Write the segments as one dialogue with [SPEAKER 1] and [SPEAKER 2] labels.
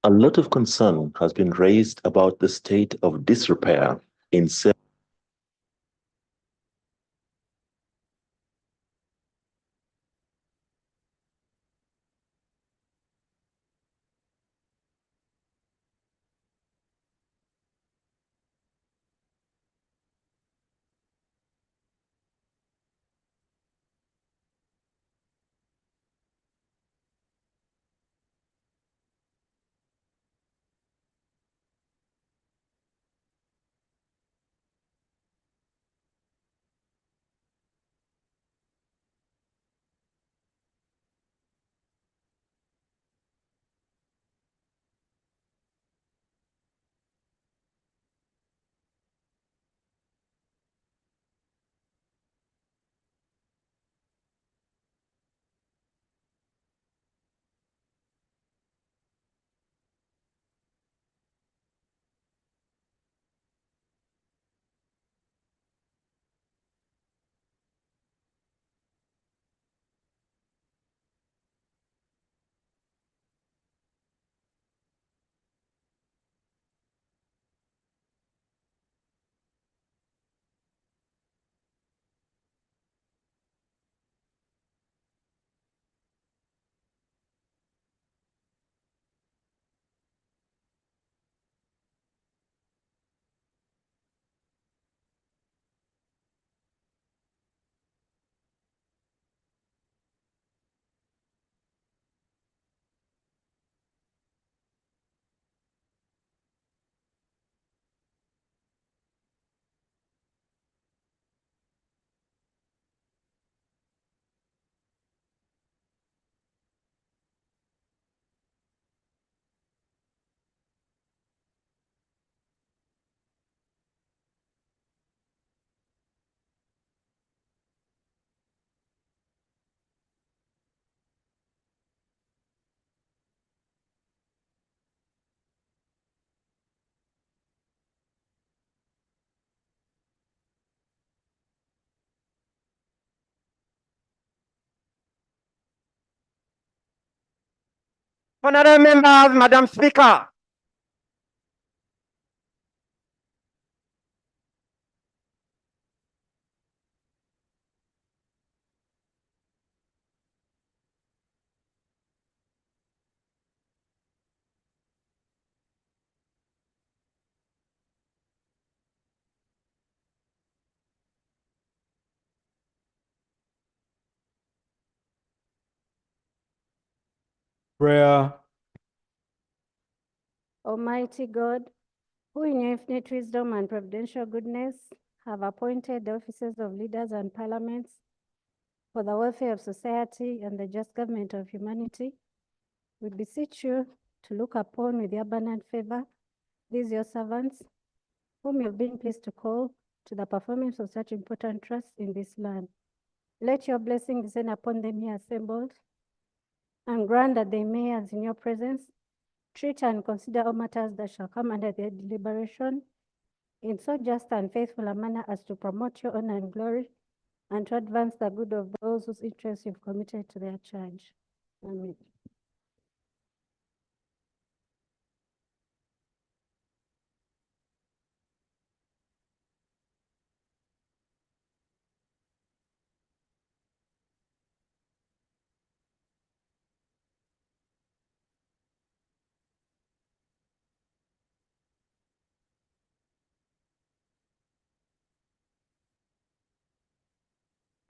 [SPEAKER 1] A lot of concern has been raised about the state of disrepair in
[SPEAKER 2] Honorable members, Madam Speaker.
[SPEAKER 3] Prayer.
[SPEAKER 4] Almighty God, who in your infinite wisdom and providential goodness have appointed the offices of leaders and parliaments for the welfare of society and the just government of humanity, we beseech you to look upon with abundant favor these your servants, whom you have been pleased to call to the performance of such important trusts in this land. Let your blessing descend upon them here assembled, and grant that they may, as in your presence, treat and consider all matters that shall come under their deliberation in so just and faithful a manner as to promote your honor and glory, and to advance the good of those whose interests you've committed to their charge. Amen.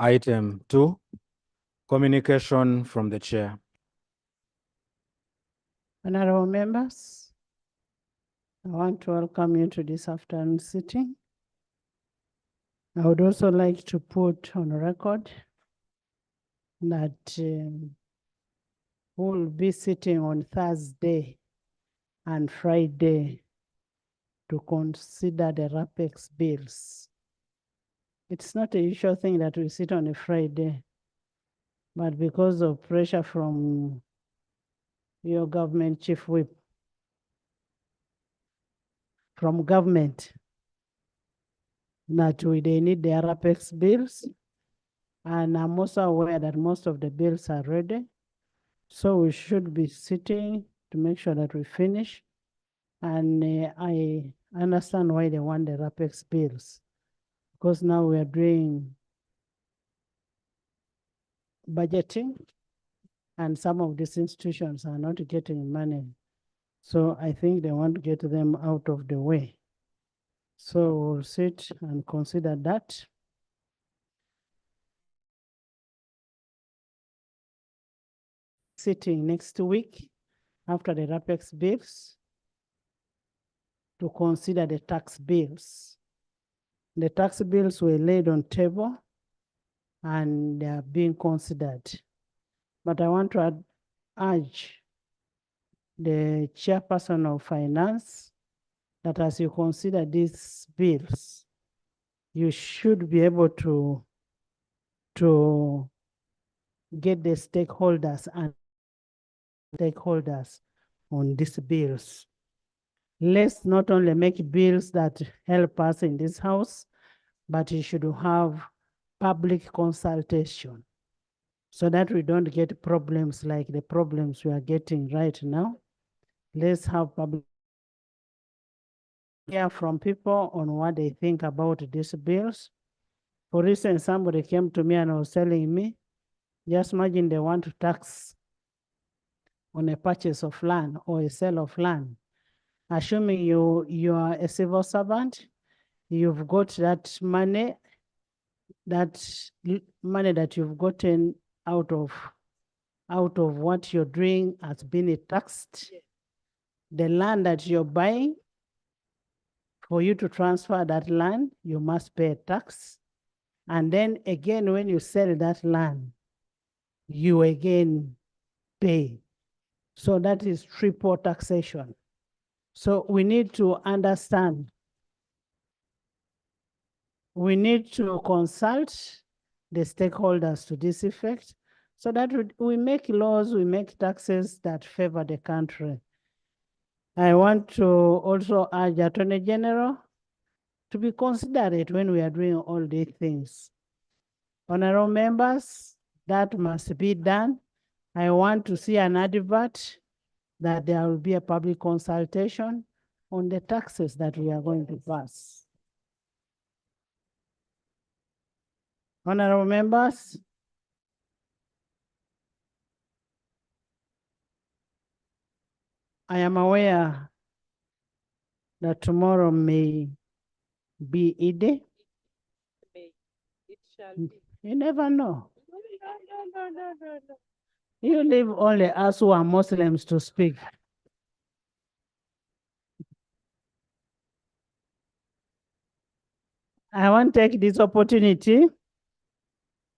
[SPEAKER 3] Item 2, communication from the chair.
[SPEAKER 5] Honorable members, I want to welcome you to this afternoon sitting. I would also like to put on record that we'll be sitting on Thursday and Friday to consider the RAPEX bills. It's not a usual thing that we sit on a Friday, but because of pressure from your government chief whip, from government, that they need the RAPEX bills. And I'm also aware that most of the bills are ready. So we should be sitting to make sure that we finish. And I understand why they want the RAPEX bills, because now we are doing budgeting, and some of these institutions are not getting money. So I think they want to get them out of the way. So we'll sit and consider that. Sitting next week after the RAPEX bills to consider the tax bills. The tax bills were laid on table and they are being considered. But I want to urge the chairperson of finance that as you consider these bills, you should be able to get the stakeholders on these bills. Let's not only make bills that help us in this house, but you should have public consultation so that we don't get problems like the problems we are getting right now. Let's have public hear from people on what they think about these bills. For instance, somebody came to me and was telling me, just imagine they want to tax on a purchase of land or a sale of land. Assuming you are a civil servant, you've got that money that you've gotten out of what you're doing has been taxed. The land that you're buying, for you to transfer that land, you must pay a tax. And then again, when you sell that land, you again pay. So that is triple taxation. So we need to understand. We need to consult the stakeholders to this effect so that we make laws, we make taxes that favor the country. I want to also urge Attorney General to be considerate when we are doing all these things. Honorable members, that must be done. I want to see an advert that there will be a public consultation on the taxes that we are going to pass. Honorable members, I am aware that tomorrow may be Eid. You never know. You leave only us who are Muslims to speak. I want to take this opportunity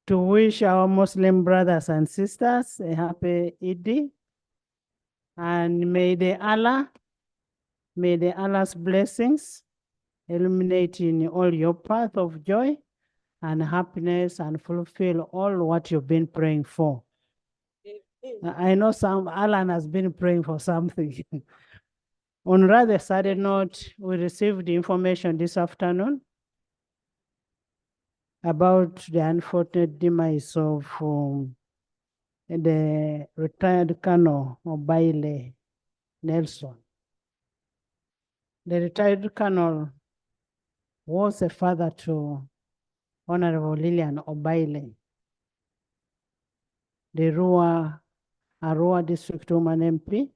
[SPEAKER 5] to wish our Muslim brothers and sisters a happy Eid. And may Allah's blessings illuminate in all your path of joy and happiness and fulfill all what you've been praying for. I know Alan has been praying for something. On rather sad note, we received the information this afternoon about the unfortunate demise of the retired Colonel Obaile Nelson. The retired Colonel was a father to Honorable Lillian Obaile, the Arua District Woman MP,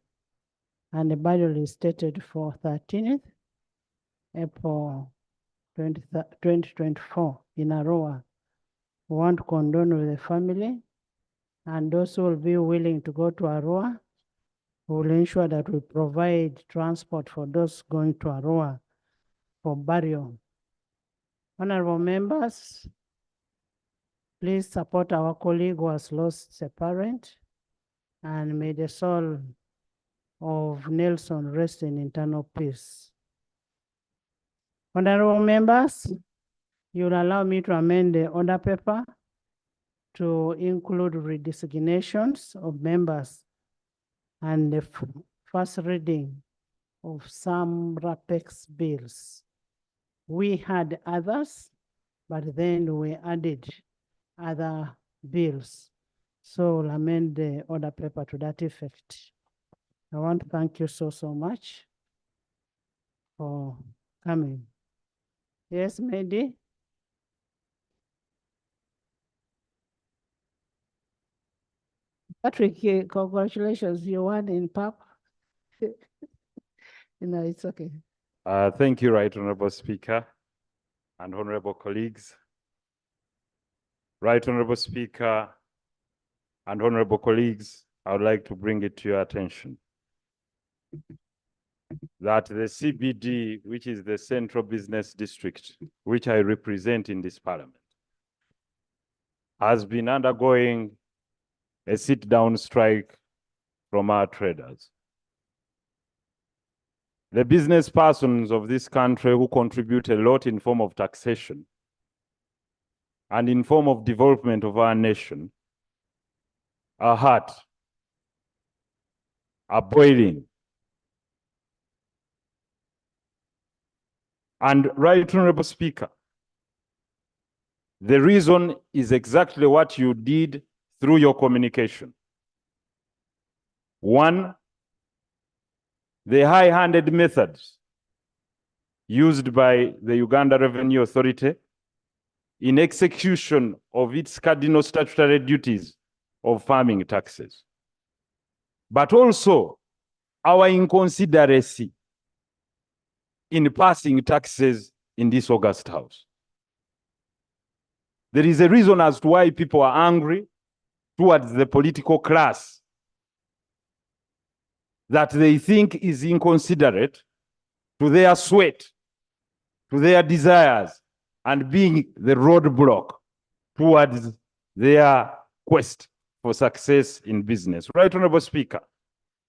[SPEAKER 5] and the burial is stated for 13th April 2024 in Arua. We want to condone with the family, and those who will be willing to go to Arua, we will ensure that we provide transport for those going to Arua for burial. Honorable members, please support our colleague who has lost a parent, and may the soul of Nelson rest in eternal peace. Honorable members, you'll allow me to amend the order paper to include redesignations of members and the first reading of some RAPEX bills. We had others, but then we added other bills. So we'll amend the order paper to that effect. I want to thank you so much for coming. Yes, Mehdi? Patrick, congratulations, you won in PAP. It's okay.
[SPEAKER 3] Thank you, Right Honorable Speaker and honorable colleagues. Right Honorable Speaker and honorable colleagues, I would like to bring it to your attention that the CBD, which is the Central Business District, which I represent in this parliament, has been undergoing a sit-down strike from our traders. The business persons of this country who contribute a lot in form of taxation and in form of development of our nation are hurt, are boiling. And Right Honorable Speaker, the reason is exactly what you did through your communication. One, the high-handed methods used by the Uganda Revenue Authority in execution of its cardinal statutory duties of farming taxes, but also our inconsideracy in passing taxes in this August House. There is a reason as to why people are angry towards the political class that they think is inconsiderate to their sweat, to their desires, and being the roadblock towards their quest for success in business. Right, Honorable Speaker,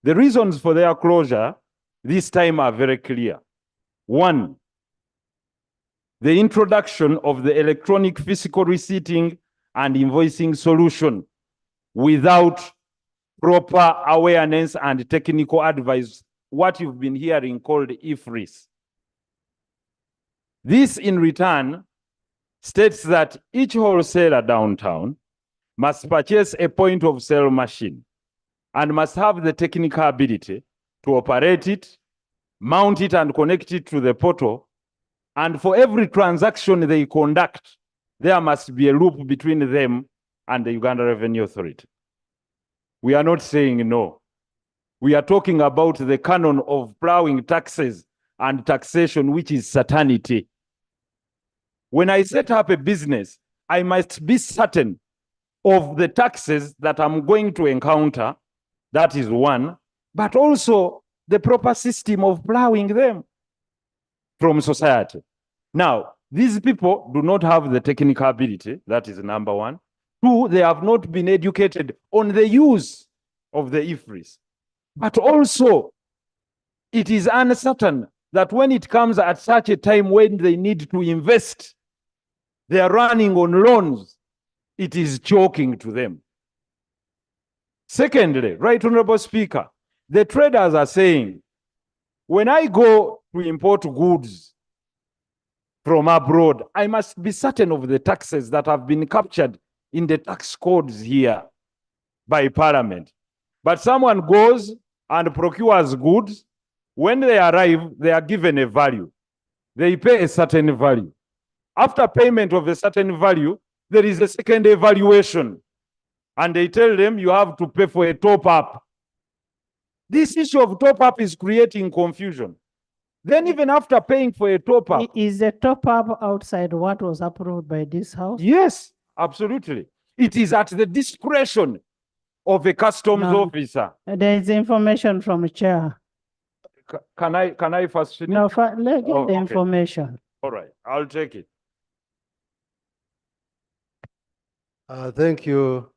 [SPEAKER 3] the reasons for their closure this time are very clear. One, the introduction of the electronic fiscal receipting and invoicing solution without proper awareness and technical advice, what you've been hearing called IFRIS. This in return states that each wholesaler downtown must purchase a point of sale machine and must have the technical ability to operate it, mount it and connect it to the portal. And for every transaction they conduct, there must be a loop between them and the Uganda Revenue Authority. We are not saying no. We are talking about the canon of plowing taxes and taxation, which is certainty. When I set up a business, I must be certain of the taxes that I'm going to encounter. That is one, but also the proper system of plowing them from society. Now, these people do not have the technical ability. That is number one. Two, they have not been educated on the use of the IFRIS. But also, it is uncertain that when it comes at such a time when they need to invest, they are running on loans. It is choking to them. Secondly, Right Honorable Speaker, the traders are saying, when I go to import goods from abroad, I must be certain of the taxes that have been captured in the tax codes here by Parliament. But someone goes and procures goods. When they arrive, they are given a value. They pay a certain value. After payment of a certain value, there is a second evaluation. And they tell them you have to pay for a top-up. This issue of top-up is creating confusion. Then even after paying for a top-up.
[SPEAKER 5] Is the top-up outside what was approved by this house?
[SPEAKER 3] Yes, absolutely. It is at the discretion of a customs officer.
[SPEAKER 5] There is information from the chair.
[SPEAKER 3] Can I first finish?
[SPEAKER 5] No, let's get the
[SPEAKER 3] okay.
[SPEAKER 5] information.
[SPEAKER 3] All right, I'll take it.
[SPEAKER 6] Thank you,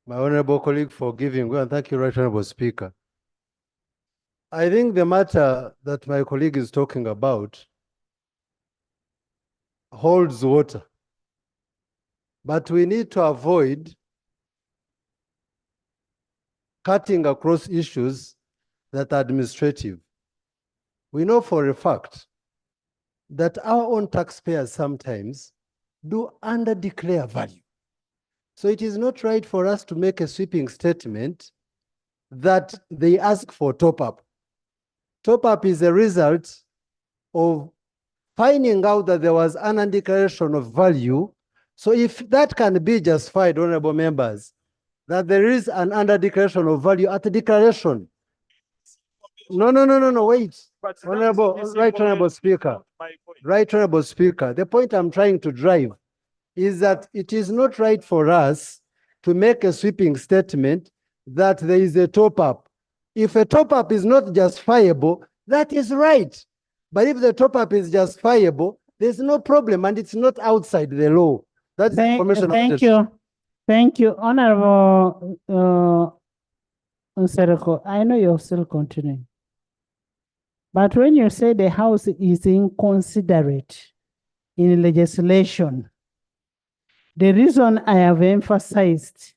[SPEAKER 6] my honorable colleague, for giving way, and thank you, Right Honorable Speaker. I think the matter that my colleague is talking about holds water, but we need to avoid cutting across issues that are administrative. We know for a fact that our own taxpayers sometimes do under-declare value. So it is not right for us to make a sweeping statement that they ask for top-up. Top-up is a result of finding out that there was an undeclaration of value. So if that can be justified, honorable members, that there is an underdeclaration of value at the declaration. No, wait. Honorable, right honorable speaker, right honorable speaker, the point I'm trying to drive is that it is not right for us to make a sweeping statement that there is a top-up. If a top-up is not justifiable, that is right. But if the top-up is justifiable, there's no problem and it's not outside the law. That's the information.
[SPEAKER 5] Thank you. Thank you, Honorable Nsereko. I know you're still continuing. But when you say the House is inconsiderate in legislation, the reason I have emphasized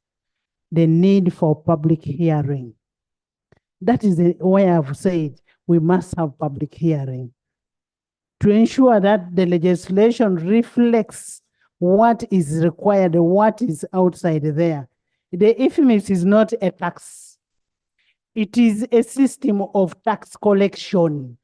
[SPEAKER 5] the need for public hearing, that is why I've said we must have public hearing to ensure that the legislation reflects what is required, what is outside there. The IFMIS is not a tax. It is a system of tax collection.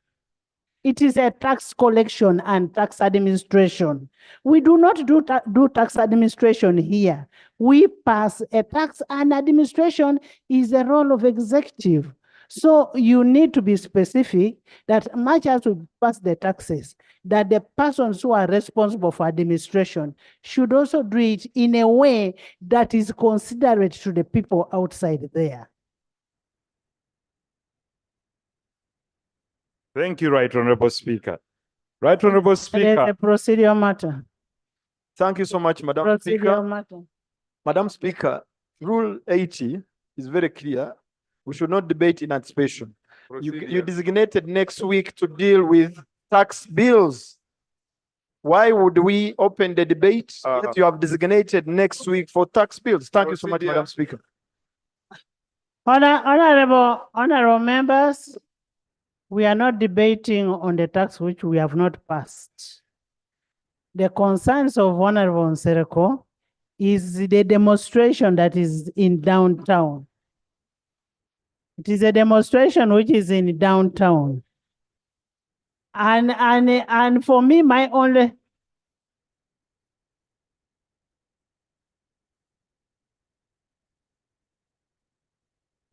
[SPEAKER 5] It is a tax collection and tax administration. We do not do tax administration here. We pass a tax, and administration is the role of executive. So you need to be specific that much as we pass the taxes, that the persons who are responsible for administration should also do it in a way that is considerate to the people outside there.
[SPEAKER 3] Thank you, Right Honorable Speaker. Right Honorable Speaker.
[SPEAKER 5] The procedural matter.
[SPEAKER 2] Thank you so much, Madam
[SPEAKER 5] Procedural
[SPEAKER 2] Speaker.
[SPEAKER 5] matter.
[SPEAKER 2] Madam Speaker, Rule 80 is very clear. We should not debate in anticipation. You designated next week to deal with tax bills. Why would we open the debate that you have designated next week for tax bills? Thank you so much, Madam Speaker.
[SPEAKER 5] Honorable members, we are not debating on the tax which we have not passed. The concerns of Honorable Nsereko is the demonstration that is in downtown. It is a demonstration which is in downtown. And for me, my only...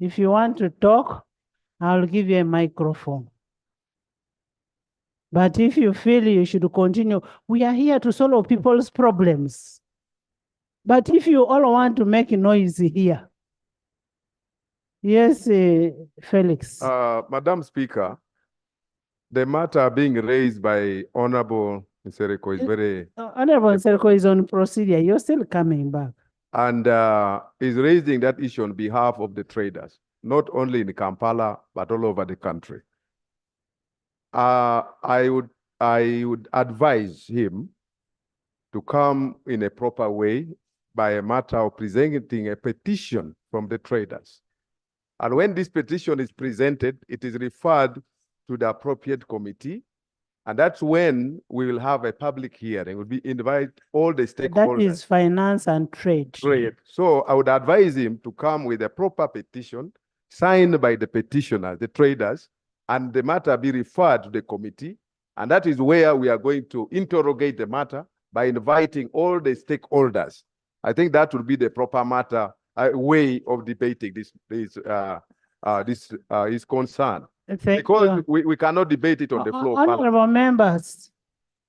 [SPEAKER 5] If you want to talk, I'll give you a microphone. But if you feel you should continue, we are here to solve people's problems. But if you all want to make noise here. Yes, Felix.
[SPEAKER 7] Madam Speaker, the matter being raised by Honorable Nsereko is very...
[SPEAKER 5] Honorable Nsereko is on procedure. You're still coming back.
[SPEAKER 7] And is raising that issue on behalf of the traders, not only in Kampala, but all over the country. I would advise him to come in a proper way by a matter of presenting a petition from the traders. And when this petition is presented, it is referred to the appropriate committee. And that's when we will have a public hearing. We'll invite all the stakeholders.
[SPEAKER 5] That is finance and trade.
[SPEAKER 7] So I would advise him to come with a proper petition signed by the petitioners, the traders, and the matter be referred to the committee. And that is where we are going to interrogate the matter by inviting all the stakeholders. I think that will be the proper matter, way of debating this concern. Because we cannot debate it on the floor.
[SPEAKER 5] Honorable members,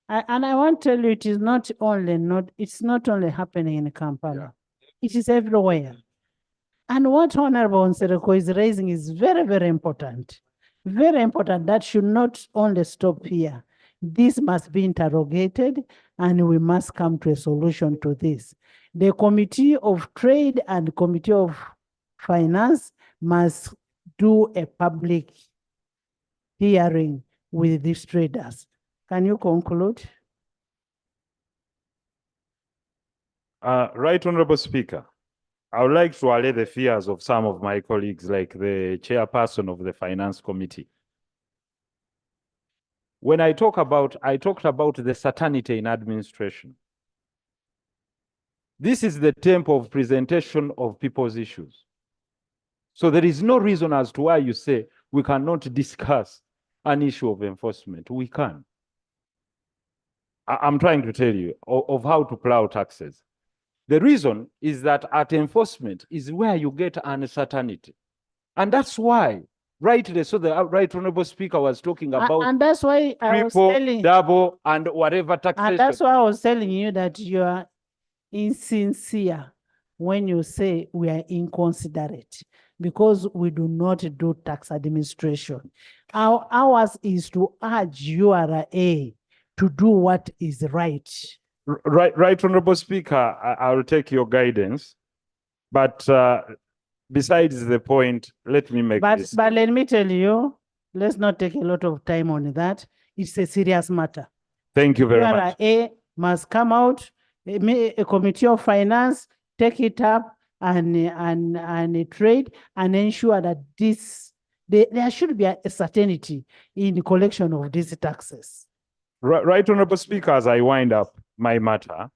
[SPEAKER 5] and I want to tell you, it's not only happening in Kampala. Yeah. It is everywhere. And what Honorable Nsereko is raising is very, very important. Very important. That should not only stop here. This must be interrogated, and we must come to a solution to this. The Committee of Trade and Committee of Finance must do a public hearing with these traders. Can you conclude?
[SPEAKER 3] Right Honorable Speaker, I would like to allay the fears of some of my colleagues, like the chairperson of the Finance Committee. When I talked about the certainty in administration. This is the tempo of presentation of people's issues. So there is no reason as to why you say we cannot discuss an issue of enforcement. We can. I'm trying to tell you of how to plow taxes. The reason is that at enforcement is where you get uncertainty. And that's why, rightly, so the Right Honorable Speaker was talking about
[SPEAKER 5] And that's why I was
[SPEAKER 3] triple,
[SPEAKER 5] telling,
[SPEAKER 3] double, and whatever taxation.
[SPEAKER 5] and that's why I was telling you that you are insincere when you say we are inconsiderate, because we do not do tax administration. Ours is to urge URA to do what is right.
[SPEAKER 3] Right, Honorable Speaker, I will take your guidance. But besides the point, let me make this.
[SPEAKER 5] But let me tell you, let's not take a lot of time on that. It's a serious matter.
[SPEAKER 3] Thank you very much.
[SPEAKER 5] URA must come out, a committee of finance, take it up and trade and ensure that there should be a certainty in the collection of these taxes.
[SPEAKER 3] Right, Honorable Speaker, as I wind up my matter,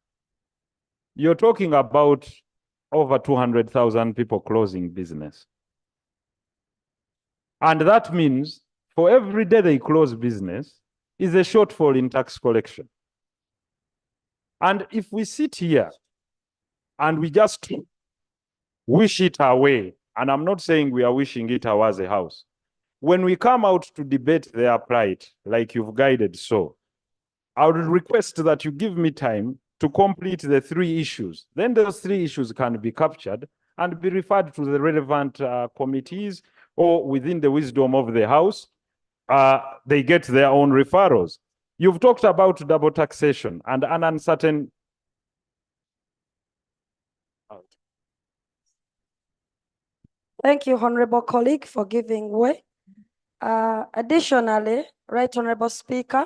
[SPEAKER 3] you're talking about over 200,000 people closing business. And that means for every day they close business is a shortfall in tax collection. And if we sit here and we just wish it away, and I'm not saying we are wishing it away as a house, when we come out to debate their plight, like you've guided so, I would request that you give me time to complete the 3 issues. Then those 3 issues can be captured and be referred to the relevant committees, or within the wisdom of the House, they get their own referrals. You've talked about double taxation and an uncertain.
[SPEAKER 8] Thank you, Honorable colleague, for giving way. Additionally, Right Honorable Speaker,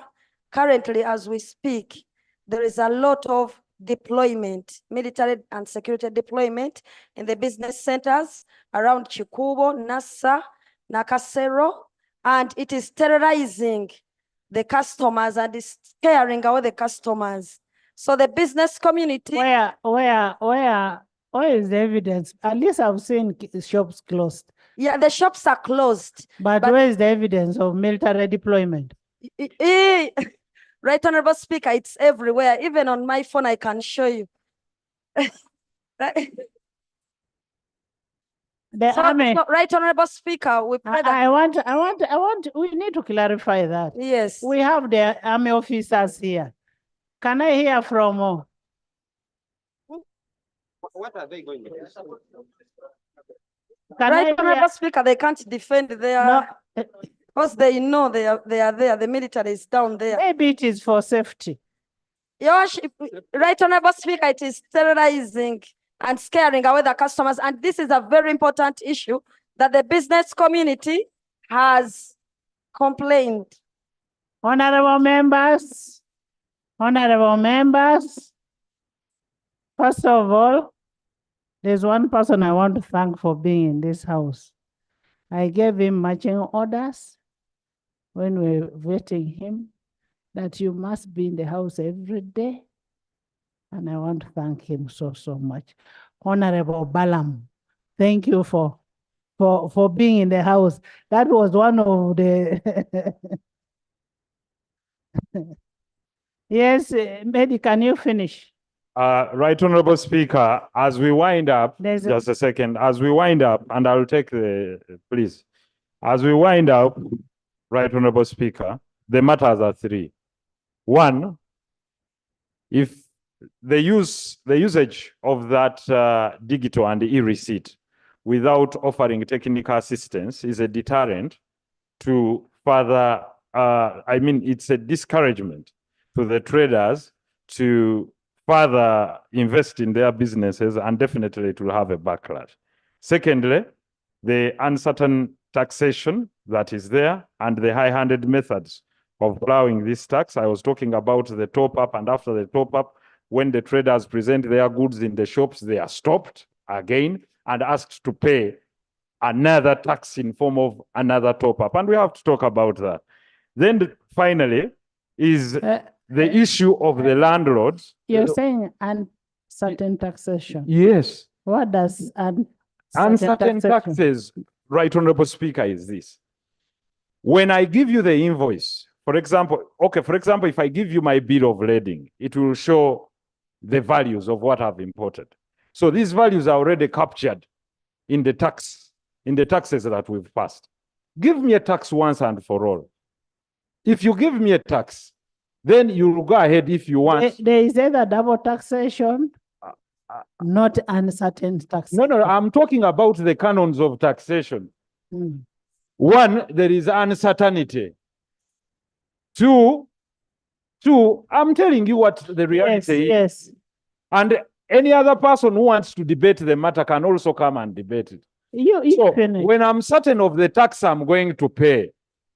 [SPEAKER 8] currently as we speak, there is a lot of deployment, military and security deployment in the business centers around Chikubo, Nassa, Nakasero, and it is terrorizing the customers and is scaring away the customers. So the business community.
[SPEAKER 5] Where is the evidence? At least I've seen shops closed.
[SPEAKER 8] Yeah, the shops are closed.
[SPEAKER 5] But where is the evidence of military deployment?
[SPEAKER 8] Right, Honorable Speaker, it's everywhere. Even on my phone, I can show you. Right, Honorable Speaker, we pray that
[SPEAKER 5] we need to clarify that.
[SPEAKER 8] Yes.
[SPEAKER 5] We have the army officers here. Can I hear from
[SPEAKER 9] What are they going to do?
[SPEAKER 8] Right, Honorable Speaker, they can't defend their because they know they are there. The military is down there.
[SPEAKER 5] Maybe it is for safety.
[SPEAKER 8] Right, Honorable Speaker, it is terrorizing and scaring away the customers. And this is a very important issue that the business community has complained.
[SPEAKER 5] Honorable members, first of all, there's one person I want to thank for being in this house. I gave him marching orders when we were vetting him that you must be in the house every day. And I want to thank him so much. Honorable Balam, thank you for being in the house. That was one of the Yes, Mehdi, can you finish?
[SPEAKER 3] Right, Honorable Speaker, as we wind up, just a second, as we wind up, and I'll take the, please. As we wind up, Right, Honorable Speaker, the matters are 3. 1, if the usage of that digital and e-receipt without offering technical assistance is a deterrent to further, it's a discouragement to the traders to further invest in their businesses, and definitely it will have a backlash. Secondly, the uncertain taxation that is there and the high-handed methods of plowing this tax. I was talking about the top-up, and after the top-up, when the traders present their goods in the shops, they are stopped again and asked to pay another tax in form of another top-up. And we have to talk about that. Then finally is the issue of the landlords.
[SPEAKER 5] You're saying uncertain taxation.
[SPEAKER 3] Yes.
[SPEAKER 5] What does
[SPEAKER 3] Uncertain
[SPEAKER 5] taxation.
[SPEAKER 3] taxes, Right Honorable Speaker, is this. When I give you the invoice, for example, if I give you my bill of lading, it will show the values of what I've imported. So these values are already captured in the taxes that we've passed. Give me a tax once and for all. If you give me a tax, then you'll go ahead if you want.
[SPEAKER 5] There is either double taxation, not uncertain tax.
[SPEAKER 3] No, I'm talking about the canons of taxation.
[SPEAKER 5] Mm.
[SPEAKER 3] One, there is uncertainty. Two, I'm telling you what the reality is.
[SPEAKER 5] Yes.
[SPEAKER 3] And any other person who wants to debate the matter can also come and debate it. So
[SPEAKER 5] finish.
[SPEAKER 3] when I'm certain of the tax I'm going to pay,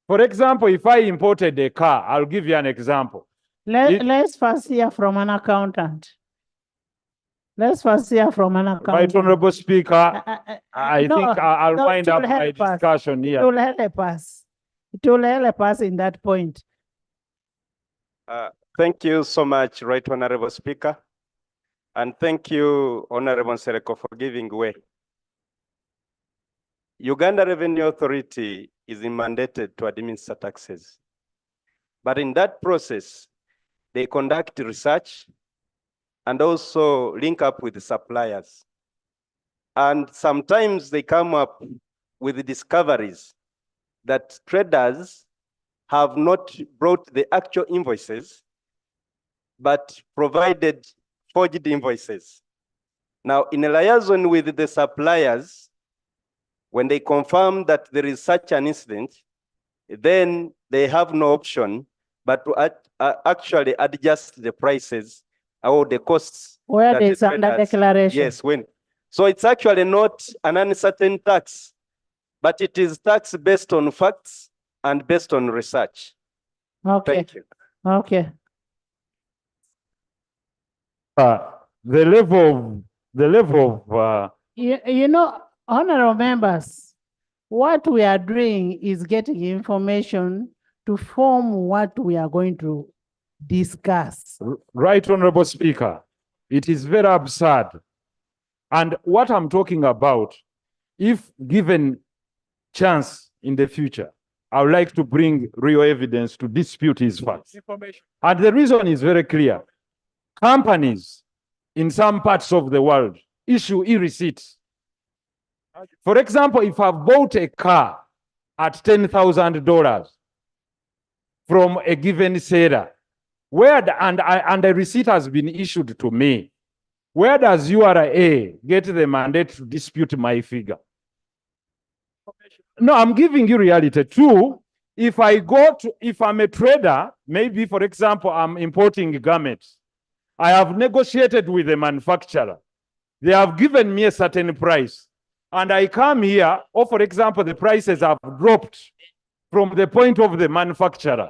[SPEAKER 3] for example, if I imported a car, I'll give you an example.
[SPEAKER 5] Let's first hear from an accountant. Right,
[SPEAKER 3] Honorable Speaker, I think I'll wind up my discussion here.
[SPEAKER 5] It will help us. It will help us in that point.
[SPEAKER 9] Thank you so much, Right Honorable Speaker. And thank you, Honorable Sereko, for giving way. Uganda Revenue Authority is mandated to administer taxes. But in that process, they conduct research and also link up with the suppliers. And sometimes they come up with discoveries that traders have not brought the actual invoices, but provided forged invoices. Now, in a liaison with the suppliers, when they confirm that there is such an incident, then they have no option but to actually adjust the prices or the costs.
[SPEAKER 5] Where there is under declaration.
[SPEAKER 9] Yes, when. So it's actually not an uncertain tax, but it is tax based on facts and based on research.
[SPEAKER 5] Okay.
[SPEAKER 9] Thank you.
[SPEAKER 5] Okay.
[SPEAKER 3] The level of
[SPEAKER 5] You know, honorable members, what we are doing is getting information to form what we are going to discuss.
[SPEAKER 3] Right Honorable Speaker, it is very absurd. And what I'm talking about, if given chance in the future, I would like to bring real evidence to dispute his facts. And the reason is very clear. Companies in some parts of the world issue e-receipts. For example, if I've bought a car at $10,000 from a given seller, and a receipt has been issued to me, where does URA get the mandate to dispute my figure? No, I'm giving you reality. Two, if I'm a trader, maybe, for example, I'm importing garments. I have negotiated with the manufacturer. They have given me a certain price. And I come here, or for example, the prices have dropped from the point of the manufacturer.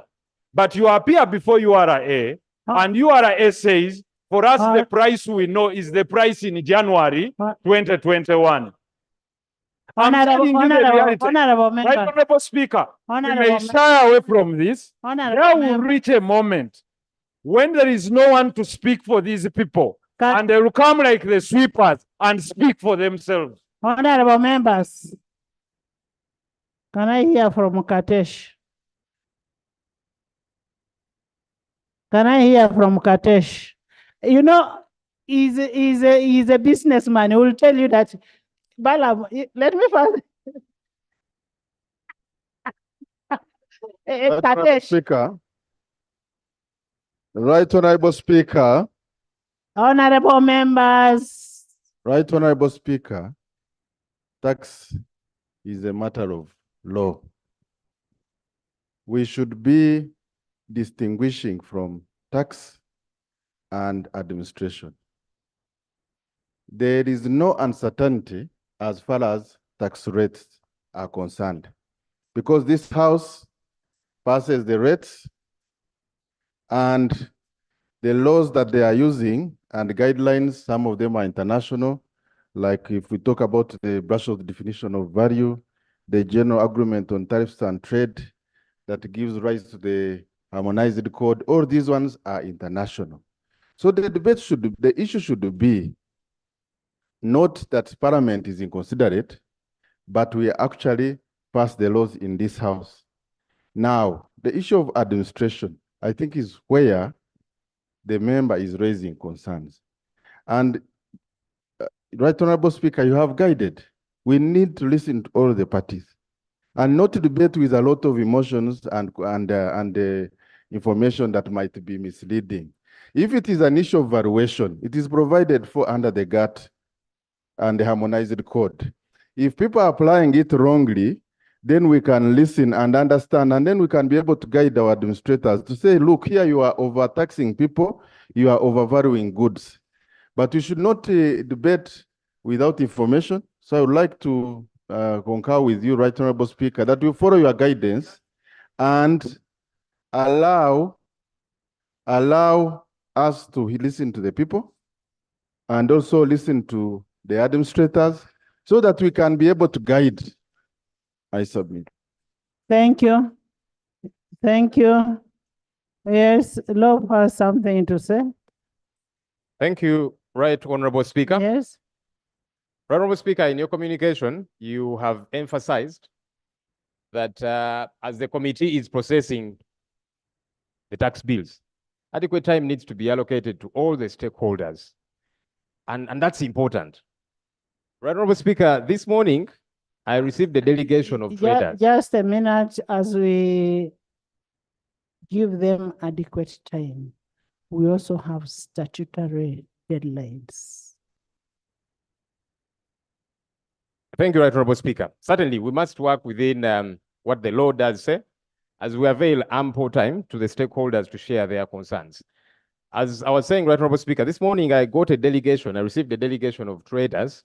[SPEAKER 3] But you appear before URA, and URA says, for us, the price we know is the price in January 2021.
[SPEAKER 5] Honorable member.
[SPEAKER 3] Right, Honorable Speaker, you may shy away from this. There will reach a moment when there is no one to speak for these people, and they will come like the sweepers and speak for themselves.
[SPEAKER 5] Honorable members, can I hear from Katesh? Can I hear from Katesh? You know, he's a businessman. He will tell you that, Bala, let me first. Katesh.
[SPEAKER 7] Speaker. Right Honorable Speaker.
[SPEAKER 5] Honorable members.
[SPEAKER 7] Right Honorable Speaker. Tax is a matter of law. We should be distinguishing from tax and administration. There is no uncertainty as far as tax rates are concerned, because this House passes the rates and the laws that they are using and the guidelines, some of them are international, like if we talk about the Brussels definition of value, the general agreement on tariffs and trade that gives rise to the harmonized code, all these ones are international. So the issue should be, not that Parliament is inconsiderate, but we actually pass the laws in this house. Now, the issue of administration, I think, is where the member is raising concerns. And Right Honorable Speaker, you have guided. We need to listen to all the parties and not to debate with a lot of emotions and information that might be misleading. If it is an issue of valuation, it is provided for under the GATT and the harmonized code. If people are applying it wrongly, then we can listen and understand, and then we can be able to guide our administrators to say, look, here you are overtaxing people, you are overvaluing goods. But we should not debate without information. So I would like to concur with you, Right Honorable Speaker, that we follow your guidance and allow us to listen to the people and also listen to the administrators so that we can be able to guide. I submit.
[SPEAKER 5] Thank you. Thank you. Yes, Love has something to say.
[SPEAKER 10] Thank you, Right Honorable Speaker.
[SPEAKER 5] Yes.
[SPEAKER 10] Right Honorable Speaker, in your communication, you have emphasized that as the committee is processing the tax bills, adequate time needs to be allocated to all the stakeholders. And that's important. Right Honorable Speaker, this morning, I received a delegation of traders.
[SPEAKER 5] Just a minute as we give them adequate time. We also have statutory deadlines.
[SPEAKER 10] Thank you, Right Honorable Speaker. Certainly, we must work within what the law does say, as we avail ample time to the stakeholders to share their concerns. As I was saying, Right Honorable Speaker, this morning I received a delegation of traders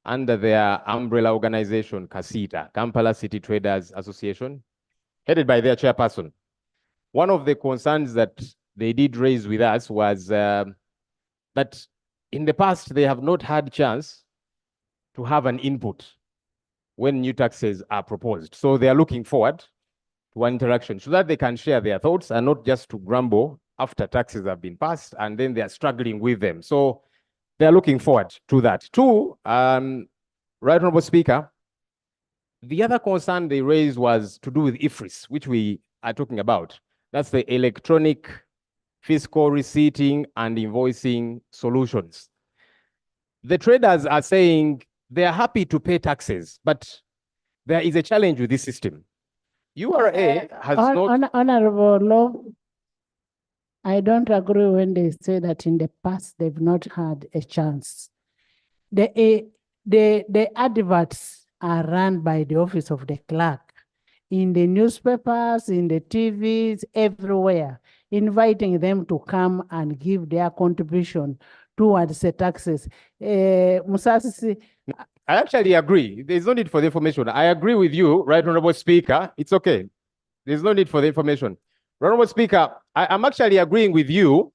[SPEAKER 10] under their umbrella organization, CACITA, Kampala City Traders Association, headed by their chairperson. One of the concerns that they did raise with us was that in the past, they have not had chance to have an input when new taxes are proposed. So they are looking forward to one interaction so that they can share their thoughts and not just to grumble after taxes have been passed and then they are struggling with them. So they are looking forward to that. Two, Right Honorable Speaker, the other concern they raised was to do with IFRIS, which we are talking about. That's the electronic fiscal receipting and invoicing solutions. The traders are saying they are happy to pay taxes, but there is a challenge with this system. URA has not...
[SPEAKER 5] Honorable Law, I don't agree when they say that in the past they've not had a chance. The adverts are run by the office of the clerk in the newspapers, in the TVs, everywhere, inviting them to come and give their contribution towards the taxes. Musasi,
[SPEAKER 10] I actually agree. There's no need for the information. I agree with you, Right Honorable Speaker. It's okay. There's no need for the information. Right Honorable Speaker, I'm actually agreeing with you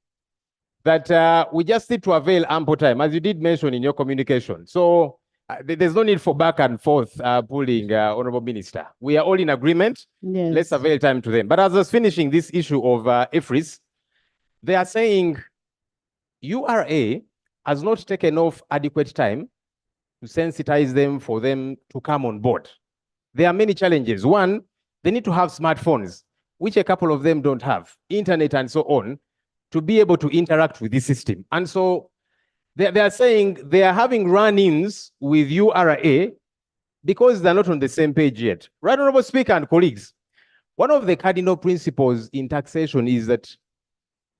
[SPEAKER 10] that we just need to avail ample time, as you did mention in your communication. So there's no need for back and forth pulling, Honorable Minister. We are all in agreement.
[SPEAKER 5] yes.
[SPEAKER 10] Let's avail time to them. But as I was finishing this issue of IFRIS, they are saying URA has not taken off adequate time to sensitize them for them to come on board. There are many challenges. One, they need to have smartphones, which a couple of them don't have, internet and so on, to be able to interact with this system. And so they are saying they are having run-ins with URA because they're not on the same page yet. Right Honorable Speaker and colleagues, one of the cardinal principles in taxation is that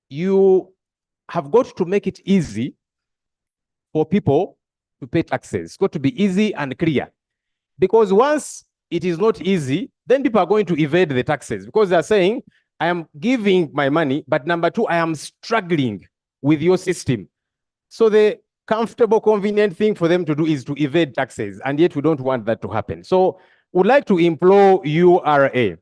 [SPEAKER 10] you have got to make it easy for people to pay taxes. It's got to be easy and clear. Because once it is not easy, then people are going to evade the taxes because they're saying, I am giving my money, but number two, I am struggling with your system. So the comfortable, convenient thing for them to do is to evade taxes, and yet we don't want that to happen. So we'd like to implore URA,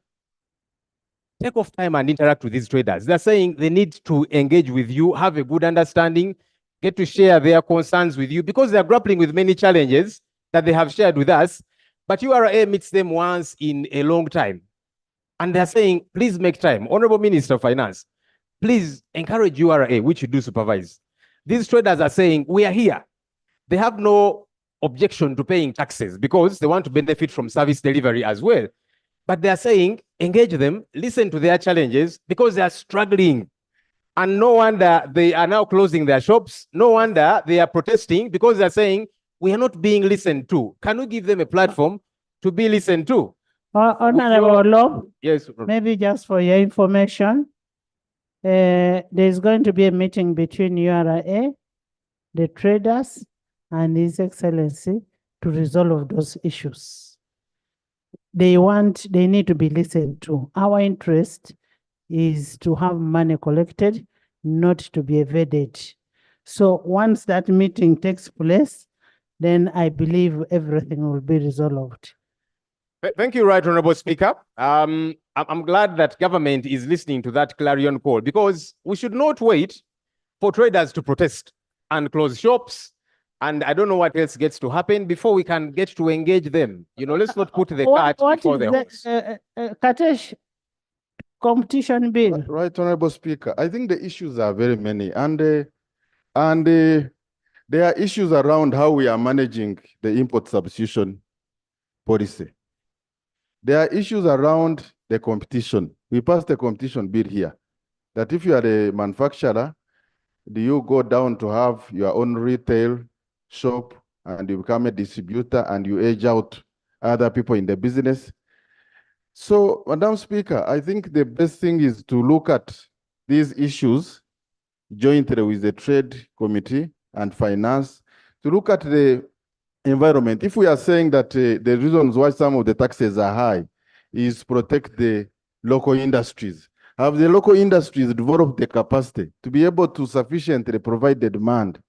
[SPEAKER 10] take off time and interact with these traders. They're saying they need to engage with you, have a good understanding, get to share their concerns with you because they're grappling with many challenges that they have shared with us. But URA meets them once in a long time. And they're saying, please make time. Honorable Minister of Finance, please encourage URA, which you do supervise. These traders are saying, we are here. they have no objection to paying taxes because they want to benefit from service delivery as well. But they are saying, engage them, listen to their challenges because they are struggling. And no wonder they are now closing their shops. No wonder they are protesting because they are saying, we are not being listened to. Can we give them a platform to be listened to?
[SPEAKER 5] Honorable Lob,
[SPEAKER 10] Yes.
[SPEAKER 5] maybe just for your information, there's going to be a meeting between URA, the traders, and His Excellency to resolve those issues. They need to be listened to. Our interest is to have money collected, not to be evaded. So once that meeting takes place, then I believe everything will be resolved.
[SPEAKER 10] Thank you, Right Honorable Speaker. I'm glad that government is listening to that clarion call because we should not wait for traders to protest and close shops. And I don't know what else gets to happen before we can get to engage them. You know, let's not put the cart before the horse.
[SPEAKER 5] Katesh, competition bill.
[SPEAKER 7] Right, Honorable Speaker. I think the issues are very many, and there are issues around how we are managing the import substitution policy. There are issues around the competition. We passed the competition bill here, that if you are a manufacturer, do you go down to have your own retail shop and you become a distributor and you age out other people in the business? So, Madam Speaker, I think the best thing is to look at these issues jointly with the Trade Committee and Finance, to look at the environment. If we are saying that the reasons why some of the taxes are high is protect the local industries, have the local industries developed the capacity to be able to sufficiently provide the demand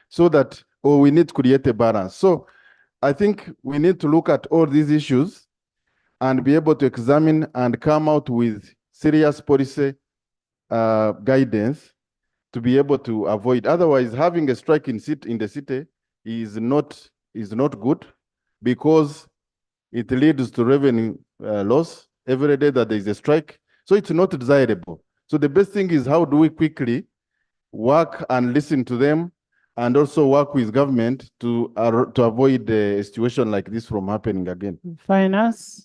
[SPEAKER 7] so that, or we need to create a balance. So I think we need to look at all these issues and be able to examine and come out with serious policy guidance to be able to avoid. Otherwise, having a strike in the city is not good because it leads to revenue loss every day that there is a strike. So it's not desirable. So the best thing is how do we quickly work and listen to them and also work with government to avoid a situation like this from happening again.
[SPEAKER 5] Finance.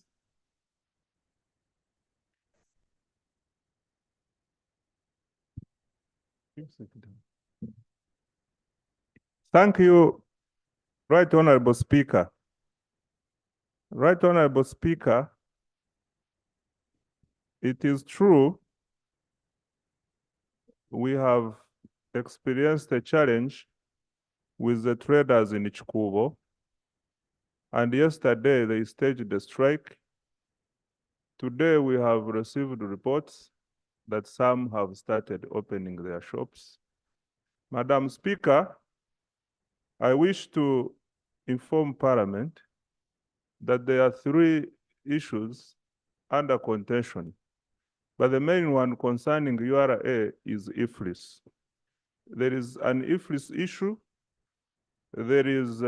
[SPEAKER 11] Thank you, Right Honorable Speaker. Right Honorable Speaker, it is true we have experienced a challenge with the traders in Chikubo, and yesterday they staged a strike. Today we have received reports that some have started opening their shops. Madam Speaker, I wish to inform Parliament that there are 3 issues under contention, but the main one concerning URA is IFRIS. There is an IFRIS issue. There is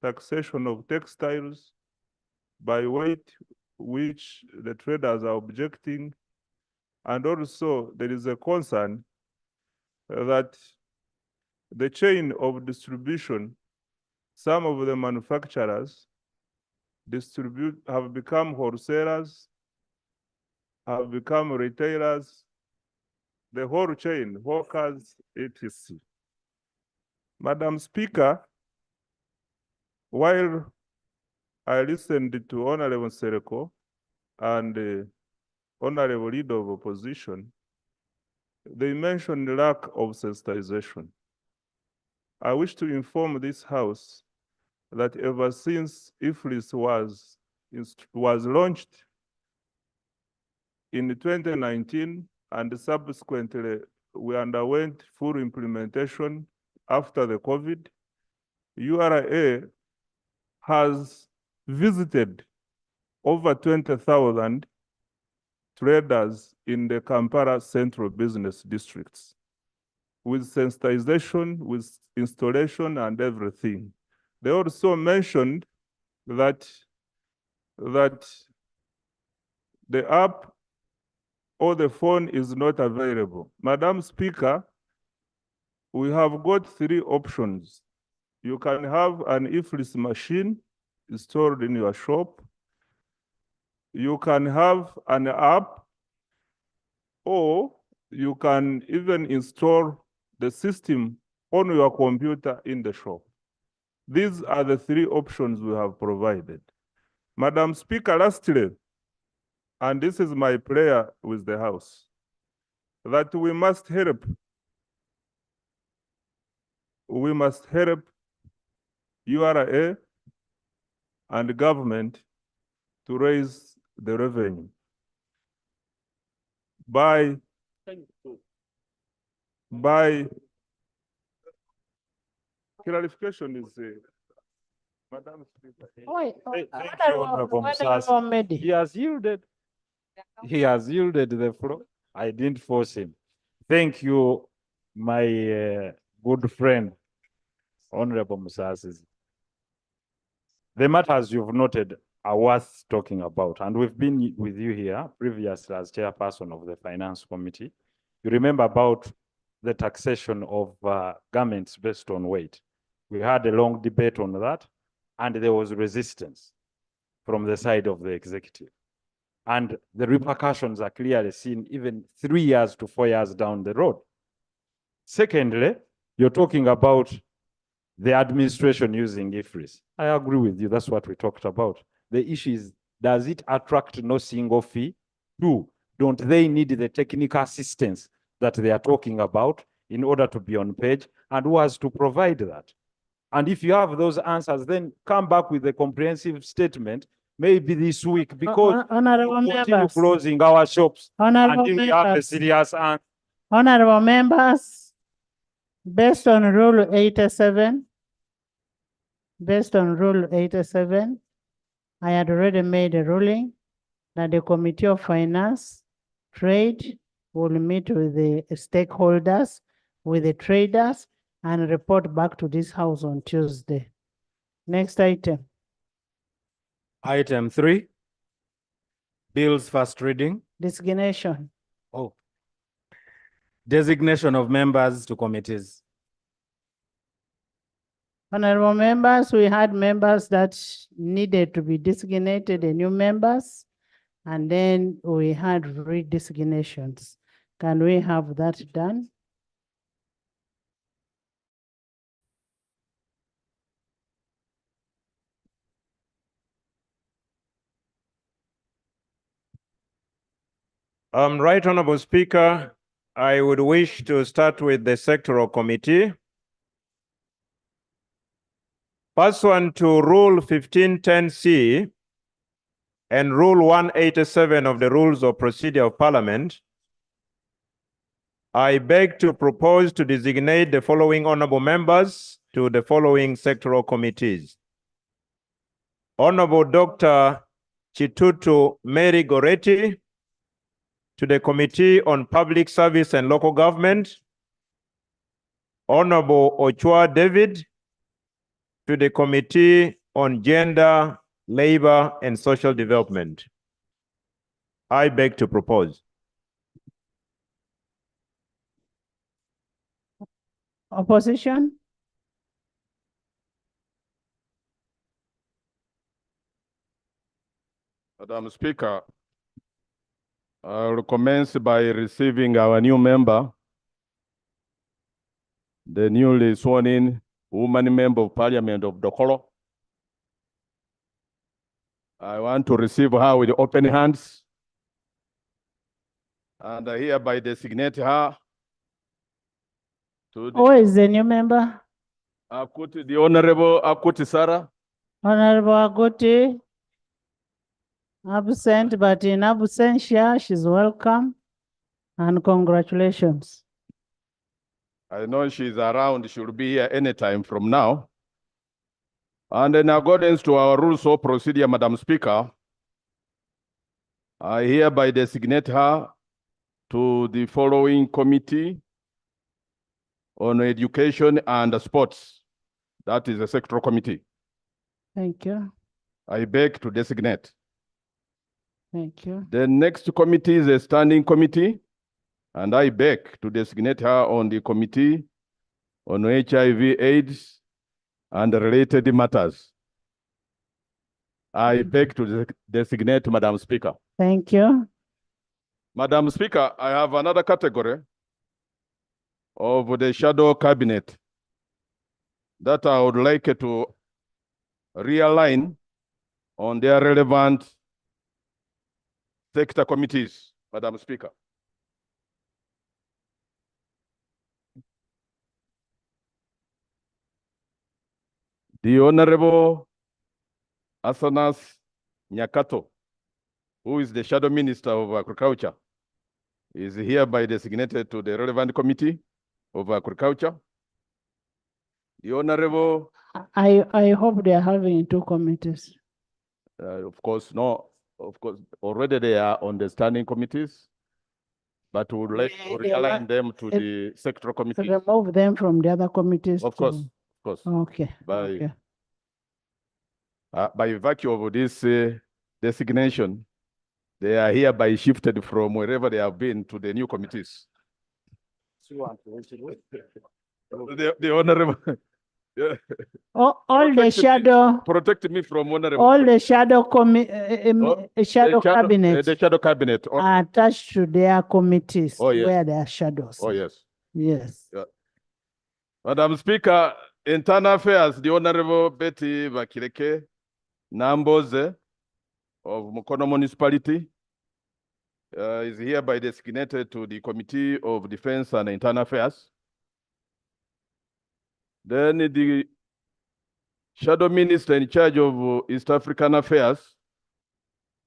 [SPEAKER 11] taxation of textiles by weight, which the traders are objecting. And also there is a concern that the chain of distribution, some of the manufacturers have become wholesalers, have become retailers, the whole chain, hawkers, etc. Madam Speaker, while I listened to Honorable Sereko and Honorable Leader of Opposition, they mentioned the lack of sensitization. I wish to inform this House that ever since IFRIS was launched in 2019 and subsequently we underwent full implementation after the COVID, URA has visited over 20,000 traders in the Kampala Central Business Districts with sensitization, with installation and everything. They also mentioned that the app or the phone is not available. Madam Speaker, we have got 3 options. You can have an IFRIS machine installed in your shop. You can have an app, or you can even install the system on your computer in the shop. These are the three options we have provided. Madam Speaker, lastly, and this is my prayer with the House, that we must help URA and government to raise the revenue by clarification is Madam Speaker.
[SPEAKER 3] Thank you, Honorable Musasi. He has yielded. He has yielded the floor. I didn't force him. Thank you, my good friend, Honorable Musasi. The matters you've noted are worth talking about, and we've been with you here previously as chairperson of the Finance Committee. You remember about the taxation of garments based on weight. We had a long debate on that, and there was resistance from the side of the executive. And the repercussions are clearly seen even 3 years to 4 years down the road. Secondly, you're talking about the administration using IFRIS. I agree with you, that's what we talked about. The issue is, does it attract no single fee? Two, don't they need the technical assistance that they are talking about in order to be on page? And who has to provide that? And if you have those answers, then come back with a comprehensive statement, maybe this week, because
[SPEAKER 5] Honorable
[SPEAKER 3] we continue
[SPEAKER 5] members.
[SPEAKER 3] closing our shops
[SPEAKER 5] Honorable
[SPEAKER 3] until we have a
[SPEAKER 5] members.
[SPEAKER 3] serious answer.
[SPEAKER 5] Honorable members, based on Rule 87, I had already made a ruling that the Committee of Finance, Trade will meet with the stakeholders, with the traders, and report back to this House on Tuesday. Next item.
[SPEAKER 10] Item 3, bills first reading.
[SPEAKER 5] Designation.
[SPEAKER 10] Oh. Designation of members to committees.
[SPEAKER 5] Honorable members, we had members that needed to be designated, the new members, and then we had redesignations. Can we have that done?
[SPEAKER 12] Right Honorable Speaker, I would wish to start with the sectoral committee. Pursuant to Rule 1510C and Rule 187 of the Rules of Procedure of Parliament, I beg to propose to designate the following honorable members to the following sectoral committees. Honorable Dr. Chitutu Mary Goretti to the Committee on Public Service and Local Government. Honorable Ochua David to the Committee on Gender, Labor, and Social Development. I beg to propose.
[SPEAKER 5] Opposition?
[SPEAKER 7] Madam Speaker, I'll commence by receiving our new member, the newly sworn in woman member of Parliament of Dokoro. I want to receive her with open hands, and I hereby designate her to the,
[SPEAKER 5] Who is the new member?
[SPEAKER 7] Akuti, the Honorable Akuti Sarah.
[SPEAKER 5] Honorable Agoti, absent, but in absentia, she's welcome, and congratulations.
[SPEAKER 7] I know she's around, she'll be here anytime from now. And in accordance to our rules of procedure, Madam Speaker, I hereby designate her to the following committee on education and sports. That is a sectoral committee.
[SPEAKER 5] Thank you.
[SPEAKER 7] I beg to designate.
[SPEAKER 5] Thank you.
[SPEAKER 7] The next committee is a standing committee, and I beg to designate her on the committee on HIV/AIDS and related matters. I beg to designate Madam Speaker.
[SPEAKER 5] Thank you.
[SPEAKER 7] Madam Speaker, I have another category of the shadow cabinet that I would like to realign on their relevant sector committees, Madam Speaker. The Honorable Asanas Nyakato, who is the Shadow Minister of Agriculture, is hereby designated to the relevant committee of Agriculture. The Honorable,
[SPEAKER 5] I hope they are having two committees.
[SPEAKER 7] of course, already they are on the standing committees, but we would like to realign them to the sectoral committees.
[SPEAKER 5] Remove them from the other committees.
[SPEAKER 7] Of course.
[SPEAKER 5] Okay.
[SPEAKER 7] By virtue of this designation, they are hereby shifted from wherever they have been to the new committees. The Honorable. Yeah.
[SPEAKER 5] All the shadow.
[SPEAKER 7] Protect me from Honorable.
[SPEAKER 5] All the shadow shadow cabinet.
[SPEAKER 7] The shadow cabinet
[SPEAKER 5] are attached to their committees.
[SPEAKER 7] Oh, yes.
[SPEAKER 5] Where there are shadows.
[SPEAKER 7] Oh, yes.
[SPEAKER 5] Yes.
[SPEAKER 7] Yeah. Madam Speaker, Internal Affairs, the Honorable Betty Vakireke Namboze of Mukono Municipality is hereby designated to the Committee of Defense and Internal Affairs. Then the Shadow Minister in charge of East African Affairs,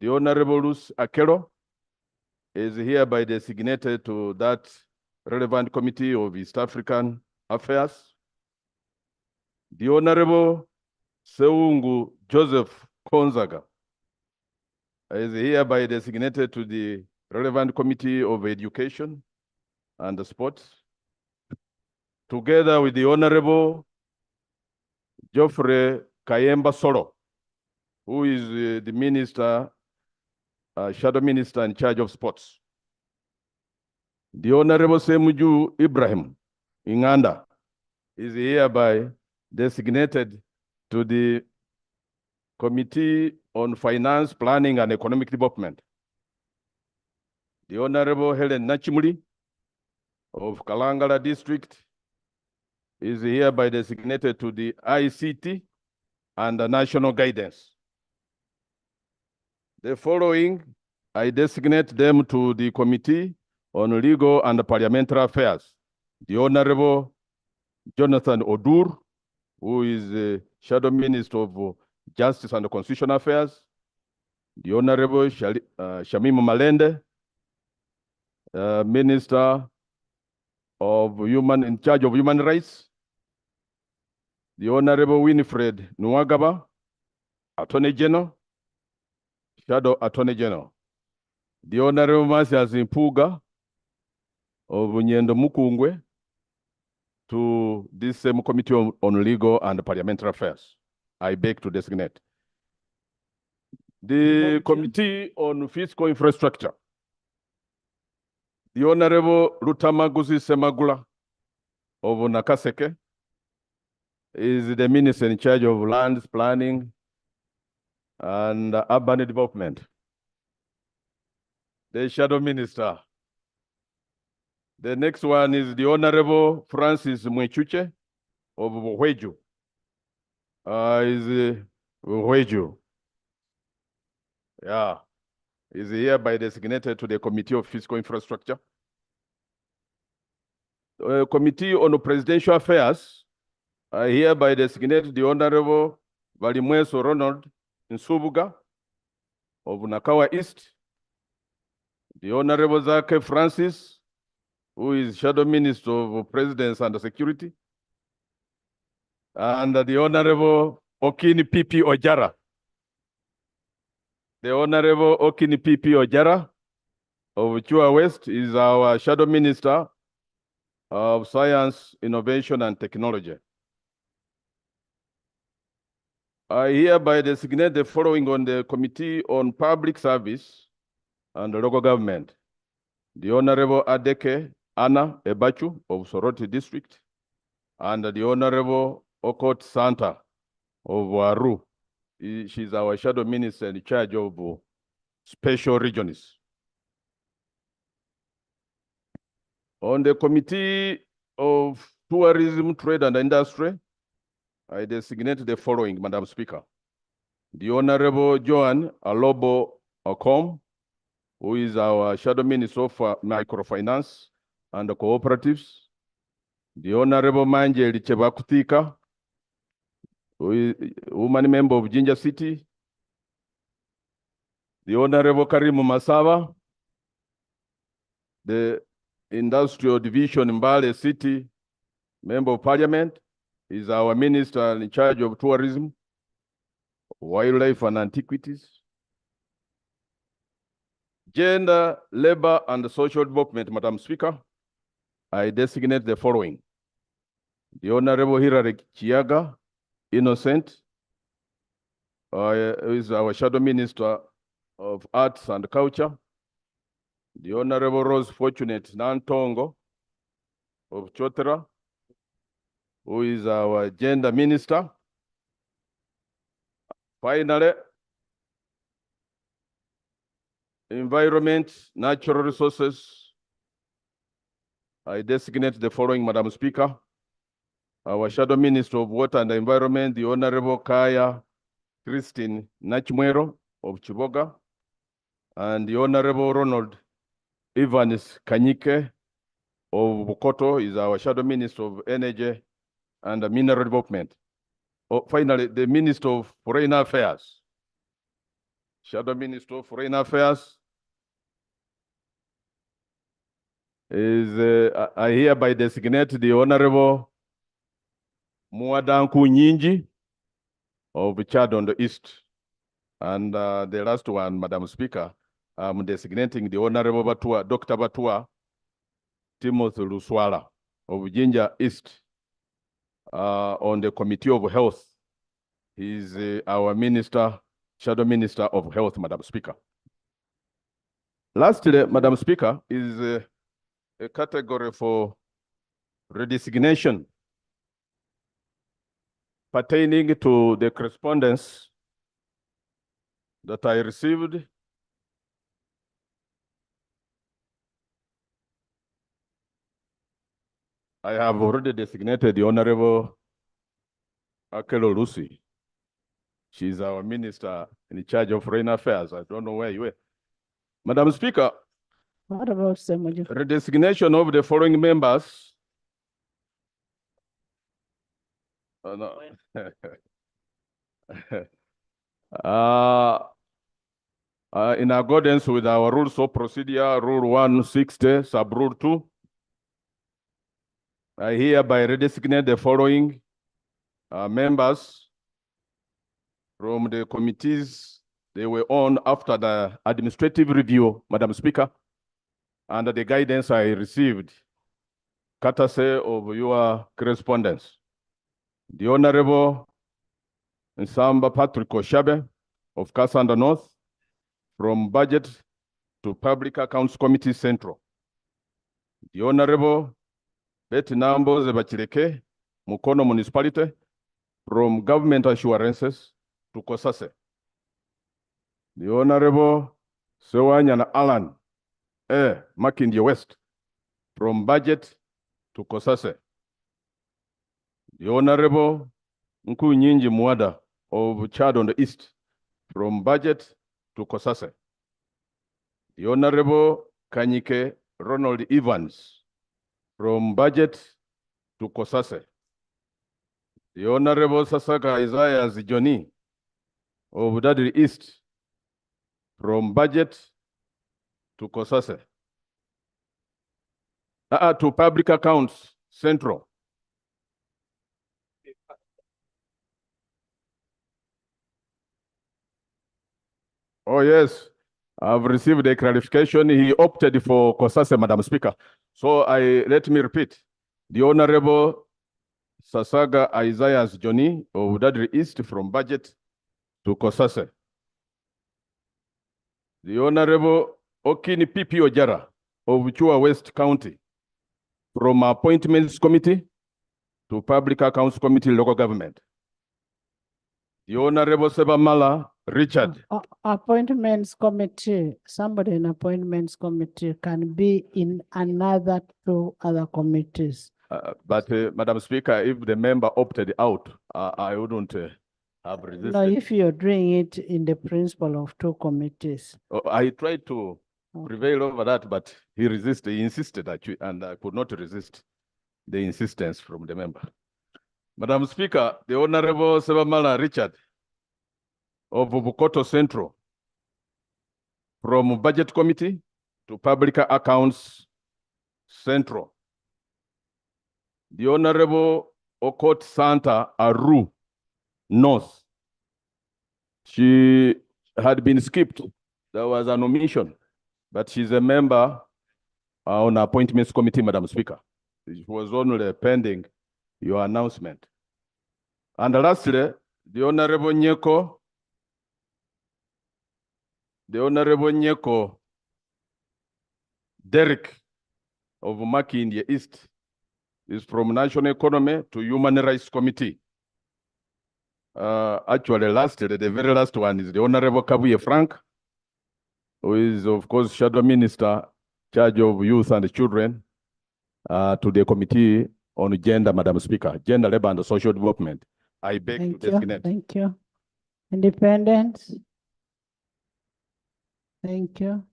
[SPEAKER 7] the Honorable Ruth Akero, is hereby designated to that relevant Committee of East African Affairs. The Honorable Seungu Joseph Konzaga is hereby designated to the relevant Committee of Education and Sports, together with the Honorable Geoffrey Kayemba Soro, who is the Minister, Shadow Minister in charge of sports. The Honorable Semuju Ibrahim Inganda is hereby designated to the Committee on Finance, Planning and Economic Development. The Honorable Helen Nachimuli of Kalangala District is hereby designated to the ICT and the National Guidance. The following, I designate them to the Committee on Legal and Parliamentary Affairs. The Honorable Jonathan Odur, who is the Shadow Minister of Justice and Constitutional Affairs. The Honorable Shamim Malende, Minister of in charge of Human Rights. The Honorable Winifred Nuagaba, Attorney General, Shadow Attorney General. The Honorable Masias Impuga of Nyendo Mukungwe to this same Committee on Legal and Parliamentary Affairs. I beg to designate. The Committee on Fiscal Infrastructure. The Honorable Rutamaguzi Semagula of Nakaseke is the Minister in charge of Lands Planning and Urban Development. The Shadow Minister. The next one is the Honorable Francis Mwechuche of Buhweju. Buhweju. Yeah, is hereby designated to the Committee of Fiscal Infrastructure. Committee on Presidential Affairs, I hereby designate the Honorable Valimweso Ronald Nsubuga of Nakawa East, the Honorable Zake Francis, who is Shadow Minister of Presidency and Security, and the Honorable Okini Pipi Ojara. The Honorable Okini Pipi Ojara of Chua West is our Shadow Minister of Science, Innovation, and Technology. I hereby designate the following on the Committee on Public Service and Local Government. The Honorable Adeke Anna Ebachu of Soroti District, and the Honorable
[SPEAKER 13] Okot Santa of Waru. She's our shadow minister in charge of special regions. On the Committee of Tourism, Trade and Industry, I designate the following, Madam Speaker. The Honorable Joan Alobo Okom, who is our Shadow Minister for Microfinance and Cooperatives. The Honorable Manjeli Chebakutika, who is woman member of Ginger City. The Honorable Karimu Masava, the Industrial Division in Mbale City, Member of Parliament, is our Minister in charge of Tourism, Wildlife and Antiquities. Gender, Labor and Social Development, Madam Speaker, I designate the following. The Honorable Hilary Chiaga, Innocent, who is our Shadow Minister of Arts and Culture. The Honorable Rose Fortunate Nantongo of Chotera, who is our Gender Minister. Finally, Environment, Natural Resources, I designate the following, Madam Speaker. Our Shadow Minister of Water and Environment, the Honorable Kaya Christine Nachmwero of Chiboga, and the Honorable Ronald Evans Kanyike of Bukoto is our Shadow Minister of Energy and Mineral Development. Finally, the Minister of Foreign Affairs. Shadow Minister of Foreign Affairs is, I hereby designate the Honorable Muadanku Nyinji of Chad on the East. And the last one, Madam Speaker, I'm designating the Honorable Batua, Dr. Batua Timothy Luswala of Ginger East on the Committee of Health. He's our Minister, Shadow Minister of Health, Madam Speaker. Lastly, Madam Speaker, is a category for redesignation pertaining to the correspondence that I received I have already designated the Honorable Akelo Lucy. She's our Minister in charge of Foreign Affairs. I don't know where you were. Madam Speaker,
[SPEAKER 5] What about Semuju?
[SPEAKER 13] redesignation of the following members. No. In accordance with our rules of procedure, Rule 160, Sub-Rule 2, I hereby redesignate the following members from the committees they were on after the administrative review, Madam Speaker, under the guidance I received, courtesy of your correspondence. The Honorable Nsamba Patrick Oshabe of Kasanda North, from Budget to Public Accounts Committee Central. The Honorable Betty Nambo Zebachileke, Mukono Municipality, from Government Assurances to Kosase. The Honorable Sewanyana Alan Makindye West, from Budget to Kosase. The Honorable Nkunyinji Muada of Chad on the East, from Budget to Kosase. The Honorable Kanyike Ronald Evans, from Budget to Kosase. The Honorable Sasaka Isaiah Zijoni of Dadri East, from Budget to Kosase. To Public Accounts Central. Oh, yes. I've received a clarification. He opted for Kosase, Madam Speaker. So let me repeat. The Honorable Sasaga Isaiah Johnny of Dadri East, from Budget to Kosase. The Honorable Okini Pipi Ojara of Chua West County, from Appointments Committee to Public Accounts Committee, Local Government. The Honorable Sebamala Richard.
[SPEAKER 5] Appointments committee, somebody in appointments committee can be in another 2 other committees.
[SPEAKER 13] But Madam Speaker, if the member opted out, I wouldn't have resisted.
[SPEAKER 5] No, if you're doing it in the principle of 2 committees.
[SPEAKER 13] I tried to prevail over that, but he resisted, he insisted actually, and I could not resist the insistence from the member. Madam Speaker, the Honorable Sebamala Richard of Bukoto Central, from Budget Committee to Public Accounts Central. The Honorable Okot Santa Aru North. She had been skipped. There was an omission, but she's a member on Appointments Committee, Madam Speaker. It was only pending your announcement. And lastly, the Honorable Nyeko Derek of Maki India East is from National Economy to Human Rights Committee. Actually, the very last one is the Honorable Kabuye Frank, who is, of course, Shadow Minister, charge of youth and children, to the Committee on Gender, Madam Speaker, Gender, Labor and Social Development. I beg to designate.
[SPEAKER 5] Thank you. Independence. Thank you.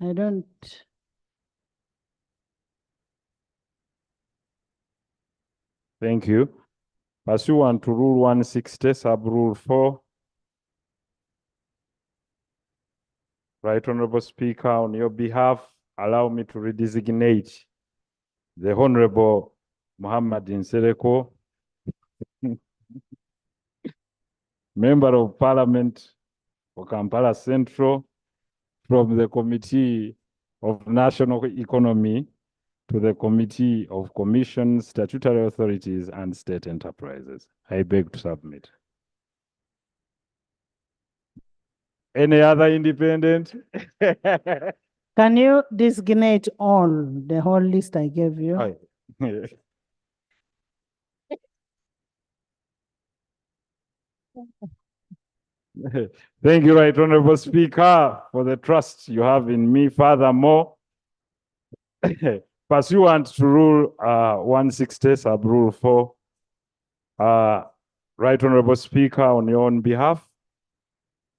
[SPEAKER 5] I don't.
[SPEAKER 3] Thank you. Pursuant to Rule 160, Sub-Rule 4, Right Honorable Speaker, on your behalf, allow me to redesignate the Honorable Muhammad Nsereko, Member of Parliament for Kampala Central, from the Committee of National Economy to the Committee of Commissions, Statutory Authorities, and State Enterprises. I beg to submit. Any other independent?
[SPEAKER 5] Can you designate all, the whole list I gave you?
[SPEAKER 3] Aye. Thank you, Right Honorable Speaker, for the trust you have in me. Furthermore, pursuant to Rule 160, Sub-Rule 4, Right Honorable Speaker, on your own behalf,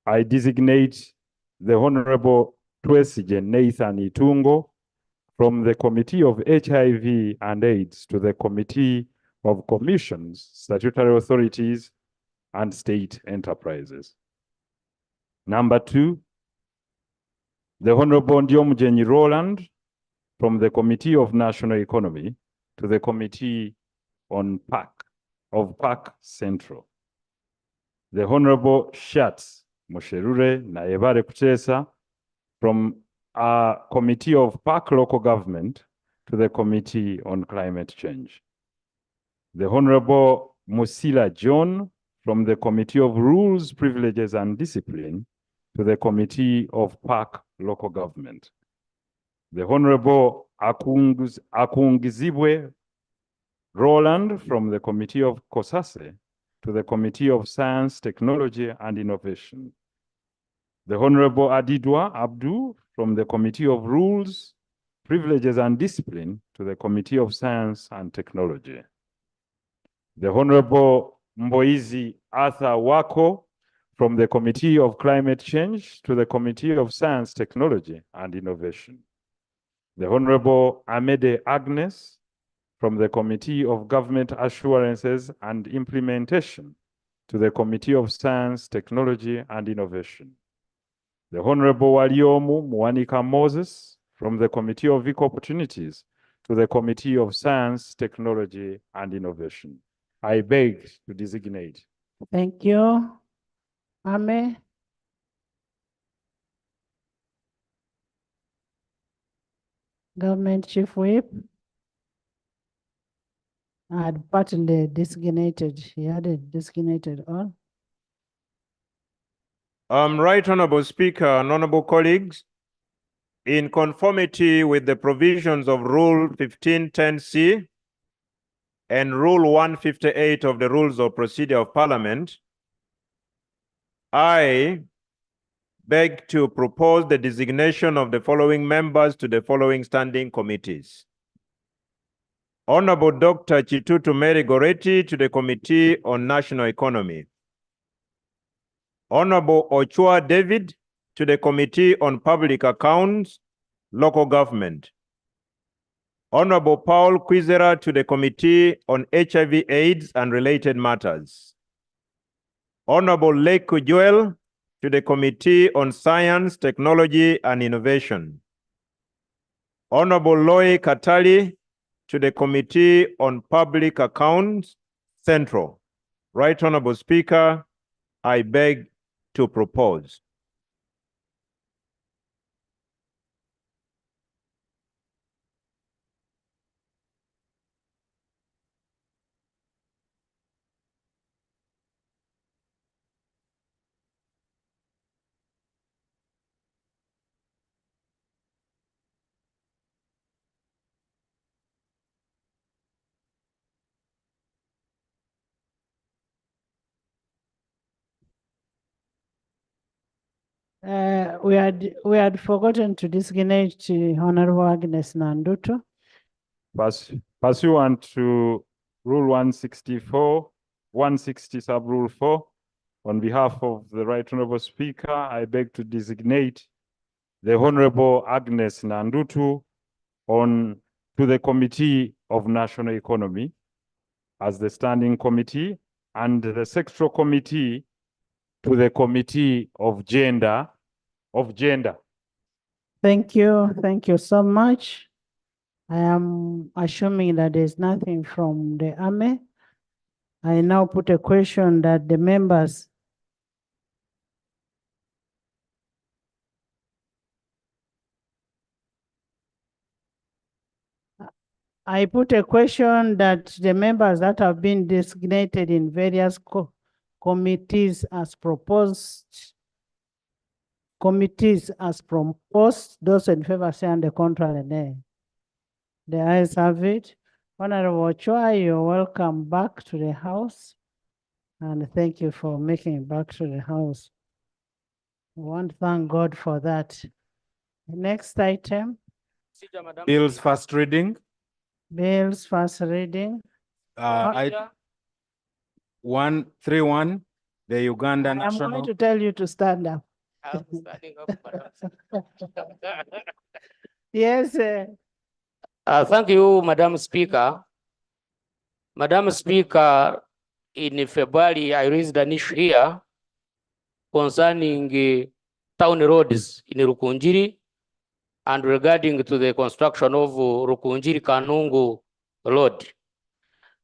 [SPEAKER 3] I designate the Honorable Twesige Nathan Itungo from the Committee of HIV and AIDS to the Committee of Commissions, Statutory Authorities, and State Enterprises. Number 2, the Honorable Ndiomujeni Roland from the Committee of National Economy to the Committee on Park Central. The Honorable Shatz Mosherure Naebare Kutesa from Committee of Park Local Government to the Committee on Climate Change. The Honorable Musila John from the Committee of Rules, Privileges, and Discipline to the Committee of Park Local Government. The Honorable Akungizibwe Roland from the Committee of COSASE to the Committee of Science, Technology, and Innovation. The Honorable Adidwa Abdu from the Committee of Rules, Privileges, and Discipline to the Committee of Science and Technology. The Honorable Mboizi Arthur Wako from the Committee of Climate Change to the Committee of Science, Technology, and Innovation. The Honorable Amede Agnes from the Committee of Government Assurances and Implementation to the Committee of Science, Technology, and Innovation. The Honorable Waliomu Mwanika Moses from the Committee of Equal Opportunities to the Committee of Science, Technology, and Innovation. I beg to designate.
[SPEAKER 5] Thank you. Ame. Government Chief Whip. I had partly designated, he had it designated all.
[SPEAKER 12] Right Honorable Speaker and honorable colleagues, in conformity with the provisions of Rule 1510C and Rule 158 of the Rules of Procedure of Parliament, I beg to propose the designation of the following members to the following standing committees. Honorable Dr. Chitutu Mary Goretti to the Committee on National Economy. Honorable Ochua David to the Committee on Public Accounts, Local Government. Honorable Paul Quizera to the Committee on HIV/AIDS and Related Matters. Honorable Leku Joel to the Committee on Science, Technology and Innovation. Honorable Loy Katali to the Committee on Public Accounts, Central. Right Honorable Speaker, I beg to propose.
[SPEAKER 5] We had forgotten to designate Honorable Agnes Nanduto.
[SPEAKER 3] Pursuant to Rule 164, 160 sub Rule 4, on behalf of the Right Honorable Speaker, I beg to designate the Honorable Agnes Nandutu to the Committee of National Economy as the standing committee, and the Sectoral Committee to the Committee of Gender.
[SPEAKER 5] Thank you so much. I am assuming that there's nothing from the army. I now put a question that the members I put a question that the members that have been designated in various committees as proposed, those in favor say on the contrary, nay. The ayes have it. Honorable Chua, you're welcome back to the House, and thank you for making it back to the House. We want to thank God for that. Next item.
[SPEAKER 3] Bills first reading.
[SPEAKER 5] Bills first reading.
[SPEAKER 3] 131, the Uganda
[SPEAKER 5] I'm
[SPEAKER 3] National.
[SPEAKER 5] going to tell you to stand up.
[SPEAKER 14] I'm standing up, Madam Speaker.
[SPEAKER 5] Yes.
[SPEAKER 14] Thank you, Madam Speaker. Madam Speaker, in February, I raised an issue here concerning town roads in Rukunjiri and regarding to the construction of Rukunjiri Kanungu Road.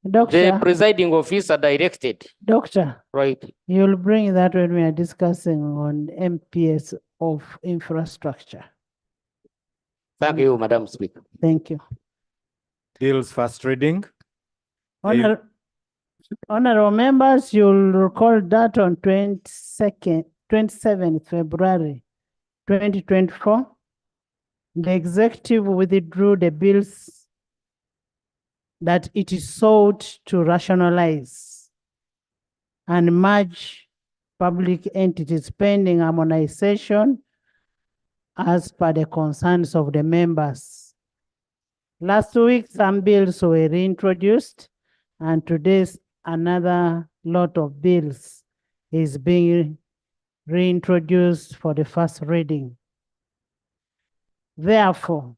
[SPEAKER 5] Doctor,
[SPEAKER 14] the presiding officer directed.
[SPEAKER 5] Doctor,
[SPEAKER 14] right?
[SPEAKER 5] You'll bring that when we are discussing on MPS of infrastructure.
[SPEAKER 14] Thank you, Madam Speaker.
[SPEAKER 5] Thank you.
[SPEAKER 3] Bills first reading.
[SPEAKER 5] Honorable members, you'll recall that on 27th February 2024, the executive withdrew the bills that it is sought to rationalize and merge public entities pending harmonization as per the concerns of the members. Last week, some bills were reintroduced, and today's another lot of bills is being reintroduced for the first reading. Therefore,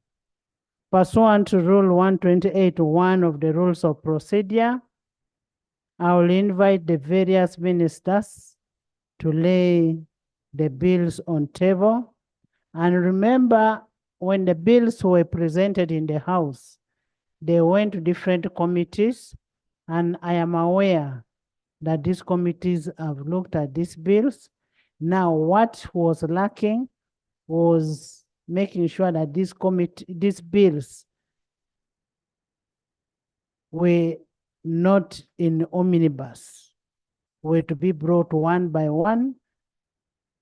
[SPEAKER 5] pursuant to Rule 128(1) of the Rules of Procedure, I will invite the various ministers to lay the bills on table. And remember, when the bills were presented in the House, they went to different committees, and I am aware that these committees have looked at these bills. Now, what was lacking was making sure that these bills were not in omnibus, were to be brought one by one,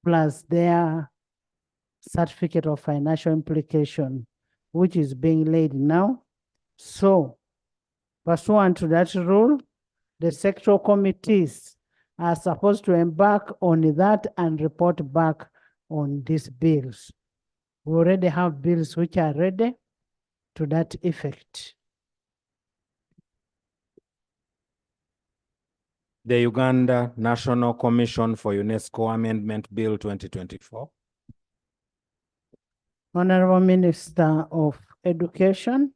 [SPEAKER 5] plus their certificate of financial implication, which is being laid now. So, Pursuant to that rule, the sectoral committees are supposed to embark on that and report back on these bills. We already have bills which are ready to that effect.
[SPEAKER 3] The Uganda National Commission for UNESCO Amendment Bill 2024.
[SPEAKER 5] Honorable Minister of Education.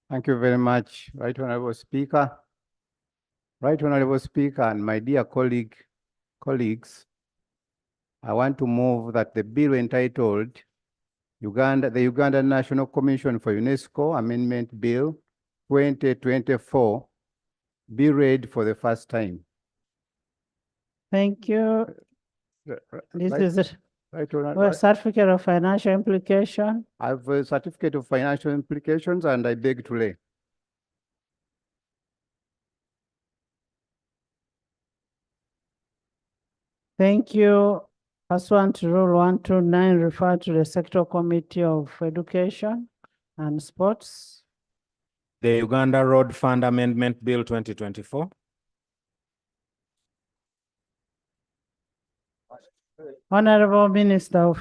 [SPEAKER 15] Thank you very much, Right Honorable Speaker. Right Honorable Speaker and my dear colleagues, I want to move that the bill entitled the Uganda National Commission for UNESCO Amendment Bill 2024 be read for the first time.
[SPEAKER 5] Thank you. This
[SPEAKER 15] Right-
[SPEAKER 5] is it.
[SPEAKER 15] Right, Honorable.
[SPEAKER 5] Well, certificate of financial implication.
[SPEAKER 15] I have a certificate of financial implications and I beg to lay.
[SPEAKER 5] Thank you. Pursuant to Rule 129, refer to the Sectoral Committee of Education and Sports.
[SPEAKER 3] The Uganda Road Fund Amendment Bill 2024.
[SPEAKER 5] Honorable Minister of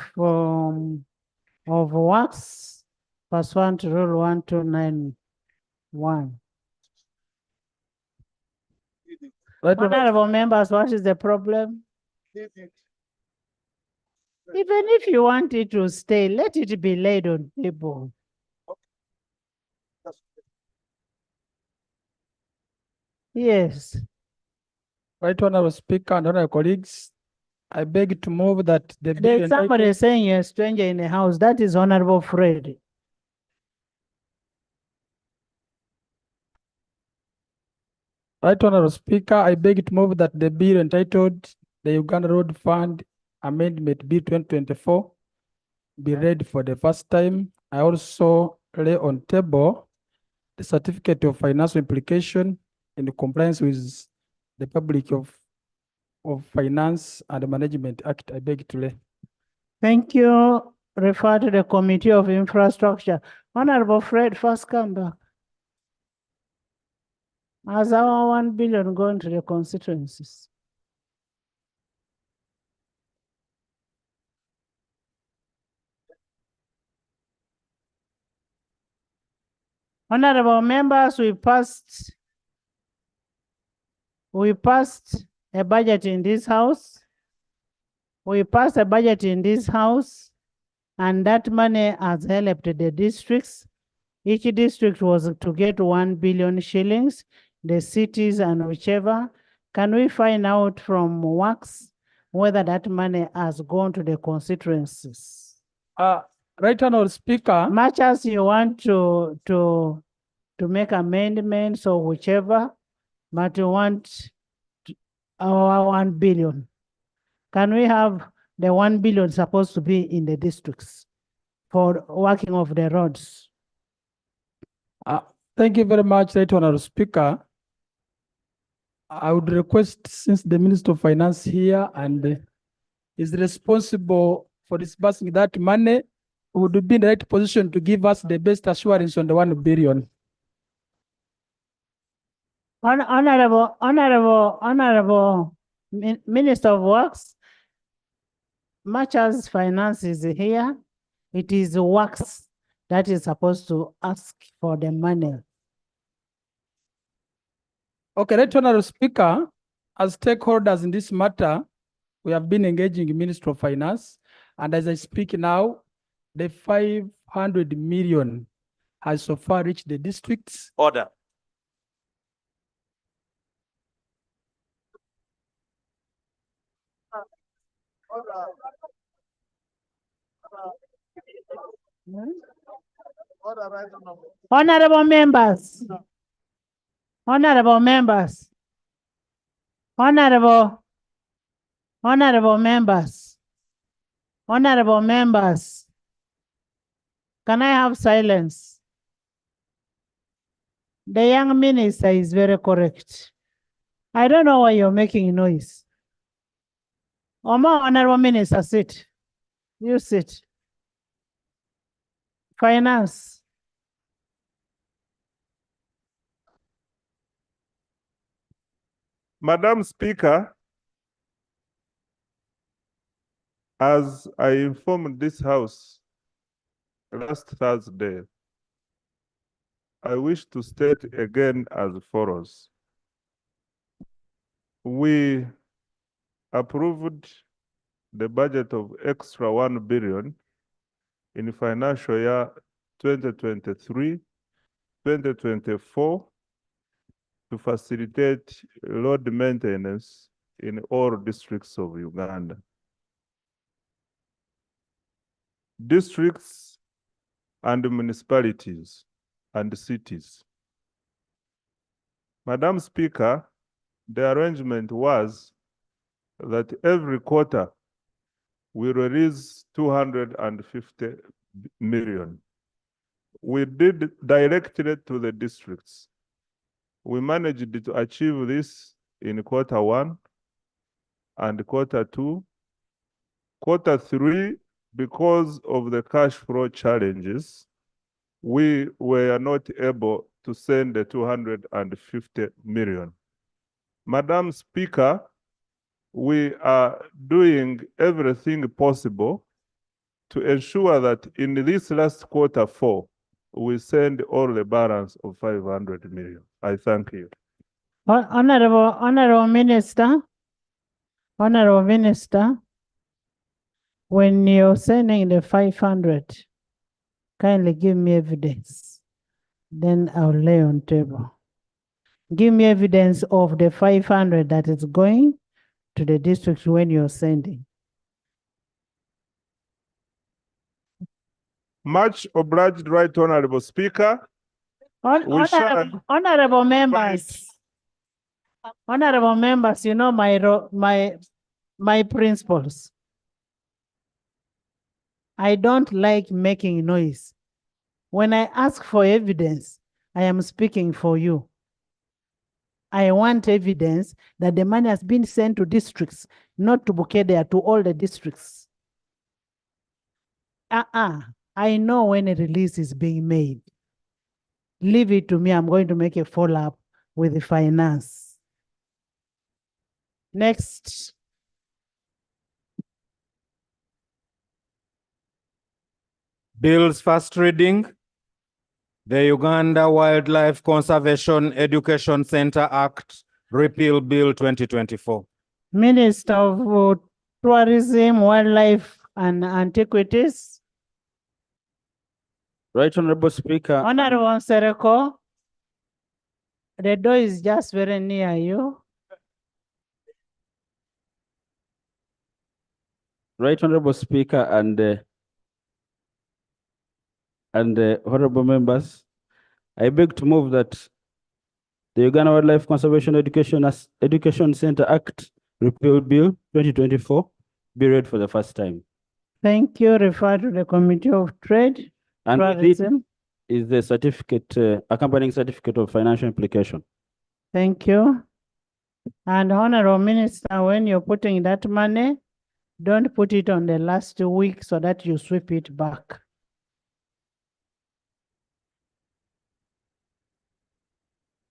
[SPEAKER 5] Works, pursuant to Rule 1291. Honorable members, what is the problem? Even if you want it to stay, let it be laid on table. Yes.
[SPEAKER 16] Right, Honorable Speaker and honorable colleagues, I beg to move that the bill
[SPEAKER 5] There's somebody
[SPEAKER 16] entitled-
[SPEAKER 5] saying you're a stranger in the house. That is Honorable Fred.
[SPEAKER 16] Right, Honorable Speaker, I beg to move that the bill entitled the Uganda Road Fund Amendment Bill 2024 be read for the first time. I also lay on table the certificate of financial implication in compliance with the Public of Finance and Management Act. I beg to lay.
[SPEAKER 5] Thank you. Refer to the Committee of Infrastructure. Honorable Fred, first come back. Has our 1 billion gone to the constituencies? Honorable members, we passed a budget in this house. We passed a budget in this house, and that money has helped the districts. Each district was to get 1 billion shillings, the cities and whichever. Can we find out from Works whether that money has gone to the constituencies?
[SPEAKER 16] Right, Honorable Speaker.
[SPEAKER 5] Much as you want to make amendments or whichever, but you want our 1 billion. Can we have the 1 billion supposed to be in the districts for working of the roads?
[SPEAKER 16] Thank you very much, Right Honorable Speaker. I would request, since the Minister of Finance here and is responsible for disbursing that money, would be in the right position to give us the best assurance on the 1 billion.
[SPEAKER 5] Honorable Minister of Works, much as finance is here, it is Works that is supposed to ask for the money.
[SPEAKER 16] Okay, Right Honorable Speaker, as stakeholders in this matter, we have been engaging the Ministry of Finance, and as I speak now, the 500 million has so far reached the districts.
[SPEAKER 9] Order.
[SPEAKER 5] Honorable members, honorable members, honorable members, honorable members, can I have silence? The young minister is very correct. I don't know why you're making noise. Honorable minister, sit. You sit. Finance.
[SPEAKER 11] Madam Speaker, as I informed this House last Thursday, I wish to state again as follows. We approved the budget of extra 1 billion in financial year 2023, 2024 to facilitate road maintenance in all districts of Uganda. Districts and municipalities and cities. Madam Speaker, the arrangement was that every quarter we release 250 million. We did directly to the districts. We managed to achieve this in quarter 1 and quarter 2. Quarter 3, because of the cash flow challenges, we were not able to send the 250 million. Madam Speaker, we are doing everything possible to ensure that in this last quarter 4, we send all the balance of 500 million. I thank you.
[SPEAKER 5] Honorable Minister, when you're sending the 500, kindly give me evidence. Then I'll lay on table. Give me evidence of the 500 that is going to the district when you're sending.
[SPEAKER 11] Much obliged, Right Honorable Speaker.
[SPEAKER 5] Honorable members, you know my principles. I don't like making noise. When I ask for evidence, I am speaking for you. I want evidence that the money has been sent to districts, not to Bukedea, to all the districts. I know when a release is being made. Leave it to me. I'm going to make a follow-up with the finance. Next.
[SPEAKER 3] Bills first reading. The Uganda Wildlife Conservation Education Center Act, Repeal Bill 2024.
[SPEAKER 5] Minister of Tourism, Wildlife and Antiquities.
[SPEAKER 17] Right Honorable Speaker.
[SPEAKER 5] Honorable Sereko, the door is just very near you.
[SPEAKER 17] Right Honorable Speaker and honorable members, I beg to move that the Uganda Wildlife Conservation Education Center Act, Repeal Bill 2024, be read for the first time.
[SPEAKER 5] Thank you. Refer to the Committee of Trade.
[SPEAKER 17] And it is the certificate, accompanying certificate of financial implication.
[SPEAKER 5] Thank you. And Honorable Minister, when you're putting that money, don't put it on the last week so that you sweep it back.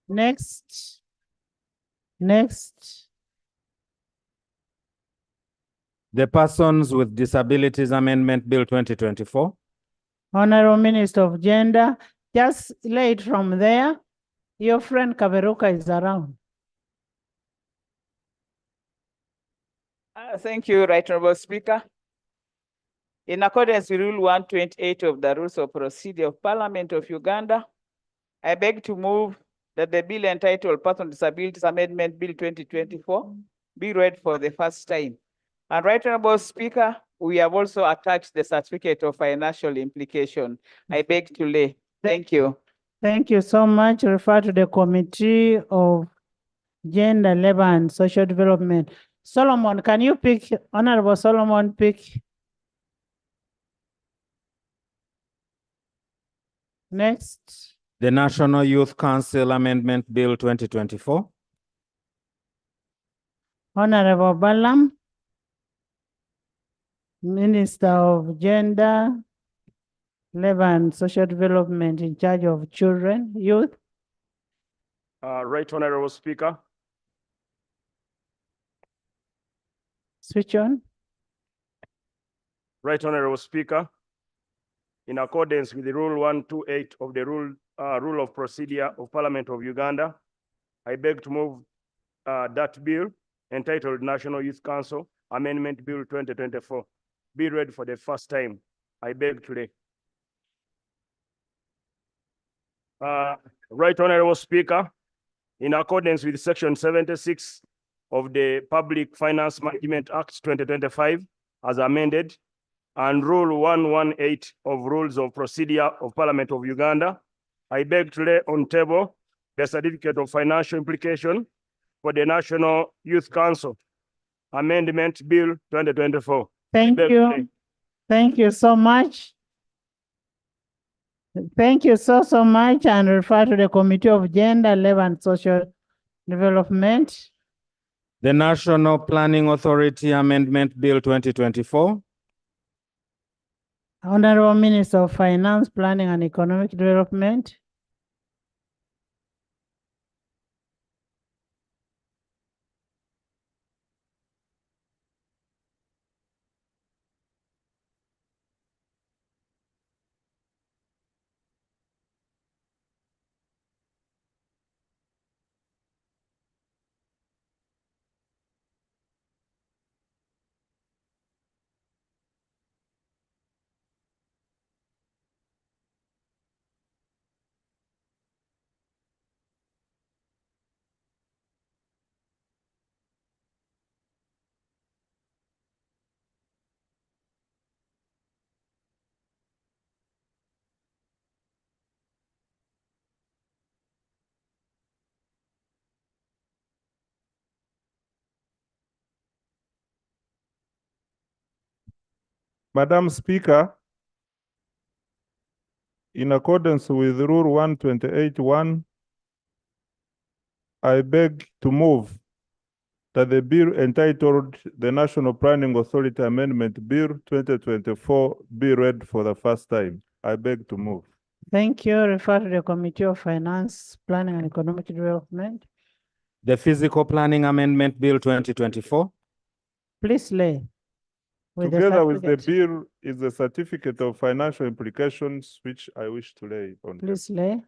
[SPEAKER 5] Next.
[SPEAKER 3] The Persons with Disabilities Amendment Bill 2024.
[SPEAKER 5] Honorable Minister of Gender, just lay it from there. Your friend Kaberuka is around.
[SPEAKER 18] Thank you, Right Honorable Speaker. In accordance with Rule 128 of the Rules of Procedure of Parliament of Uganda, I beg to move that the bill entitled Person with Disabilities Amendment Bill 2024 be read for the first time. And Right Honorable Speaker, we have also attached the certificate of financial implication. I beg to lay. Thank you.
[SPEAKER 5] Thank you so much. Refer to the Committee of Gender, Labor and Social Development. Solomon, can you pick, Honorable Solomon, pick? Next.
[SPEAKER 3] The National Youth Council Amendment Bill 2024.
[SPEAKER 5] Honorable Balam, Minister of Gender, Labor and Social Development in charge of children, youth.
[SPEAKER 19] Right Honorable Speaker,
[SPEAKER 5] Switch on.
[SPEAKER 19] Right Honorable Speaker, in accordance with the Rule 128 of the Rule of Procedure of Parliament of Uganda, I beg to move that bill entitled National Youth Council Amendment Bill 2024 be read for the first time. I beg today. Right Honorable Speaker, in accordance with Section 76 of the Public Finance Management Act 2025 as amended, and Rule 118 of Rules of Procedure of Parliament of Uganda, I beg to lay on table the certificate of financial implication for the National Youth Council Amendment Bill 2024.
[SPEAKER 5] Thank you. Thank you so much. Thank you so much, and refer to the Committee of Gender, Labor and Social Development.
[SPEAKER 3] The National Planning Authority Amendment Bill 2024.
[SPEAKER 5] Honorable Minister of Finance, Planning and Economic Development.
[SPEAKER 11] Madam Speaker, in accordance with Rule 128.1, I beg to move that the bill entitled the National Planning Authority Amendment Bill 2024 be read for the first time. I beg to move.
[SPEAKER 5] Thank you. Refer to the Committee of Finance, Planning and Economic Development.
[SPEAKER 3] The Physical Planning Amendment Bill 2024.
[SPEAKER 5] Please lay.
[SPEAKER 11] Together with the bill is the certificate of financial implications, which I wish to lay on.
[SPEAKER 5] Please lay.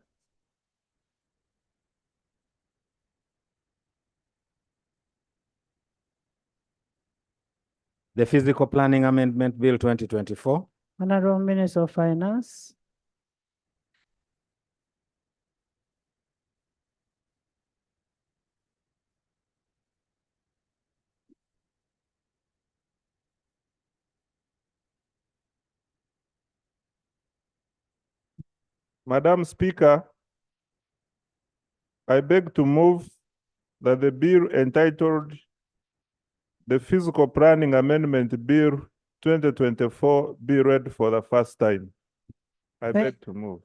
[SPEAKER 3] The Physical Planning Amendment Bill 2024.
[SPEAKER 5] Honorable Minister of Finance.
[SPEAKER 11] Madam Speaker, I beg to move that the bill entitled the Physical Planning Amendment Bill 2024 be read for the first time. I beg to move.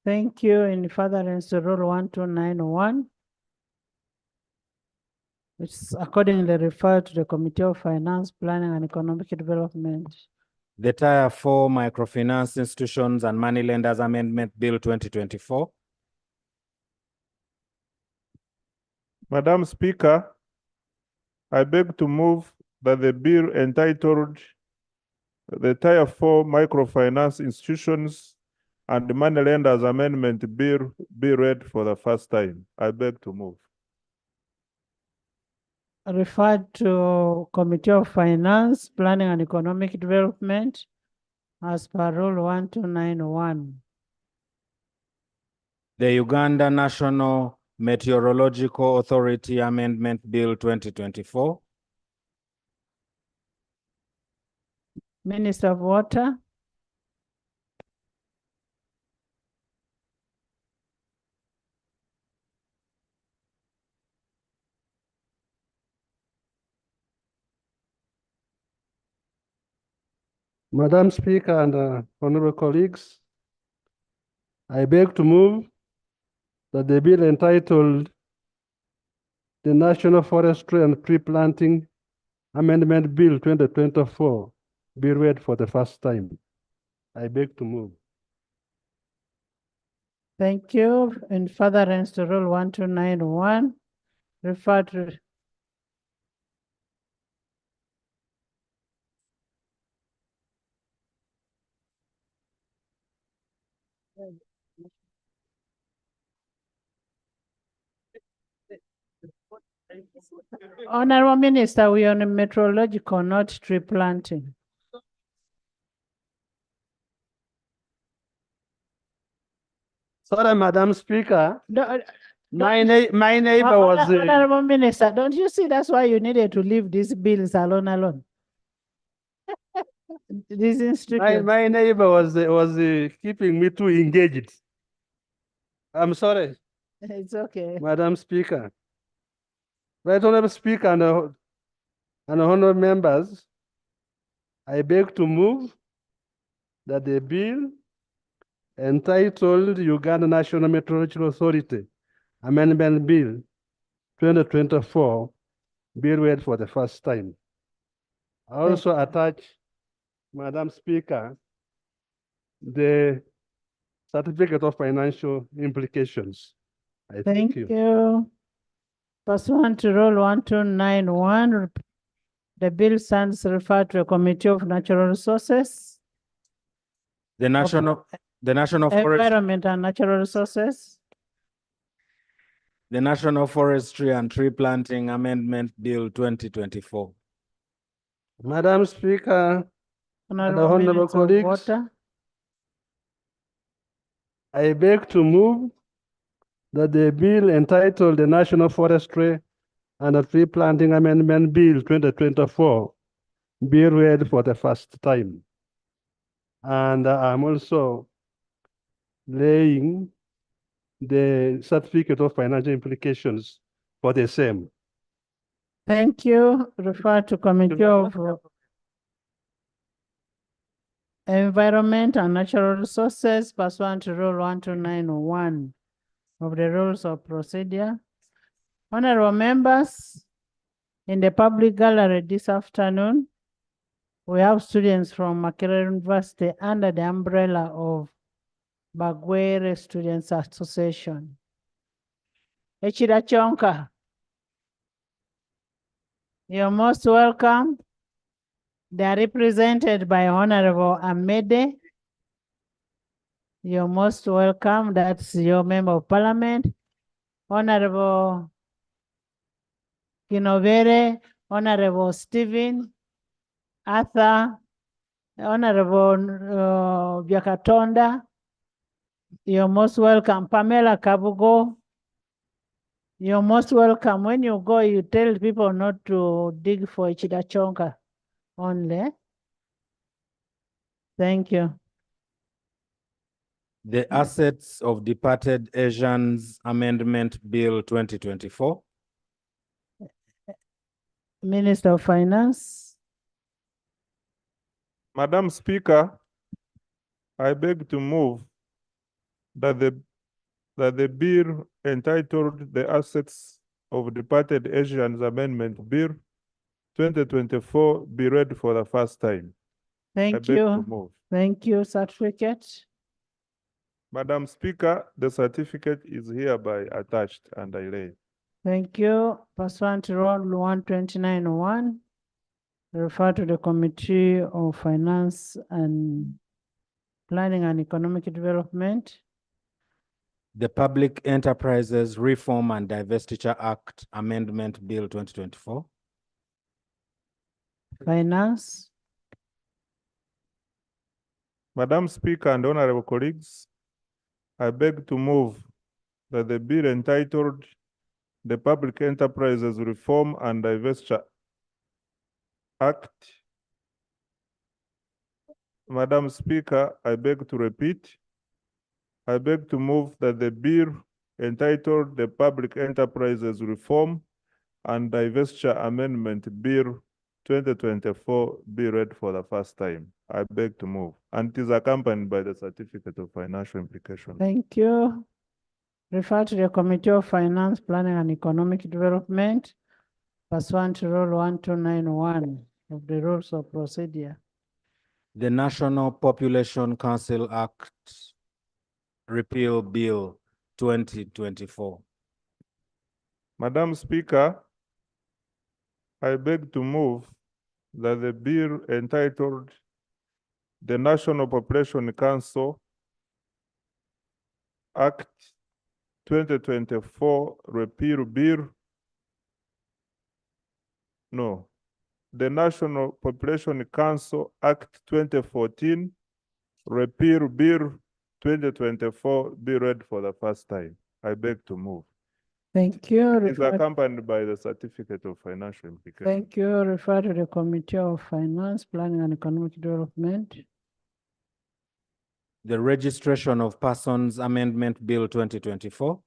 [SPEAKER 5] Thank you. In furtherance to Rule 1291, which is accordingly referred to the Committee of Finance, Planning and Economic Development.
[SPEAKER 3] The Tier 4 Microfinance Institutions and Moneylenders Amendment Bill 2024.
[SPEAKER 11] Madam Speaker, I beg to move that the bill entitled the Tier 4 Microfinance Institutions and Moneylenders Amendment Bill be read for the first time. I beg to move.
[SPEAKER 5] Referred to Committee of Finance, Planning and Economic Development as per Rule 1291.
[SPEAKER 3] The Uganda National Meteorological Authority Amendment Bill 2024.
[SPEAKER 5] Minister of Water.
[SPEAKER 6] Madam Speaker and honorable colleagues, I beg to move that the bill entitled the National Forestry and Tree Planting Amendment Bill 2024 be read for the first time. I beg to move.
[SPEAKER 5] Thank you. In furtherance to Rule 1291, refer to Honorable Minister, we are on meteorological, not tree planting.
[SPEAKER 6] Sorry, Madam Speaker. My
[SPEAKER 5] my
[SPEAKER 6] neighbor was.
[SPEAKER 5] Honorable Minister, don't you see that's why you needed to leave these bills alone? These institutions.
[SPEAKER 6] My neighbor was keeping me too engaged. I'm sorry,
[SPEAKER 5] It's okay.
[SPEAKER 6] Madam Speaker. Right Honorable Speaker and honorable members, I beg to move that the bill entitled Uganda National Meteorological Authority Amendment Bill 2024 be read for the first time. I also attach, Madam Speaker, the certificate of financial implications. I thank you.
[SPEAKER 5] Pursuant to Rule 1291, the bill stands referred to a Committee of Natural Resources,
[SPEAKER 3] The National Forest,
[SPEAKER 5] Environment and Natural Resources,
[SPEAKER 3] the National Forestry and Tree Planting Amendment Bill 2024.
[SPEAKER 6] Madam Speaker, and honorable
[SPEAKER 5] Minister of
[SPEAKER 6] colleagues,
[SPEAKER 5] Water.
[SPEAKER 6] I beg to move that the bill entitled the National Forestry and the Tree Planting Amendment Bill 2024 be read for the first time. And I'm also laying the certificate of financial implications for the same.
[SPEAKER 5] Thank you. Refer to Committee of Environment and Natural Resources pursuant to Rule 1291 of the Rules of Procedure. Honorable members, in the public gallery this afternoon, we have students from Makerere University under the umbrella of Bagwere Students Association. Echira Chonka, you're most welcome. They are represented by Honorable Amede. You're most welcome. That's your Member of Parliament. Honorable Kinovere, Honorable Stephen, Arthur, Honorable Byakatonda. You're most welcome. Pamela Kabugo. You're most welcome. When you go, you tell people not to dig for Chidachonka only. Thank you.
[SPEAKER 3] The Assets of Departed Asians Amendment Bill 2024.
[SPEAKER 5] Minister of Finance.
[SPEAKER 11] Madam Speaker, I beg to move that the bill entitled the Assets of Departed Asians Amendment Bill 2024 be read for the first time.
[SPEAKER 5] Thank
[SPEAKER 11] I beg
[SPEAKER 5] you.
[SPEAKER 11] to move.
[SPEAKER 5] Thank you. Certificate.
[SPEAKER 11] Madam Speaker, the certificate is hereby attached and I lay.
[SPEAKER 5] Thank you. Pursuant to Rule 129.1, refer to the Committee of Finance and Planning and Economic Development.
[SPEAKER 3] The Public Enterprises Reform and Divestiture Act Amendment Bill 2024.
[SPEAKER 5] Finance.
[SPEAKER 11] Madam Speaker and honorable colleagues, I beg to move that the bill entitled the Public Enterprises Reform and Divestiture Act. Madam Speaker, I beg to repeat. I beg to move that the bill entitled the Public Enterprises Reform and Divestiture Amendment Bill 2024 be read for the first time. I beg to move, and it is accompanied by the certificate of financial implications.
[SPEAKER 5] Thank you. Refer to the Committee of Finance, Planning and Economic Development pursuant to Rule 1291 of the Rules of Procedure.
[SPEAKER 3] The National Population Council Act
[SPEAKER 20] Repeal Bill 2024.
[SPEAKER 11] Madam Speaker, I beg to move that the bill entitled the National Population Council Act 2024 Repeal Bill, no, the National Population Council Act 2014 Repeal Bill 2024 be read for the first time. I beg to move.
[SPEAKER 5] Thank you.
[SPEAKER 11] It is
[SPEAKER 5] Refer-
[SPEAKER 11] accompanied by the certificate of financial implication.
[SPEAKER 5] Thank you. Refer to the Committee of Finance, Planning and Economic Development.
[SPEAKER 20] The Registration of Persons Amendment Bill 2024.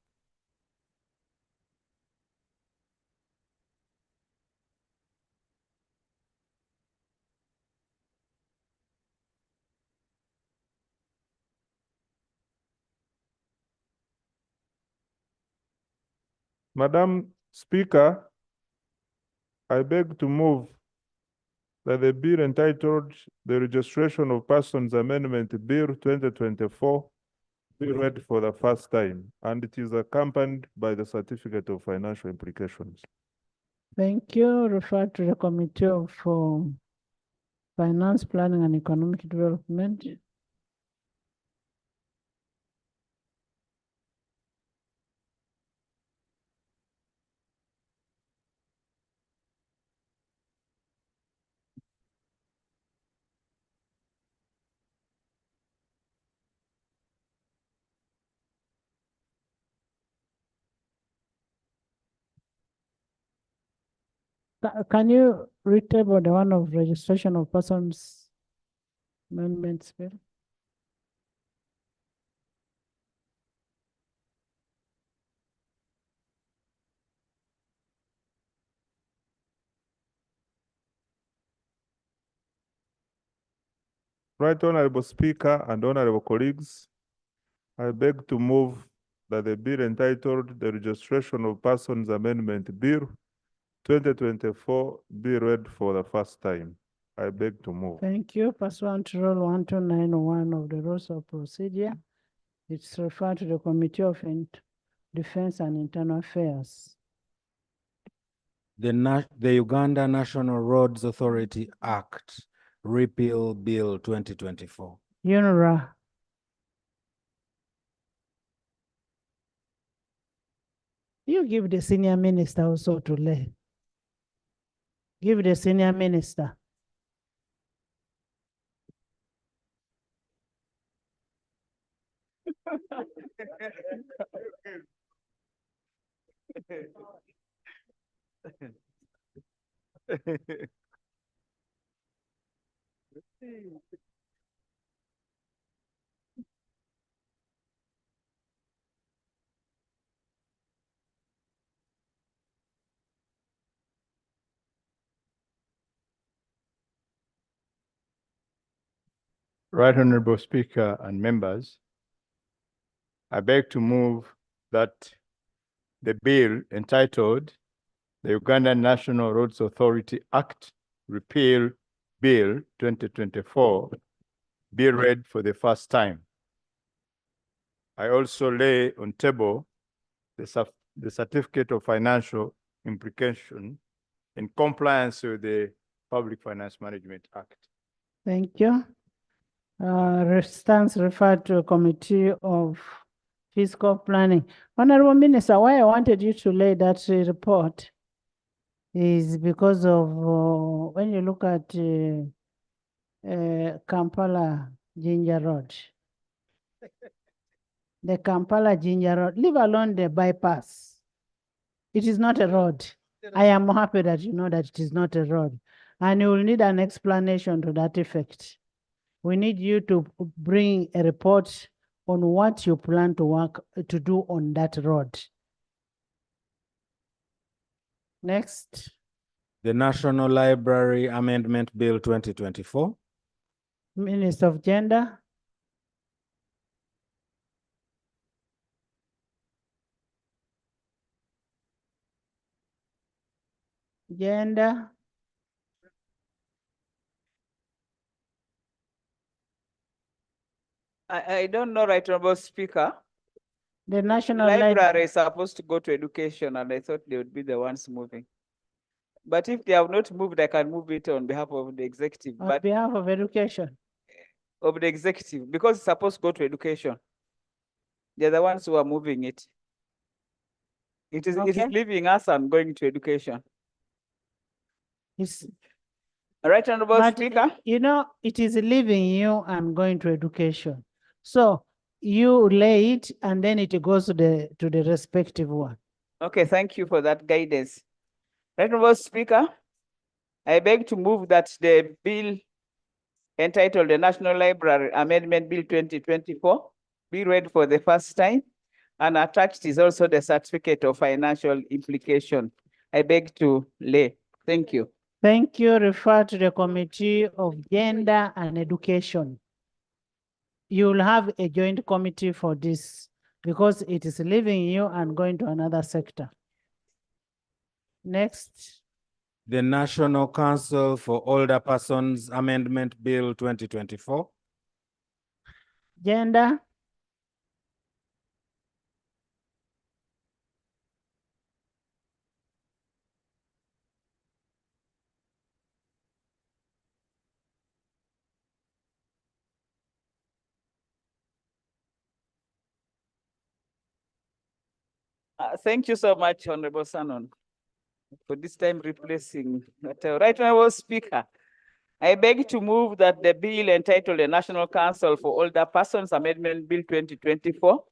[SPEAKER 11] Madam Speaker, I beg to move that the bill entitled the Registration of Persons Amendment Bill 2024 be read for the first time, and it is accompanied by the certificate of financial implications.
[SPEAKER 5] Thank you. Refer to the Committee of Finance, Planning and Economic Development. Can you retable the one of registration of persons amendments bill?
[SPEAKER 11] Right, Honorable Speaker and honorable colleagues, I beg to move that the bill entitled the Registration of Persons Amendment Bill 2024 be read for the first time. I beg to move.
[SPEAKER 5] Thank you. Pursuant to Rule 1291 of the Rules of Procedure, it's referred to the Committee of Defense and Internal Affairs.
[SPEAKER 20] The Uganda National Roads Authority Act, Repeal Bill 2024.
[SPEAKER 5] UNRA. You give the senior minister also to lay. Give the senior minister.
[SPEAKER 15] Right Honorable Speaker and members, I beg to move that the bill entitled the Uganda National Roads Authority Act, Repeal Bill 2024 be read for the first time. I also lay on table the certificate of financial implication in compliance with the Public Finance Management Act.
[SPEAKER 5] Thank you. Stance referred to a Committee of Fiscal Planning. Honorable Minister, why I wanted you to lay that report is because of when you look at Kampala Ginger Road, the Kampala Ginger Road, leave alone the bypass. It is not a road. I am happy that you know that it is not a road, and you will need an explanation to that effect. We need you to bring a report on what you plan to do on that road. Next.
[SPEAKER 20] The National Library Amendment Bill 2024.
[SPEAKER 5] Minister of Gender. Gender.
[SPEAKER 18] I don't know, Right Honorable Speaker.
[SPEAKER 5] The National
[SPEAKER 18] Library is supposed to go to education, and I thought they would be the ones moving. But if they have not moved, I can move it on behalf of the executive.
[SPEAKER 5] On behalf of education.
[SPEAKER 18] Of the executive, because it's supposed to go to education. They're the ones who are moving it. It is leaving us and going to education.
[SPEAKER 5] It's,
[SPEAKER 18] Right Honorable
[SPEAKER 5] but,
[SPEAKER 18] Speaker.
[SPEAKER 5] you know, it is leaving you and going to education. So you lay it and then it goes to the respective one.
[SPEAKER 18] Okay, thank you for that guidance. Right Honorable Speaker, I beg to move that the bill entitled the National Library Amendment Bill 2024 be read for the first time, and attached is also the certificate of financial implication. I beg to lay. Thank you.
[SPEAKER 5] Thank you. Refer to the Committee of Gender and Education. You will have a joint committee for this because it is leaving you and going to another sector. Next.
[SPEAKER 20] The National Council for Older Persons Amendment Bill 2024.
[SPEAKER 5] Gender.
[SPEAKER 18] Thank you so much, Honorable Sanon, for this time replacing Right Honorable Speaker. I beg to move that the bill entitled the National Council for Older Persons Amendment Bill 2024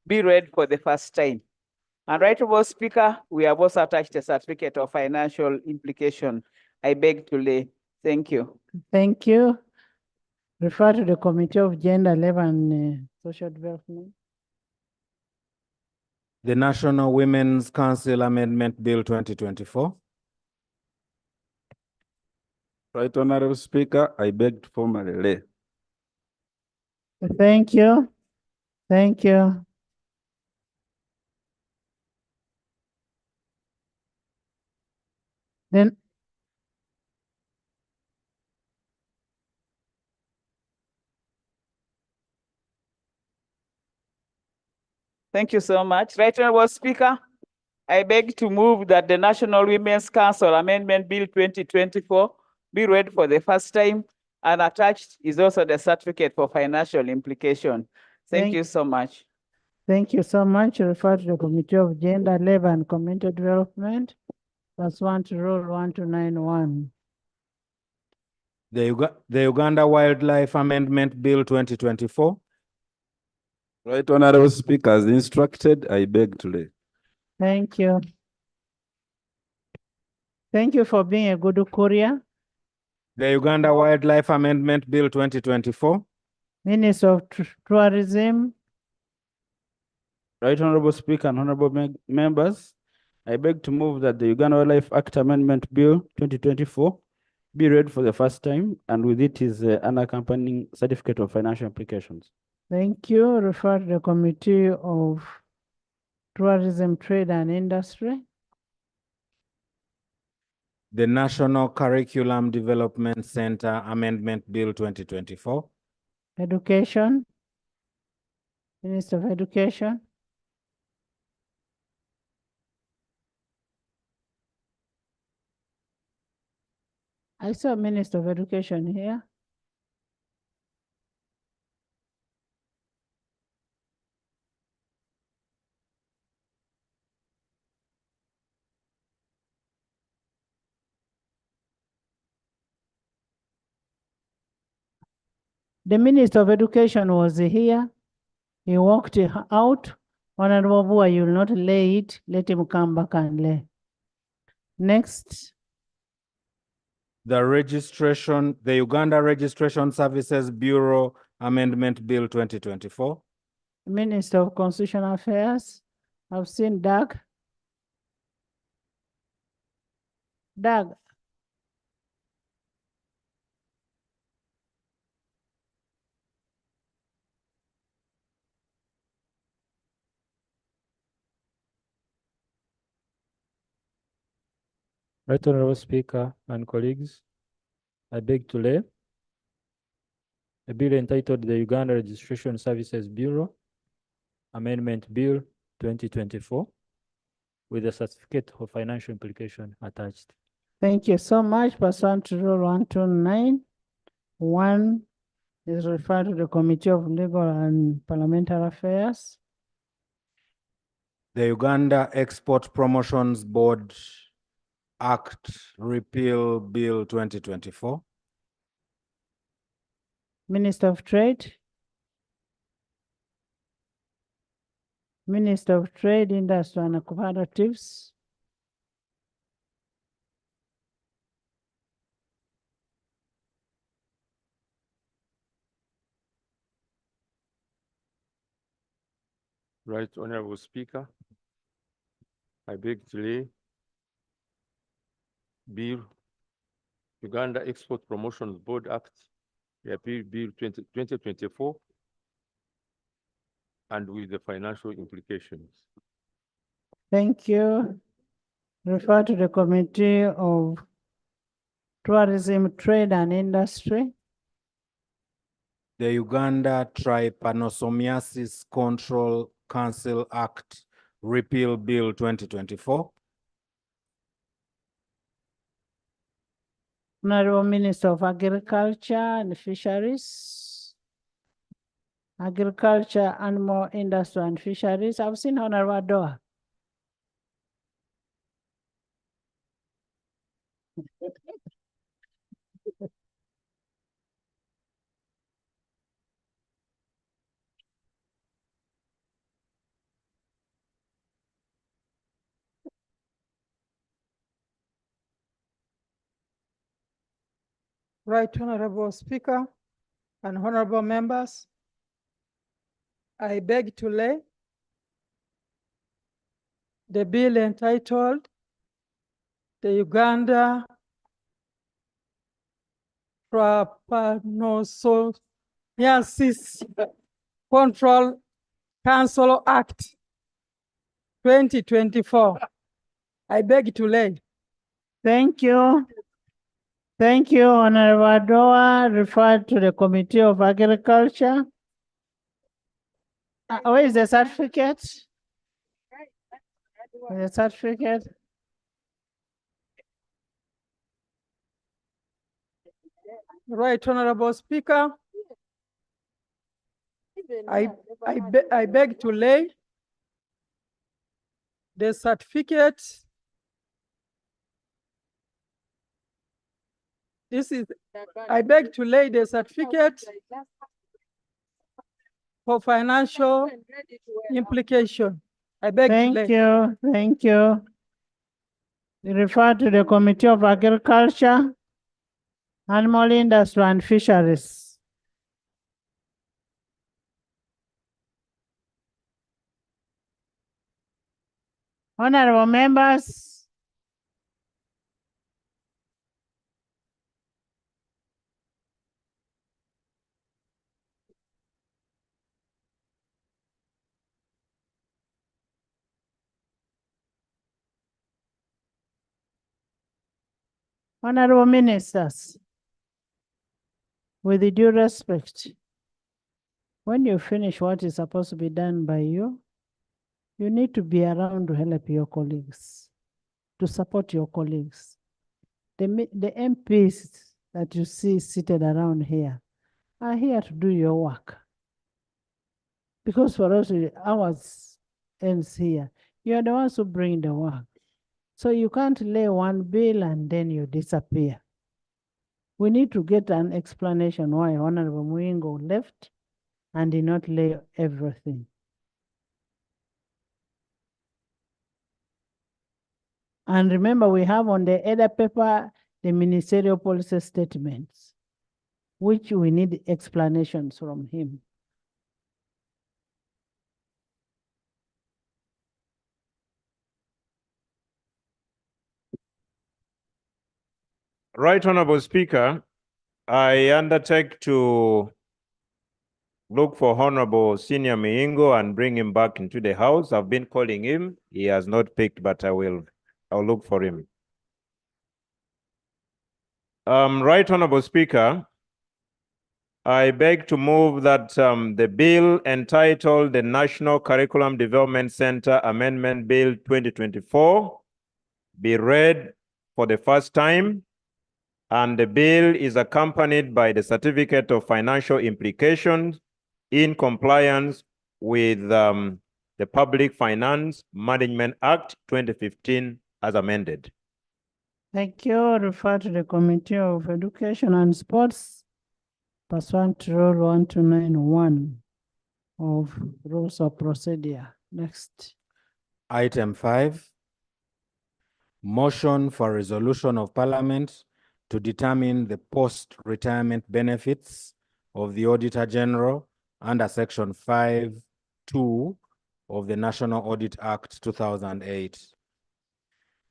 [SPEAKER 18] be read for the first time. And Right Honorable Speaker, we have also attached a certificate of financial implication. I beg to lay. Thank you.
[SPEAKER 5] Thank you. Refer to the Committee of Gender, Labor and Social Development.
[SPEAKER 20] The National Women's Council Amendment Bill 2024.
[SPEAKER 17] Right Honorable Speaker, I beg to formally lay.
[SPEAKER 5] Thank you. Thank you. Then
[SPEAKER 18] Thank you so much. Right Honorable Speaker, I beg to move that the National Women's Council Amendment Bill 2024 be read for the first time, and attached is also the certificate for financial implication. Thank you so much.
[SPEAKER 5] Thank you so much. Refer to the Committee of Gender, Labor and Community Development. Pursuant to Rule 1291.
[SPEAKER 20] The Uganda Wildlife Amendment Bill 2024.
[SPEAKER 17] Right Honorable Speaker, as instructed, I beg to lay.
[SPEAKER 5] Thank you. Thank you for being a good courier.
[SPEAKER 20] The Uganda Wildlife Amendment Bill 2024.
[SPEAKER 5] Minister of Tourism.
[SPEAKER 17] Right Honorable Speaker and honorable members, I beg to move that the Uganda Wildlife Act Amendment Bill 2024 be read for the first time, and with it is an accompanying certificate of financial implications.
[SPEAKER 5] Thank you. Refer to the Committee of Tourism, Trade and Industry.
[SPEAKER 20] The National Curriculum Development Center Amendment Bill 2024.
[SPEAKER 5] Education. Minister of Education. I saw Minister of Education here. The Minister of Education was here. He walked out. Honorable Bua, you will not lay it. Let him come back and lay. Next.
[SPEAKER 20] The Uganda Registration Services Bureau Amendment Bill 2024.
[SPEAKER 5] Minister of Constitutional Affairs. I've seen Doug. Doug.
[SPEAKER 17] Right Honorable Speaker and colleagues, I beg to lay.
[SPEAKER 21] a bill entitled the Uganda Registration Services Bureau Amendment Bill 2024 with a certificate of financial implication attached.
[SPEAKER 5] Thank you so much. Pursuant to Rule 129, 1 is referred to the Committee of Legal and Parliamentary Affairs.
[SPEAKER 20] The Uganda Export Promotions Board Act Repeal Bill 2024.
[SPEAKER 5] Minister of Trade. Minister of Trade, Industry and Cooperatives.
[SPEAKER 22] Right, Honorable Speaker, I beg to lay Bill, Uganda Export Promotions Board Act, Repeal Bill 2024, and with the financial implications.
[SPEAKER 5] Thank you. Refer to the Committee of Tourism, Trade and Industry.
[SPEAKER 20] The Uganda Trypanosomiasis Control Council Act Repeal Bill 2024.
[SPEAKER 5] Honorable Minister of Agriculture and Fisheries. Agriculture, Animal Industry and Fisheries. I've seen Honorable Doa.
[SPEAKER 23] Right Honorable Speaker and honorable members, I beg to lay the bill entitled the Uganda Trypanosomiasis Control Council Act 2024. I beg to lay.
[SPEAKER 5] Thank you. Thank you, Honorable Doa. Referred to the Committee of Agriculture. Where is the certificate? The certificate.
[SPEAKER 23] Right, Honorable Speaker. I beg to lay the certificate. I beg to lay the certificate for financial implication. I beg to lay.
[SPEAKER 5] Thank you. Thank you. Refer to the Committee of Agriculture, Animal Industry and Fisheries. Honorable members. Honorable ministers, with due respect, when you finish what is supposed to be done by you, you need to be around to help your colleagues, to support your colleagues. The MPs that you see seated around here are here to do your work. Because for us, ours ends here. You are the ones who bring the work. So you can't lay one bill and then you disappear. We need to get an explanation why Honorable Mwingo left and did not lay everything. And remember, we have on the header paper the ministerial policy statements, which we need explanations from him.
[SPEAKER 12] Right Honorable Speaker, I undertake to look for Honorable Senior Miingo and bring him back into the House. I've been calling him. He has not picked, but I'll look for him. Right Honorable Speaker, I beg to move that the bill entitled the National Curriculum Development Center Amendment Bill 2024 be read for the first time, and the bill is accompanied by the certificate of financial implications in compliance with the Public Finance Management Act 2015 as amended.
[SPEAKER 5] Thank you. Refer to the Committee of Education and Sports pursuant to Rule 1291 of Rules of Procedure. Next.
[SPEAKER 20] Item 5, motion for resolution of Parliament to determine the post-retirement benefits of the Auditor General under Section 5(2) of the National Audit Act 2008.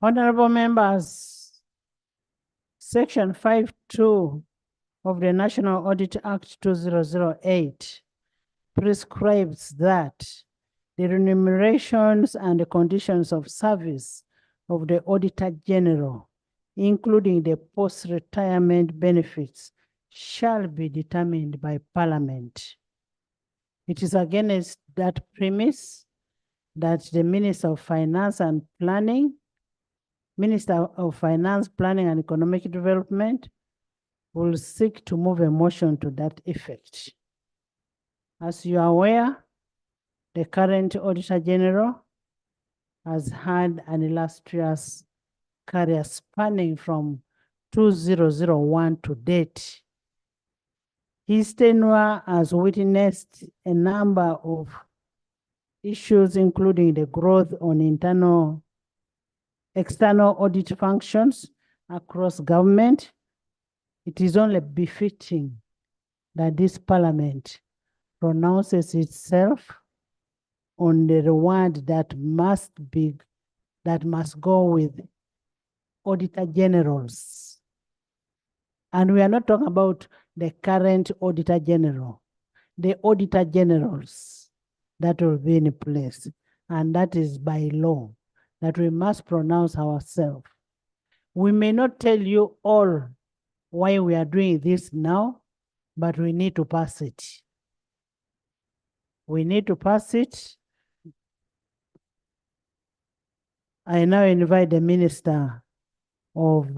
[SPEAKER 5] Honorable members, Section 5(2) of the National Audit Act 2008 prescribes that the remunerations and the conditions of service of the Auditor General, including the post-retirement benefits, shall be determined by Parliament. It is against that premise that the Minister of Finance, Planning and Economic Development will seek to move a motion to that effect. As you are aware, the current Auditor General has had an illustrious career spanning from 2001 to date. His tenure has witnessed a number of issues, including the growth on external audit functions across government. It is only befitting that this Parliament pronounces itself on the reward that must go with Auditor Generals. And we are not talking about the current Auditor General, the Auditor Generals that will be in place. And that is by law, that we must pronounce ourselves. We may not tell you all why we are doing this now, but we need to pass it. We need to pass it. I now invite the Minister of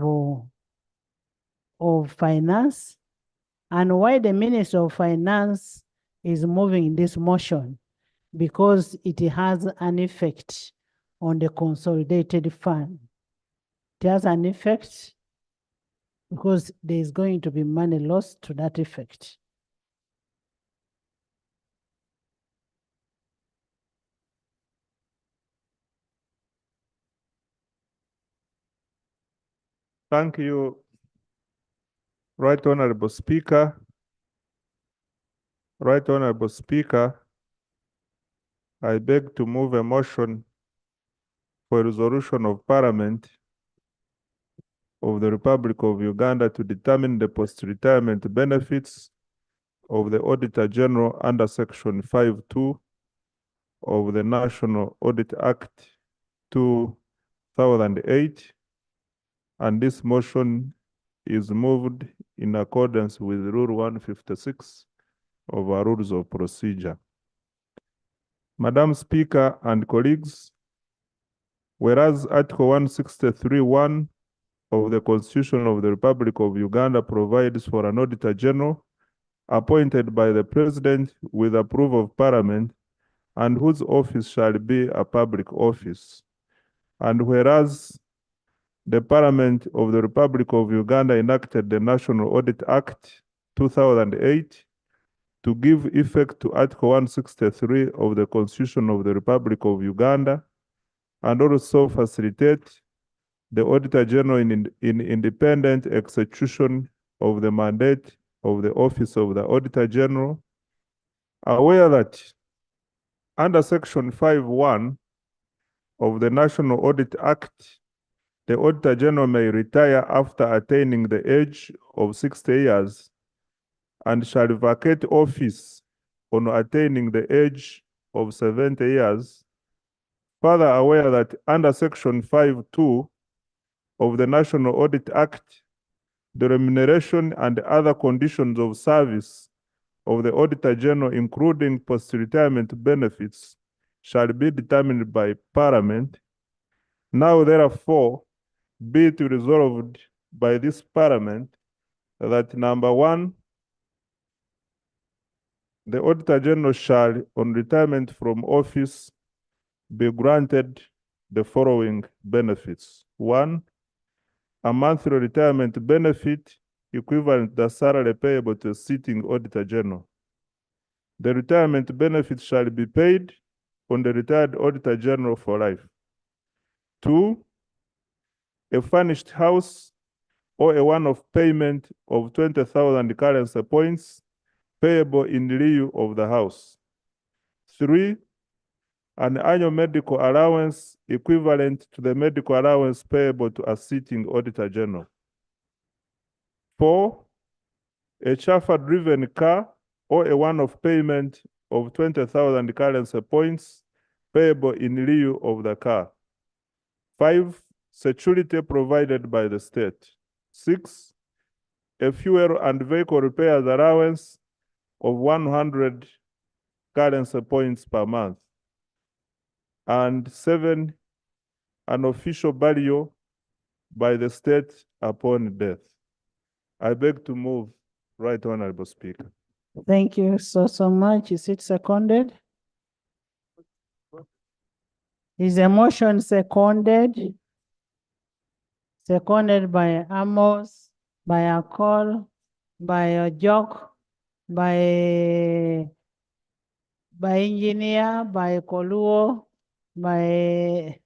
[SPEAKER 5] Finance. And why the Minister of Finance is moving this motion? Because it has an effect on the consolidated fund. It has an effect because there is going to be money lost to that effect.
[SPEAKER 11] Thank you, Right Honorable Speaker. Right Honorable Speaker, I beg to move a motion for a resolution of Parliament of the Republic of Uganda to determine the post-retirement benefits of the Auditor General under Section 5(2) of the National Audit Act 2008, and this motion is moved in accordance with Rule 156 of our Rules of Procedure. Madam Speaker and colleagues, whereas Article 163(1) of the Constitution of the Republic of Uganda provides for an Auditor General appointed by the President with approval of Parliament, and whose office shall be a public office. And whereas the Parliament of the Republic of Uganda enacted the National Audit Act 2008 to give effect to Article 163 of the Constitution of the Republic of Uganda, and also facilitate the Auditor General in independent execution of the mandate of the Office of the Auditor General, aware that under Section 5(1) of the National Audit Act, the Auditor General may retire after attaining the age of 60 years and shall vacate office on attaining the age of 70 years. Further aware that under Section 5(2) of the National Audit Act, the remuneration and other conditions of service of the Auditor General, including post-retirement benefits, shall be determined by Parliament. Now, therefore, be it resolved by this Parliament that number one, the Auditor General shall, on retirement from office, be granted the following benefits. One, a monthly retirement benefit equivalent to the salary payable to a sitting Auditor General. The retirement benefit shall be paid on the retired Auditor General for life. Two, a furnished house or a one-off payment of 20,000 currency points payable in lieu of the house. Three, an annual medical allowance equivalent to the medical allowance payable to a sitting Auditor General. Four, a chauffeur-driven car or a one-off payment of 20,000 currency points payable in lieu of the car. Five, security provided by the state. Six, a fuel and vehicle repairs allowance of 100 currency points per month. And seven, an official burial by the state upon death. I beg to move, Right Honorable Speaker.
[SPEAKER 5] Thank you so much. Is it seconded? Is the motion seconded? Seconded by Amos, by Akol, by Ojok, by engineer, by Koluo, by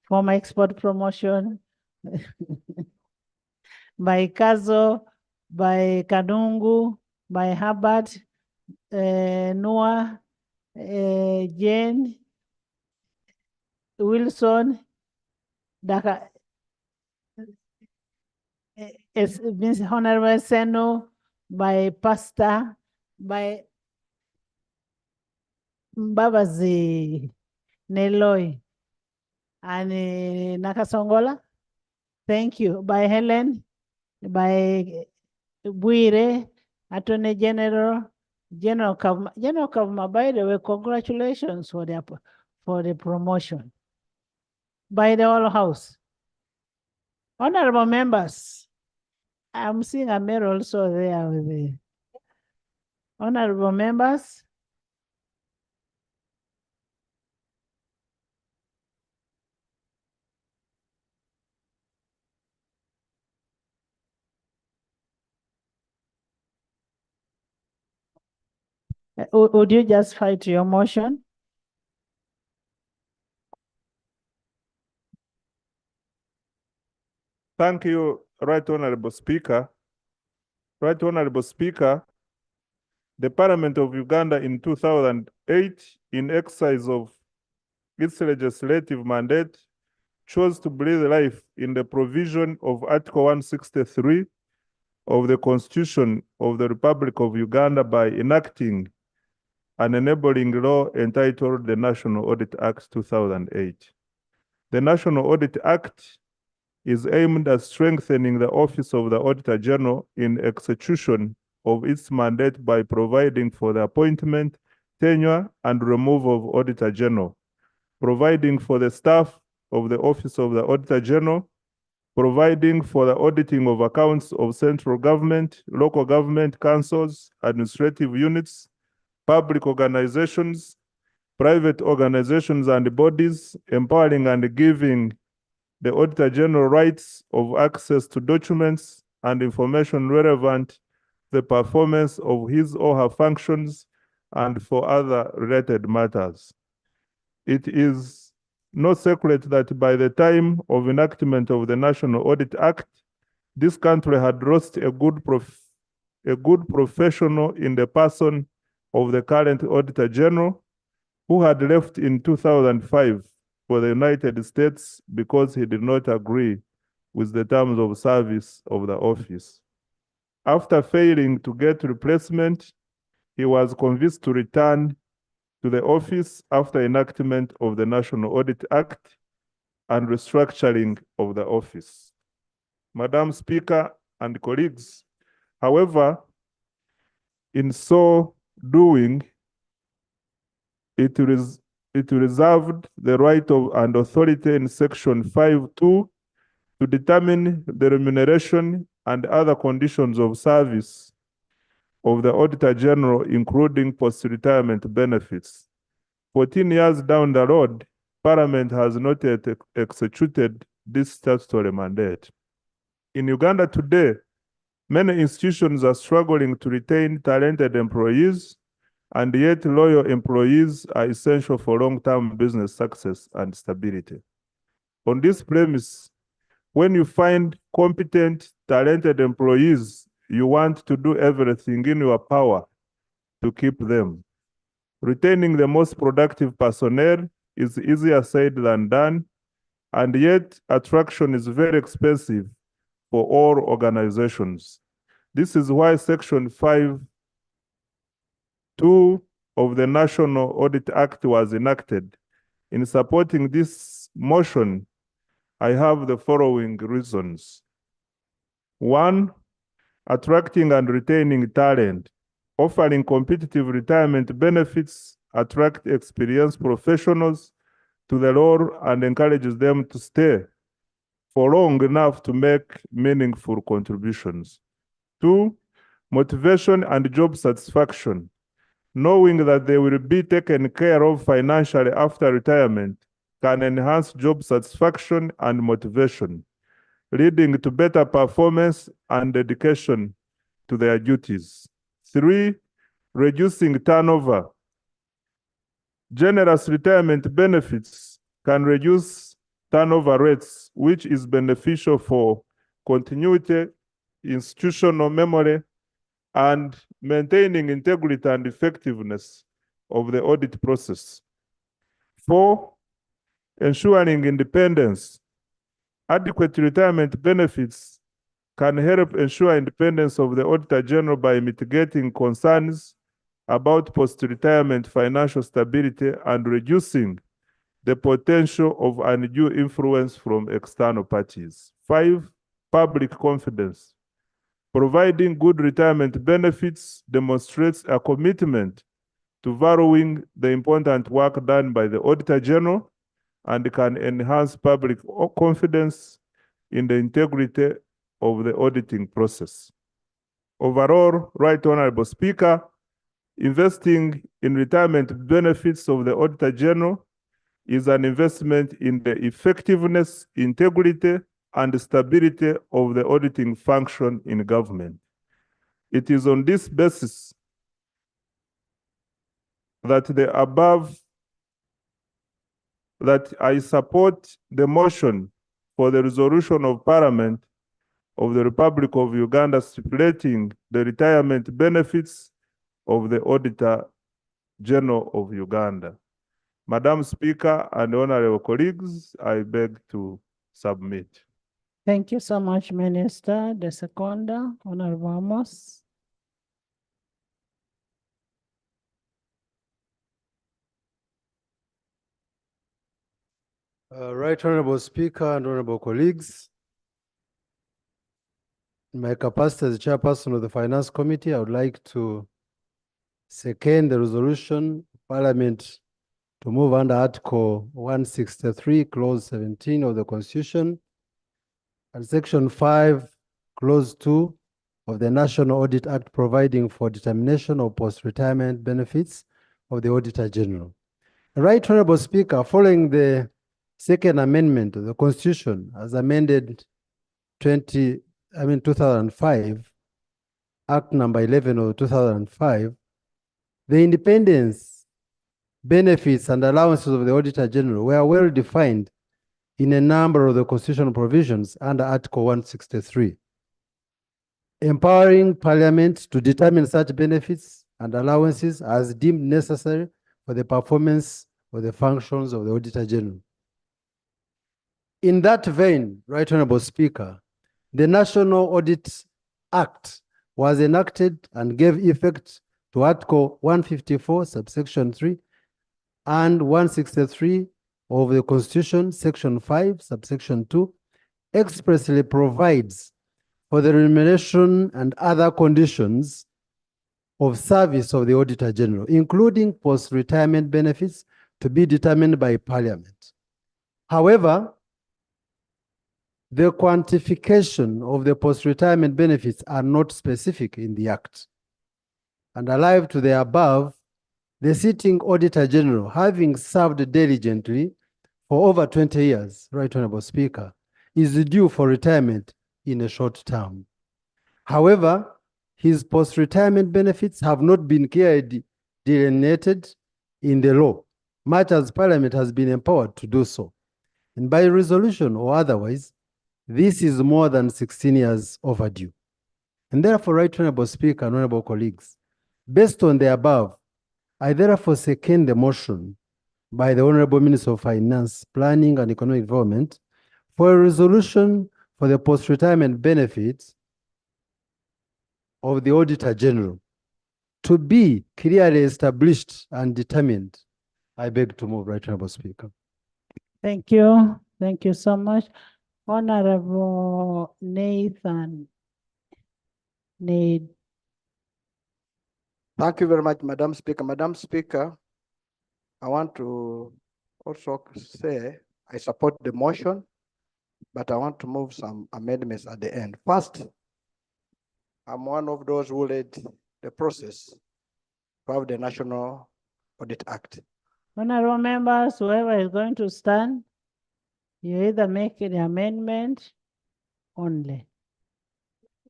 [SPEAKER 5] former export promotion, by Kazo, by Kadungu, by Herbert, Noah, Jane, Wilson, Daka, Miss Honorable Seno, by Pastor, by Mbabazi Neloi, and Nakasongola. Thank you. By Helen, by Buire, Attorney General, General Kavma, by the way, congratulations for the promotion. By the whole house. Honorable members, I'm seeing a mayor also there with the honorable members. Would you just fight your motion?
[SPEAKER 11] Thank you, Right Honorable Speaker. Right Honorable Speaker, the Parliament of Uganda in 2008, in exercise of its legislative mandate, chose to breathe life in the provision of Article 163 of the Constitution of the Republic of Uganda by enacting an enabling law entitled the National Audit Act 2008. The National Audit Act is aimed at strengthening the office of the Auditor General in execution of its mandate by providing for the appointment, tenure, and removal of Auditor General, providing for the staff of the Office of the Auditor General, providing for the auditing of accounts of central government, local government councils, administrative units, public organizations, private organizations and bodies, empowering and giving the Auditor General rights of access to documents and information relevant to the performance of his or her functions and for other related matters. It is no secret that by the time of enactment of the National Audit Act, this country had lost a good professional in the person of the current Auditor General, who had left in 2005 for the United States because he did not agree with the terms of service of the office. After failing to get replacement, he was convinced to return to the office after enactment of the National Audit Act and restructuring of the office. Madam Speaker and colleagues, however, in so doing, it reserved the right of and authority in section 5.2 to determine the remuneration and other conditions of service of the Auditor General, including post-retirement benefits. 14 years down the road, Parliament has not yet executed this statutory mandate. In Uganda today, many institutions are struggling to retain talented employees, and yet loyal employees are essential for long-term business success and stability. On this premise, when you find competent, talented employees, you want to do everything in your power to keep them. Retaining the most productive personnel is easier said than done, and yet attraction is very expensive for all organizations. This is why Section 5.2 of the National Audit Act was enacted. In supporting this motion, I have the following reasons. 1, attracting and retaining talent. Offering competitive retirement benefits attract experienced professionals to the role and encourages them to stay for long enough to make meaningful contributions. 2, motivation and job satisfaction. Knowing that they will be taken care of financially after retirement can enhance job satisfaction and motivation, leading to better performance and dedication to their duties. 3, reducing turnover. Generous retirement benefits can reduce turnover rates, which is beneficial for continuity, institutional memory, and maintaining integrity and effectiveness of the audit process. 4, ensuring independence. Adequate retirement benefits can help ensure independence of the Auditor General by mitigating concerns about post-retirement financial stability and reducing the potential of undue influence from external parties. 5, public confidence. Providing good retirement benefits demonstrates a commitment to valuing the important work done by the Auditor General and can enhance public confidence in the integrity of the auditing process. Overall, Right Honorable Speaker, investing in retirement benefits of the Auditor General is an investment in the effectiveness, integrity, and stability of the auditing function in government. It is on this basis that I support the motion for the resolution of Parliament of the Republic of Uganda stipulating the retirement benefits of the Auditor General of Uganda. Madam Speaker and honorable colleagues, I beg to submit.
[SPEAKER 5] Thank you so much, Minister. The seconder, Honorable Amos.
[SPEAKER 6] Right Honorable Speaker and honorable colleagues, in my capacity as chairperson of the Finance Committee, I would like to second the resolution of Parliament to move under Article 163, Clause 17 of the Constitution and Section 5, Clause 2 of the National Audit Act, providing for determination of post-retirement benefits of the Auditor General. Right Honorable Speaker, following the Second Amendment of the Constitution as amended 2005, Act number 11 of 2005, the independence, benefits, and allowances of the Auditor General were well defined in a number of the constitutional provisions under Article 163, empowering Parliament to determine such benefits and allowances as deemed necessary for the performance of the functions of the Auditor General. In that vein, Right Honorable Speaker, the National Audit Act was enacted and gave effect to Article 154, subsection 3, and 163 of the Constitution, Section 5, subsection 2, expressly provides for the remuneration and other conditions of service of the Auditor General, including post-retirement benefits to be determined by Parliament. However, the quantification of the post-retirement benefits are not specific in the Act. And alive to the above, the sitting Auditor General, having served diligently for over 20 years, Right Honorable Speaker, is due for retirement in a short term. However, his post-retirement benefits have not been clearly delineated in the law, much as Parliament has been empowered to do so. And by resolution or otherwise, this is more than 16 years overdue. And therefore, Right Honorable Speaker and honorable colleagues, based on the above, I therefore second the motion by the Honorable Minister of Finance, Planning and Economic Development for a resolution for the post-retirement benefits of the Auditor General to be clearly established and determined. I beg to move, Right Honorable Speaker.
[SPEAKER 5] Thank you. Thank you so much. Honorable Nathan Need.
[SPEAKER 1] Thank you very much, Madam Speaker. Madam Speaker, I want to also say I support the motion, but I want to move some amendments at the end. First, I'm one of those who led the process to have the National Audit Act.
[SPEAKER 5] Honorable members, whoever is going to stand, you either make the amendment only.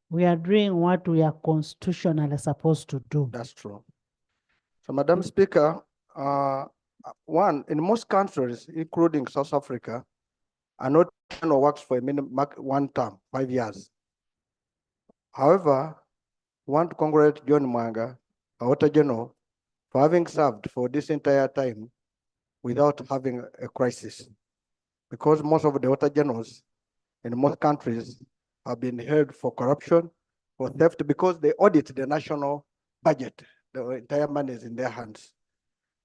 [SPEAKER 5] We are doing what we are constitutionally supposed to do.
[SPEAKER 1] That's true. So, Madam Speaker, one, in most countries, including South Africa, an auditor general works for a minimum one term, 5 years. However, I want to congratulate John Mwanga, Auditor General, for having served for this entire time without having a crisis. Because most of the Auditor Generals in most countries have been held for corruption, for theft, because they audit the national budget. The entire money is in their hands.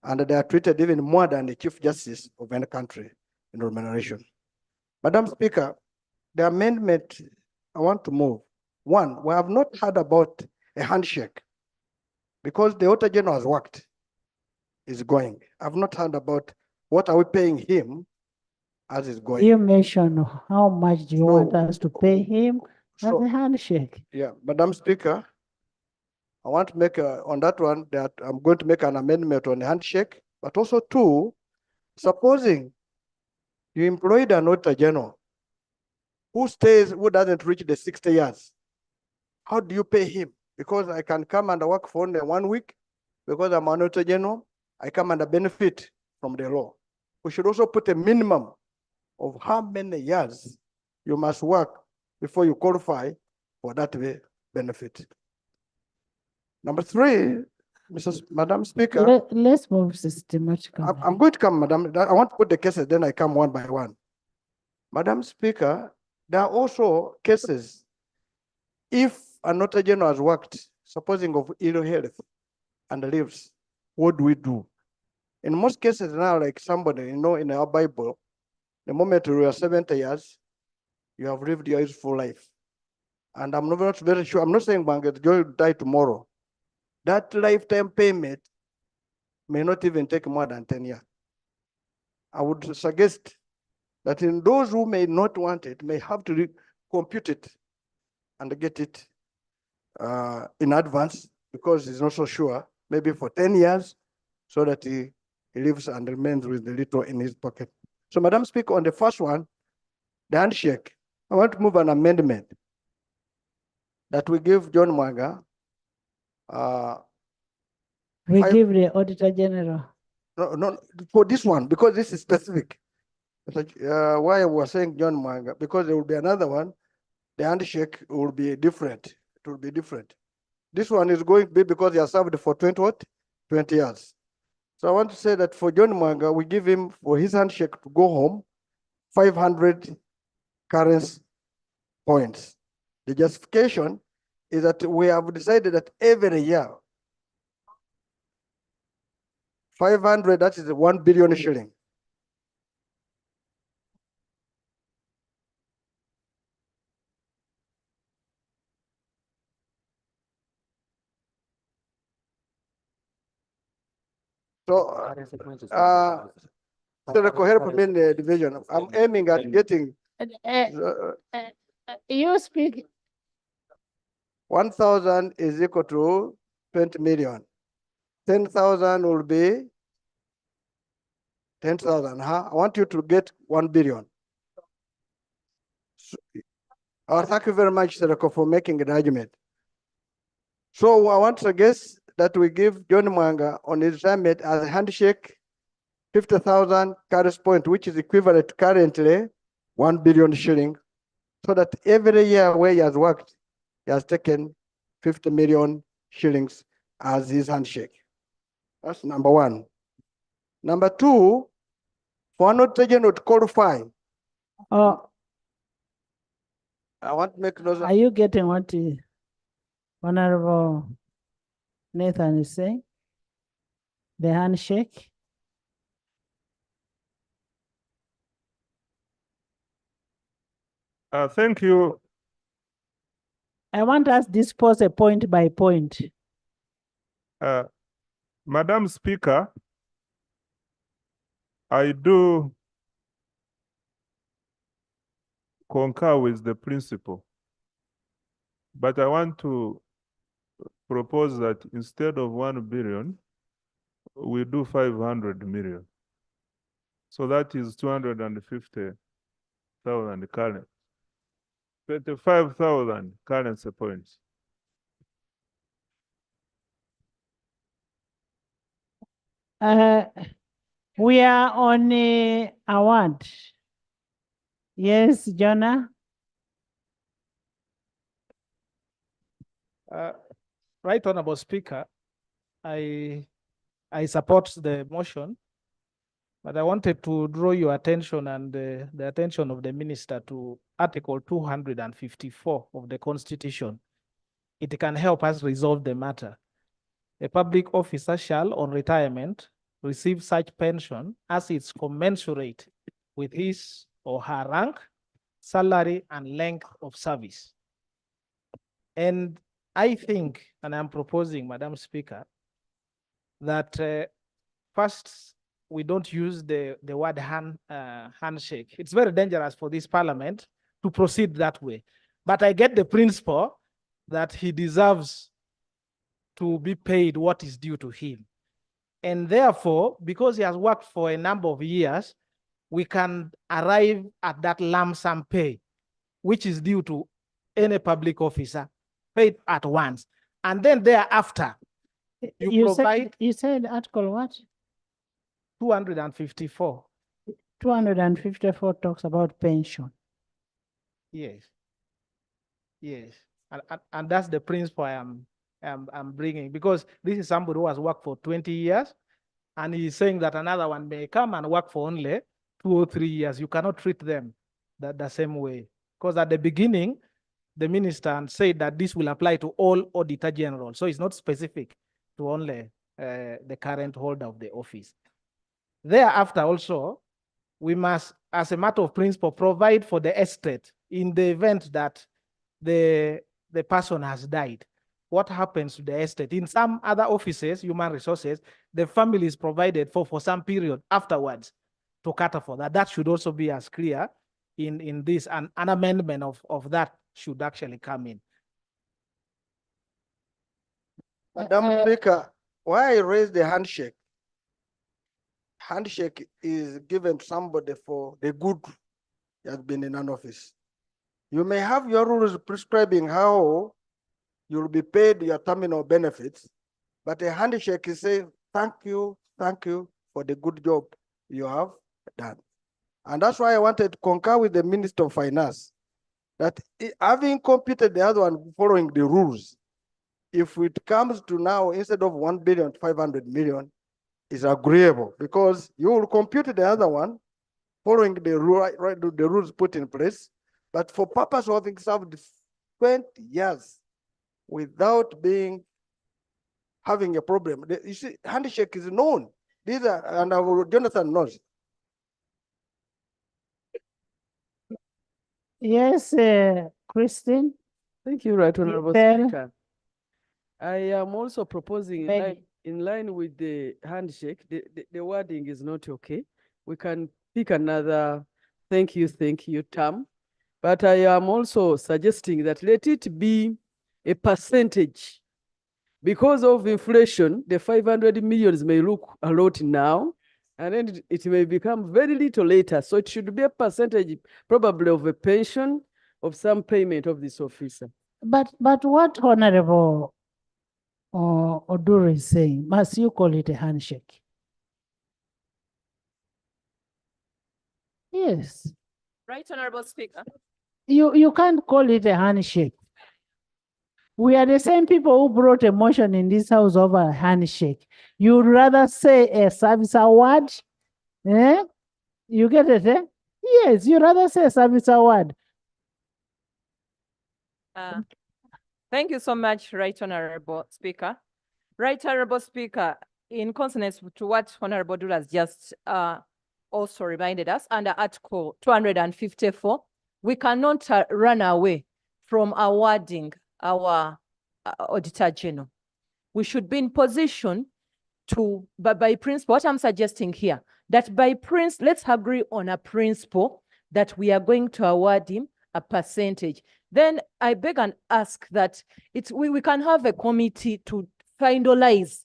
[SPEAKER 1] And they are treated even more than the Chief Justice of any country in remuneration. Madam Speaker, the amendment I want to move. One, we have not heard about a handshake because the Auditor General has worked, is going. I've not heard about what are we paying him as is going.
[SPEAKER 5] You mentioned how much do you want us to pay him as
[SPEAKER 1] so-
[SPEAKER 5] a handshake?
[SPEAKER 1] Yeah, Madam Speaker, I want to make on that one that I'm going to make an amendment on the handshake, but also two, supposing you employed an Auditor General who doesn't reach the 60 years, how do you pay him? Because I can come and work for only 1 week because I'm an Auditor General, I come and benefit from the law. We should also put a minimum of how many years you must work before you qualify for that benefit. Number three, Madam Speaker.
[SPEAKER 5] Let's move systematically.
[SPEAKER 1] I'm going to come, Madam. I want to put the cases, then I come one by one. Madam Speaker, there are also cases, if an Auditor General has worked, supposing of ill health and lives, what do we do? In most cases now, like somebody, in our Bible, the moment you are 70 years, you have lived your useful life. And I'm not very sure, I'm not saying Banget, you'll die tomorrow. That lifetime payment may not even take more than 10 years. I would suggest that in those who may not want it, may have to compute it and get it in advance because he's not so sure, maybe for 10 years, so that he lives and remains with the little in his pocket. So, Madam Speaker, on the first one, the handshake, I want to move an amendment that we give John Mwanga.
[SPEAKER 5] We give the Auditor General.
[SPEAKER 1] No, for this one, because this is specific. Why I was saying John Mwanga, because there will be another one, the handshake will be different. It will be different. This one is going to be because he has served for 20 years. So I want to say that for John Mwanga, we give him for his handshake to go home 500 currency points. The justification is that we have decided that every year, 500, that is 1 billion shilling. So, Senator, help me in the division. I'm aiming at getting
[SPEAKER 5] You speak.
[SPEAKER 1] 1,000 is equal to 20 million. 10,000 will be 10,000. Huh? I want you to get 1 billion. So, thank you very much, Senator, for making an argument. So I want to guess that we give John Mwanga on his retirement as a handshake 50,000 carriage point, which is equivalent to currently 1 billion shilling, so that every year where he has worked, he has taken 50 million shillings as his handshake. That's number one. Number two, for not to qualify.
[SPEAKER 5] Oh,
[SPEAKER 1] I want to make those.
[SPEAKER 5] are you getting what Honorable Nathan is saying? The handshake?
[SPEAKER 11] Thank you.
[SPEAKER 5] I want us to dispose a point by point.
[SPEAKER 11] Madam Speaker, I do concur with the principle, but I want to propose that instead of 1 billion, we do 500 million. So that is 250,000 current, 25,000 currency points.
[SPEAKER 5] We are on a award. Yes, Jonah?
[SPEAKER 2] Right Honorable Speaker, I support the motion, but I wanted to draw your attention and the attention of the minister to Article 254 of the Constitution. It can help us resolve the matter. A public officer shall, on retirement, receive such pension as is commensurate with his or her rank, salary, and length of service. And I think, and I'm proposing, Madam Speaker, that first, we don't use the word handshake. It's very dangerous for this parliament to proceed that way. But I get the principle that he deserves to be paid what is due to him. And therefore, because he has worked for a number of years, we can arrive at that lump sum pay, which is due to any public officer, paid at once. And then thereafter, you
[SPEAKER 5] said article what?
[SPEAKER 2] 254.
[SPEAKER 5] 254 talks about pension.
[SPEAKER 2] Yes. Yes. And that's the principle I'm bringing, because this is somebody who has worked for 20 years, and he's saying that another one may come and work for only 2 or 3 years. You cannot treat them the same way, because at the beginning, the minister said that this will apply to all auditor general. So it's not specific to only the current holder of the office. Thereafter also, we must, as a matter of principle, provide for the estate in the event that the person has died. What happens to the estate? In some other offices, human resources, the family is provided for some period afterwards to cater for that. That should also be as clear in this, and an amendment of that should actually come in.
[SPEAKER 1] Madam Speaker, why I raised the handshake? Handshake is given to somebody for the good he has been in an office. You may have your rules prescribing how you'll be paid your terminal benefits, but a handshake is saying, thank you for the good job you have done. And that's why I wanted to concur with the Minister of Finance that having computed the other one following the rules, if it comes to now, instead of 1,500 million, is agreeable, because you will compute the other one following the rules put in place, but for purpose of having served 20 years without having a problem. You see, handshake is known. These are, and Jonathan knows.
[SPEAKER 5] Yes, Christine.
[SPEAKER 4] Thank you, Right Honorable
[SPEAKER 5] Bell.
[SPEAKER 4] Speaker. I am also proposing, in line with the handshake, the wording is not okay. We can pick another thank you term. But I am also suggesting that let it be a percentage. Because of inflation, the 500 millions may look a lot now, and then it may become very little later. So it should be a percentage probably of a pension of some payment of this officer.
[SPEAKER 5] But what Honorable Oduro is saying, must you call it a handshake? Yes.
[SPEAKER 8] Right, Honorable Speaker.
[SPEAKER 5] You can't call it a handshake. We are the same people who brought a motion in this house over a handshake. You'd rather say a service award? Eh? You get it, eh? Yes, you'd rather say a service award.
[SPEAKER 8] Thank you so much, Right Honorable Speaker. Right Honorable Speaker, in consonance to what Honorable Dula has just also reminded us, under Article 254, we cannot run away from awarding our Auditor General. We should be in position to, but by principle, what I'm suggesting here, that by principle, let's agree on a principle that we are going to award him a percentage. Then I beg and ask that we can have a committee to finalize,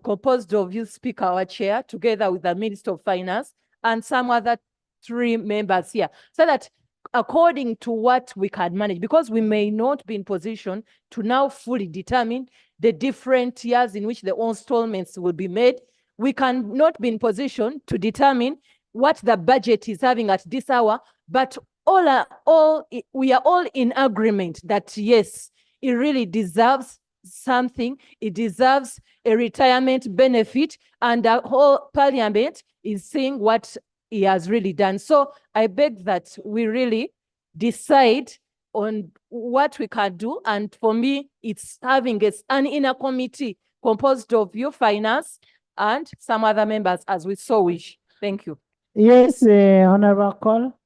[SPEAKER 8] composed of you, Speaker, our chair, together with the Minister of Finance and some other 3 members here, so that according to what we can manage, because we may not be in position to now fully determine the different years in which the installments will be made. We cannot be in position to determine what the budget is having at this hour, but we are all in agreement that yes, it really deserves something. It deserves a retirement benefit, and the whole parliament is seeing what he has really done. So I beg that we really decide on what we can do. And for me, it's having an inner committee composed of your finance and some other members as we so wish. Thank you.
[SPEAKER 5] Yes, Honorable Call.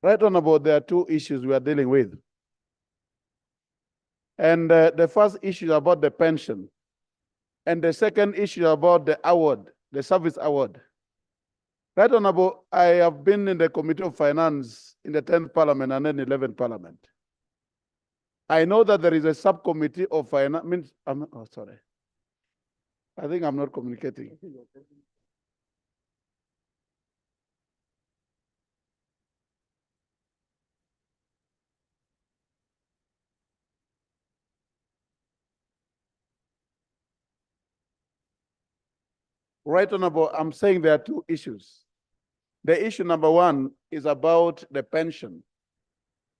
[SPEAKER 10] Right Honorable, there are 2 issues we are dealing with. And the first issue is about the pension. And the second issue about the award, the service award. Right Honorable, I have been in the Committee of Finance in the 10th Parliament and then 11th Parliament. I know that there is a subcommittee of finance, sorry. I think I'm not communicating. Right Honorable, I'm saying there are 2 issues. The issue number 1 is about the pension.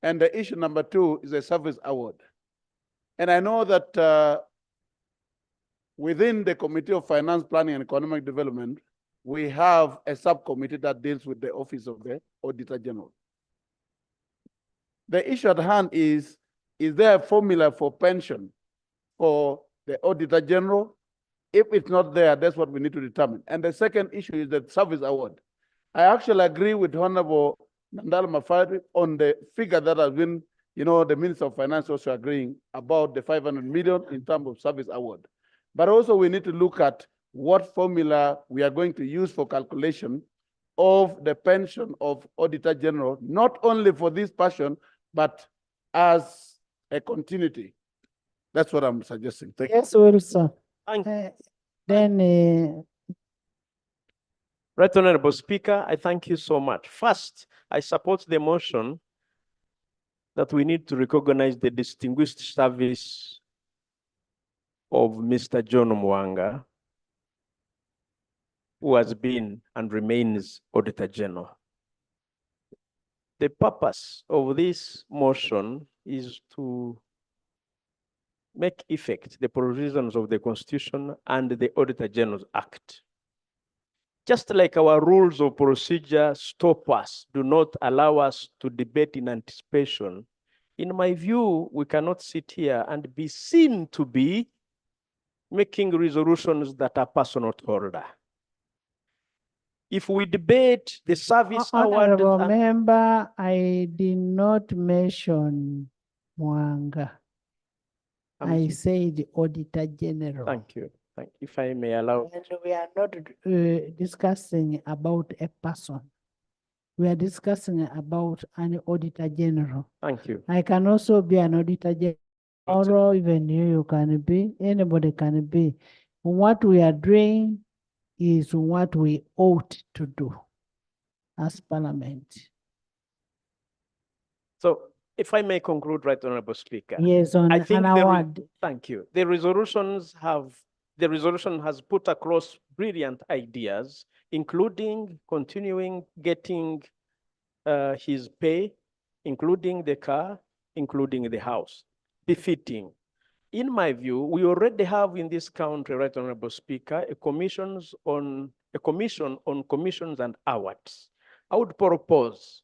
[SPEAKER 10] And the issue number 2 is a service award. And I know that within the Committee of Finance, Planning and Economic Development, we have a subcommittee that deals with the Office of the Auditor General. The issue at hand is there a formula for pension for the Auditor General? If it's not there, that's what we need to determine. And the second issue is the service award. I actually agree with Honorable Nandala Mafari on the figure that has been, the Minister of Finance also agreeing about the 500 million in terms of service award. But also we need to look at what formula we are going to use for calculation of the pension of Auditor General, not only for this person, but as a continuity. That's what I'm suggesting. Thank
[SPEAKER 5] Yes,
[SPEAKER 10] you.
[SPEAKER 5] Wilson. Then
[SPEAKER 24] Right Honorable Speaker, I thank you so much. First, I support the motion that we need to recognize the distinguished service of Mr. John Mwanga, who has been and remains Auditor General. The purpose of this motion is to make effect the provisions of the Constitution and the Auditor General's Act. Just like our rules of procedure stop us, do not allow us to debate in anticipation, in my view, we cannot sit here and be seen to be making resolutions that are personal to order. If we debate the service award,
[SPEAKER 5] Honorable member, I did not mention Mwanga. I said Auditor General.
[SPEAKER 24] Thank you. If I may allow.
[SPEAKER 5] And we are not discussing about a person. We are discussing about an Auditor General.
[SPEAKER 24] Thank you.
[SPEAKER 5] I can also be an Auditor General, or even you can be, anybody can be. What we are doing is what we ought to do as Parliament.
[SPEAKER 24] So if I may conclude, Right Honorable Speaker.
[SPEAKER 5] Yes, on
[SPEAKER 24] I think
[SPEAKER 5] an award.
[SPEAKER 24] Thank you. The resolution has put across brilliant ideas, including continuing getting his pay, including the car, including the house, befitting. In my view, we already have in this country, Right Honorable Speaker, a commission on commissions and awards. I would propose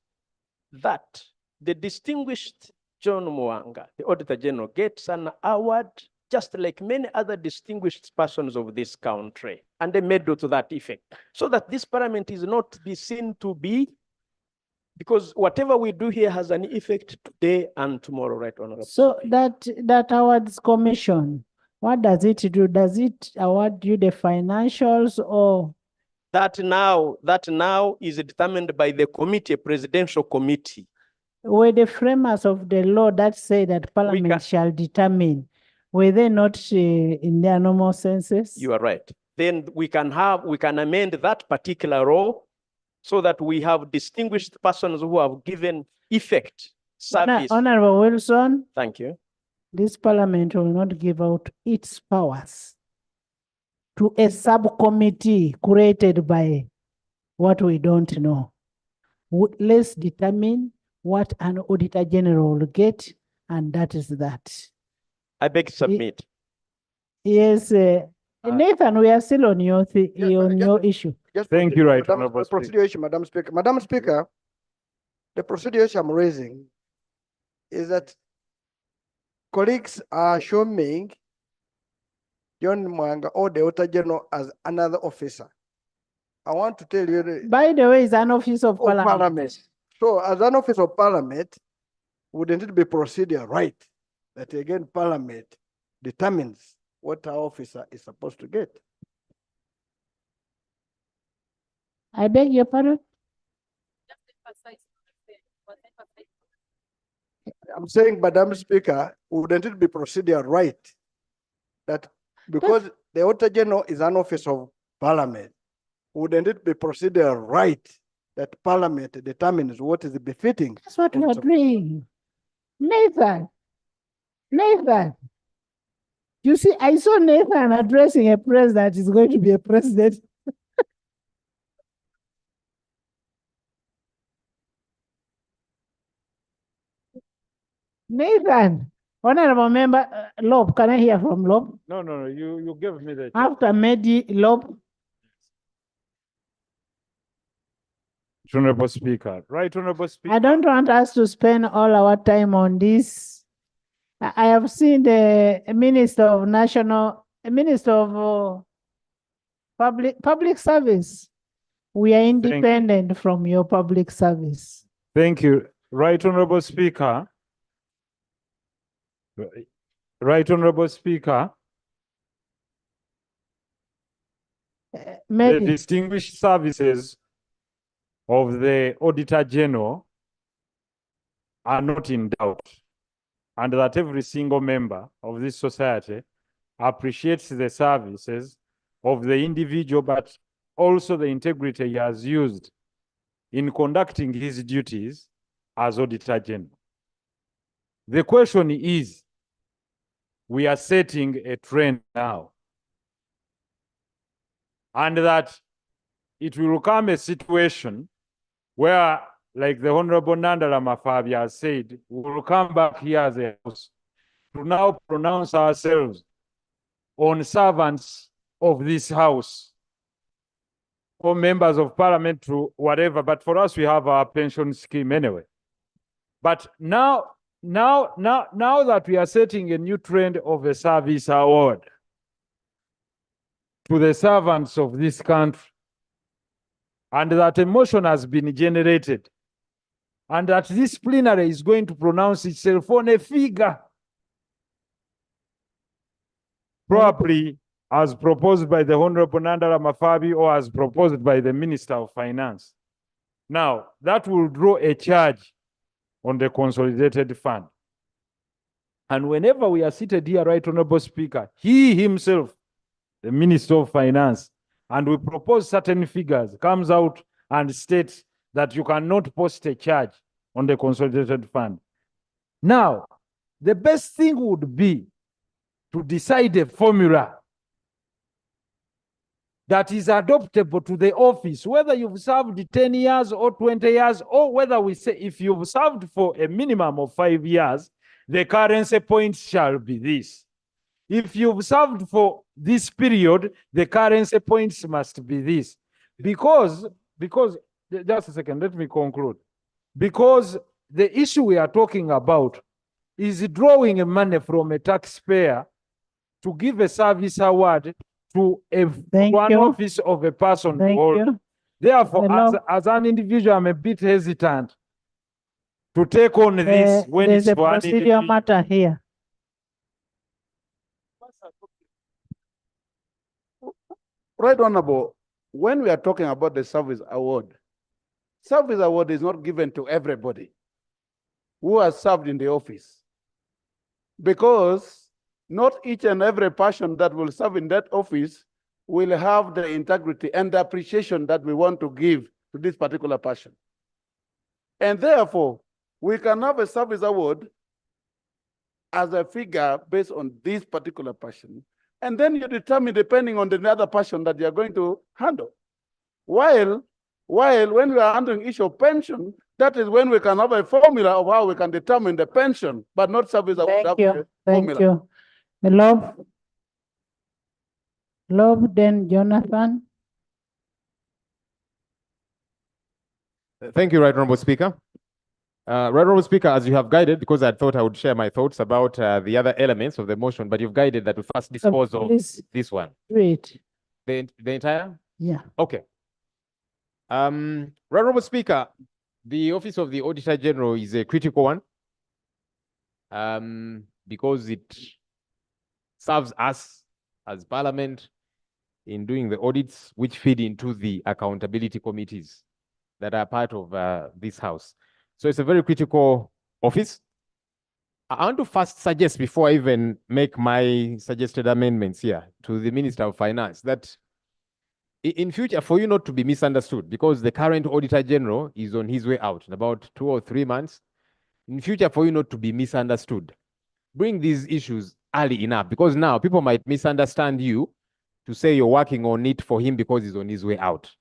[SPEAKER 24] that the distinguished John Mwanga, the Auditor General, gets an award just like many other distinguished persons of this country, and a medal to that effect, so that this Parliament is not be seen to be, because whatever we do here has an effect today and tomorrow, Right Honorable.
[SPEAKER 5] So that awards commission, what does it do? Does it award you the financials, or?
[SPEAKER 24] That now is determined by the committee, a presidential committee.
[SPEAKER 5] Were the framers of the law that say that Parliament shall determine, were they not in their normal senses?
[SPEAKER 24] You are right. Then we can amend that particular law so that we have distinguished persons who have given effect, service.
[SPEAKER 5] Honorable Wilson.
[SPEAKER 24] Thank you.
[SPEAKER 5] This Parliament will not give out its powers to a subcommittee created by what we don't know. Let's determine what an Auditor General will get, and that is that.
[SPEAKER 24] I beg to submit.
[SPEAKER 5] Yes, Nathan, we are still on your issue.
[SPEAKER 3] Thank you, Right
[SPEAKER 1] Honorable Speaker. Procedure issue, Madam Speaker. Madam Speaker, the procedure issue I'm raising is that colleagues are showing John Mwanga or the Auditor General as another officer. I want to tell you.
[SPEAKER 5] By the way, it's an office of Parliament.
[SPEAKER 1] So as an office of Parliament, wouldn't it be procedure right that again Parliament determines what our officer is supposed to get?
[SPEAKER 5] I beg your pardon?
[SPEAKER 1] I'm saying, Madam Speaker, wouldn't it be procedure right that because the Auditor General is an office of Parliament, wouldn't it be procedure right that Parliament determines what is befitting?
[SPEAKER 5] That's what we're doing. Nathan, you see, I saw Nathan addressing a president that is going to be a president. Nathan, Honorable Member Lob, can I hear from Lob?
[SPEAKER 3] No, you give me the.
[SPEAKER 5] After Medi Lob.
[SPEAKER 3] Honorable Speaker, Right Honorable Speaker.
[SPEAKER 5] I don't want us to spend all our time on this. I have seen the Minister of Public Service. We are independent from your public service.
[SPEAKER 3] Thank you. Right Honorable Speaker. Right Honorable Speaker. The distinguished services of the Auditor General are not in doubt, and that every single member of this society appreciates the services of the individual, but also the integrity he has used in conducting his duties as Auditor General. The question is, we are setting a trend now, and that it will come a situation where, like the Honorable Nandala Mafabi has said, we will come back here as a house to now pronounce ourselves on servants of this house, or members of Parliament to whatever, but for us, we have our pension scheme anyway. But now that we are setting a new trend of a service award to the servants of this country, and that a motion has been generated, and that this plenary is going to pronounce itself on a figure, probably as proposed by the Honorable Nandala Mafabi or as proposed by the Minister of Finance. Now, that will draw a charge on the consolidated fund. And whenever we are seated here, Right Honorable Speaker, he himself, the Minister of Finance, and we propose certain figures, comes out and states that you cannot post a charge on the consolidated fund. Now, the best thing would be to decide a formula that is adoptable to the office, whether you've served 10 years or 20 years, or whether we say if you've served for a minimum of 5 years, the currency points shall be this. If you've served for this period, the currency points must be this. Because, just a second, let me conclude. Because the issue we are talking about is drawing money from a taxpayer to give a service award to one office of a person. Therefore, as an individual, I'm a bit hesitant to take on this when
[SPEAKER 5] there's
[SPEAKER 3] it's
[SPEAKER 5] a
[SPEAKER 3] for an
[SPEAKER 5] procedural
[SPEAKER 3] individual.
[SPEAKER 5] matter here.
[SPEAKER 10] Right, Honorable, when we are talking about the service award is not given to everybody who has served in the office, because not each and every person that will serve in that office will have the integrity and the appreciation that we want to give to this particular person. And therefore, we can have a service award as a figure based on this particular person, and then you determine depending on the other person that you're going to handle. While when we are handling issue of pension, that is when we can have a formula of how we can determine the pension, but not service award.
[SPEAKER 5] Thank you. Thank you. Love, then Jonathan.
[SPEAKER 12] Thank you, Right Honorable Speaker. Right Honorable Speaker, as you have guided, because I thought I would share my thoughts about the other elements of the motion, but you've guided that we first dispose of this one.
[SPEAKER 5] Great.
[SPEAKER 12] The entire?
[SPEAKER 5] Yeah.
[SPEAKER 12] Okay. Right Honorable Speaker, the Office of the Auditor General is a critical one because it serves us as Parliament in doing the audits which feed into the accountability committees that are part of this House. So it's a very critical office. I want to first suggest, before I even make my suggested amendments here to the Minister of Finance, that in future, for you not to be misunderstood, because the current Auditor General is on his way out in about 2 or 3 months, in future, for you not to be misunderstood, bring these issues early enough, because now people might misunderstand you to say you're working on it for him because he's on his way out.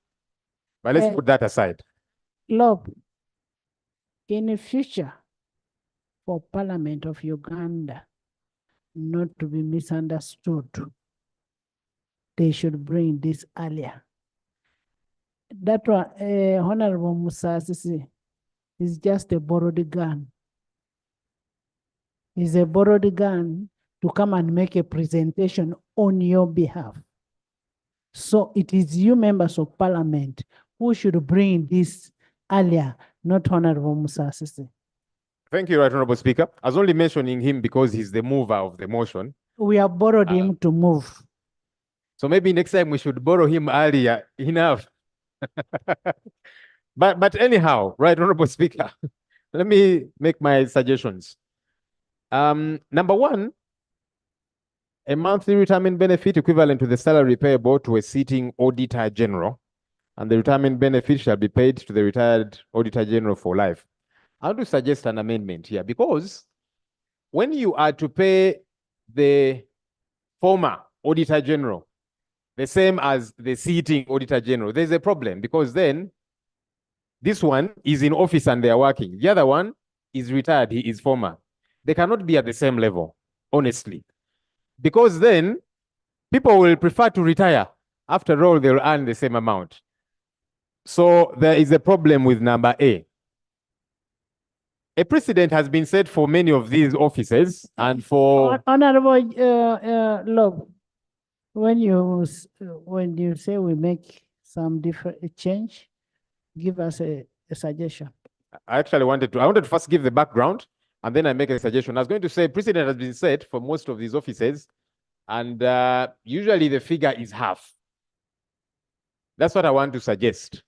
[SPEAKER 12] But let's put that aside.
[SPEAKER 5] Love, in the future, for Parliament of Uganda not to be misunderstood, they should bring this earlier. That one, Honorable Musasisi, is just a borrowed gun. Is a borrowed gun to come and make a presentation on your behalf. So it is you members of Parliament who should bring this earlier, not Honorable Musasisi.
[SPEAKER 12] Thank you, Right Honorable Speaker. I was only mentioning him because he's the mover of the motion.
[SPEAKER 5] We have borrowed him to move.
[SPEAKER 12] So maybe next time we should borrow him earlier enough. But anyhow, Right Honorable Speaker, let me make my suggestions. Number one, a monthly retirement benefit equivalent to the salary payable to a sitting Auditor General, and the retirement benefit shall be paid to the retired Auditor General for life. I want to suggest an amendment here, because when you are to pay the former Auditor General the same as the sitting Auditor General, there's a problem, because then this one is in office and they are working. The other one is retired, he is former. They cannot be at the same level, honestly. Because then people will prefer to retire. After all, they'll earn the same amount. So there is a problem with number A. A precedent has been set for many of these offices and for...
[SPEAKER 5] Honorable Love, when you say we make some different change, give us a suggestion.
[SPEAKER 12] I actually wanted to first give the background and then I make a suggestion. I was going to say precedent has been set for most of these offices, and usually the figure is half. That's what I want to suggest.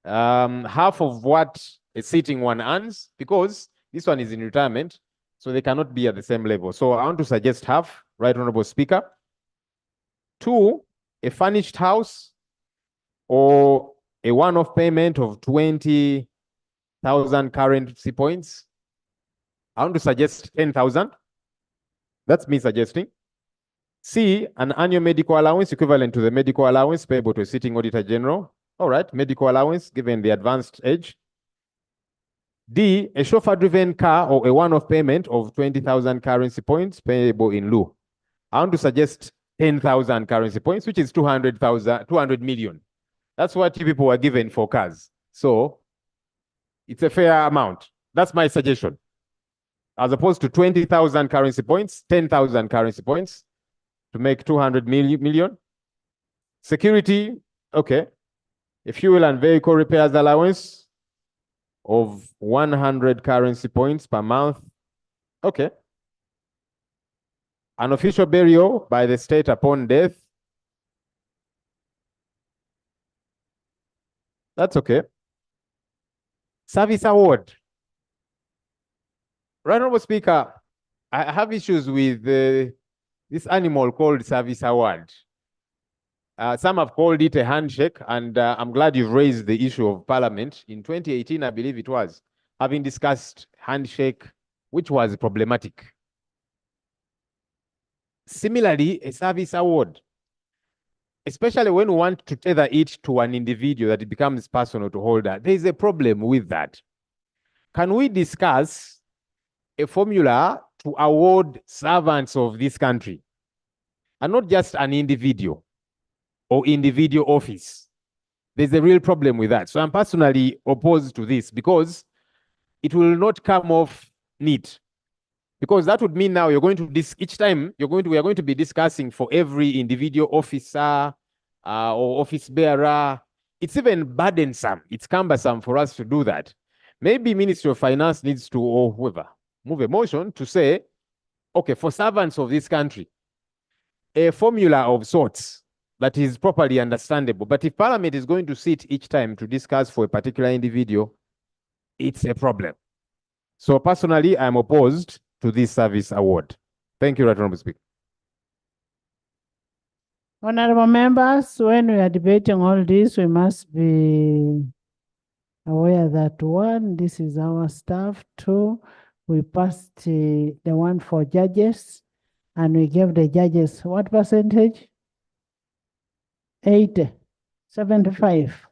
[SPEAKER 12] Half of what a sitting one earns, because this one is in retirement, so they cannot be at the same level. So I want to suggest half, Right Honorable Speaker. 2, a furnished house or a one-off payment of 20,000 currency points. I want to suggest 10,000. That's me suggesting. C, an annual medical allowance equivalent to the medical allowance payable to a sitting auditor general. All right, medical allowance given the advanced age. D, a chauffeur-driven car or a one-off payment of 20,000 currency points payable in lieu. I want to suggest 10,000 currency points, which is 200 million. That's what you people were given for cars. So it's a fair amount. That's my suggestion. As opposed to 20,000 currency points, 10,000 currency points to make 200 million. Security, okay. A fuel and vehicle repairs allowance of 100 currency points per month. Okay. An official burial by the state upon death. That's okay. Service award. Right, Honorable Speaker, I have issues with this animal called service award. Some have called it a handshake, and I'm glad you've raised the issue of Parliament. In 2018, I believe it was, having discussed handshake, which was problematic. Similarly, a service award, especially when we want to tether it to an individual that it becomes personal to holder, there is a problem with that. Can we discuss a formula to award servants of this country and not just an individual or individual office? There's a real problem with that. So I'm personally opposed to this because it will not come off neat. Because that would mean now you're going to each time we are going to be discussing for every individual officer or office bearer. It's even burdensome. It's cumbersome for us to do that. Maybe Ministry of Finance needs to, or whoever, move a motion to say, okay, for servants of this country, a formula of sorts that is properly understandable. But if Parliament is going to sit each time to discuss for a particular individual, it's a problem. So personally, I'm opposed to this service award. Thank you, Right Honorable Speaker.
[SPEAKER 5] Honorable members, when we are debating all this, we must be aware that 1, this is our staff. 2, we passed the one for judges, and we gave the judges what percentage? 80, 75.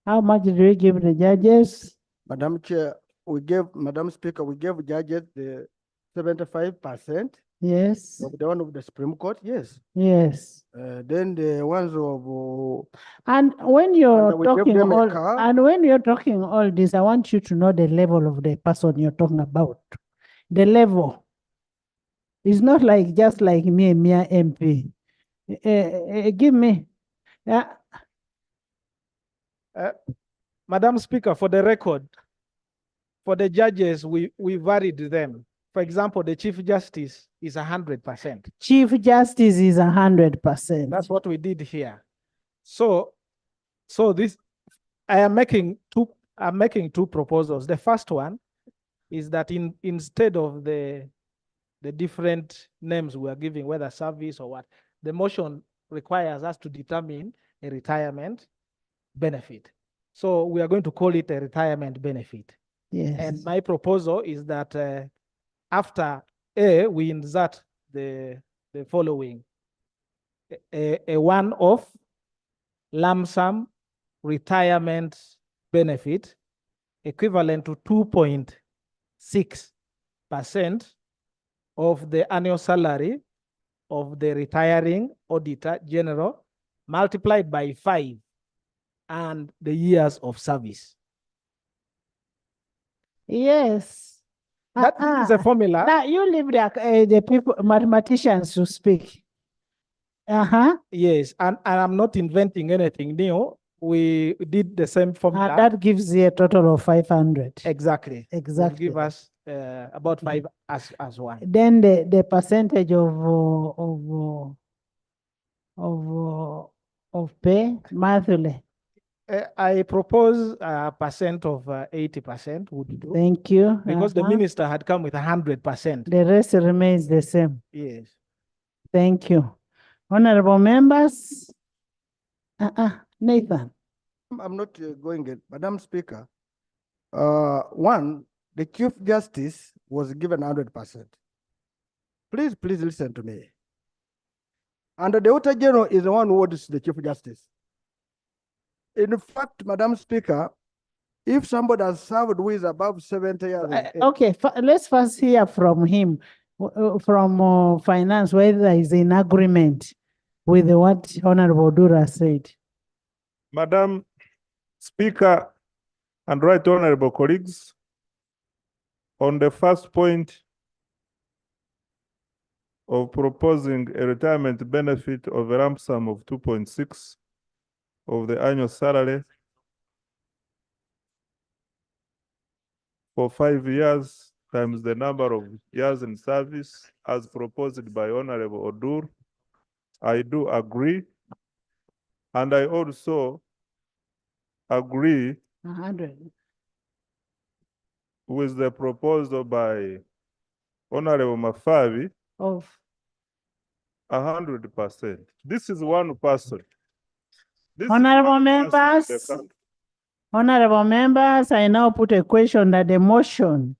[SPEAKER 5] How much did we give the judges?
[SPEAKER 1] Madam Chair, Madam Speaker, we gave judges the 75%.
[SPEAKER 5] Yes.
[SPEAKER 1] Of the one of the Supreme Court, yes.
[SPEAKER 5] Yes.
[SPEAKER 1] Then the ones of
[SPEAKER 5] and when you're
[SPEAKER 1] we gave
[SPEAKER 5] talking
[SPEAKER 1] them a
[SPEAKER 5] all
[SPEAKER 1] car.
[SPEAKER 5] and when you're talking all this, I want you to know the level of the person you're talking about. The level is not like just like me, mere MP. Give me.
[SPEAKER 2] Madam Speaker, for the record, for the judges, we varied them. For example, the Chief Justice is 100%.
[SPEAKER 5] Chief Justice is 100%.
[SPEAKER 2] That's what we did here. So this, I'm making two proposals. The first one is that instead of the different names we are giving, whether service or what, the motion requires us to determine a retirement benefit. So we are going to call it a retirement benefit.
[SPEAKER 5] Yes.
[SPEAKER 2] And my proposal is that after A, we insert the following: a one-off lump sum retirement benefit equivalent to 2.6% of the annual salary of the retiring auditor general multiplied by 5 and the years of service.
[SPEAKER 5] Yes.
[SPEAKER 2] That is a formula.
[SPEAKER 5] Now you leave the people, mathematicians, to speak.
[SPEAKER 2] Yes, and I'm not inventing anything new. we did the same formula.
[SPEAKER 5] That gives you a total of 500.
[SPEAKER 2] Exactly. Will
[SPEAKER 5] Exactly.
[SPEAKER 2] give us about 5 as one.
[SPEAKER 5] Then the percentage of pay monthly.
[SPEAKER 2] I propose a percent of 80% would do.
[SPEAKER 5] Thank you.
[SPEAKER 2] Because the minister had come with 100%.
[SPEAKER 5] The rest remains the same.
[SPEAKER 2] Yes.
[SPEAKER 5] Thank you. Honorable members. Nathan.
[SPEAKER 1] I'm not going it, Madam Speaker. One, the Chief Justice was given 100%. Please listen to me. And the Auditor General is the one who audits the Chief Justice. In fact, Madam Speaker, if somebody has served who is above 70 years of age,
[SPEAKER 5] Okay, let's first hear from him, from finance, whether he's in agreement with what Honorable Dura said.
[SPEAKER 11] Madam Speaker and Right Honorable colleagues, on the first point of proposing a retirement benefit of a lump sum of 2.6 of the annual salary for 5 years times the number of years in service as proposed by Honorable Odur, I do agree. And I also agree
[SPEAKER 5] 100.
[SPEAKER 11] with the proposal by Honorable Mafavi
[SPEAKER 5] Of
[SPEAKER 11] 100%. This is one person. This
[SPEAKER 5] Honorable members, honorable members, I now put a question that the motion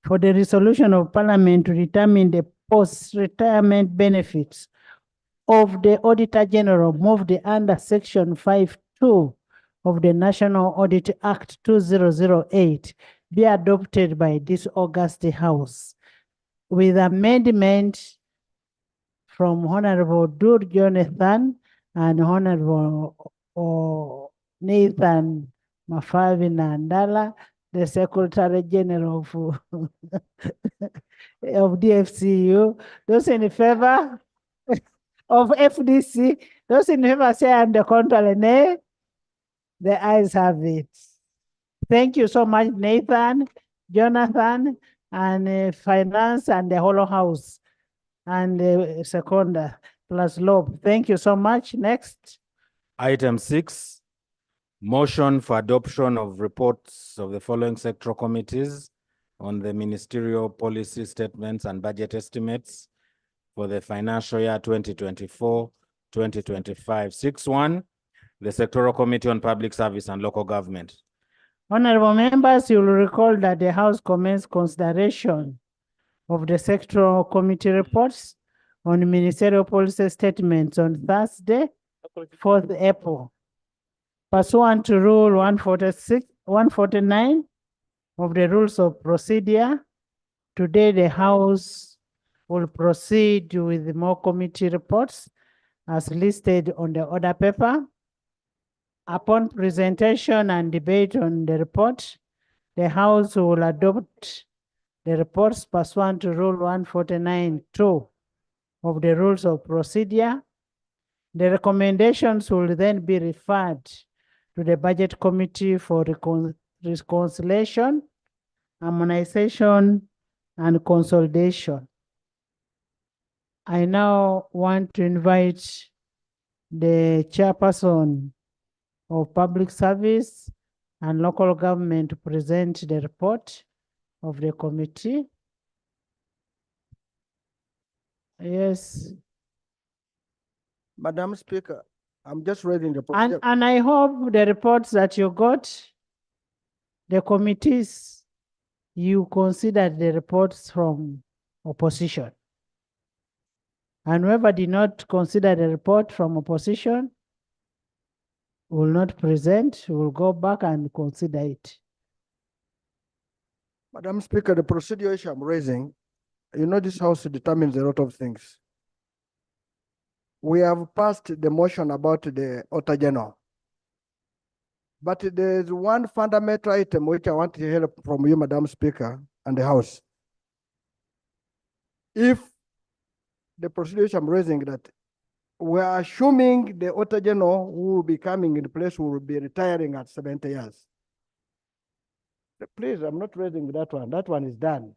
[SPEAKER 5] for the resolution of Parliament to determine the post-retirement benefits of the Auditor General moved under Section 5(2) of the National Audit Act 2008 be adopted by this August House with amendment from Honorable Dur Jonathan and Honorable Nathan Mafavi Nandala, the Secretary General of DFCU. Those in favor of FDC, those in favor say on the contrary, nay. The ayes have it. Thank you so much, Nathan, Jonathan, and Finance and the whole House, and Seconder plus Lob. Thank you so much. Next.
[SPEAKER 20] Item 6, motion for adoption of reports of the following sectoral committees on the ministerial policy statements and budget estimates for the financial year 2024-2025. 6.1, the Sectoral Committee on Public Service and Local Government.
[SPEAKER 5] Honorable members, you will recall that the House commenced consideration of the sectoral committee reports on ministerial policy statements on Thursday, 4th April. Pursuant to Rule 149 of the Rules of Procedure, today the House will proceed with more committee reports as listed on the order paper. Upon presentation and debate on the report, the House will adopt the reports pursuant to Rule 149(2) of the Rules of Procedure. The recommendations will then be referred to the Budget Committee for reconciliation, harmonization, and consolidation. I now want to invite the chairperson of Public Service and Local Government to present the report of the committee. Yes.
[SPEAKER 1] Madam Speaker, I'm just reading the procedure.
[SPEAKER 5] And I hope the reports that you got, the committees, you considered the reports from opposition. And whoever did not consider the report from opposition will not present, will go back and consider it.
[SPEAKER 1] Madam Speaker, the procedure issue I'm raising, you know, this House determines a lot of things. We have passed the motion about the Auditor General. But there's one fundamental item which I want to hear from you, Madam Speaker, and the House. If the procedure I'm raising that we're assuming the Auditor General who will be coming in place will be retiring at 70 years. Please, I'm not raising that one. That one is done.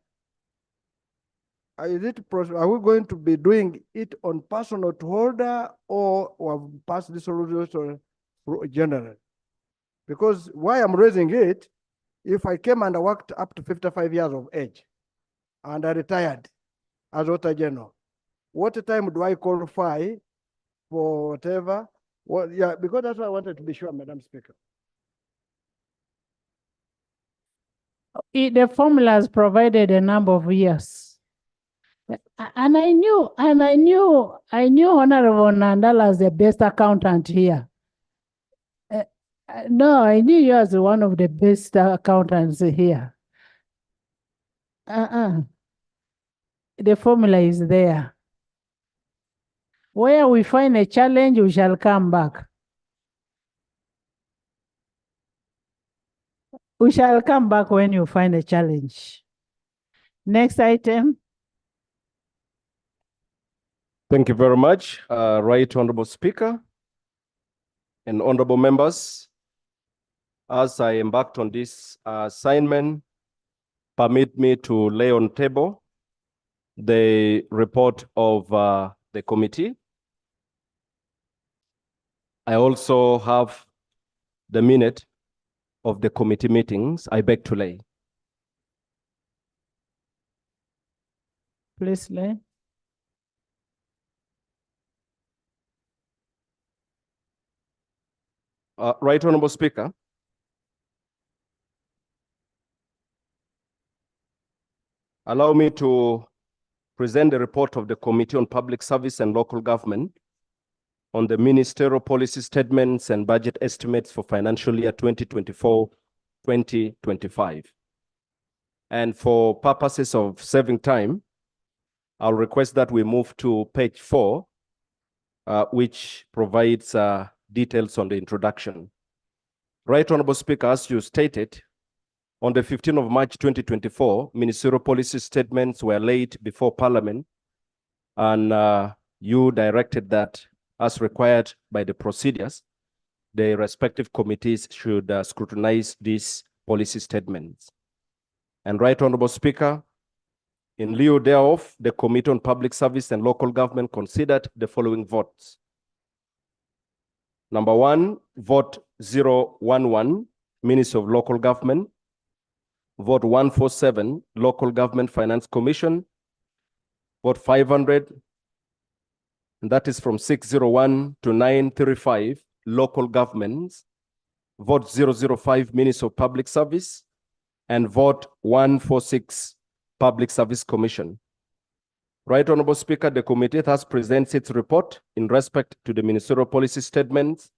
[SPEAKER 1] Are we going to be doing it on personal to order or have passed this resolution general? Because why I'm raising it, if I came and I worked up to 55 years of age and I retired as Auditor General, what time do I qualify for whatever? Well, yeah, because that's why I wanted to be sure, Madam Speaker.
[SPEAKER 5] The formulas provided a number of years. And I knew Honorable Nandala as the best accountant here. No, I knew you as one of the best accountants here. The formula is there. Where we find a challenge, we shall come back. We shall come back when you find a challenge. Next item.
[SPEAKER 7] Thank you very much, Right Honorable Speaker and honorable members. As I embarked on this assignment, permit me to lay on table the report of the committee. I also have the minute of the committee meetings. I beg to lay.
[SPEAKER 5] Please lay.
[SPEAKER 7] Right Honorable Speaker, allow me to present the report of the Committee on Public Service and Local Government on the ministerial policy statements and budget estimates for financial year 2024-2025. And for purposes of saving time, I'll request that we move to page 4, which provides details on the introduction. Right Honorable Speaker, as you stated, on the 15th of March 2024, ministerial policy statements were laid before Parliament, and you directed that, as required by the procedures, the respective committees should scrutinize these policy statements. And Right Honorable Speaker, in lieu thereof, the Committee on Public Service and Local Government considered the following votes. Number 1, vote 011, Ministry of Local Government. Vote 147, Local Government Finance Commission. Vote 500, and that is from 601 to 935, Local Governments. Vote 005, Ministry of Public Service. And vote 146, Public Service Commission. Right Honorable Speaker, the committee thus presents its report in respect to the ministerial policy statements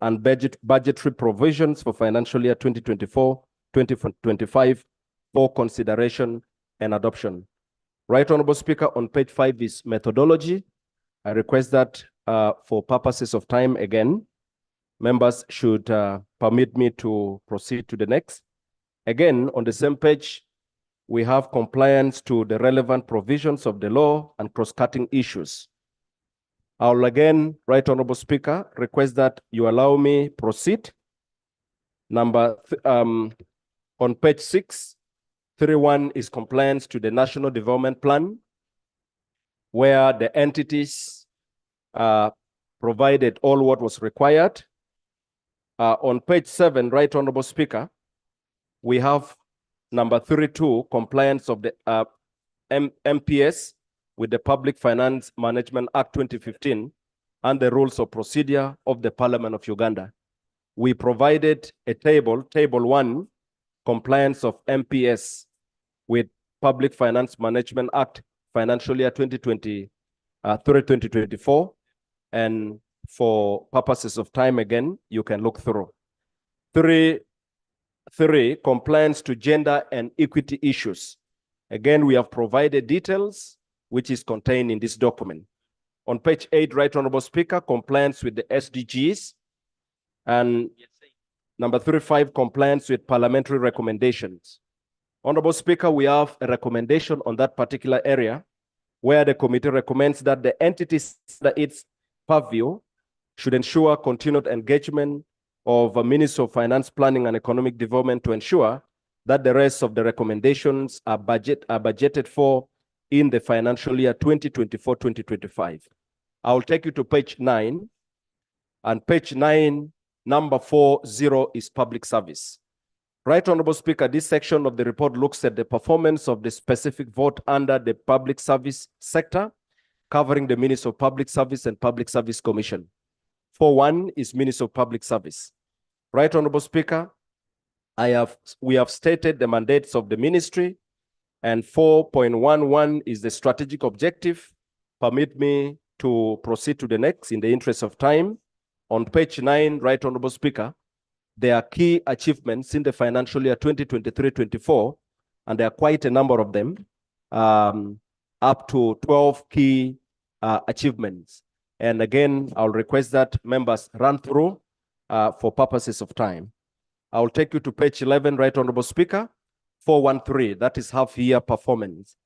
[SPEAKER 7] and budgetary provisions for financial year 2024-2025 for consideration and adoption. Right Honorable Speaker, on page 5 is methodology. I request that for purposes of time again, members should permit me to proceed to the next. Again, on the same page, we have compliance to the relevant provisions of the law and cross-cutting issues. I'll again, Right Honorable Speaker, request that you allow me proceed. On page 6, 3.1 is compliance to the National Development Plan, where the entities provided all what was required. On page 7, Right Honorable Speaker, we have number 3.2, compliance of the MPS with the Public Finance Management Act 2015 and the rules of procedure of the Parliament of Uganda. We provided a table, table 1, compliance of MPS with Public Finance Management Act financial year 2024, and for purposes of time again, you can look through. 3, compliance to gender and equity issues. Again, we have provided details which is contained in this document. On page 8, Right Honorable Speaker, compliance with the SDGs. And number 3.5, compliance with parliamentary recommendations. Honorable Speaker, we have a recommendation on that particular area where the committee recommends that the entities that its purview should ensure continued engagement of the Ministry of Finance, Planning and Economic Development to ensure that the rest of the recommendations are budgeted for in the financial year 2024-2025. I'll take you to page 9. And page 9, number 40 is public service. Right, Honorable Speaker, this section of the report looks at the performance of the specific vote under the public service sector, covering the Ministry of Public Service and Public Service Commission. 4.1 is Ministry of Public Service. Right, Honorable Speaker, we have stated the mandates of the ministry, and 4.11 is the strategic objective. Permit me to proceed to the next in the interest of time. On page 9, Right, Honorable Speaker, there are key achievements in the financial year 2023-24, and there are quite a number of them, up to 12 key achievements. And again, I'll request that members run through for purposes of time. I'll take you to page 11, Right, Honorable Speaker, 413, that is half-year performance.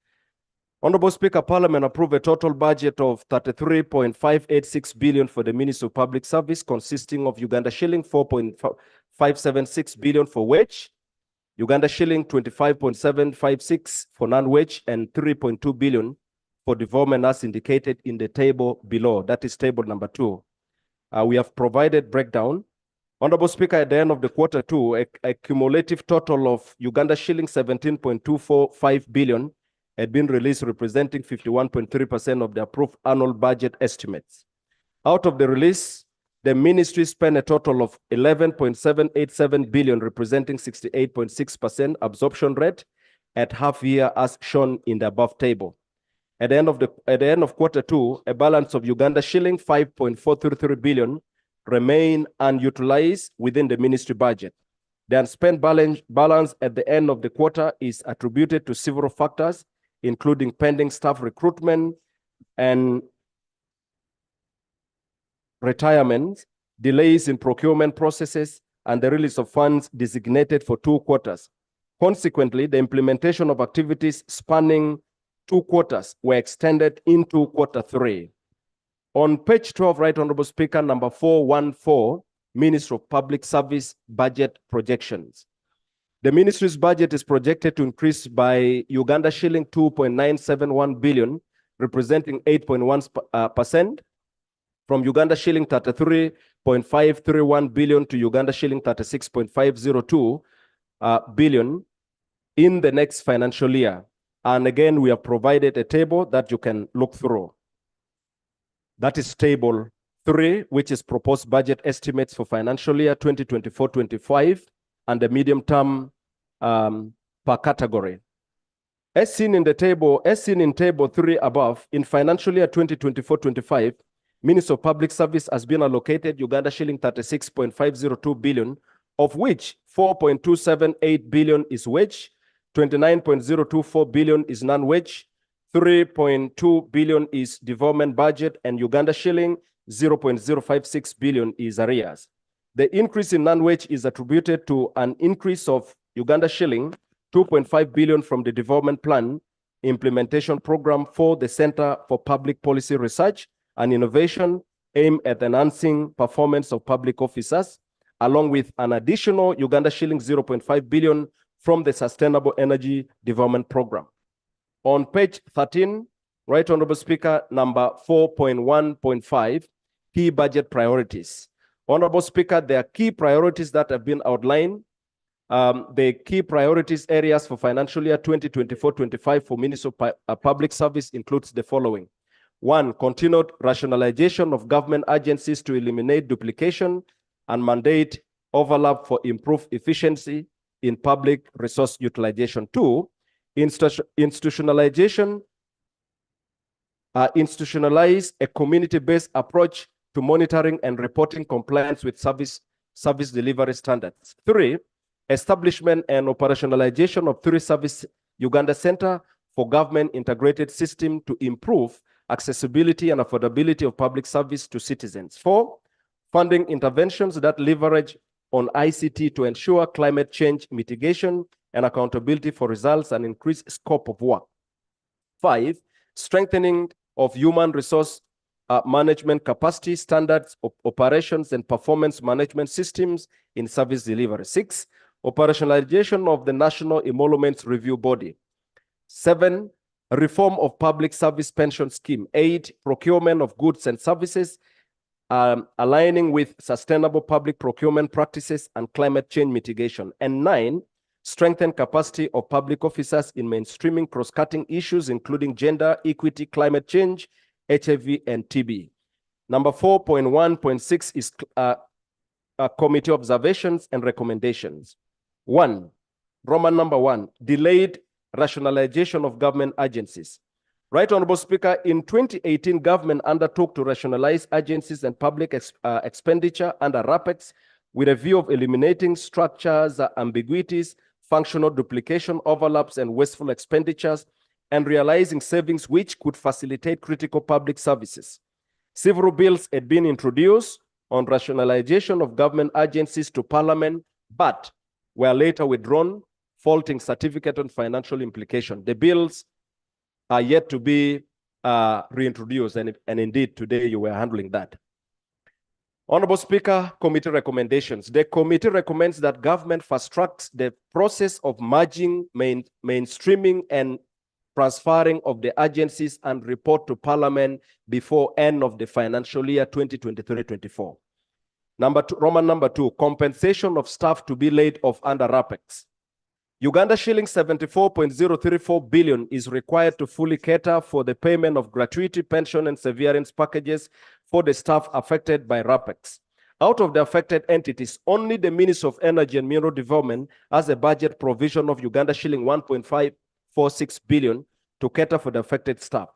[SPEAKER 7] Honorable Speaker, Parliament approved a total budget of 33.586 billion for the Ministry of Public Service, consisting of Uganda shilling 4.576 billion for wage, Uganda shilling 25.756 for non-wage, and 3.2 billion for development as indicated in the table below. That is table number 2. We have provided breakdown. Honorable Speaker, at the end of the quarter 2, a cumulative total of Uganda shilling 17.245 billion had been released, representing 51.3% of the approved annual budget estimates. Out of the release, the ministry spent a total of 11.787 billion, representing 68.6% absorption rate at half year as shown in the above table. At the end of quarter 2, a balance of Uganda shilling 5.433 billion remain unutilized within the ministry budget. The unspent balance at the end of the quarter is attributed to several factors, including pending staff recruitment and retirement, delays in procurement processes, and the release of funds designated for 2 quarters. Consequently, the implementation of activities spanning 2 quarters were extended into quarter 3. On page 12, Right, Honorable Speaker, number 414, Ministry of Public Service budget projections. The ministry's budget is projected to increase by Uganda shilling 2.971 billion, representing 8.1%, from Uganda shilling 33.531 billion to Uganda shilling 36.502 billion in the next financial year. And again, we have provided a table that you can look through. That is table 3, which is proposed budget estimates for financial year 2024-25 and the medium term per category. As seen in table 3 above, in financial year 2024-25, Ministry of Public Service has been allocated Uganda shilling 36.502 billion, of which 4.278 billion is wage, 29.024 billion is non-wage, 3.2 billion is development budget, and Uganda shilling 0.056 billion is arrears. The increase in non-wage is attributed to an increase of Uganda shilling 2.5 billion from the development plan implementation program for the Center for Public Policy Research and Innovation aimed at enhancing performance of public officers, along with an additional Uganda shilling 0.5 billion from the Sustainable Energy Development Program. On page 13, Right Honorable Speaker, number 4.1.5, key budget priorities. Honorable Speaker, there are key priorities that have been outlined. The key priorities areas for financial year 2024-25 for Ministry of Public Service includes the following. 1, continued rationalization of government agencies to eliminate duplication and mandate overlap for improved efficiency in public resource utilization. 2, institutionalize a community-based approach to monitoring and reporting compliance with service delivery standards. 3, establishment and operationalization of 3 Service Uganda Center for Government Integrated System to improve accessibility and affordability of public service to citizens. 4, funding interventions that leverage on ICT to ensure climate change mitigation and accountability for results and increase scope of work. 5, strengthening of human resource management capacity, standards, operations, and performance management systems in service delivery. 6, operationalization of the National Emoluments Review Body. 7, reform of public service pension scheme. 8, procurement of goods and services, aligning with sustainable public procurement practices and climate change mitigation. And 9, strengthen capacity of public officers in mainstreaming cross-cutting issues, including gender, equity, climate change, HIV, and TB. Number 4.1.6 is committee observations and recommendations. 1, Roman number 1, delayed rationalization of government agencies. Right, Honorable Speaker, in 2018, government undertook to rationalize agencies and public expenditure under RAPEX with a view of eliminating structures, ambiguities, functional duplication, overlaps, and wasteful expenditures, and realizing savings which could facilitate critical public services. Several bills had been introduced on rationalization of government agencies to Parliament, but were later withdrawn, faulting certificate on financial implication. The bills are yet to be reintroduced, and indeed today you were handling that. Honorable Speaker, committee recommendations. The committee recommends that government fast-tracks the process of merging, mainstreaming, and transferring of the agencies and report to Parliament before end of the financial year 2023-24. Roman number 2, compensation of staff to be laid off under RAPEX. Uganda shilling 74.034 billion is required to fully cater for the payment of gratuity, pension, and severance packages for the staff affected by RAPEX. Out of the affected entities, only the Ministry of Energy and Mineral Development has a budget provision of Uganda shilling 1.546 billion to cater for the affected staff,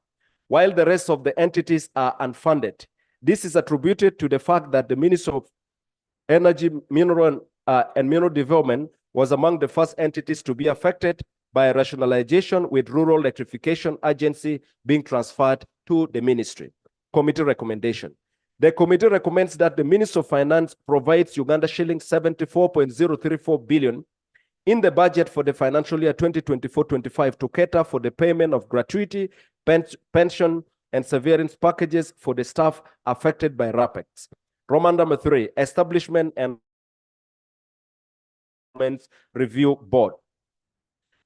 [SPEAKER 7] while the rest of the entities are unfunded. This is attributed to the fact that the Ministry of Energy, Mineral, and Mineral Development was among the first entities to be affected by rationalization, with Rural Electrification Agency being transferred to the ministry. Committee recommendation. The committee recommends that the Minister of Finance provides Uganda shilling 74.034 billion in the budget for the financial year 2024-25 to cater for the payment of gratuity, pension, and severance packages for the staff affected by RAPEX. Roman number 3, establishment and Review Board.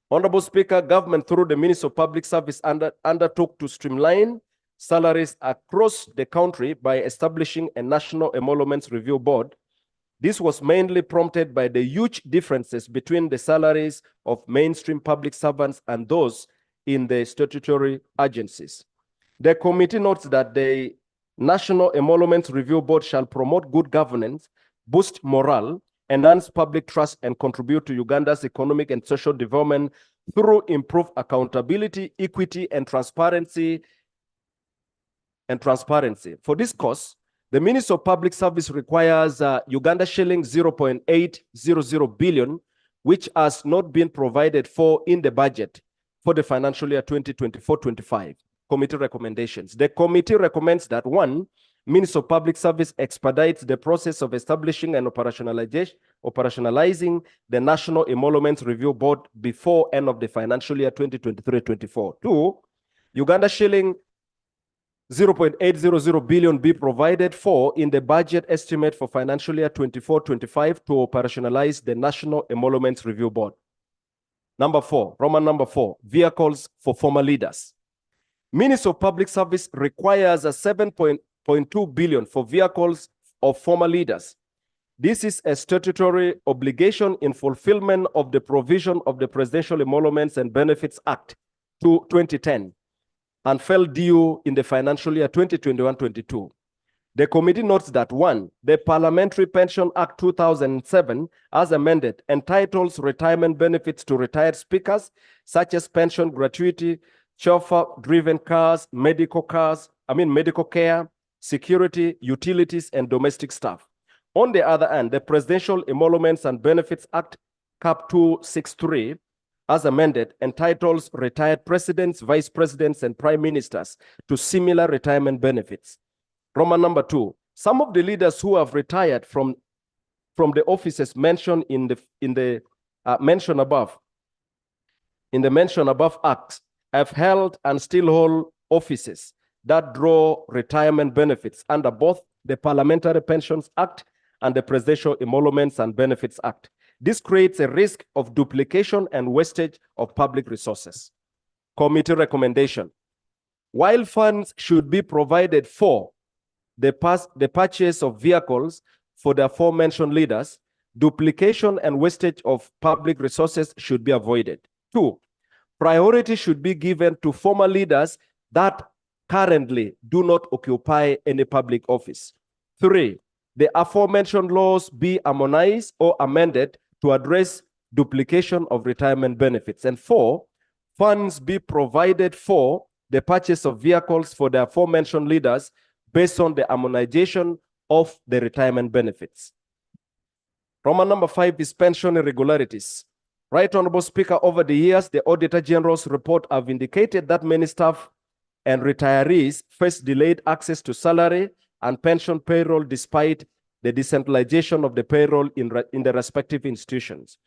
[SPEAKER 7] Honorable Speaker, government through the Ministry of Public Service undertook to streamline salaries across the country by establishing a National Emoluments Review Board. This was mainly prompted by the huge differences between the salaries of mainstream public servants and those in the statutory agencies. The committee notes that the National Emoluments Review Board shall promote good governance, boost morale, enhance public trust, and contribute to Uganda's economic and social development through improved accountability, equity, and transparency. For this cause, the Ministry of Public Service requires Uganda shilling 0.800 billion, which has not been provided for in the budget for the financial year 2024-25. Committee recommendations. The committee recommends that 1, Ministry of Public Service expedites the process of establishing and operationalizing the National Emoluments Review Board before end of the financial year 2023-24. 2, Uganda shilling 0.800 billion be provided for in the budget estimate for financial year 24-25 to operationalize the National Emoluments Review Board. Number 4, Roman number 4, vehicles for former leaders. Ministry of Public Service requires a 7.2 billion for vehicles of former leaders. This is a statutory obligation in fulfillment of the provision of the Presidential Emoluments and Benefits Act 2010 and fell due in the financial year 2021-22. The committee notes that 1, the Parliamentary Pension Act 2007, as amended, entitles retirement benefits to retired speakers, such as pension gratuity, chauffeur-driven cars, medical care, security, utilities, and domestic staff. On the other hand, the Presidential Emoluments and Benefits Act, Cap 263, as amended, entitles retired presidents, vice presidents, and prime ministers to similar retirement benefits. Roman number 2, some of the leaders who have retired from the offices mentioned in the mentioned above acts have held and still hold offices that draw retirement benefits under both the Parliamentary Pensions Act and the Presidential Emoluments and Benefits Act. This creates a risk of duplication and wastage of public resources. Committee recommendation. While funds should be provided for the purchase of vehicles for the aforementioned leaders, duplication and wastage of public resources should be avoided. 2, priority should be given to former leaders that currently do not occupy any public office. 3, the aforementioned laws be harmonized or amended to address duplication of retirement benefits. And 4, funds be provided for the purchase of vehicles for the aforementioned leaders based on the harmonization of the retirement benefits. Roman number 5 is pension irregularities. Right Honorable Speaker, over the years, the Auditor General's report have indicated that many staff and retirees face delayed access to salary and pension payroll despite the decentralization of the payroll in the respective institutions.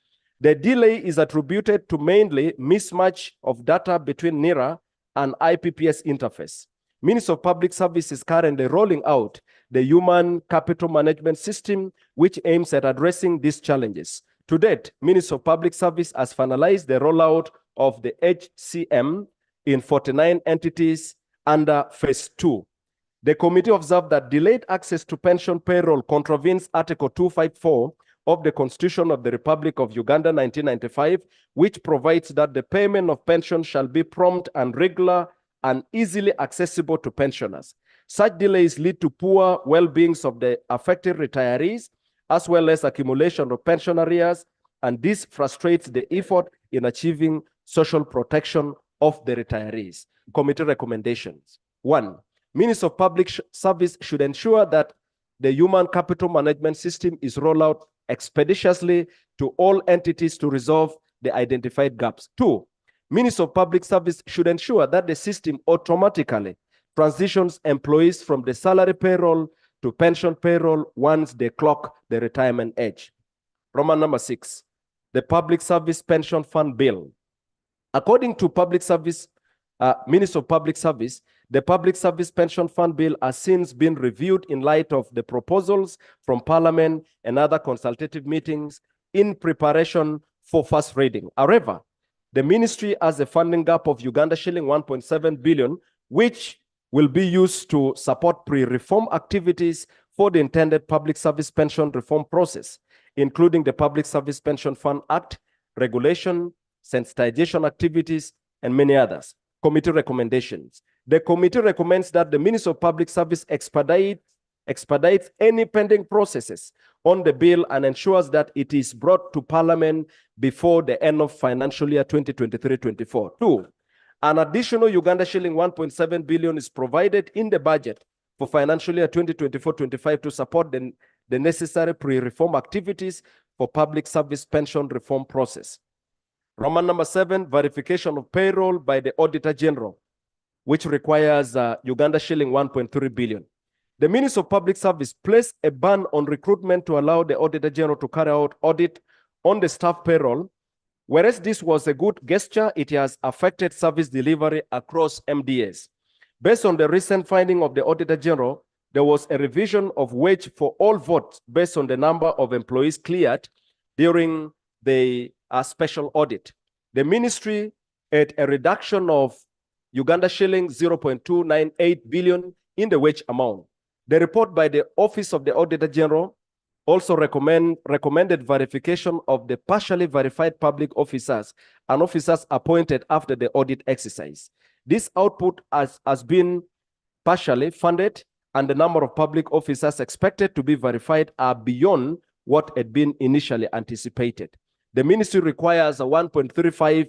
[SPEAKER 7] The delay is attributed to mainly mismatch of data between NIRA and IPPS interface. Ministry of Public Service is currently rolling out the Human Capital Management System, which aims at addressing these challenges. To date, Ministry of Public Service has finalized the rollout of the HCM in 49 entities under Phase 2. The committee observed that delayed access to pension payroll contravenes Article 254 of the Constitution of the Republic of Uganda 1995, which provides that the payment of pension shall be prompt and regular and easily accessible to pensioners. Such delays lead to poor well-being of the affected retirees, as well as accumulation of pension arrears, and this frustrates the effort in achieving social protection of the retirees. Committee recommendations. 1, Ministry of Public Service should ensure that the Human Capital Management System is rolled out expeditiously to all entities to resolve the identified gaps. 2, Ministry of Public Service should ensure that the system automatically transitions employees from the salary payroll to pension payroll once they clock the retirement age. Roman number 6, the Public Service Pension Fund Bill. According to Ministry of Public Service, the Public Service Pension Fund Bill has since been reviewed in light of the proposals from Parliament and other consultative meetings in preparation for first reading. However, the ministry has a funding gap of Uganda shilling 1.7 billion, which will be used to support pre-reform activities for the intended public service pension reform process, including the Public Service Pension Fund Act, regulation, sensitization activities, and many others. Committee recommendations. The committee recommends that the Ministry of Public Service expedites any pending processes on the bill and ensures that it is brought to Parliament before the end of financial year 2023-24. 2, an additional Uganda shilling 1.7 billion is provided in the budget for financial year 2024-25 to support the necessary pre-reform activities for public service pension reform process. Roman number 7, verification of payroll by the Auditor General, which requires Uganda shilling 1.3 billion. The Ministry of Public Service placed a ban on recruitment to allow the Auditor General to carry out audit on the staff payroll. Whereas this was a good gesture, it has affected service delivery across MDAs. Based on the recent finding of the Auditor General, there was a revision of wage for all votes based on the number of employees cleared during the special audit. The ministry had a reduction of Uganda shilling 0.298 billion in the wage amount. The report by the Office of the Auditor General also recommended verification of the partially verified public officers and officers appointed after the audit exercise. This output has been partially funded, and the number of public officers expected to be verified are beyond what had been initially anticipated. The ministry requires a 1.35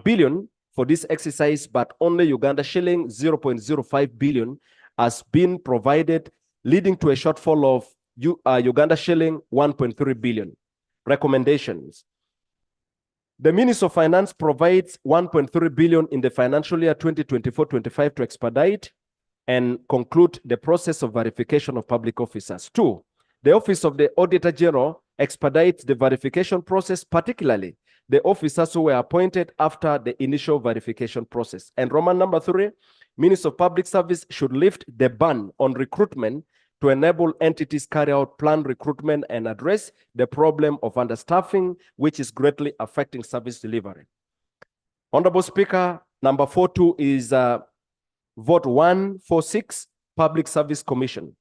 [SPEAKER 7] billion for this exercise, but only Uganda shilling 0.05 billion has been provided, leading to a shortfall of Uganda shilling 1.3 billion. Recommendations. The Ministry of Finance provides 1.3 billion in the financial year 2024-25 to expedite and conclude the process of verification of public officers. 2, the Office of the Auditor General expedites the verification process, particularly the officers who were appointed after the initial verification process. And Roman number 3, Ministry of Public Service should lift the ban on recruitment to enable entities carry out planned recruitment and address the problem of understaffing, which is greatly affecting service delivery. Honorable Speaker, number 42 is vote 146, Public Service Commission.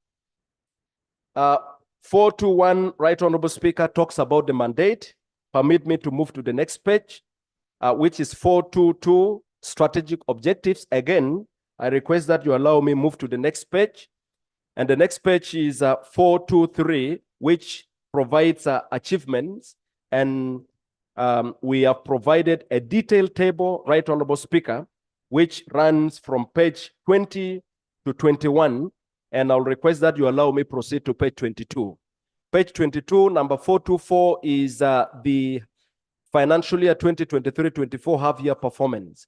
[SPEAKER 7] 421, Right Honorable Speaker, talks about the mandate. Permit me to move to the next page, which is 422, strategic objectives. Again, I request that you allow me move to the next page. And the next page is 423, which provides achievements. And we have provided a detailed table, Right Honorable Speaker, which runs from page 20 to 21. And I'll request that you allow me proceed to page 22. Page 22, number 424 is the financial year 2023-24 half-year performance.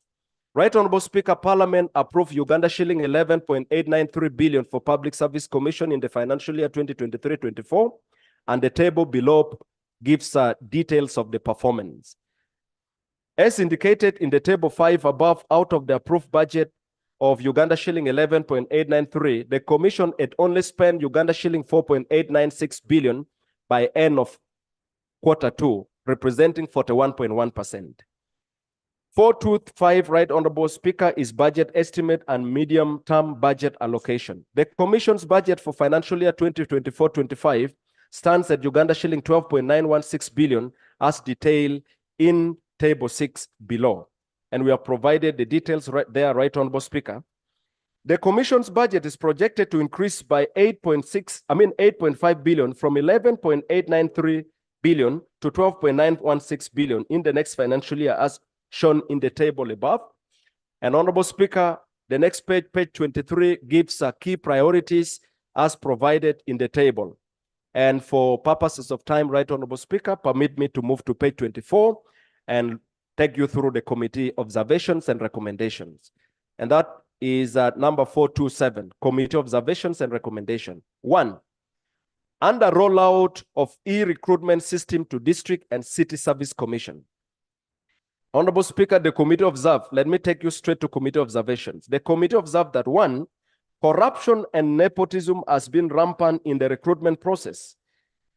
[SPEAKER 7] Right Honorable Speaker, Parliament approved Uganda shilling 11.893 billion for Public Service Commission in the financial year 2023-24, and the table below gives details of the performance. As indicated in the table 5 above, out of the approved budget of Uganda shilling 11.893, the Commission had only spent Uganda shilling 4.896 billion by end of Q2, representing 41.1%. 425, Right Honorable Speaker, is budget estimate and medium-term budget allocation. The Commission's budget for financial year 2024-25 stands at Uganda shilling 12.916 billion as detailed in table 6 below. And we have provided the details right there, Right Honorable Speaker. The Commission's budget is projected to increase by 8.5 billion from 11.893 billion to 12.916 billion in the next financial year as shown in the table above. And Honorable Speaker, the next page, page 23, gives key priorities as provided in the table. And for purposes of time, Right Honorable Speaker, permit me to move to page 24 and take you through the committee observations and recommendations. And that is number 427, committee observations and recommendation. 1, under rollout of e-recruitment system to district and city service commission. Honorable Speaker, the committee observed, let me take you straight to committee observations. The committee observed that 1, corruption and nepotism has been rampant in the recruitment process.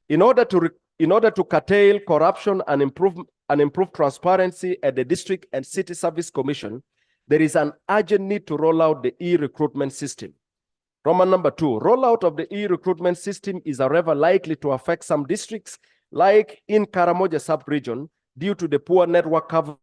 [SPEAKER 7] In order to curtail corruption and improve transparency at the district and city service commission, there is an urgent need to roll out the e-recruitment system. Roman number 2, rollout of the e-recruitment system is however likely to affect some districts like in Karamoja sub-region due to the poor network coverage.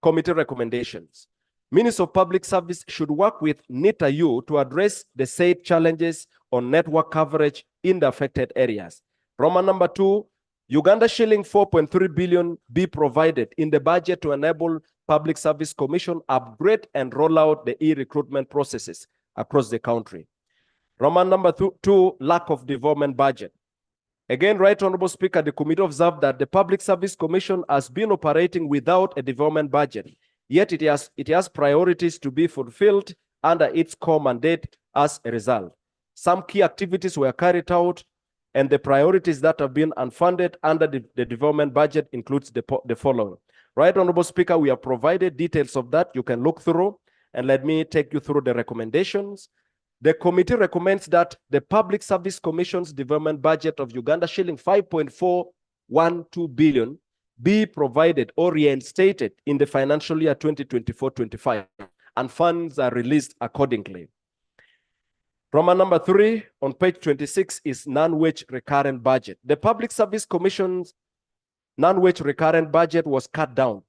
[SPEAKER 7] Committee recommendations. Ministry of Public Service should work with NITA-U to address the said challenges on network coverage in the affected areas. Roman number 2, Uganda shilling 4.3 billion be provided in the budget to enable Public Service Commission upgrade and roll out the e-recruitment processes across the country. Roman number 2, lack of development budget. Again, Right Honorable Speaker, the committee observed that the Public Service Commission has been operating without a development budget, yet it has priorities to be fulfilled under its core mandate as a result. Some key activities were carried out, and the priorities that have been unfunded under the development budget includes the following. Right Honorable Speaker, we have provided details of that. You can look through, and let me take you through the recommendations. The committee recommends that the Public Service Commission's development budget of Uganda shilling 5.412 billion be provided or reinstated in the financial year 2024-25, and funds are released accordingly. Roman number 3 on page 26 is non-wage recurrent budget. The Public Service Commission's non-wage recurrent budget was cut down,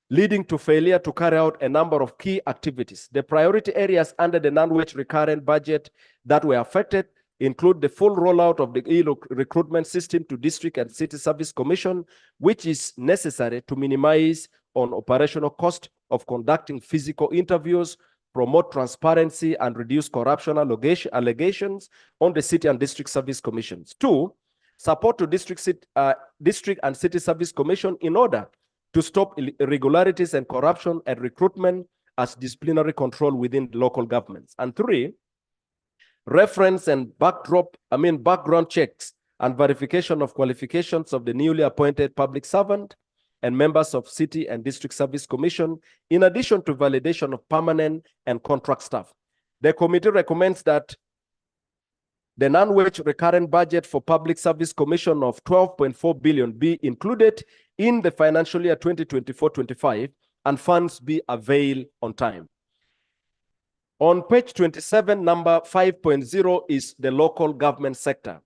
[SPEAKER 7] leading to failure to carry out a number of key activities. The priority areas under the non-wage recurrent budget that were affected include the full rollout of the e-recruitment system to district and city service commission, which is necessary to minimize on operational cost of conducting physical interviews, promote transparency, and reduce corruption allegations on the city and district service commissions. 2, support to district and city service commission in order to stop irregularities and corruption and recruitment as disciplinary control within local governments. And 3, reference and background checks and verification of qualifications of the newly appointed public servant. and members of City and District Service Commission, in addition to validation of permanent and contract staff. The committee recommends that the non-wage recurrent budget for Public Service Commission of 12.4 billion be included in the financial year 2024-25 and funds be availed on time. On page 27, number 5.0 is the local government sector.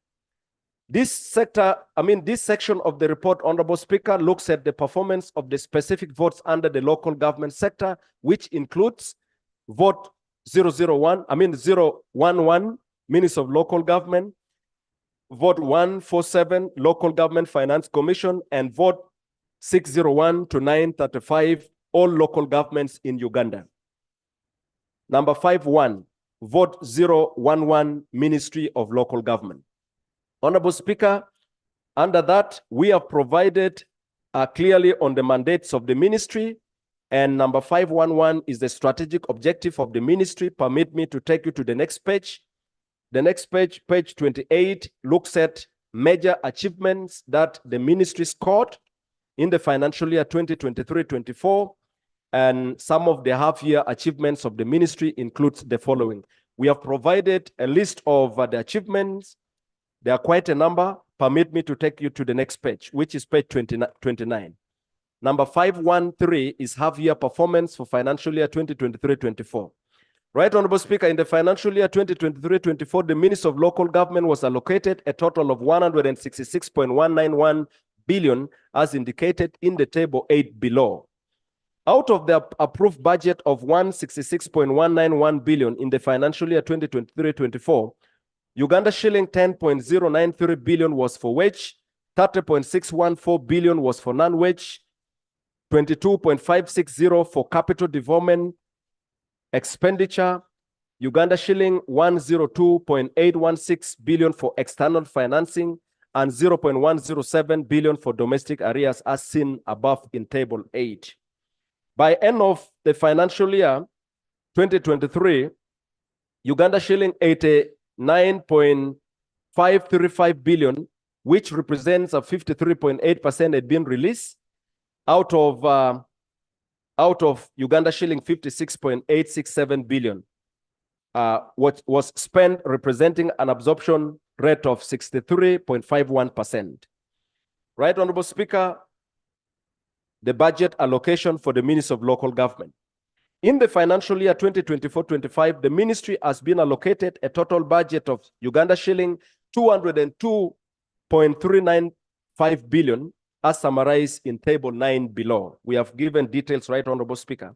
[SPEAKER 7] This section of the report, Honorable Speaker, looks at the performance of the specific votes under the local government sector, which includes vote 011, Minister of Local Government, vote 147, Local Government Finance Commission, and vote 601 to 935, all local governments in Uganda. Number 51, vote 011, Ministry of Local Government. Honorable Speaker, under that, we have provided clearly on the mandates of the ministry, and number 511 is the strategic objective of the ministry. Permit me to take you to the next page. The next page, page 28, looks at major achievements that the ministry scored in the financial year 2023-24, and some of the half-year achievements of the ministry includes the following. We have provided a list of the achievements. There are quite a number. Permit me to take you to the next page, which is page 29. Number 513 is half-year performance for financial year 2023-24. Right, Honorable Speaker, in the financial year 2023-24, the Ministry of Local Government was allocated a total of 166.191 billion, as indicated in the table 8 below. Out of the approved budget of 166.191 billion in the financial year 2023-24, Uganda shilling 10.093 billion was for wage, 30.614 billion was for non-wage, 22.560 for capital development expenditure, Uganda shilling 102.816 billion for external financing, and 0.107 billion for domestic arrears, as seen above in table 8. By end of the financial year 2023, Uganda shilling 89.535 billion, which represents a 53.8% had been released out of Uganda shilling 56.867 billion, what was spent, representing an absorption rate of 63.51%. Right, Honorable Speaker, the budget allocation for the Ministry of Local Government. In the financial year 2024-25, the ministry has been allocated a total budget of Uganda shilling 202.395 billion, as summarized in table 9 below. We have given details, right, Honorable Speaker.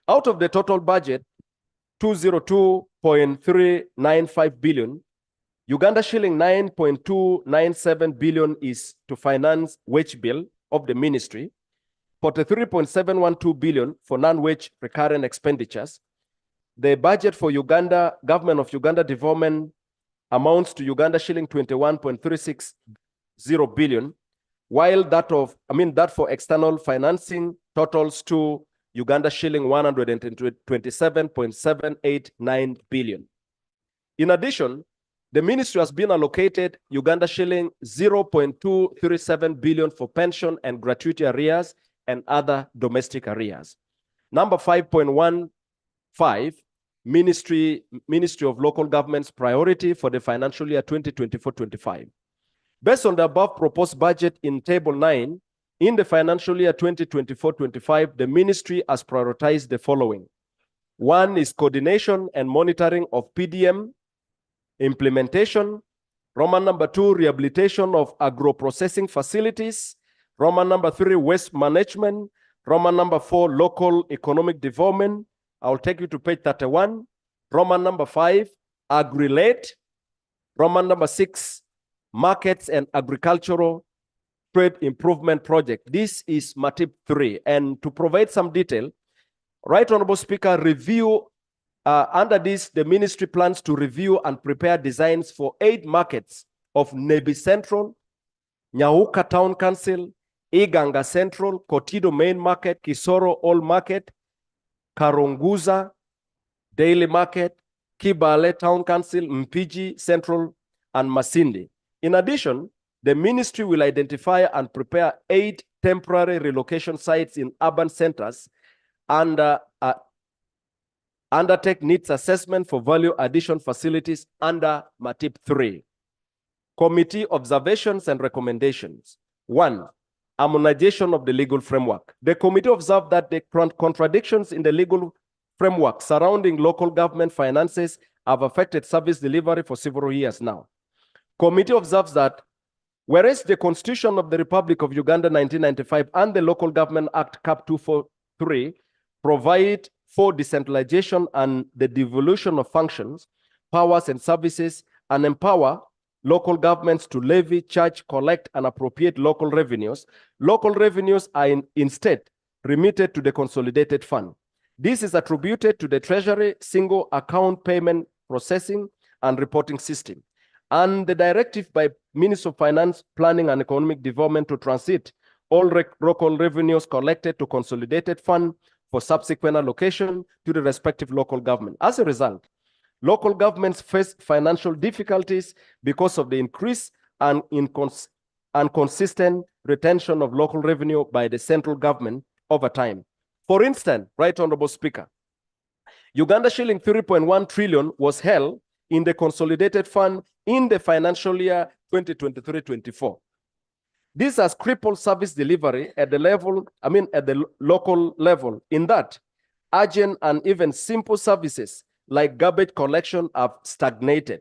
[SPEAKER 7] Out of the total budget, 202.395 billion, Uganda shilling 9.297 billion is to finance wage bill of the ministry, 43.712 billion for non-wage recurrent expenditures. The budget for Uganda, Government of Uganda Development, amounts to Uganda shilling 21.360 billion, while that for external financing totals to Uganda shilling 127.789 billion. In addition, the ministry has been allocated Uganda shilling 0.237 billion for pension and gratuity arrears and other domestic arrears. Number 5.15, Ministry of Local Government's priority for the financial year 2024-25. Based on the above proposed budget in table 9, in the financial year 2024-25, the ministry has prioritized the following. One is coordination and monitoring of PDM implementation. Roman number 2, rehabilitation of agro-processing facilities. Roman number 3, waste management. Roman number 4, local economic development. I'll take you to page 31. Roman number 5, agri-led. Roman number 6, markets and agricultural trade improvement project. This is MATIP 3. And to provide some detail, Right Honorable Speaker, under this, the ministry plans to review and prepare designs for 8 markets of Nebi Central, Nyahuka Town Council, Iganga Central, Kotido Main Market, Kisoro All Market, Karunguza Daily Market, Kibale Town Council, Mpiji Central, and Masindi. In addition, the ministry will identify and prepare 8 temporary relocation sites in urban centers and undertake needs assessment for value addition facilities under MATIP 3. Committee observations and recommendations. 1. Harmonization of the legal framework. The committee observed that the contradictions in the legal framework surrounding local government finances have affected service delivery for several years now. Committee observes that whereas the Constitution of the Republic of Uganda 1995 and the Local Government Act Cap 243 provide for decentralization and the devolution of functions, powers, and services, and empower local governments to levy, charge, collect, and appropriate local revenues are instead remitted to the consolidated fund. This is attributed to the Treasury Single Account Payment Processing and Reporting System, and the directive by Minister of Finance, Planning, and Economic Development to transit all local revenues collected to consolidated fund for subsequent allocation to the respective local government. As a result, local governments face financial difficulties because of the increase and inconsistent retention of local revenue by the central government over time. For instance, Right Honorable Speaker, Uganda shilling 3.1 trillion was held in the consolidated fund in the financial year 2023-24. This has crippled service delivery at the level, at the local level, in that urgent and even simple services like garbage collection have stagnated.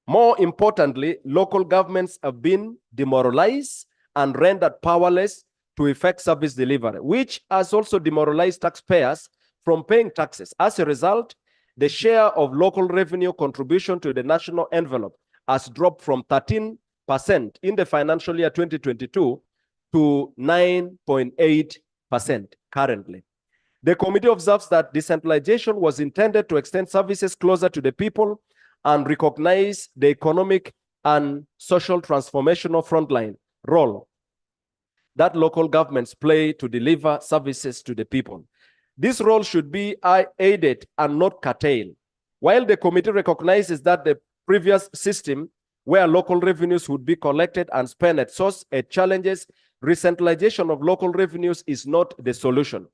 [SPEAKER 7] More importantly, local governments have been demoralized and rendered powerless to effect service delivery, which has also demoralized taxpayers from paying taxes. As a result, the share of local revenue contribution to the national envelope has dropped from 13% in the financial year 2022 to 9.8% currently. The committee observes that decentralization was intended to extend services closer to the people and recognize the economic and social transformational frontline role that local governments play to deliver services to the people. This role should be aided and not curtailed. While the committee recognizes that the previous system where local revenues would be collected and spent at source challenges, decentralization of local revenues is not the solution.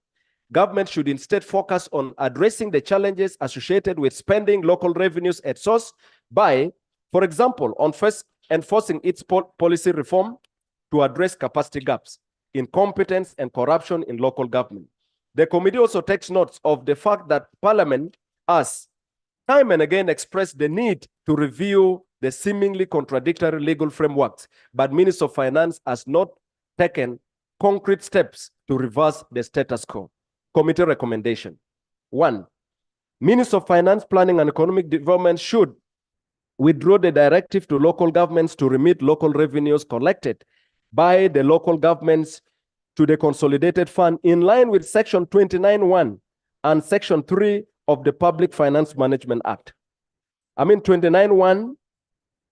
[SPEAKER 7] Government should instead focus on addressing the challenges associated with spending local revenues at source by, for example, on first enforcing its policy reform to address capacity gaps, incompetence, and corruption in local government. The committee also takes notes of the fact that Parliament has time and again expressed the need to review the seemingly contradictory legal frameworks, but Minister of Finance has not taken concrete steps to reverse the status quo. Committee recommendation. 1. Minister of Finance, Planning, and Economic Development should withdraw the directive to local governments to remit local revenues collected by the local governments to the consolidated fund in line with Section 29(1) and Section 3 of the Public Finance Management Act. 29(1)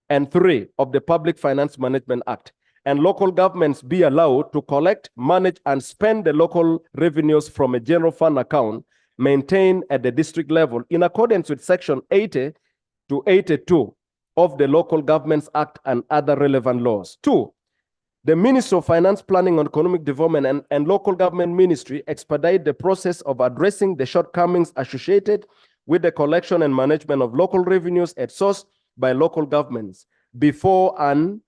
[SPEAKER 7] and 3 of the Public Finance Management Act. And local governments be allowed to collect, manage, and spend the local revenues from a general fund account maintained at the district level in accordance with Section 80 to 82 of the Local Governments Act and other relevant laws. 2. The Ministry of Finance, Planning, and Economic Development and Local Government Ministry expedite the process of addressing the shortcomings associated with the collection and management of local revenues at source by local governments before and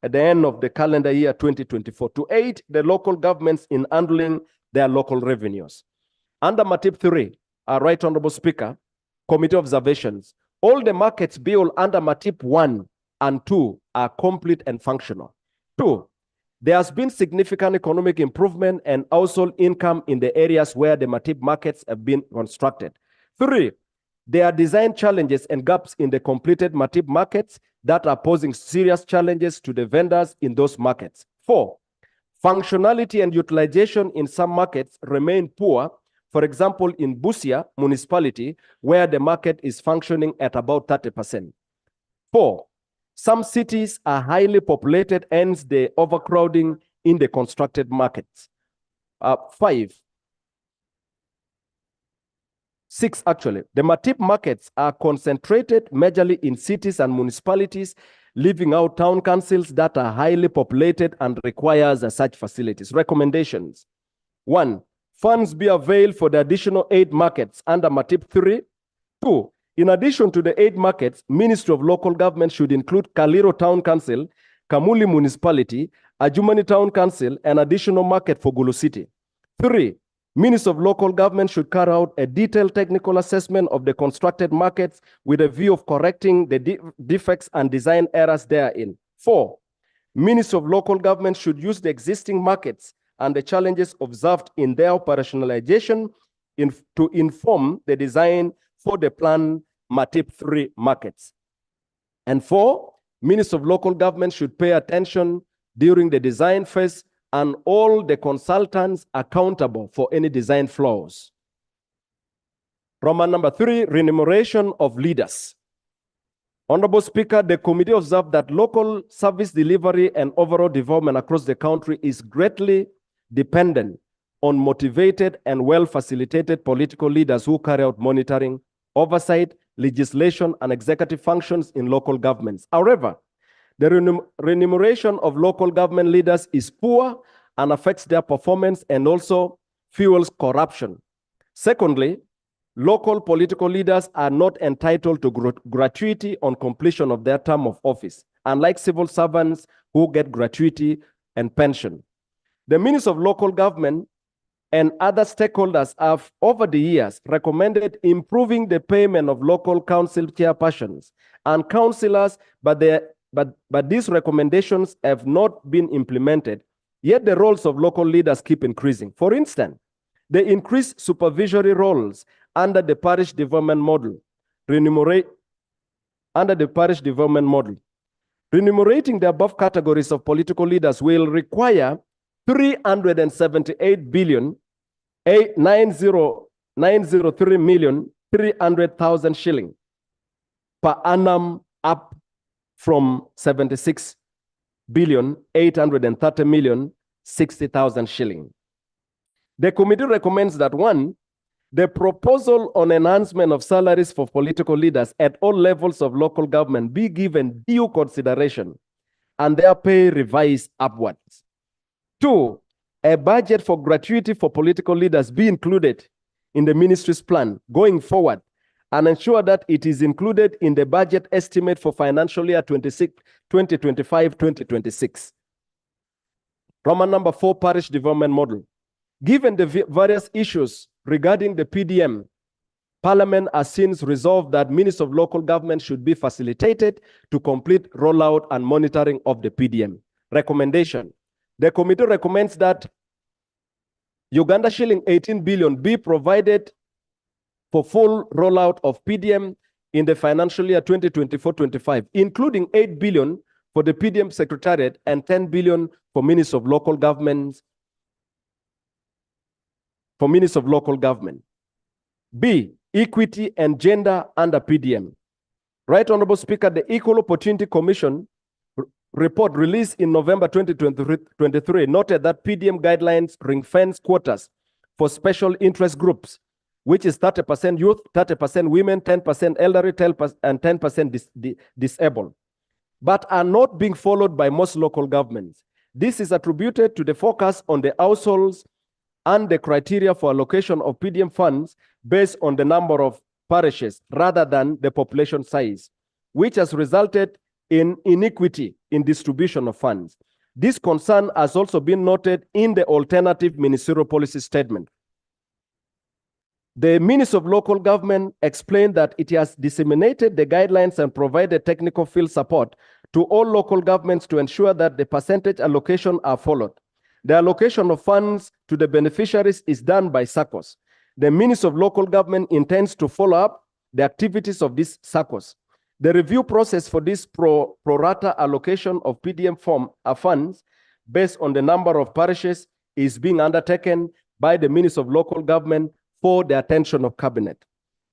[SPEAKER 7] at the end of the calendar year 2024 to aid the local governments in handling their local revenues. Under MATIP 3, our Right Honorable Speaker, Committee observations, all the markets billed under MATIP 1 and 2 are complete and functional. 2, there has been significant economic improvement and household income in the areas where the MATIP markets have been constructed. 3, there are design challenges and gaps in the completed MATIP markets that are posing serious challenges to the vendors in those markets. 4, functionality and utilization in some markets remain poor. For example, in Busia municipality, where the market is functioning at about 30%. 4, some cities are highly populated, hence the overcrowding in the constructed markets. 6, actually, the MATIP markets are concentrated majorly in cities and municipalities, leaving out town councils that are highly populated and requires such facilities. Recommendations. 1. Funds be availed for the additional 8 markets under MATIP 3. 2. In addition to the 8 markets, Ministry of Local Government should include Kaliro Town Council, Kamuli Municipality, Ajumani Town Council, and additional market for Gulu City. 3. Ministry of Local Government should carry out a detailed technical assessment of the constructed markets with a view of correcting the defects and design errors therein. 4. Ministry of Local Government should use the existing markets and the challenges observed in their operationalization to inform the design for the planned MATIP 3 markets. And 4, Ministry of Local Government should pay attention during the design phase and all the consultants accountable for any design flaws. Roman number 3, remuneration of leaders. Honorable Speaker, the committee observed that local service delivery and overall development across the country is greatly dependent on motivated and well-facilitated political leaders who carry out monitoring, oversight, legislation, and executive functions in local governments. However, the remuneration of local government leaders is poor and affects their performance and also fuels corruption. Secondly, local political leaders are not entitled to gratuity on completion of their term of office, unlike civil servants who get gratuity and pension. The Ministry of Local Government and other stakeholders have, over the years, recommended improving the payment of local council chairpersons and councillors, but these recommendations have not been implemented, yet the roles of local leaders keep increasing. For instance, the increased supervisory roles under the parish development model, Renumerating the above categories of political leaders will require 378,903,300,000 shilling per annum, up from 76,830,060,000 shilling. The committee recommends that 1, the proposal on enhancement of salaries for political leaders at all levels of local government be given due consideration and their pay revised upwards. 2, a budget for gratuity for political leaders be included in the ministry's plan going forward and ensure that it is included in the budget estimate for financial year 2025-2026. Roman number 4, parish development model. Given the various issues regarding the PDM, Parliament has since resolved that Ministry of Local Government should be facilitated to complete rollout and monitoring of the PDM. Recommendation. The committee recommends that Uganda shilling 18 billion be provided for full rollout of PDM in the financial year 2024-25, including 8 billion for the PDM Secretariat and 10 billion for Ministry of Local Government. B, equity and gender under PDM. Right Honorable Speaker, the Equal Opportunity Commission report released in November 2023 noted that PDM guidelines ring-fence quotas for special interest groups, which is 30% youth, 30% women, 10% elderly, and 10% disabled, but are not being followed by most local governments. This is attributed to the focus on the households and the criteria for allocation of PDM funds based on the number of parishes rather than the population size, which has resulted in inequity in distribution of funds. This concern has also been noted in the alternative ministerial policy statement. The Ministry of Local Government explained that it has disseminated the guidelines and provided technical field support to all local governments to ensure that the percentage allocation are followed. The allocation of funds to the beneficiaries is done by SACCOs. The Ministry of Local Government intends to follow up the activities of these SACCOs. The review process for this pro rata allocation of PDM funds based on the number of parishes is being undertaken by the Ministry of Local Government for the attention of Cabinet.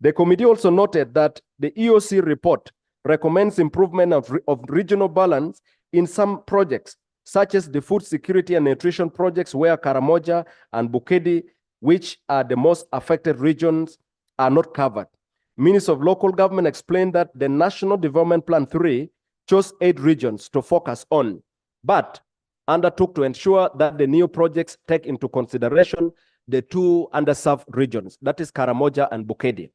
[SPEAKER 7] The committee also noted that the EOC report recommends improvement of regional balance in some projects, such as the food security and nutrition projects where Karamoja and Bukedi, which are the most affected regions, are not covered. Ministry of Local Government explained that the National Development Plan 3 chose 8 regions to focus on, but undertook to ensure that the new projects take into consideration the 2 underserved regions, that is Karamoja and Bukedi.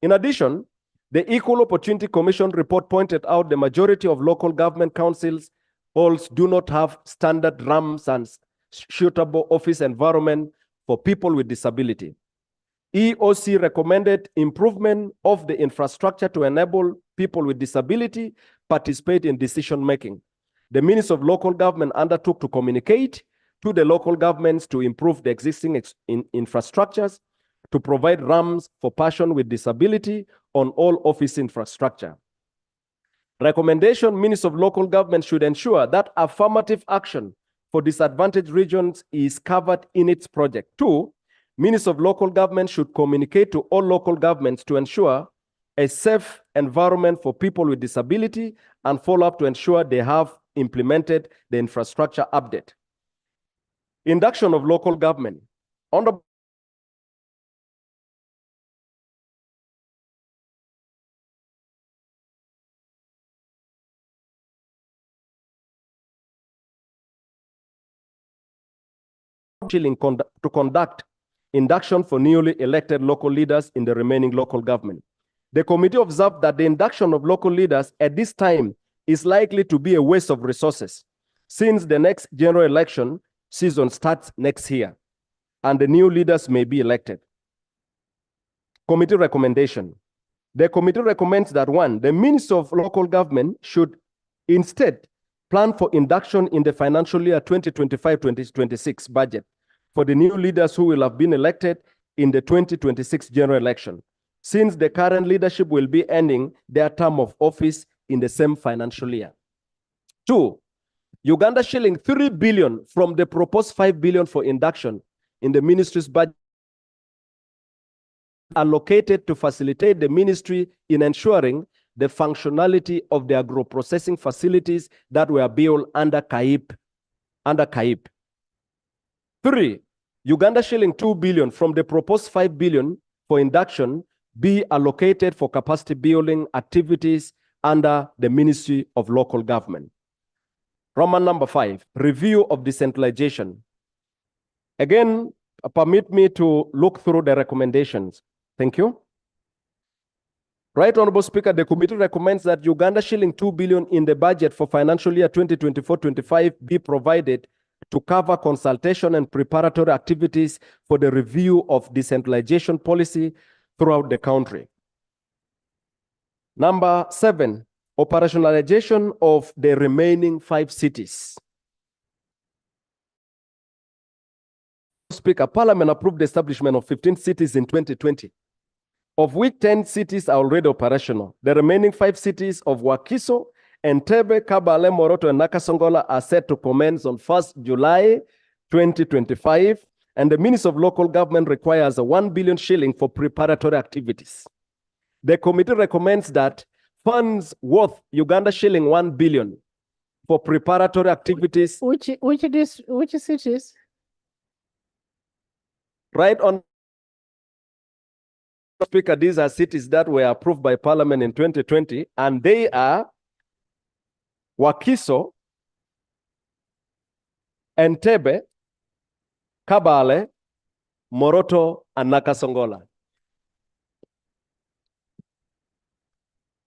[SPEAKER 7] In addition, the Equal Opportunity Commission report pointed out the majority of local government councils halls do not have standard ramps and suitable office environment for people with disability. EOC recommended improvement of the infrastructure to enable people with disability participate in decision-making. The Ministry of Local Government undertook to communicate to the local governments to improve the existing infrastructures, to provide ramps for persons with disability on all office infrastructure. Recommendation: Ministry of Local Government should ensure that affirmative action for disadvantaged regions is covered in its project. 2, Ministry of Local Government should communicate to all local governments to ensure a safe environment for people with disability and follow up to ensure they have implemented the infrastructure update. Induction of local government. Under to conduct induction for newly elected local leaders in the remaining local government. The committee observed that the induction of local leaders at this time is likely to be a waste of resources, since the next general election season starts next year, and the new leaders may be elected. Committee recommendation. The committee recommends that 1, the Ministry of Local Government should instead plan for induction in the financial year 2025-2026 budget for the new leaders who will have been elected in the 2026 general election, since the current leadership will be ending their term of office in the same financial year. 2, Uganda shilling 3 billion from the proposed 5 billion for induction in the ministry's budget allocated to facilitate the ministry in ensuring the functionality of the agro-processing facilities that were built under CAIP. 3, Uganda shilling 2 billion from the proposed 5 billion for induction be allocated for capacity building activities under the Ministry of Local Government. Roman number 5, review of decentralization. Again, permit me to look through the recommendations. Thank you. Right Honorable Speaker, the committee recommends that Uganda shilling 2 billion in the budget for financial year 2024-25 be provided to cover consultation and preparatory activities for the review of decentralization policy throughout the country. Number 7, operationalization of the remaining 5 cities. Speaker, Parliament approved the establishment of 15 cities in 2020, of which 10 cities are already operational. The remaining 5 cities of Wakiso, Entebbe, Kabale, Moroto, and Nakasongola are set to commence on 1st July 2025, and the Ministry of Local Government requires a 1 billion shilling for preparatory activities. The committee recommends that funds worth Uganda shilling 1 billion for preparatory activities.
[SPEAKER 5] Which cities?
[SPEAKER 7] Right on. Speaker, these are cities that were approved by Parliament in 2020, and they are Wakiso, Entebbe, Kabale, Moroto, and Nakasongola.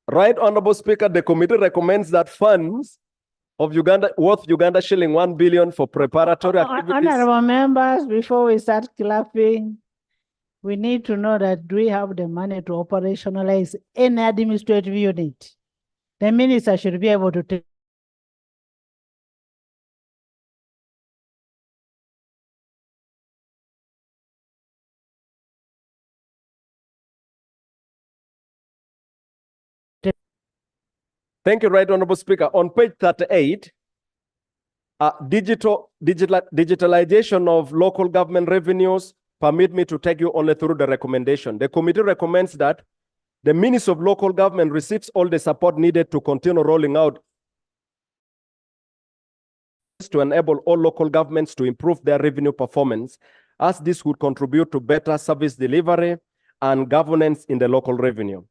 [SPEAKER 7] Right Honorable Speaker, the committee recommends that funds of Uganda worth Uganda shilling 1 billion for preparatory activities.
[SPEAKER 5] Honorable members, before we start clapping, we need to know that do we have the money to operationalize any administrative unit? The minister should be able to take.
[SPEAKER 7] Thank you, Right Honorable Speaker. On page 38, digitalization of local government revenues. Permit me to take you only through the recommendation. The committee recommends that the Ministry of Local Government receives all the support needed to continue rolling out to enable all local governments to improve their revenue performance, as this would contribute to better service delivery and governance in the local revenue.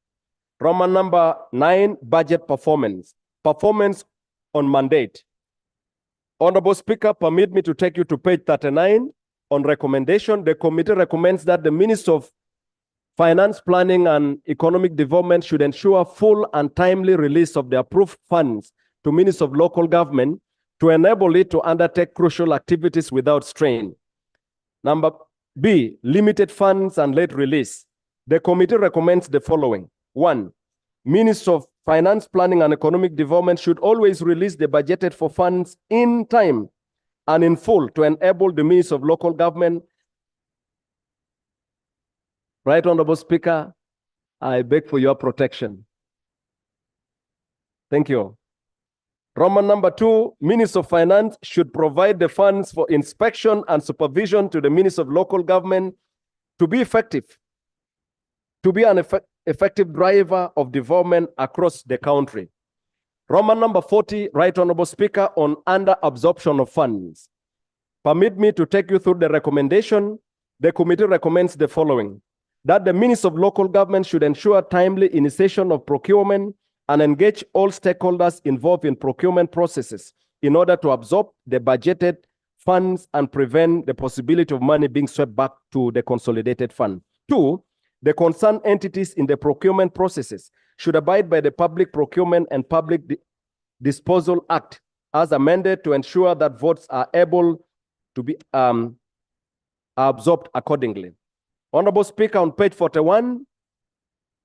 [SPEAKER 7] Roman number 9, budget performance. performance on mandate. Honorable Speaker, permit me to take you to page 39. On recommendation, the committee recommends that the Minister of Finance, Planning and Economic Development should ensure full and timely release of the approved funds to Minister of Local Government to enable it to undertake crucial activities without strain. Number B, limited funds and late release. The committee recommends the following. 1, Minister of Finance, Planning and Economic Development should always release the budgeted for funds in time and in full to enable the Minister of Local Government. Right, Honorable Speaker, I beg for your protection. Thank you. Roman number 2, Minister of Finance should provide the funds for inspection and supervision to the Minister of Local Government to be effective, to be an effective driver of development across the country. Roman number 40, Right Honorable Speaker, on under absorption of funds. Permit me to take you through the recommendation. The committee recommends the following: that the Minister of Local Government should ensure timely initiation of procurement and engage all stakeholders involved in procurement processes in order to absorb the budgeted funds and prevent the possibility of money being swept back to the consolidated fund. 2, the concerned entities in the procurement processes should abide by the Public Procurement and Public Disposal Act as amended to ensure that votes are able to be absorbed accordingly. Honorable Speaker, on page 41,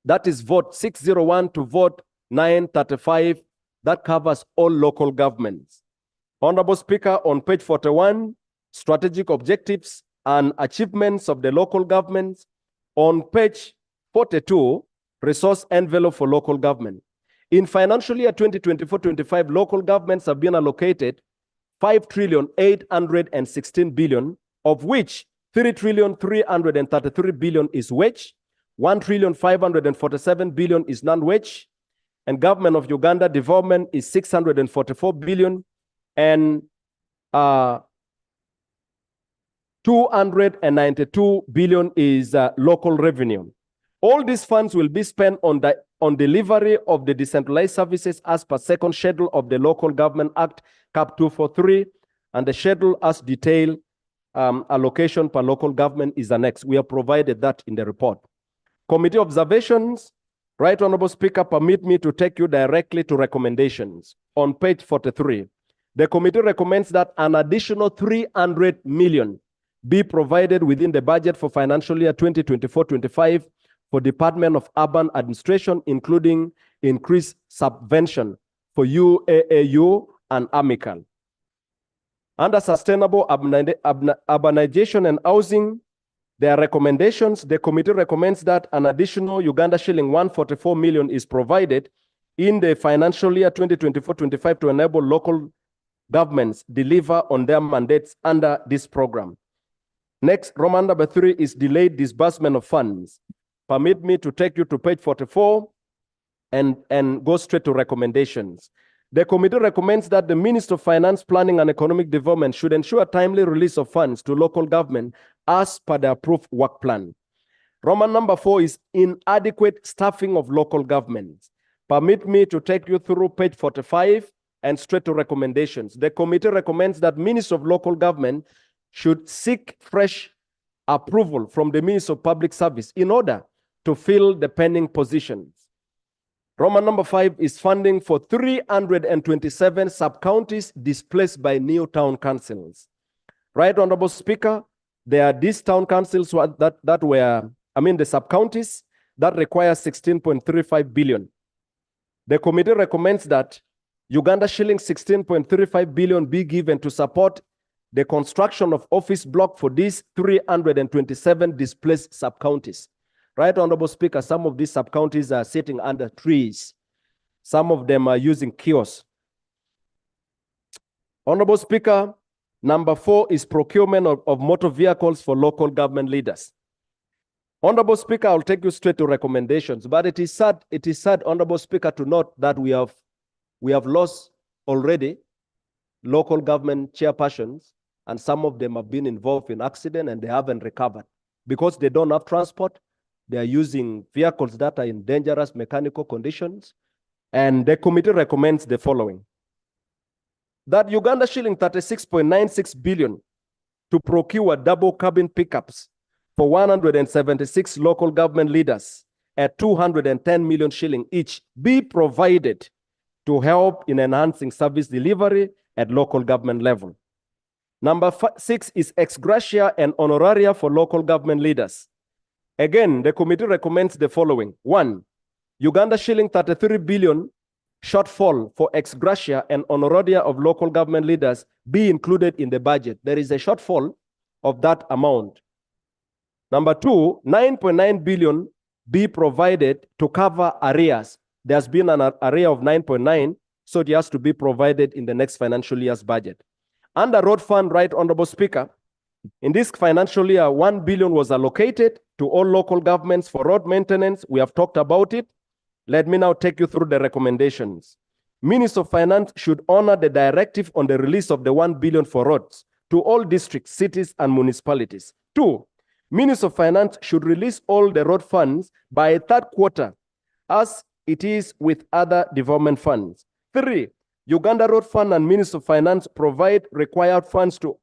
[SPEAKER 7] that is vote 601 to vote 935, that covers all local governments. Honorable Speaker, on page 41, strategic objectives and achievements of the local governments. On page 42, resource envelope for local government. In financial year 2024-25, local governments have been allocated 5,816 billion, of which 3,333 billion is wage, 1,547 billion is non-wage, and Government of Uganda Development is 644 billion, and 292 billion is local revenue. All these funds will be spent on delivery of the decentralized services as per second schedule of the Local Government Act, Cap 243, and the schedule as detailed allocation per local government is annexed. We have provided that in the report. Committee observations. Right Honorable Speaker, permit me to take you directly to recommendations. On page 43, the committee recommends that an additional 300 million be provided within the budget for financial year 2024-25 for Department of Urban Administration, including increased subvention for UAAU and AMICAL. Under sustainable urbanization and housing, their recommendations, the committee recommends that an additional Uganda shilling 144 million is provided in the financial year 2024-25 to enable local governments deliver on their mandates under this program. Next, Roman number 3 is delayed disbursement of funds. Permit me to take you to page 44 and go straight to recommendations. The committee recommends that the Minister of Finance, Planning and Economic Development should ensure timely release of funds to local government as per the approved work plan. Roman number 4 is inadequate staffing of local governments. Permit me to take you through page 45 and straight to recommendations. The committee recommends that Minister of Local Government should seek fresh approval from the Minister of Public Service in order to fill the pending positions. Roman number 5 is funding for 327 sub-counties displaced by new town councils. Right Honorable Speaker, there are these town councils that were, the sub-counties that require 16.35 billion. The committee recommends that Uganda shilling 16.35 billion be given to support the construction of office block for these 327 displaced sub-counties. Right Honorable Speaker, some of these sub-counties are sitting under trees. Some of them are using kiosks. Honorable Speaker, number 4 is procurement of motor vehicles for local government leaders. Honorable Speaker, I'll take you straight to recommendations, but it is sad, Honorable Speaker, to note that we have lost already local government chairpersons, and some of them have been involved in accident and they haven't recovered because they don't have transport. They are using vehicles that are in dangerous mechanical conditions. And the committee recommends the following: that Uganda shilling 36.96 billion to procure double cabin pickups for 176 local government leaders at 210 million shilling each be provided to help in enhancing service delivery at local government level. Number 6 is ex gratia and honoraria for local government leaders. Again, the committee recommends the following: 1, Uganda shilling 33 billion shortfall for ex gratia and honoraria of local government leaders be included in the budget. There is a shortfall of that amount. Number 2, 9.9 billion be provided to cover arrears. There's been an area of 9.9, so it has to be provided in the next financial year's budget. Under road fund, Right Honorable Speaker, in this financial year, 1 billion was allocated to all local governments for road maintenance. We have talked about it. Let me now take you through the recommendations. Minister of Finance should honor the directive on the release of the 1 billion for roads to all districts, cities, and municipalities. 2, Minister of Finance should release all the road funds by third quarter, as it is with other development funds. 3, Uganda Road Fund and Minister of Finance provide required funds to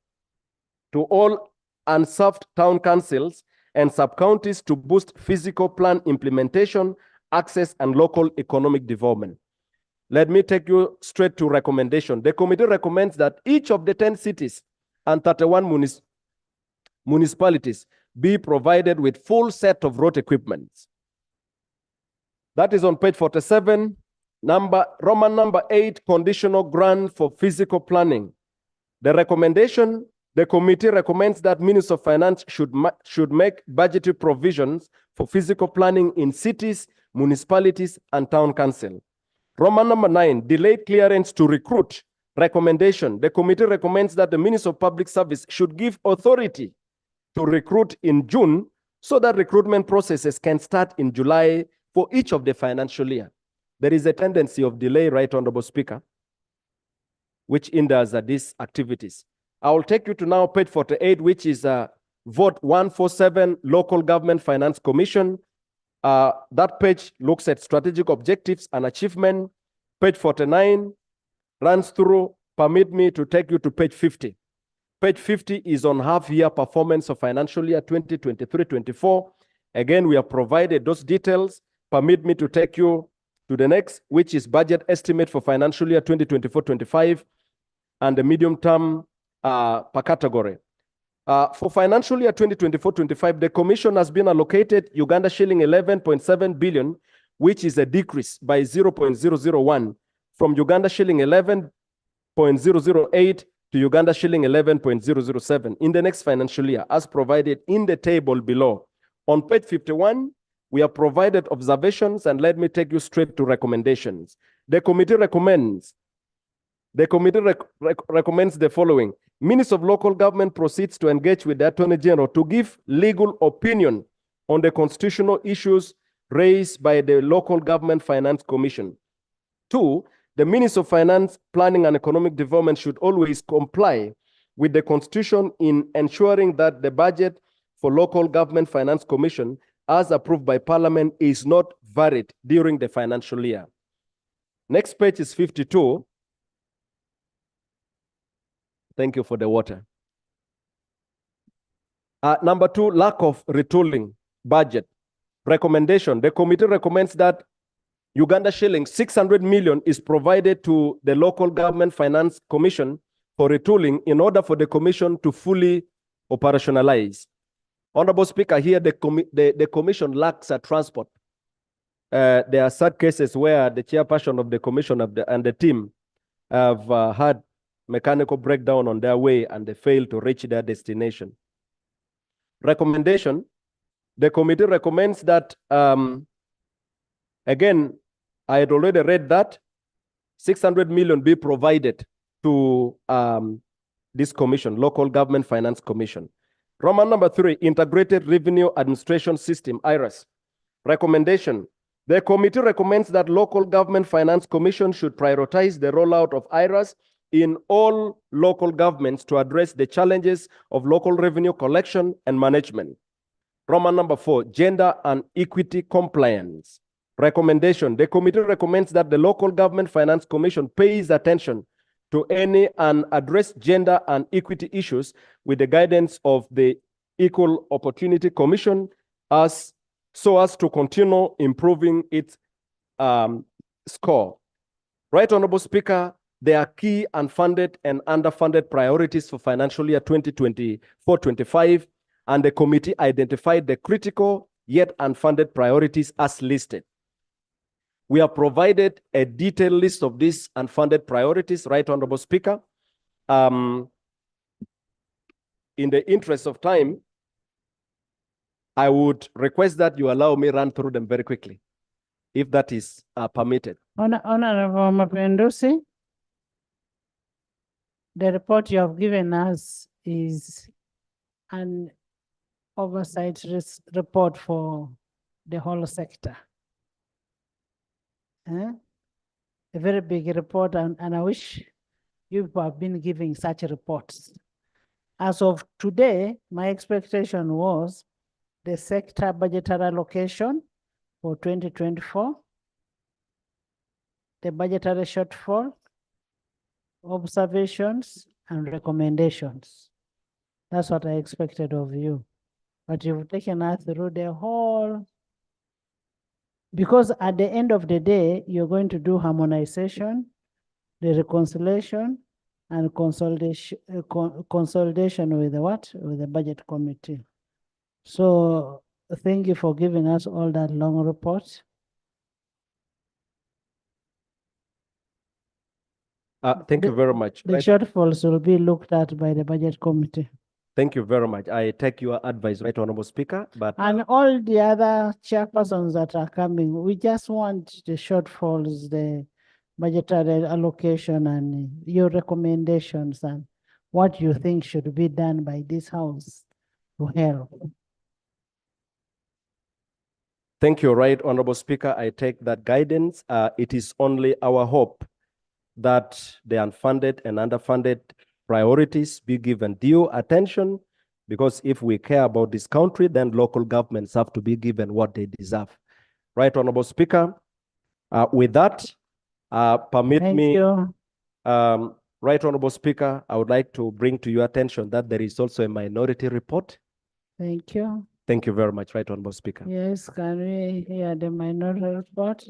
[SPEAKER 7] all unserved town councils and sub-counties to boost physical plan implementation, access, and local economic development. Let me take you straight to recommendation. The committee recommends that each of the 10 cities and 31 municipalities be provided with full set of road equipment. That is on page 47. Roman number 8, conditional grant for physical planning. The recommendation, the committee recommends that Minister of Finance should make budgetary provisions for physical planning in cities, municipalities, and town council. Roman number 9, delayed clearance to recruit. Recommendation, the committee recommends that the Minister of Public Service should give authority to recruit in June so that recruitment processes can start in July for each of the financial year. There is a tendency of delay, Right Honorable Speaker, which hinders these activities. I will take you to now page 48, which is vote 147, Local Government Finance Commission. That page looks at strategic objectives and achievement. Page 49 runs through. Permit me to take you to page 50. Page 50 is on half-year performance of financial year 2023-24. Again, we have provided those details. Permit me to take you to the next, which is budget estimate for financial year 2024-25 and the medium term per category. For financial year 2024-25, the commission has been allocated Uganda shilling 11.7 billion, which is a decrease by 0.001 from Uganda shilling 11.008 to Uganda shilling 11.007 in the next financial year, as provided in the table below. On page 51, we have provided observations, and let me take you straight to recommendations. The committee recommends the following: Minister of Local Government proceeds to engage with the Attorney General to give legal opinion on the constitutional issues raised by the Local Government Finance Commission. 2, the Minister of Finance, Planning and Economic Development should always comply with the Constitution in ensuring that the budget for Local Government Finance Commission, as approved by Parliament, is not varied during the financial year. Next page is 52. Thank you for the water. Number 2, lack of retooling budget. Recommendation, the committee recommends that Uganda shilling 600 million is provided to the Local Government Finance Commission for retooling in order for the commission to fully operationalize. Honorable Speaker, here the commission lacks a transport. There are sad cases where the chairperson of the commission and the team have had mechanical breakdown on their way and they fail to reach their destination. Recommendation, the committee recommends that, again, I had already read that 600 million be provided to this commission, Local Government Finance Commission. Roman number 3, Integrated Revenue Administration System, IRAS. Recommendation, the committee recommends that Local Government Finance Commission should prioritize the rollout of IRAS in all local governments to address the challenges of local revenue collection and management. Roman number 4, Gender and Equity Compliance. Recommendation. The committee recommends that the Local Government Finance Commission pays attention to any unaddressed gender and equity issues with the guidance of the Equal Opportunity Commission so as to continue improving its score. Right, Honorable Speaker, there are key unfunded and underfunded priorities for financial year 2024-25, and the committee identified the critical yet unfunded priorities as listed. We have provided a detailed list of these unfunded priorities, Right, Honorable Speaker. In the interest of time, I would request that you allow me run through them very quickly, if that is permitted.
[SPEAKER 5] Honorable Mapendusi, the report you have given us is an oversight report for the whole sector. A very big report, and I wish you have been giving such reports. As of today, my expectation was the sector budgetary allocation for 2024, the budgetary shortfall, observations, and recommendations. That's what I expected of you. But you've taken us through the whole, because at the end of the day, you're going to do harmonization, the reconciliation, and consolidation with the what? With the budget committee. So thank you for giving us all that long report.
[SPEAKER 7] Thank you very much.
[SPEAKER 5] The shortfalls will be looked at by the budget committee.
[SPEAKER 7] Thank you very much. I take your advice, Right, Honorable Speaker. But
[SPEAKER 5] And all the other chairpersons that are coming, we just want the shortfalls, the budgetary allocation, and your recommendations and what you think should be done by this house to help.
[SPEAKER 7] thank you, Right, Honorable Speaker. I take that guidance. It is only our hope that the unfunded and underfunded priorities be given due attention, because if we care about this country, then local governments have to be given what they deserve. Right, Honorable Speaker. With that, permit me, Right, Honorable Speaker, I would like to bring to your attention that there is also a minority report.
[SPEAKER 5] Thank you.
[SPEAKER 7] Thank you very much, Right, Honorable Speaker.
[SPEAKER 5] Yes, can we hear the minority report?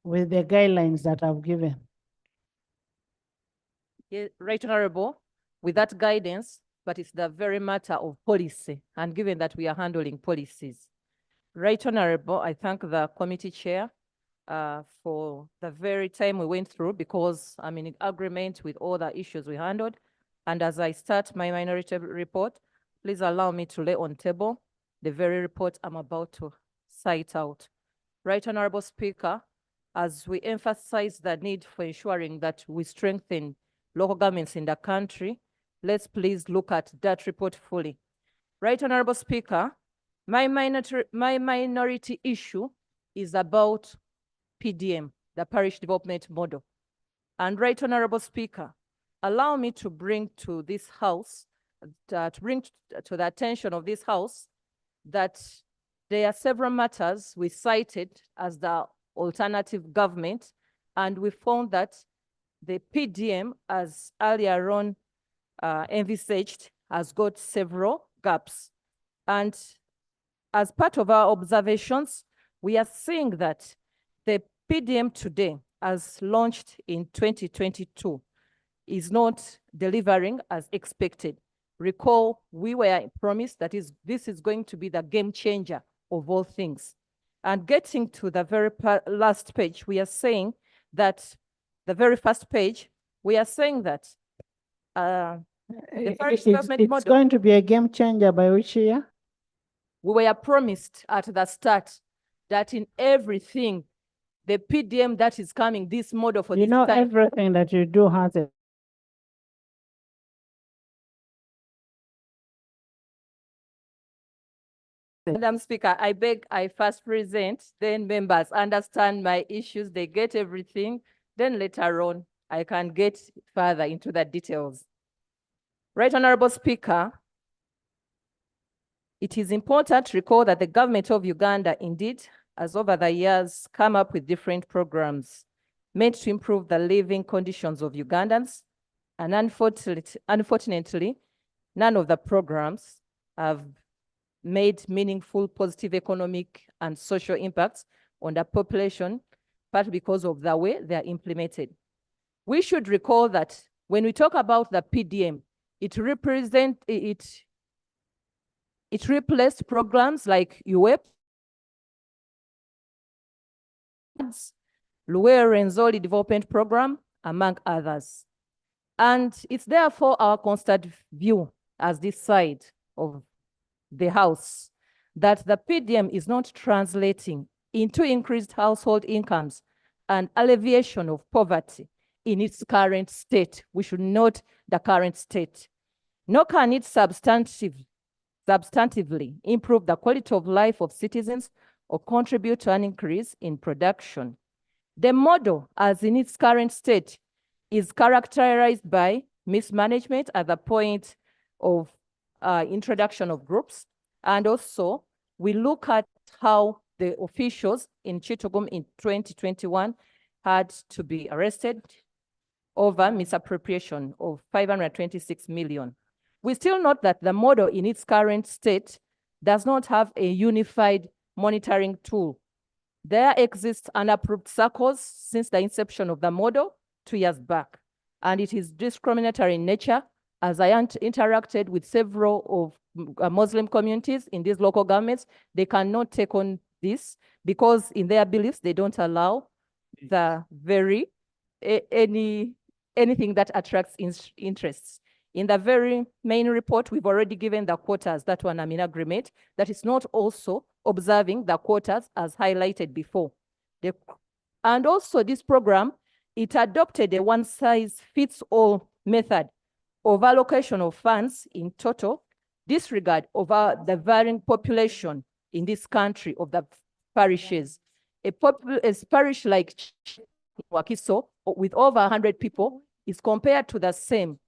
[SPEAKER 5] With the guidelines that I've given.
[SPEAKER 8] Yeah, Right Honorable, with that guidance, but it's the very matter of policy, and given that we are handling policies. Right Honorable, I thank the committee chair for the very time we went through, because I'm in agreement with all the issues we handled. And as I start my minority report, please allow me to lay on table the very report I'm about to cite out. Right Honorable Speaker, as we emphasize the need for ensuring that we strengthen local governments in the country, let's please look at that report fully. Right Honorable Speaker, my minority issue is about PDM, the Parish Development Model. And Right Honorable Speaker, allow me to bring to this house, to bring to the attention of this house, that there are several matters we cited as the alternative government, and we found that the PDM, as earlier on envisaged, has got several gaps. And as part of our observations, we are seeing that the PDM today, as launched in 2022, is not delivering as expected. Recall, we were promised that this is going to be the game changer of all things. And getting to the very last page, we are saying that, the very first page, we are saying that the Parish Development Model—
[SPEAKER 5] it's going to be a game changer by which year?
[SPEAKER 8] We were promised at the start that in everything, the PDM that is coming, this model for
[SPEAKER 5] you
[SPEAKER 8] this
[SPEAKER 5] know,
[SPEAKER 8] time—
[SPEAKER 5] everything that you do has a—
[SPEAKER 8] Madam Speaker, I beg I first present, then members understand my issues, they get everything, then later on, I can get further into the details. Right Honorable Speaker, It is important to recall that the government of Uganda indeed has over the years come up with different programs meant to improve the living conditions of Ugandans. And unfortunately, none of the programs have made meaningful positive economic and social impacts on the population, partly because of the way they are implemented. We should recall that when we talk about the PDM, it replaced programs like UEP, Luwe Renzori Development Program, among others. And it's therefore our constant view as this side of the House that the PDM is not translating into increased household incomes and alleviation of poverty in its current state. We should note the current state. Nor can it substantively improve the quality of life of citizens or contribute to an increase in production. The model, as in its current state, is characterized by mismanagement at the point of introduction of groups. And also, we look at how the officials in Chittagong in 2021 had to be arrested over misappropriation of 526 million. We still note that the model in its current state does not have a unified monitoring tool. There exists unapproved circles since the inception of the model 2 years back, and it is discriminatory in nature. As I interacted with several of Muslim communities in these local governments, they cannot take on this because in their beliefs, they don't allow the anything that attracts interests. In the very main report, we've already given the quotas that one I'm in agreement that is not also observing the quotas as highlighted before. And also this program, it adopted a one-size-fits-all method of allocation of funds in total disregard over the varying population in this country of the parishes. A parish like Wakiso, with over 100 people, is compared to the same.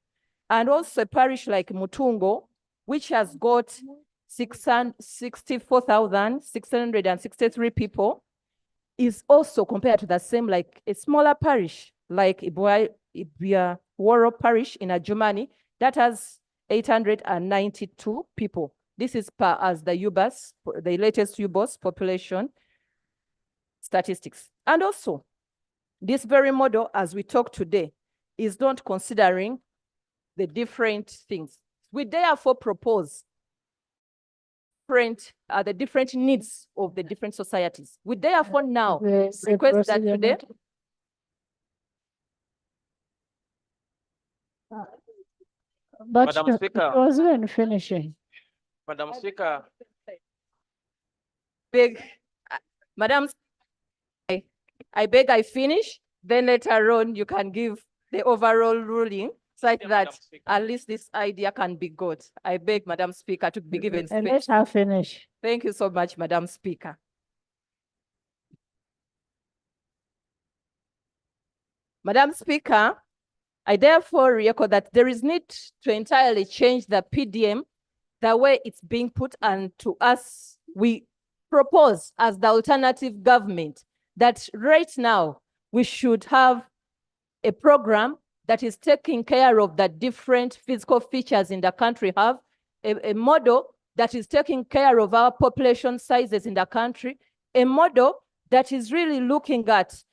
[SPEAKER 8] And also a parish like Mutungo, which has got 64,663 people, is also compared to the same like a smaller parish like Ibia Woro Parish in Adjumani that has 892 people. This is per as the UBAS, the latest UBOS population statistics. And also, this very model, as we talk today, is not considering the different things. We therefore propose the different needs of the different societies. We therefore now request that today.
[SPEAKER 5] But
[SPEAKER 18] Madam
[SPEAKER 5] it
[SPEAKER 18] Speaker.
[SPEAKER 5] wasn't finishing.
[SPEAKER 18] Madam Speaker.
[SPEAKER 8] Madam, I beg I finish, then later on you can give the overall ruling such that at least this idea can be got. I beg, Madam Speaker, to be given
[SPEAKER 5] And
[SPEAKER 8] space.
[SPEAKER 5] let her finish.
[SPEAKER 8] Thank you so much, Madam Speaker. Madam Speaker, I therefore record that there is need to entirely change the PDM, the way it's being put, and to us, we propose as the alternative government that right now we should have a program that is taking care of the different physical features in the country, have a model that is taking care of our population sizes in the country, a model that is really looking at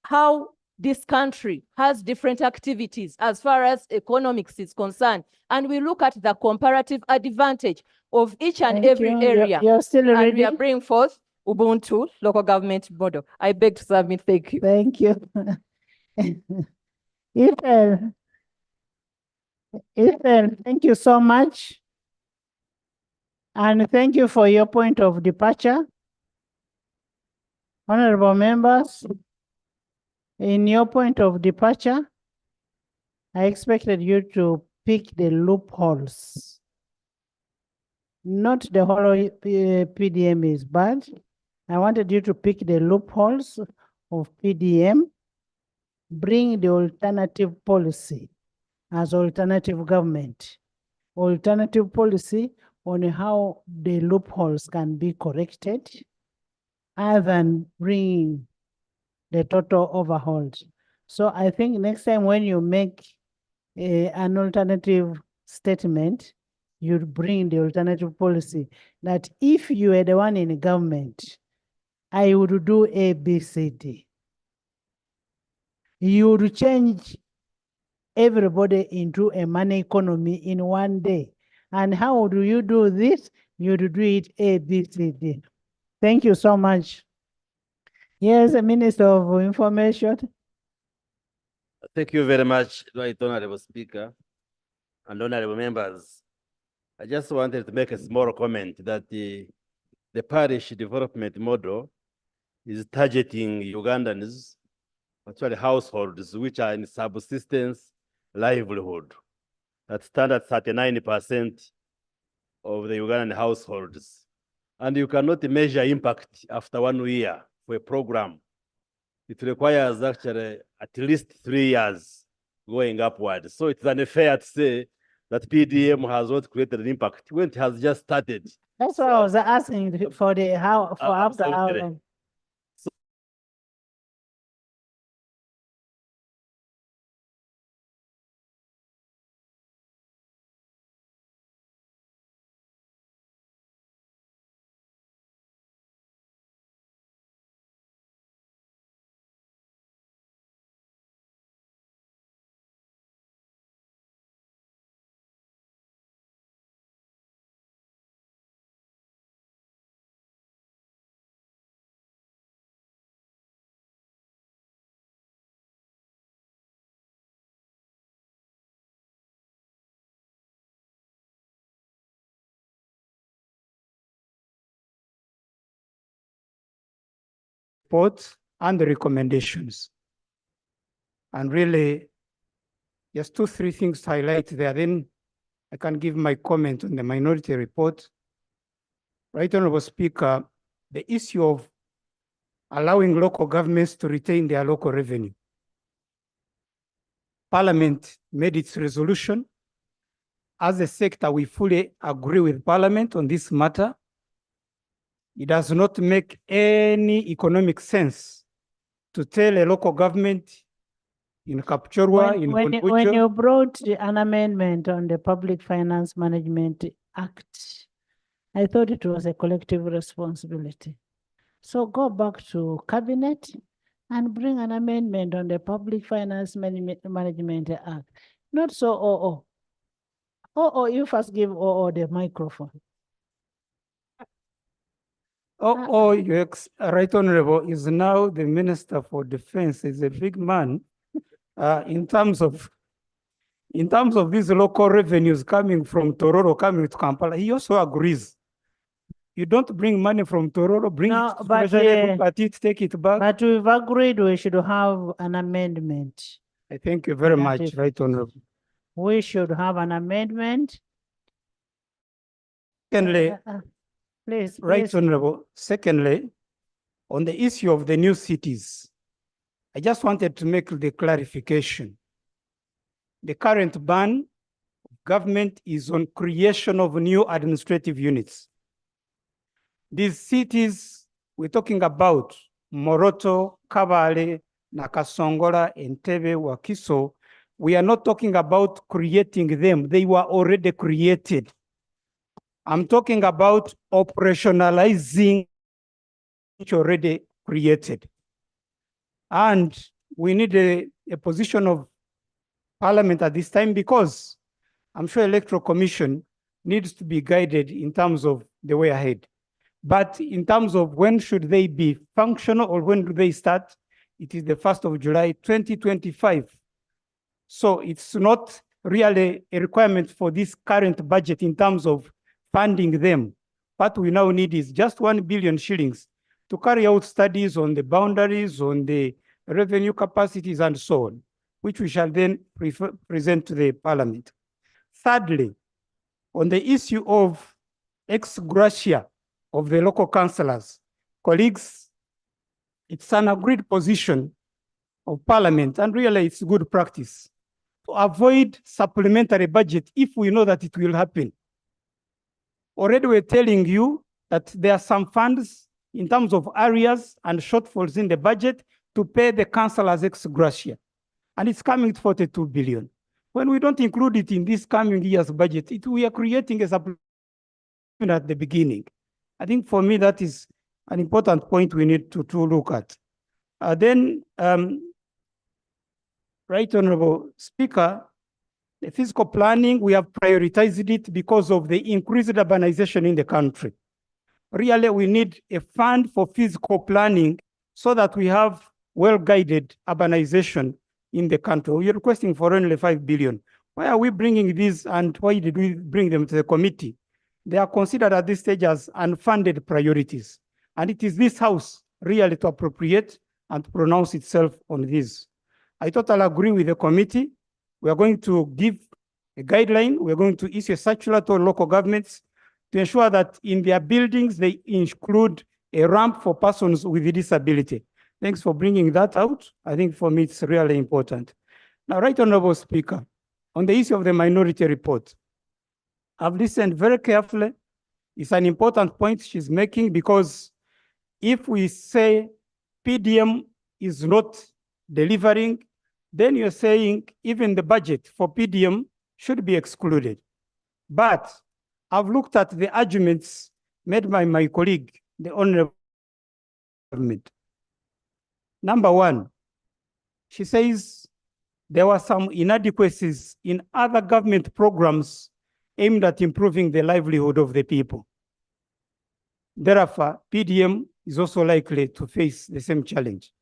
[SPEAKER 8] how this country has different activities as far as economics is concerned. And we look at the comparative advantage of each and every area.
[SPEAKER 5] You're still ready?
[SPEAKER 8] And we are bringing forth Ubuntu local government model. I beg to submit. Thank you.
[SPEAKER 5] Thank you. Ethan, thank you so much. And thank you for your point of departure. Honorable members, in your point of departure, I expected you to pick the loopholes. Not the whole PDM is bad. I wanted you to pick the loopholes of PDM, bring the alternative policy as alternative government. Alternative policy on how the loopholes can be corrected other than bringing the total overhaul. So I think next time when you make an alternative statement, you bring the alternative policy that if you were the one in government, I would do A, B, C, D. You would change everybody into a money economy in one day. And how do you do this? You do it A, B, C, D. Thank you so much. Yes, Minister of Information.
[SPEAKER 9] Thank you very much, Right Honorable Speaker and honorable members. I just wanted to make a small comment that the parish development model is targeting Ugandans, actually households, which are in subsistence livelihood. That stand at 39% of the Ugandan households. And you cannot measure impact after 1 year for a program. It requires actually at least 3 years going upward. So it's unfair to say that PDM has not created an impact when it has just started.
[SPEAKER 5] That's why I was asking for the how for after how
[SPEAKER 9] Absolutely.
[SPEAKER 5] long.
[SPEAKER 13] Reports and the recommendations. And really, just 2-3 things to highlight there. Then I can give my comment on the minority report. Right Honorable Speaker, the issue of allowing local governments to retain their local revenue. Parliament made its resolution. As a sector, we fully agree with Parliament on this matter. It does not make any economic sense to tell a local government in Kapchorwa, in
[SPEAKER 5] When
[SPEAKER 13] Bunbucho,
[SPEAKER 5] you brought an amendment on the Public Finance Management Act, I thought it was a collective responsibility. So go back to Cabinet and bring an amendment on the Public Finance Management Act. Not so, you first give the microphone.
[SPEAKER 13] Your Right Honorable is now the Minister for Defense. He's a big man in terms of these local revenues coming from Tororo, coming to Kampala. He also agrees. You don't bring money from Tororo, bring it to Treasury, look at it, take it back.
[SPEAKER 5] But we've agreed we should have an amendment.
[SPEAKER 13] I thank you very much, Right Honorable.
[SPEAKER 5] We should have an amendment.
[SPEAKER 13] Secondly,
[SPEAKER 5] please,
[SPEAKER 13] Right
[SPEAKER 5] please.
[SPEAKER 13] Honorable, secondly, on the issue of the new cities, I just wanted to make the clarification. The current ban of government is on creation of new administrative units. These cities we're talking about, Moroto, Kabale, Nakasongola, Entebbe, Wakiso, we are not talking about creating them. They were already created. I'm talking about operationalizing which already created. And we need a position of Parliament at this time because I'm sure Electoral Commission needs to be guided in terms of the way ahead. But in terms of when should they be functional or when do they start, it is the 1st of July, 2025. So it's not really a requirement for this current budget in terms of funding them. What we now need is just 1 billion shillings to carry out studies on the boundaries, on the revenue capacities and so on, which we shall then present to the Parliament. Thirdly, on the issue of ex gratia of the local councillors, colleagues, it's an agreed position of Parliament and really it's good practice to avoid supplementary budget if we know that it will happen. already we're telling you that there are some funds in terms of areas and shortfalls in the budget to pay the councillors ex gratia. And it's coming to 42 billion. When we don't include it in this coming year's budget, we are creating a supplement at the beginning. I think for me, that is an important point we need to look at. Right Honorable Speaker, the physical planning, we have prioritized it because of the increased urbanization in the country. Really, we need a fund for physical planning so that we have well-guided urbanization in the country. We are requesting for only 5 billion. Why are we bringing these and why did we bring them to the committee? They are considered at this stage as unfunded priorities. And it is this House really to appropriate and pronounce itself on this. I totally agree with the committee. We are going to give a guideline. We are going to issue a circular to local governments to ensure that in their buildings, they include a ramp for persons with a disability. Thanks for bringing that out. I think for me, it's really important. Now, Right Honorable Speaker, on the issue of the minority report, I've listened very carefully. It's an important point she's making because if we say PDM is not delivering, then you're saying even the budget for PDM should be excluded. But I've looked at the arguments made by my colleague, the Honorable Government. Number one, she says there were some inadequacies in other government programs aimed at improving the livelihood of the people. Therefore, PDM is also likely to face the same challenge.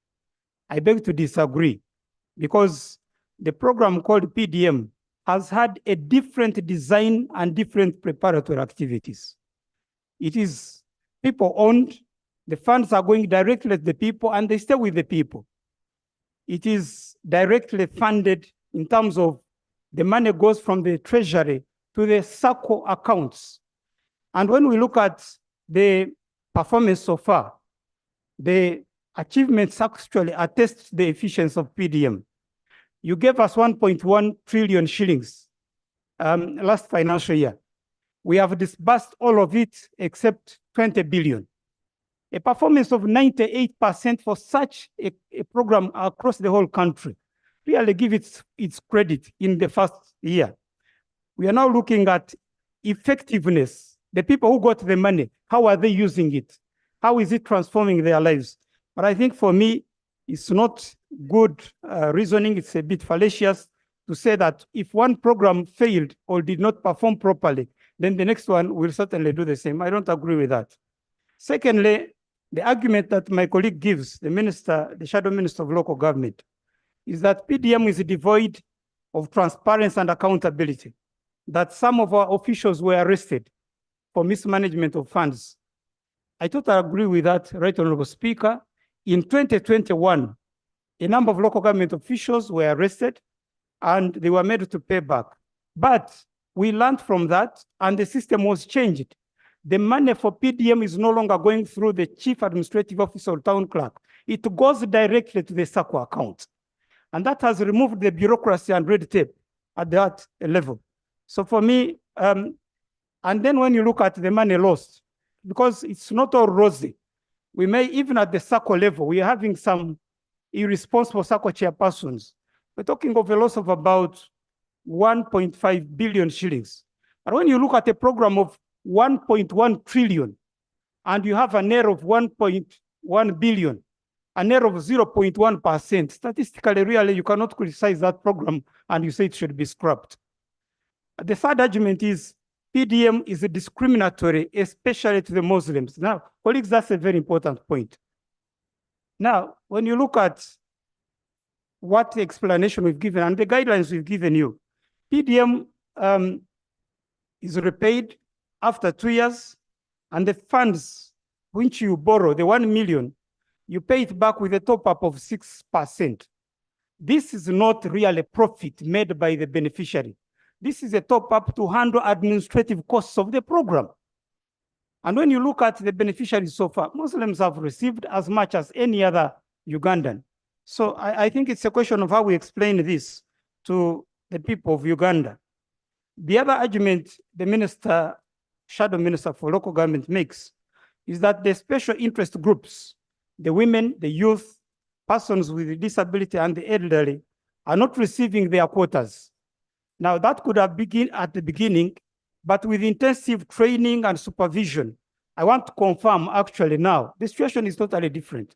[SPEAKER 13] I beg to disagree because the program called PDM has had a different design and different preparatory activities. It is people-owned, the funds are going directly to the people and they stay with the people. It is directly funded in terms of the money goes from the treasury to the SACCO accounts. And when we look at the performance so far, the achievements actually attest the efficiency of PDM. You gave us 1.1 trillion shillings last financial year. We have disbursed all of it except 20 billion. A performance of 98% for such a program across the whole country. Really give its credit in the first year. We are now looking at effectiveness. The people who got the money, how are they using it? How is it transforming their lives? But I think for me, it's not good reasoning. It's a bit fallacious to say that if one program failed or did not perform properly, then the next one will certainly do the same. I don't agree with that. Secondly, the argument that my colleague gives, the Shadow Minister of Local Government, is that PDM is devoid of transparency and accountability, that some of our officials were arrested for mismanagement of funds. I totally agree with that, Right Honorable Speaker. In 2021, a number of local government officials were arrested and they were made to pay back. But we learned from that and the system was changed. The money for PDM is no longer going through the chief administrative officer or town clerk. It goes directly to the SACCO account. And that has removed the bureaucracy and red tape at that level. So for me, and then when you look at the money lost, because it's not all rosy, we may, even at the SACCO level, we are having some irresponsible SACCO chairpersons. We're talking of a loss of about 1.5 billion shillings. And when you look at a program of 1.1 trillion, and you have an error of 1.1 billion, an error of 0.1%, statistically, really, you cannot criticize that program and you say it should be scrapped. The third argument is PDM is discriminatory, especially to the Muslims. Now, colleagues, that's a very important point. Now, when you look at what explanation we've given and the guidelines we've given you, PDM is repaid after 2 years, and the funds which you borrow, the 1 million, you pay it back with a top-up of 6%. This is not really profit made by the beneficiary. This is a top-up to handle administrative costs of the program. And when you look at the beneficiaries so far, Muslims have received as much as any other Ugandan. So I think it's a question of how we explain this to the people of Uganda. The other argument the minister Shadow Minister for Local Government makes is that the special interest groups, the women, the youth, persons with disability, and the elderly are not receiving their quotas. Now, that could have begun at the beginning, but with intensive training and supervision, I want to confirm actually now, the situation is totally different.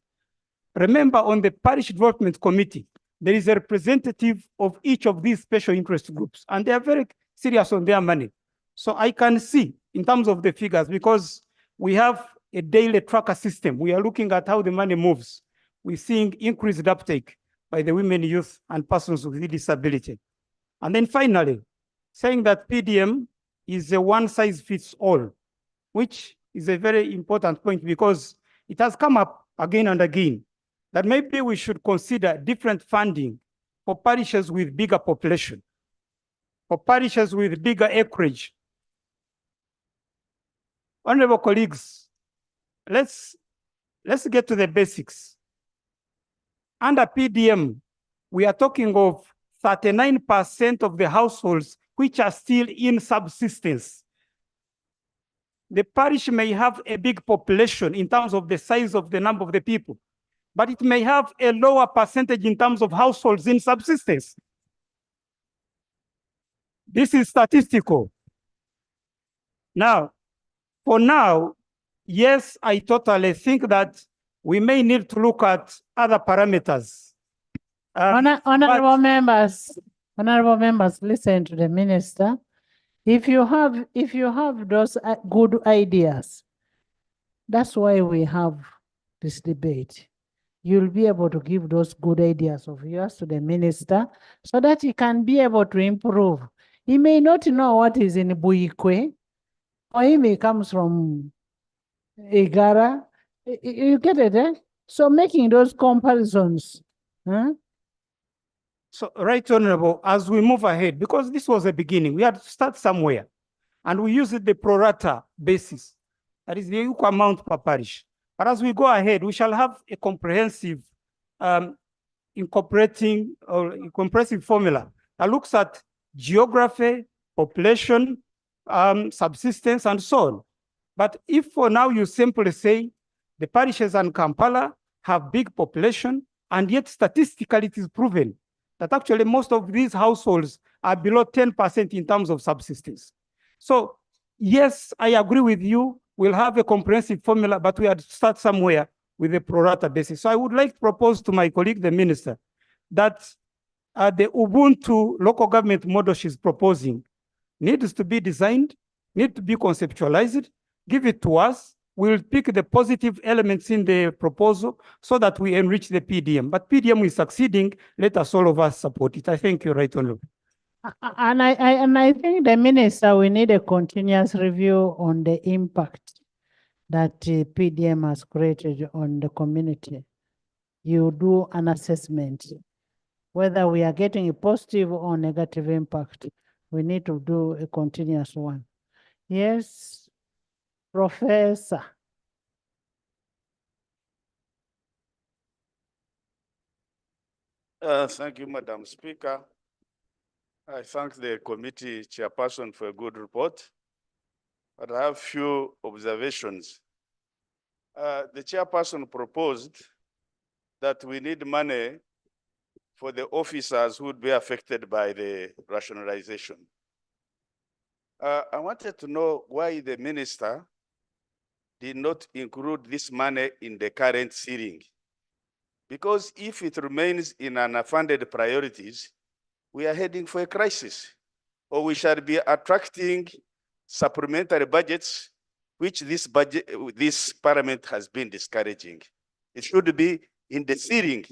[SPEAKER 13] Remember, on the Parish Development Committee, there is a representative of each of these special interest groups, and they are very serious on their money. So I can see in terms of the figures, because we have a daily tracker system, we are looking at how the money moves. We're seeing increased uptake by the women, youth, and persons with disability. And then finally, saying that PDM is a one-size-fits-all, which is a very important point because it has come up again and again that maybe we should consider different funding for parishes with bigger population, for parishes with bigger acreage. Honorable colleagues, let's get to the basics. Under PDM, we are talking of 39% of the households which are still in subsistence. The parish may have a big population in terms of the size of the number of the people, but it may have a lower percentage in terms of households in subsistence. This is statistical. Now, for now, yes, I totally think that we may need to look at other parameters.
[SPEAKER 5] Honorable members, listen to the minister. If you have those good ideas, that's why we have this debate. You'll be able to give those good ideas of yours to the minister so that he can be able to improve. He may not know what is in Buikwe, or he may comes from Igara. You get it, eh? So making those comparisons. Huh?
[SPEAKER 13] So, Right Honorable, as we move ahead, because this was a beginning, we had to start somewhere, and we use the pro rata basis, that is the equal amount per parish. But as we go ahead, we shall have a comprehensive comprehensive formula that looks at geography, population, subsistence, and so on. But if for now you simply say the parishes in Kampala have big population, and yet statistically it is proven that actually most of these households are below 10% in terms of subsistence. So yes, I agree with you. We'll have a comprehensive formula, but we had to start somewhere with a pro rata basis. So I would like to propose to my colleague, the minister, that the Ubuntu local government model she's proposing needs to be designed, needs to be conceptualized, give it to us. We'll pick the positive elements in the proposal so that we enrich the PDM. But PDM is succeeding. Let us all of us support it. I thank you, Right Honorable.
[SPEAKER 5] And I think the minister, we need a continuous review on the impact that PDM has created on the community. You do an assessment, whether we are getting a positive or negative impact. We need to do a continuous one. Yes. Professor.
[SPEAKER 14] Thank you, Madam Speaker. I thank the committee chairperson for a good report, but I have few observations. The chairperson proposed that we need money for the officers who would be affected by the rationalization. I wanted to know why the minister did not include this money in the current ceiling. Because if it remains in unfunded priorities, we are heading for a crisis, or we shall be attracting supplementary budgets, which this parliament has been discouraging. It should be in the ceiling,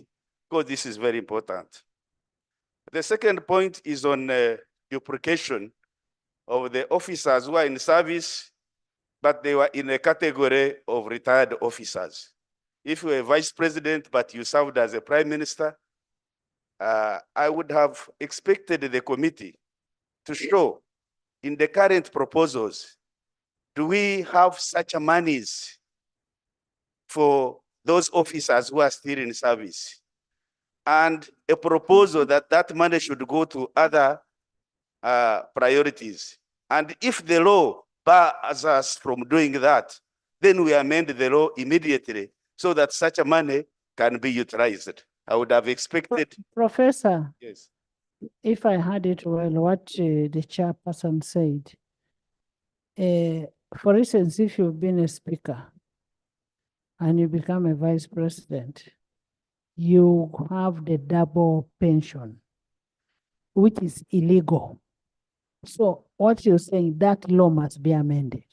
[SPEAKER 14] because this is very important. The second point is on duplication of the officers who are in service, but they were in a category of retired officers. If you were a vice president, but you served as a prime minister, I would have expected the committee to show in the current proposals, do we have such monies for those officers who are still in service? And a proposal that that money should go to other priorities. And if the law bars us from doing that, then we amend the law immediately so that such a money can be utilized. I would have expected.
[SPEAKER 5] Professor,
[SPEAKER 14] Yes.
[SPEAKER 5] if I heard it well, what the chairperson said, for instance, if you've been a speaker and you become a vice president, you have the double pension, which is illegal. So what you're saying, that law must be amended.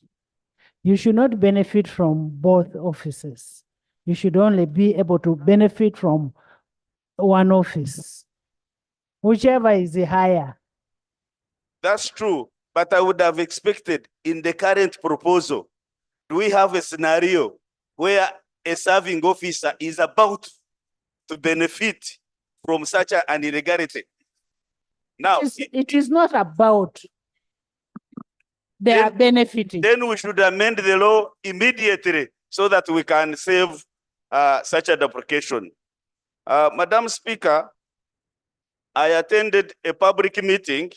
[SPEAKER 5] You should not benefit from both offices. You should only be able to benefit from one office, whichever is the higher.
[SPEAKER 14] That's true, but I would have expected in the current proposal, do we have a scenario where a serving officer is about to benefit from such an illegality? Now,
[SPEAKER 5] it is not about they are benefiting.
[SPEAKER 14] Then we should amend the law immediately so that we can save such a duplication. Madam Speaker, I attended a public meeting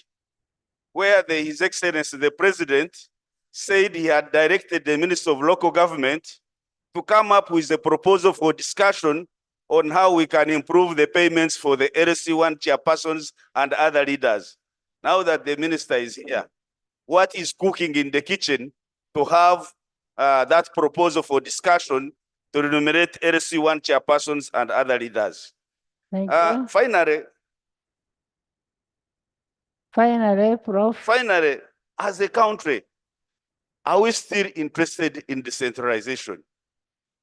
[SPEAKER 14] where His Excellency the President said he had directed the Minister of Local Government to come up with a proposal for discussion on how we can improve the payments for the LC1 chairpersons and other leaders. Now that the minister is here, what is cooking in the kitchen to have that proposal for discussion to remunerate LC1 chairpersons and other leaders?
[SPEAKER 5] Thank you.
[SPEAKER 14] Finally,
[SPEAKER 5] Prof.
[SPEAKER 14] Finally, as a country, are we still interested in decentralization?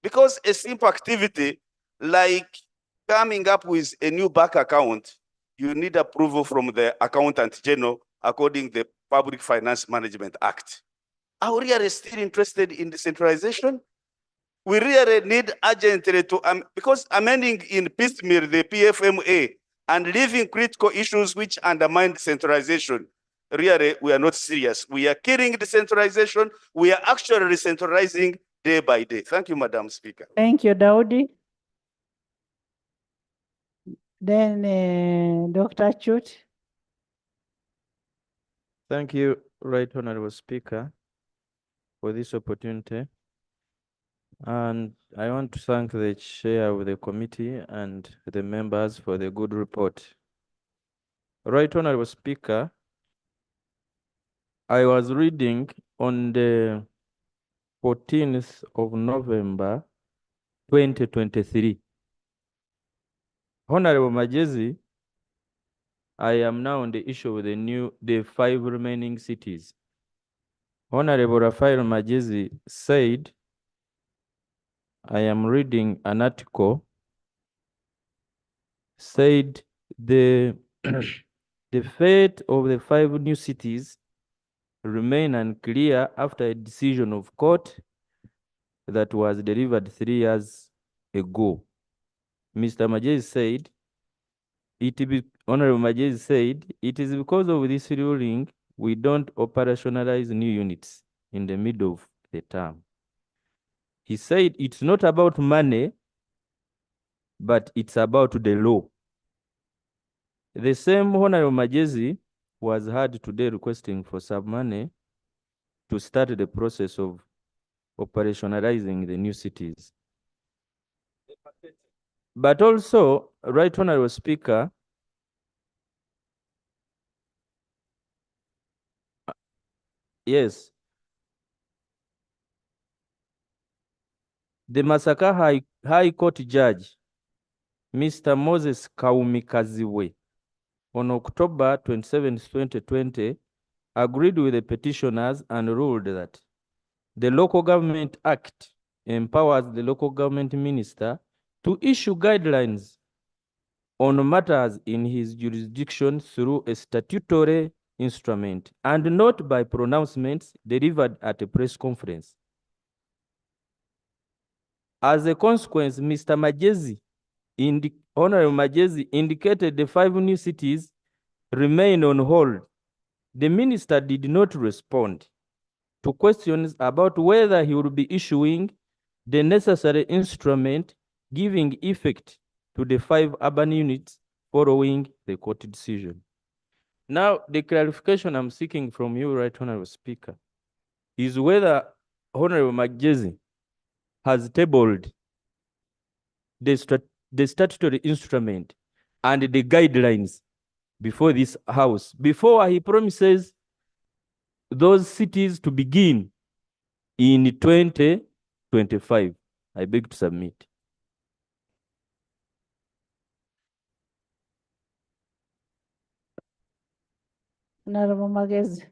[SPEAKER 14] Because a simple activity like coming up with a new bank account, you need approval from the Accountant General according to the Public Finance Management Act. Are we really still interested in decentralization? We really need urgently to, because amending in piecemeal the PFMA and leaving critical issues which undermine decentralization, really, we are not serious. We are killing decentralization. We are actually decentralizing day by day. Thank you, Madam Speaker.
[SPEAKER 5] Thank you, Daudi. Then Dr. Chut.
[SPEAKER 15] Thank you, Right Honorable Speaker, for this opportunity. And I want to thank the chair of the committee and the members for the good report. Right Honorable Speaker, I was reading on the 14th of November, 2023. Honorable Majezi, I am now on the issue of the 5 remaining cities. Honorable Rafael Majezi said, I am reading an article, said the fate of the 5 new cities remain unclear after a decision of court that was delivered 3 years ago. Mr. Majezi said, Honorable Majezi said, it is because of this ruling we don't operationalize new units in the middle of the term. He said it's not about money, but it's about the law. The same Honorable Majezi was heard today requesting for some money to start the process of operationalizing the new cities. But also, Right Honorable Speaker, yes, the Masaka High Court Judge, Mr. Moses Kaumikaziwe, on October 27, 2020, agreed with the petitioners and ruled that the Local Government Act empowers the local government minister to issue guidelines on matters in his jurisdiction through a statutory instrument and not by pronouncements delivered at a press conference. As a consequence, Mr. Majezi, Honorable Majezi, indicated the 5 new cities remain on hold. The minister did not respond to questions about whether he would be issuing the necessary instrument giving effect to the 5 urban units following the court decision. Now, the clarification I'm seeking from you, Right Honorable Speaker, is whether Honorable McJesse has tabled the statutory instrument and the guidelines before this house, before he promises those cities to begin in 2025. I beg to submit.
[SPEAKER 5] Honorable Magezi.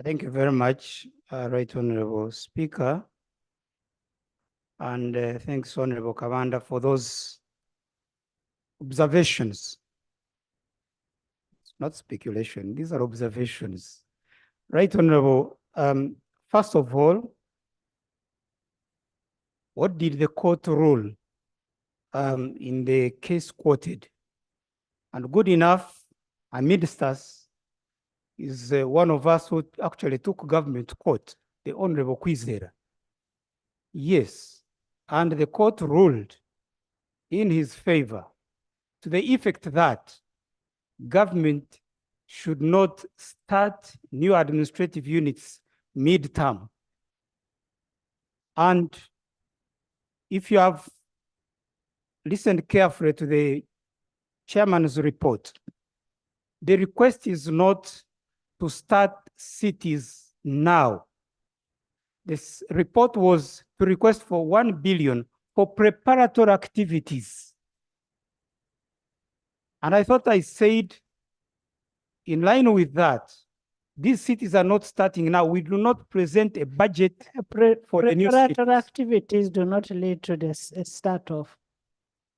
[SPEAKER 13] Thank you very much, Right Honorable Speaker. And thanks, Honorable Commander, for those observations. It's not speculation, these are observations. Right Honorable, first of all, what did the court rule in the case quoted? And good enough, amidst us, is one of us who actually took government to court, the Honorable Kwizera. Yes, and the court ruled in his favor to the effect that government should not start new administrative units mid-term. And if you have listened carefully to the chairman's report, the request is not to start cities now. This report was to request for 1 billion for preparatory activities. And I thought I said, in line with that, these cities are not starting now. We do not present a budget for the new cities.
[SPEAKER 5] Preparatory activities do not lead to the start off.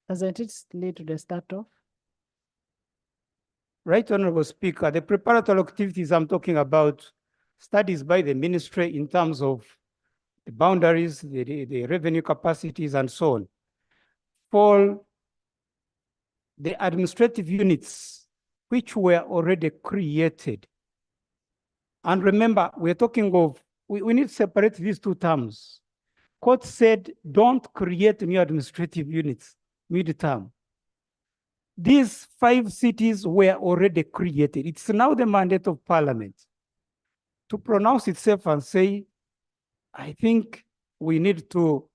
[SPEAKER 5] Doesn't it lead to the start off?
[SPEAKER 13] Right, Honorable Speaker, the preparatory activities I'm talking about, studies by the ministry in terms of the boundaries, the revenue capacities, and so on. For the administrative units which were already created. And remember, we're talking of, we need to separate these two terms. Court said, don't create new administrative units mid-term. These 5 cities were already created. It's now the mandate of Parliament to pronounce itself and say, I think we need to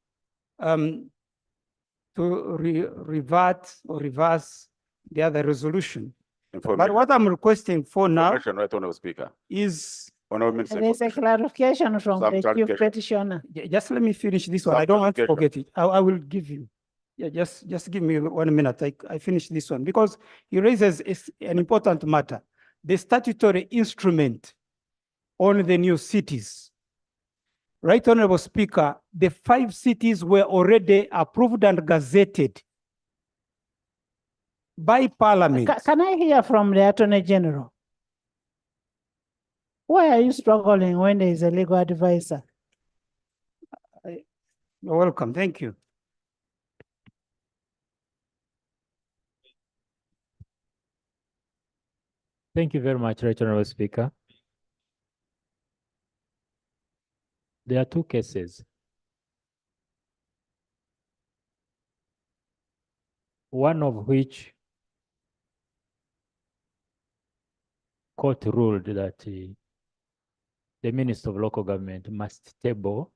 [SPEAKER 13] revert or reverse the other resolution. But what I'm requesting for now
[SPEAKER 16] Right, Honorable Speaker.
[SPEAKER 13] is
[SPEAKER 5] there's a clarification from the chief petitioner.
[SPEAKER 13] Just let me finish this one. I don't want to forget it. I will give you. Yeah, just give me 1 minute. I finish this one because he raises an important matter. The statutory instrument on the new cities. Right, Honorable Speaker, the 5 cities were already approved and gazetted by Parliament.
[SPEAKER 5] Can I hear from the Attorney General? Why are you struggling when there is a legal advisor?
[SPEAKER 13] You're welcome. Thank you.
[SPEAKER 17] Thank you very much, Right Honorable Speaker. There are 2 cases. One of which court ruled that the Minister of Local Government must table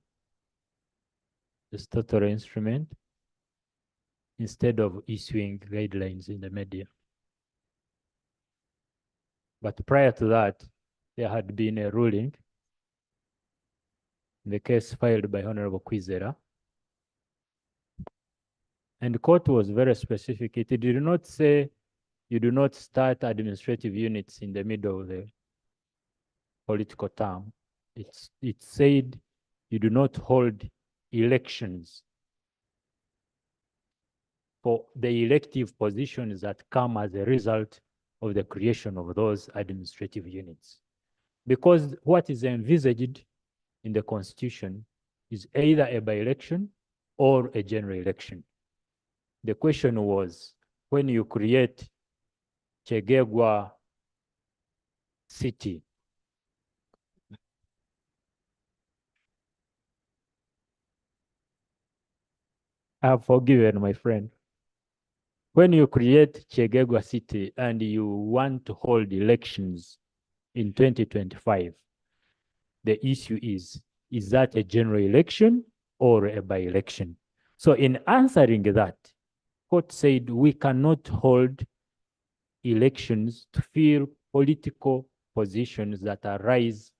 [SPEAKER 17] the statutory instrument instead of issuing guidelines in the media. But prior to that, there had been a ruling in the case filed by Honorable Kwizera. And the court was very specific. It did not say you do not start administrative units in the middle of the political term. It said you do not hold elections for the elective positions that come as a result of the creation of those administrative units. Because what is envisaged in the Constitution is either a by-election or a general election. The question was, when you create Chegegwa City, I've forgiven my friend. When you create Chegegwa City and you want to hold elections in 2025. The issue is that a general election or a by-election? So in answering that, court said we cannot hold elections to fill political positions that arise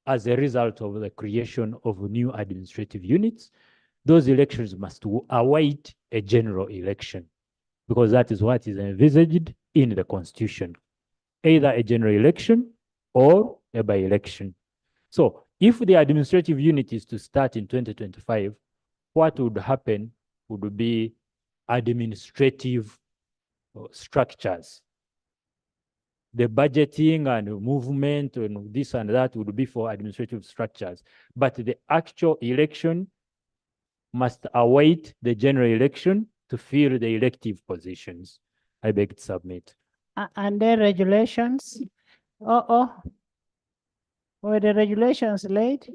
[SPEAKER 17] as a result of the creation of new administrative units. Those elections must await a general election, because that is what is envisaged in the Constitution, either a general election or a by-election. So if the administrative unit is to start in 2025, what would happen would be administrative structures. The budgeting and movement and this and that would be for administrative structures. But the actual election must await the general election to fill the elective positions. I beg to submit.
[SPEAKER 5] And the regulations? Were the regulations late?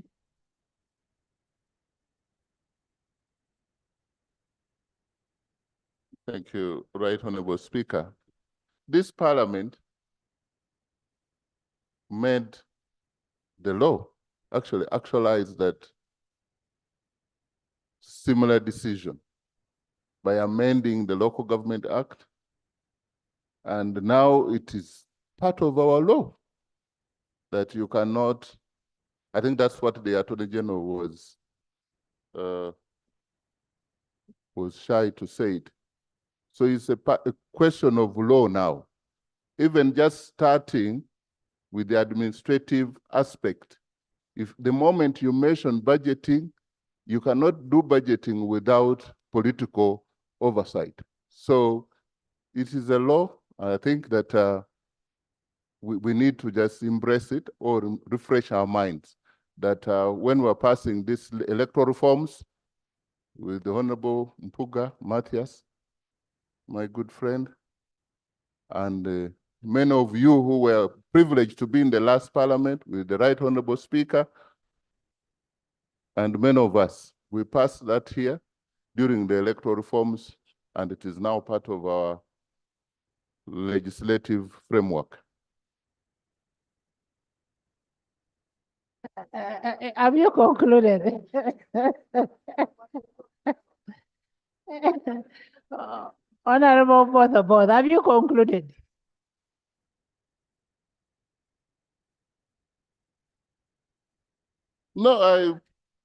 [SPEAKER 16] Thank you, Right Honorable Speaker. This Parliament made the law, actually actualized that similar decision by amending the Local Government Act. And now it is part of our law that you cannot, I think that's what the Attorney General was shy to say it. So it's a question of law now. Even just starting with the administrative aspect, if the moment you mention budgeting, you cannot do budgeting without political oversight. So it is a law. I think that we need to just embrace it or refresh our minds that when we're passing these electoral reforms with the Honorable Mpuga Matthias, my good friend, and many of you who were privileged to be in the last Parliament with the Right Honorable Speaker, and many of us, we passed that here during the electoral reforms, and it is now part of our legislative framework.
[SPEAKER 5] Have you concluded? Honorable both, have you concluded?
[SPEAKER 16] No,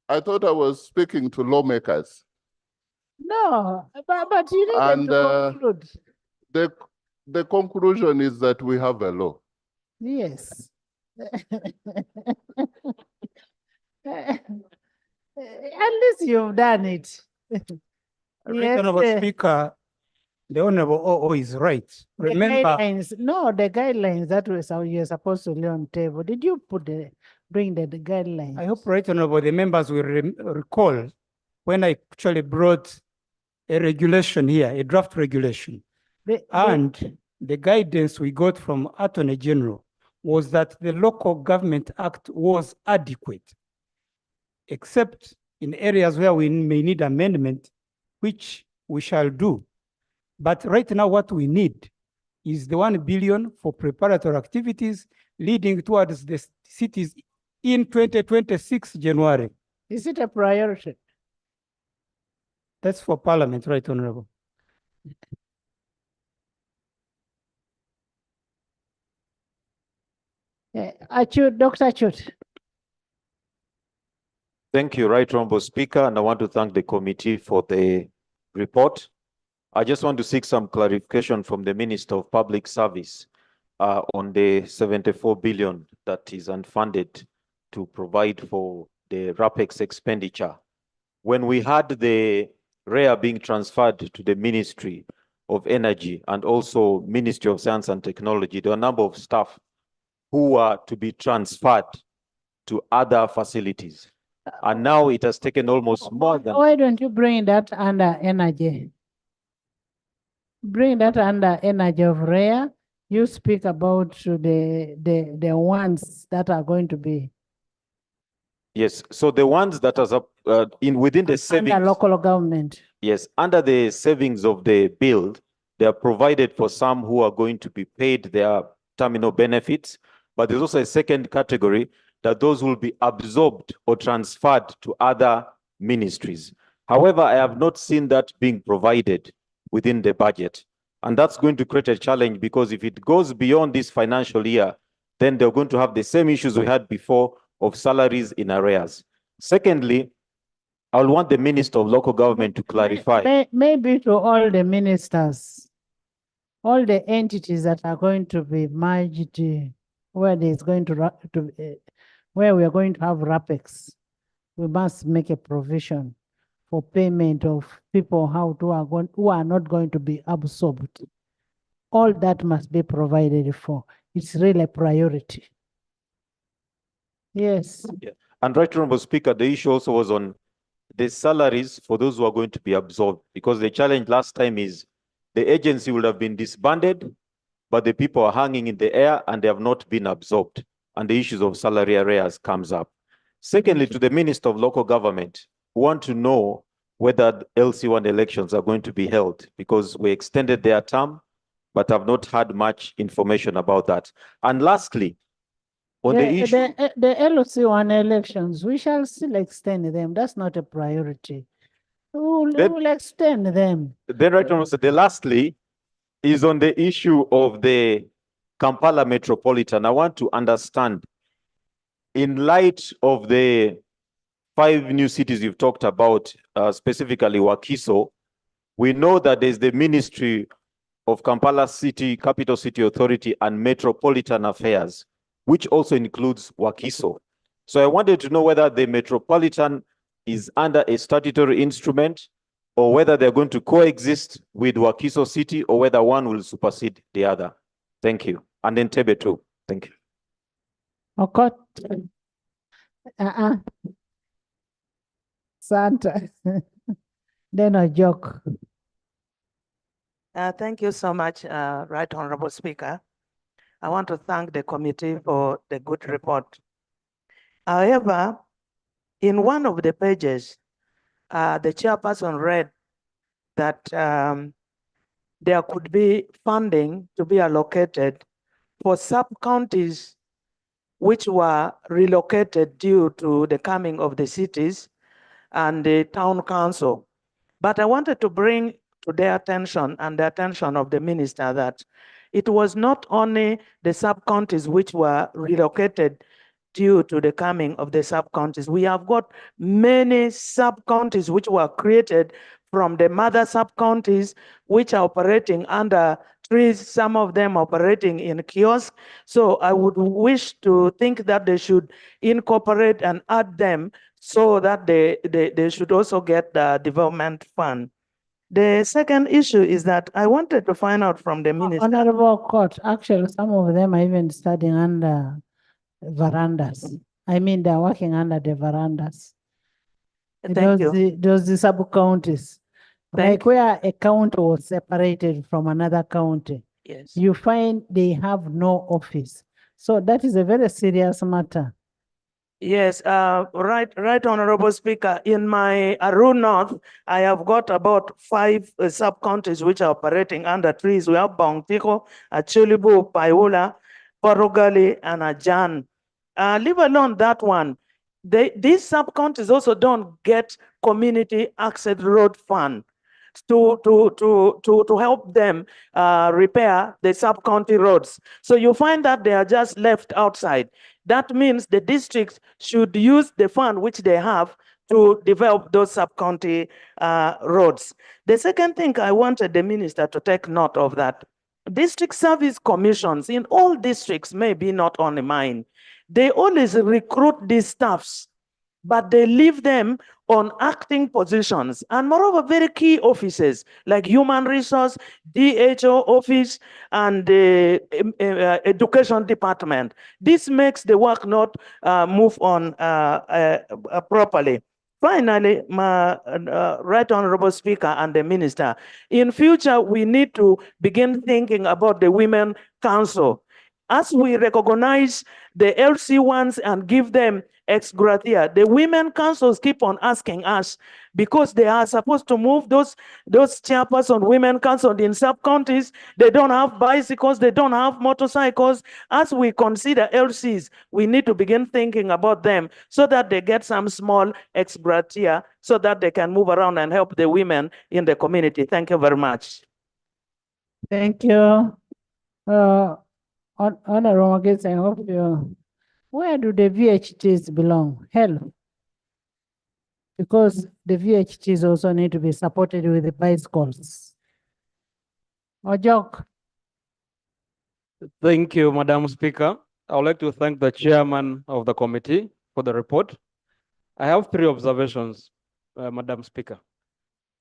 [SPEAKER 16] I thought I was speaking to lawmakers.
[SPEAKER 5] No, but you needed
[SPEAKER 16] And
[SPEAKER 5] to conclude.
[SPEAKER 16] the conclusion is that we have a law.
[SPEAKER 5] Yes. At least you've done it. Yes,
[SPEAKER 13] Honorable Speaker, the Honorable OO is right.
[SPEAKER 5] the
[SPEAKER 13] Remember,
[SPEAKER 5] guidelines, no, the guidelines that you're supposed to lay on table. Did you bring the guidelines?
[SPEAKER 13] I hope Right Honorable, the members will recall when I actually brought a regulation here, a draft regulation. And the guidance we got from Attorney General was that the Local Government Act was adequate, except in areas where we may need amendment, which we shall do. But right now what we need is the 1 billion for preparatory activities leading towards the cities in 2026 January.
[SPEAKER 5] Is it a priority?
[SPEAKER 13] That's for Parliament, Right Honorable.
[SPEAKER 5] Dr. Achut.
[SPEAKER 19] Thank you, Right Honorable Speaker, and I want to thank the committee for the report. I just want to seek some clarification from the Minister of Public Service on the 74 billion that is unfunded to provide for the RAPEX expenditure. When we had the REA being transferred to the Ministry of Energy and also Ministry of Science and Technology, there were a number of staff who are to be transferred to other facilities. And now it has taken almost more than...
[SPEAKER 5] Why don't you bring that under energy? Bring that under energy of REA. You speak about the ones that are going to be
[SPEAKER 19] Yes, so the ones that are within the savings...
[SPEAKER 5] under local government.
[SPEAKER 19] Yes, under the savings of the bill, they are provided for some who are going to be paid their terminal benefits, but there's also a second category that those will be absorbed or transferred to other ministries. However, I have not seen that being provided within the budget. And that's going to create a challenge because if it goes beyond this financial year, then they're going to have the same issues we had before of salaries in arrears. Secondly, I will want the Minister of Local Government to clarify.
[SPEAKER 5] Maybe to all the ministers, all the entities that are going to be merged, where there's going where we are going to have RAPEX, we must make a provision for payment of people who are not going to be absorbed. All that must be provided for. It's really a priority. Yes.
[SPEAKER 19] Yeah. And Right Honorable Speaker, the issue also was on the salaries for those who are going to be absorbed, because the challenge last time is the agency would have been disbanded, but the people are hanging in the air and they have not been absorbed. And the issues of salary arrears comes up. Secondly, to the Minister of Local Government, we want to know whether LC1 elections are going to be held, because we extended their term, but have not had much information about that. And lastly, on the issue...
[SPEAKER 5] The LC1 elections, we shall still extend them. That's not a priority. We'll extend them.
[SPEAKER 19] Then, Right Honorable, the lastly is on the issue of the Kampala Metropolitan. I want to understand, in light of the 5 new cities you've talked about, specifically Wakiso, we know that there's the Ministry of Kampala City, Capital City Authority and Metropolitan Affairs, which also includes Wakiso. So I wanted to know whether the Metropolitan is under a statutory instrument or whether they're going to coexist with Wakiso City or whether one will supersede the other. Thank you. And then Tebe too. Thank you.
[SPEAKER 5] Okay. Santa. Then a joke.
[SPEAKER 6] Thank you so much, Right Honorable Speaker. I want to thank the committee for the good report. However, in one of the pages, the chairperson read that there could be funding to be allocated for sub-counties which were relocated due to the coming of the cities and the town council. But I wanted to bring to their attention and the attention of the minister that it was not only the sub-counties which were relocated due to the coming of the sub-counties. We have got many sub-counties which were created from the mother sub-counties which are operating under trees, some of them operating in kiosks. So I would wish to think that they should incorporate and add them so that they should also get the development fund. The second issue is that I wanted to find out from the minister.
[SPEAKER 5] Honorable Court, actually, some of them are even studying under verandas. I mean, they're working under the verandas.
[SPEAKER 6] Thank you.
[SPEAKER 5] Those the sub-counties. Like where a county was separated from another county.
[SPEAKER 6] Yes.
[SPEAKER 5] You find they have no office. So that is a very serious matter.
[SPEAKER 6] Yes, right, Honorable Speaker. In my Aru North, I have got about 5 sub-counties which are operating under trees. We have Bongtiko, Achulibu, Paiula, Porogali, and Ajan. Leave alone that one. These sub-counties also don't get community access road fund to help them repair the sub-county roads. So you find that they are just left outside. That means the districts should use the fund which they have to develop those sub-county roads. The second thing I wanted the minister to take note of that, district service commissions in all districts, maybe not only mine, they always recruit these staffs, but they leave them on acting positions and moreover very key offices like human resource, DHO office, and the education department. This makes the work not move on properly. Finally, my Right Honorable Speaker and the Minister, in future we need to begin thinking about the Women Council. as we recognize the LC ones and give them ex gratia, the women councils keep on asking us, because they are supposed to move those chairperson women council in sub-counties. They don't have bicycles, they don't have motorcycles. As we consider LCs, we need to begin thinking about them so that they get some small ex gratia so that they can move around and help the women in the community. Thank you very much.
[SPEAKER 5] Thank you. Honorable guests, I hope you, where do the VHTs belong? Health. Because the VHTs also need to be supported with the bicycles. Ojok.
[SPEAKER 4] Thank you, Madam Speaker. I would like to thank the chairman of the committee for the report. I have 3 observations, Madam Speaker.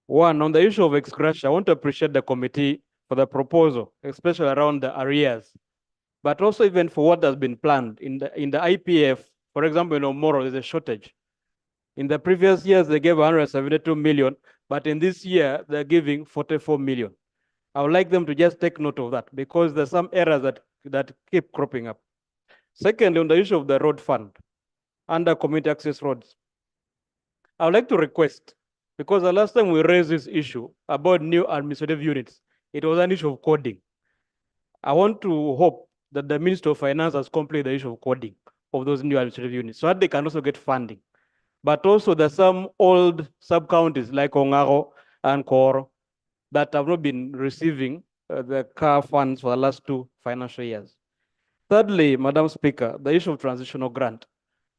[SPEAKER 4] One, on the issue of ex gratia, I want to appreciate the committee for the proposal, especially around the arrears, but also even for what has been planned in the IPF. For example, in Omoro, there's a shortage. In the previous years, they gave 172 million, but in this year, they're giving 44 million. I would like them to just take note of that because there's some errors that keep cropping up. Secondly, on the issue of the road fund under community access roads, I would like to request, because the last time we raised this issue about new administrative units, it was an issue of coding. I want to hope that the Minister of Finance has completed the issue of coding of those new administrative units so that they can also get funding. But also there's some old sub-counties like Ongaro and Koro that have not been receiving the car funds for the last 2 financial years. Thirdly, Madam Speaker, the issue of transitional grant,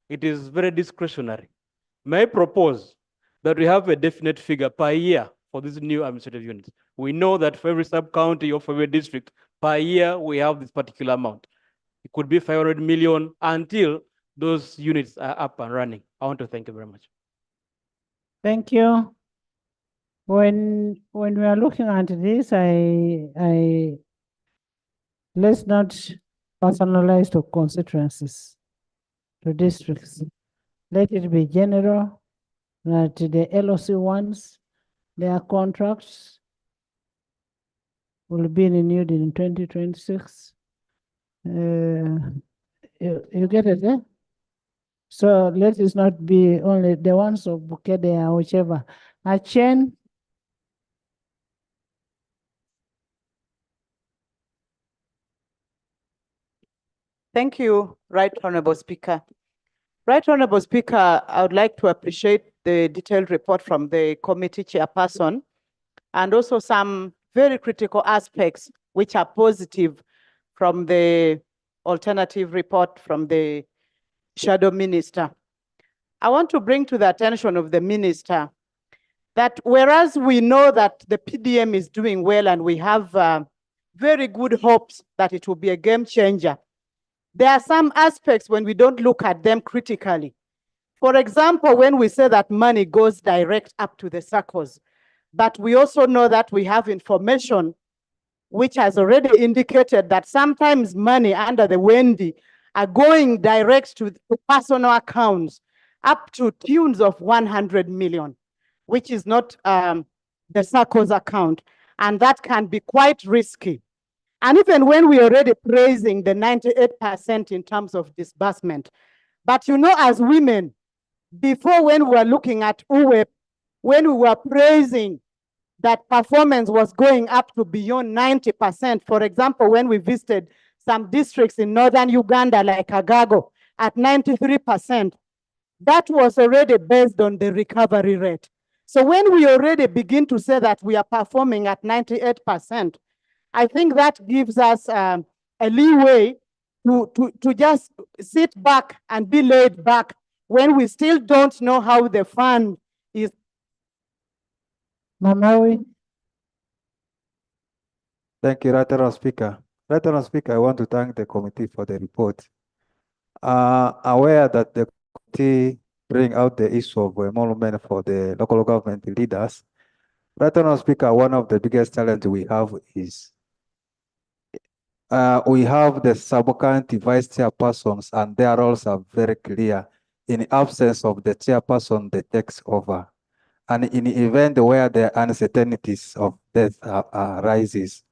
[SPEAKER 4] it is very discretionary. May I propose that we have a definite figure per year for these new administrative units? We know that for every sub-county or for every district, per year we have this particular amount. It could be 500 million until those units are up and running. I want to thank you very much.
[SPEAKER 5] Thank you. When we are looking at this, let's not personalize to constituencies, to districts. Let it be general, that the LOC ones, their contracts will be renewed in 2026. You get it, eh? So let it not be only the ones of Bukede or whichever. Achen.
[SPEAKER 18] Thank you, Right Honorable Speaker. Right Honorable Speaker, I would like to appreciate the detailed report from the committee chairperson and also some very critical aspects which are positive from the alternative report from the shadow minister. I want to bring to the attention of the minister that whereas we know that the PDM is doing well and we have very good hopes that it will be a game changer, there are some aspects when we don't look at them critically. For example, when we say that money goes direct up to the circles, but we also know that we have information which has already indicated that sometimes money under the Wendy are going direct to personal accounts up to tunes of 100 million, which is not the circles account, and that can be quite risky. And even when we're already praising the 98% in terms of disbursement, but you know, as women, before when we were looking at UWEP, when we were praising that performance was going up to beyond 90%, for example, when we visited some districts in northern Uganda like Agago at 93%, that was already based on the recovery rate. So when we already begin to say that we are performing at 98%, I think that gives us a leeway to just sit back and be laid back when we still don't know how the fund is.
[SPEAKER 5] Mamawi.
[SPEAKER 21] Thank you, Right Honourable Speaker. Right Honourable Speaker, I want to thank the committee for the report. Aware that the committee bring out the issue of emolument for the local government leaders, Right Honourable Speaker, one of the biggest challenges we have is we have the sub-county vice chairpersons and their roles are very clear. In absence of the chairperson, that takes over. And in the event where the uncertainties of death arises,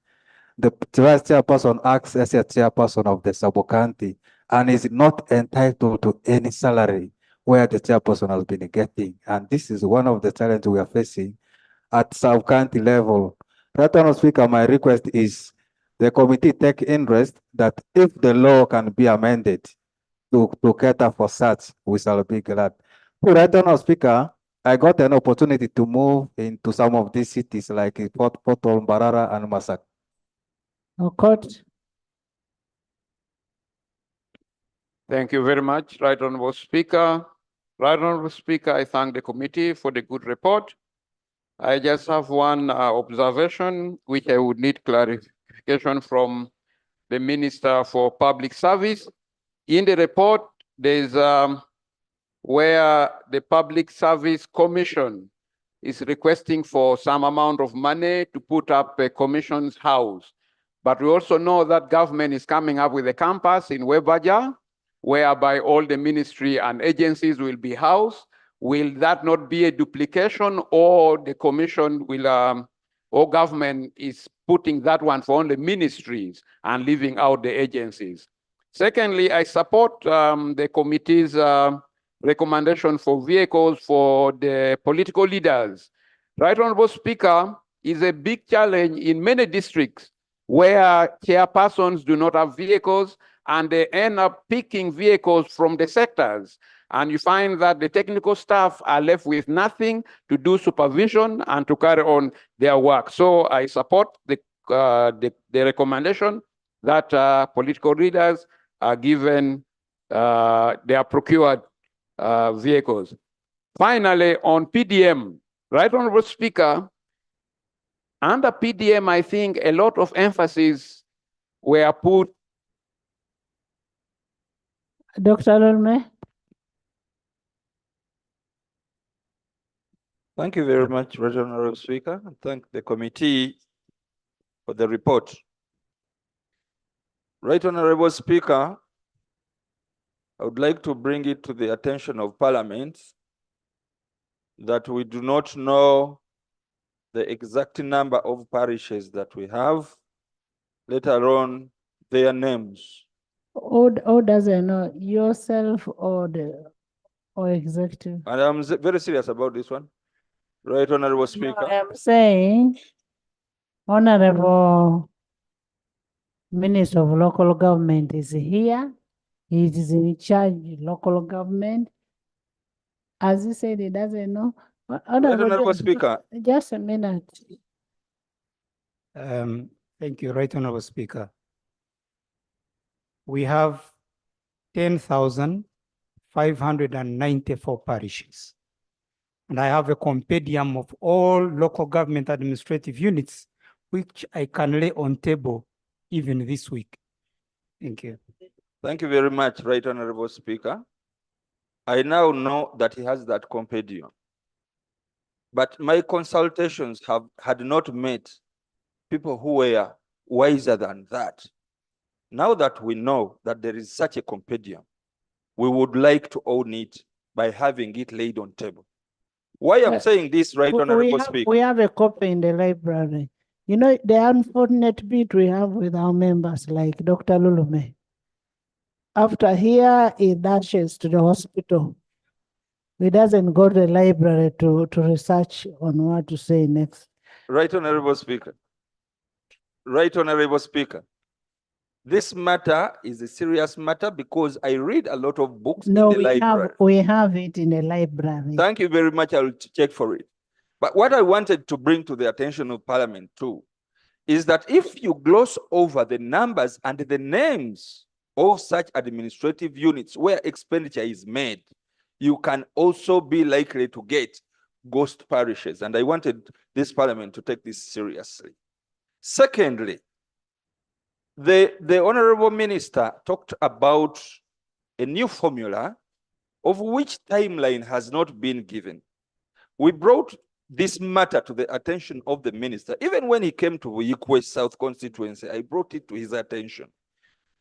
[SPEAKER 21] the vice chairperson acts as a chairperson of the sub-county and is not entitled to any salary where the chairperson has been getting. And this is one of the challenges we are facing at sub-county level. Right, Honorable Speaker, my request is the committee take interest that if the law can be amended to cater for such, we shall be glad. Right, Honorable Speaker, I got an opportunity to move into some of these cities like Port Mbarara and Masak.
[SPEAKER 5] Court.
[SPEAKER 3] Thank you very much, Right Honorable Speaker. Right Honorable Speaker, I thank the committee for the good report. I just have one observation, which I would need clarification from the Minister for Public Service. In the report, there's where the Public Service Commission is requesting for some amount of money to put up a commission's house. But we also know that government is coming up with a campus in Webaja, whereby all the ministry and agencies will be housed. Will that not be a duplication, or the commission will, or government is putting that one for only ministries and leaving out the agencies? Secondly, I support the committee's recommendation for vehicles for the political leaders. Right Honorable Speaker, is a big challenge in many districts where chairpersons do not have vehicles and they end up picking vehicles from the sectors. And you find that the technical staff are left with nothing to do supervision and to carry on their work. So I support the recommendation that political leaders are given, they are procured vehicles. Finally, on PDM, Right Honorable Speaker, under PDM, I think a lot of emphasis were put.
[SPEAKER 5] Dr. Lolme.
[SPEAKER 15] Thank you very much, Right Honorable Speaker, and thank the committee for the report. Right Honorable Speaker, I would like to bring it to the attention of Parliament that we do not know the exact number of parishes that we have, let alone their names.
[SPEAKER 5] Who doesn't know, yourself or executive?
[SPEAKER 15] And I'm very serious about this one. Right Honorable Speaker.
[SPEAKER 5] No, I'm saying, Honorable Minister of Local Government is here. He is in charge of local government. As he said, he doesn't know.
[SPEAKER 12] Honorable Speaker.
[SPEAKER 5] Just a minute.
[SPEAKER 13] Thank you, Right Honorable Speaker. We have 10,594 parishes. And I have a compendium of all local government administrative units, which I can lay on table even this week. Thank you.
[SPEAKER 15] Thank you very much, Right Honorable Speaker. I now know that he has that compendium. But my consultations had not met people who were wiser than that. Now that we know that there is such a compendium, we would like to own it by having it laid on table. Why I'm saying this, Right Honorable Speaker?
[SPEAKER 5] We have a copy in the library. You know, the unfortunate bit we have with our members, like Dr. Lulume, after here, he dashes to the hospital. He doesn't go to the library to research on what to say next.
[SPEAKER 15] Right Honorable Speaker. Right Honorable Speaker. This matter is a serious matter because I read a lot of books in the library.
[SPEAKER 5] We have it in the library.
[SPEAKER 15] Thank you very much. I'll check for it. But what I wanted to bring to the attention of Parliament too is that if you gloss over the numbers and the names of such administrative units where expenditure is made, you can also be likely to get ghost parishes. And I wanted this Parliament to take this seriously. Secondly, the Honorable Minister talked about a new formula of which timeline has not been given. We brought this matter to the attention of the minister. Even when he came to Ikwe South constituency, I brought it to his attention.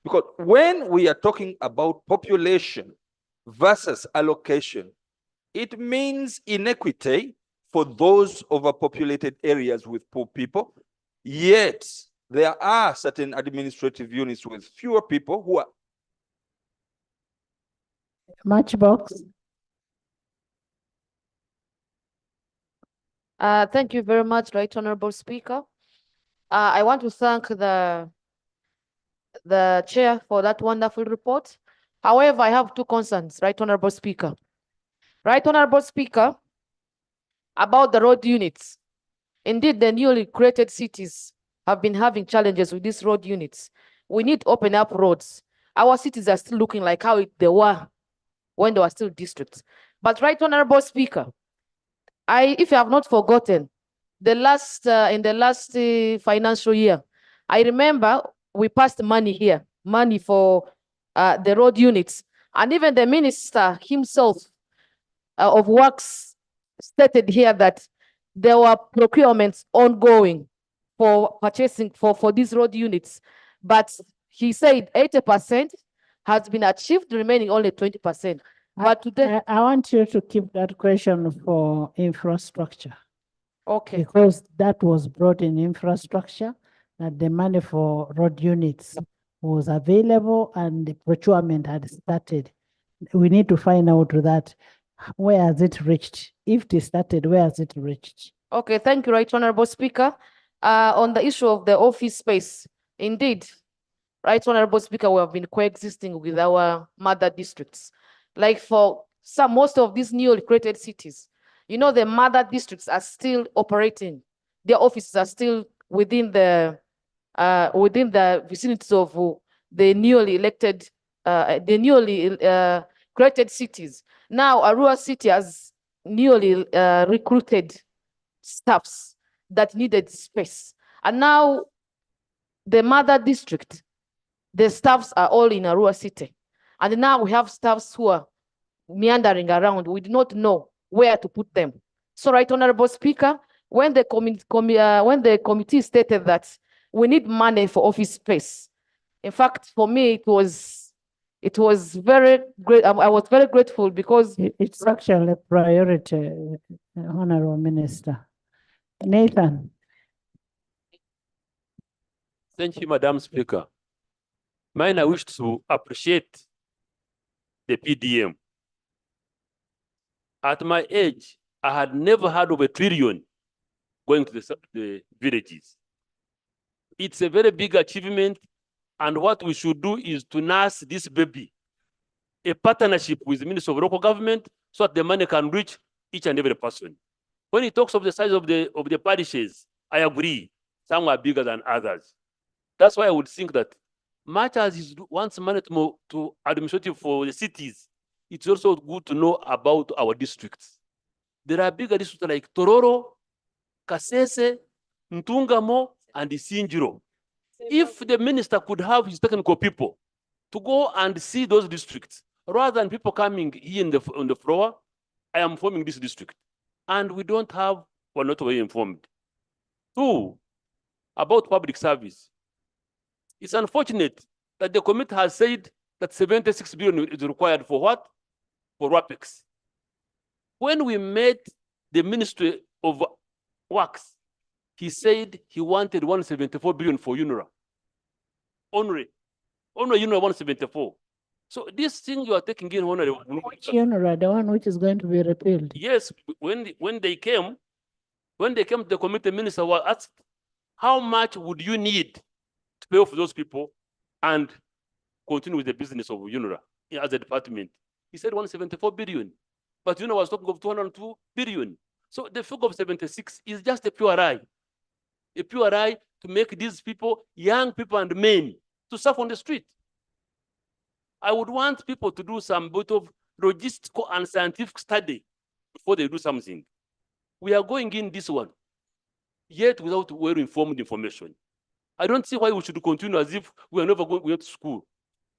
[SPEAKER 15] Because when we are talking about population versus allocation, it means inequity for those overpopulated areas with poor people, yet
[SPEAKER 10] there are certain administrative units with fewer people who are.
[SPEAKER 5] Matchbox.
[SPEAKER 22] Thank you very much, Right Honorable Speaker. I want to thank the chair for that wonderful report. However, I have two concerns, Right Honorable Speaker. Right Honorable Speaker, about the road units. Indeed, the newly created cities have been having challenges with these road units. We need to open up roads. Our cities are still looking like how they were when they were still districts. But Right Honorable Speaker, if you have not forgotten, in the last financial year, I remember we passed money here, money for the road units. And even the minister himself of works stated here that there were procurements ongoing for purchasing for these road units. But he said 80% has been achieved, remaining only 20%. But today,
[SPEAKER 5] I want you to keep that question for infrastructure.
[SPEAKER 22] Okay.
[SPEAKER 5] Because that was brought in infrastructure, that the money for road units was available and the procurement had started. We need to find out that where has it reached? If it started, where has it reached?
[SPEAKER 22] Okay, thank you, Right Honorable Speaker. On the issue of the office space, indeed, Right Honorable Speaker, we have been coexisting with our mother districts. Like for most of these newly created cities, you know, the mother districts are still operating. Their offices are still within the vicinities of the newly elected, created cities. Now, Arua City has newly recruited staffs that needed space. And now the mother district, the staffs are all in Arua City. And now we have staffs who are meandering around. We do not know where to put them. So, Right Honorable Speaker, when the committee stated that we need money for office space, in fact, for me, it was very great. I was very grateful because
[SPEAKER 5] it's actually a priority, Honorable Minister. Nathan.
[SPEAKER 23] Thank you, Madam Speaker. Mine, I wish to appreciate the PDM. At my age, I had never heard of 1 trillion going to the villages. It's a very big achievement, and what we should do is to nurse this baby, a partnership with the Minister of Local Government, so that the money can reach each and every person. When he talks of the size of the parishes, I agree, some are bigger than others. That's why I would think that much as he wants money to administrative for the cities, it's also good to know about our districts. There are bigger districts like Tororo, Kasese, Ntungamo, and Sinjiro. If the minister could have his technical people to go and see those districts, rather than people coming here on the floor, I am forming this district. And we're not very informed. 2, about public service. It's unfortunate that the committee has said that 76 billion is required for what? For RAPEX. When we met the Ministry of Works, he said he wanted 174 billion for UNRWA. UNRWA UNRWA 174. So this thing you are taking in
[SPEAKER 5] Which UNRWA, the one which is going to be repealed?
[SPEAKER 23] Yes, when they came to the committee, minister was asked, how much would you need to pay for those people and continue with the business of UNRWA as a department? He said 174 billion, but UNRWA was talking of 202 billion. So the figure of 76 is just a PRI to make these people, young people and men, to suffer on the street. I would want people to do some bit of logistical and scientific study before they do something. We are going in this one, yet without well-informed information. I don't see why we should continue as if we are never going to school.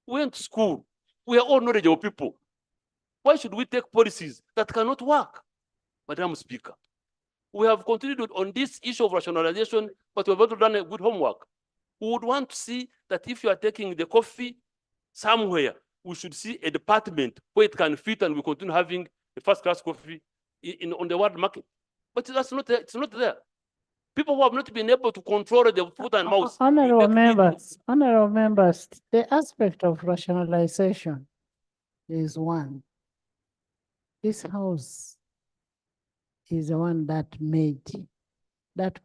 [SPEAKER 23] We went to school. We are all knowledgeable people. Why should we take policies that cannot work? Madam Speaker, we have continued on this issue of rationalization, but we have also done a good homework. We would want to see that if you are taking the coffee somewhere, we should see a department where it can fit and we continue having a first-class coffee on the world market. But that's not there. It's not there. People who have not been able to control the foot and mouth.
[SPEAKER 5] Honorable members, the aspect of rationalization is one. This house is the one that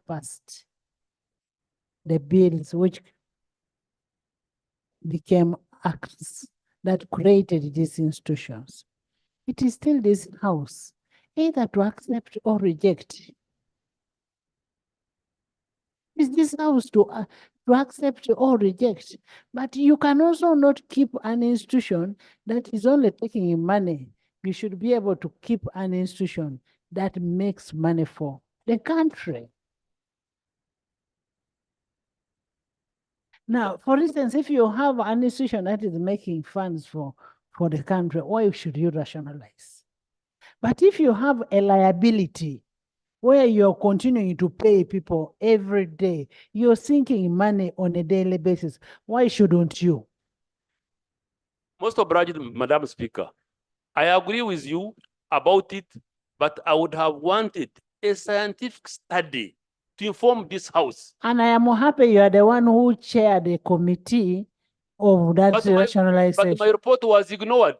[SPEAKER 5] passed the bills which became acts that created these institutions. It is still this house, either to accept or reject. Is this house to accept or reject? But you can also not keep an institution that is only taking in money. You should be able to keep an institution that makes money for the country. Now, for instance, if you have an institution that is making funds for the country, why should you rationalize? But if you have a liability where you're continuing to pay people every day, you're sinking money on a daily basis, why shouldn't you?
[SPEAKER 23] Most obliged, Madam Speaker. I agree with you about it, but I would have wanted a scientific study to inform this House.
[SPEAKER 5] And I am happy you are the one who chaired the committee of that rationalization.
[SPEAKER 23] But my report was ignored.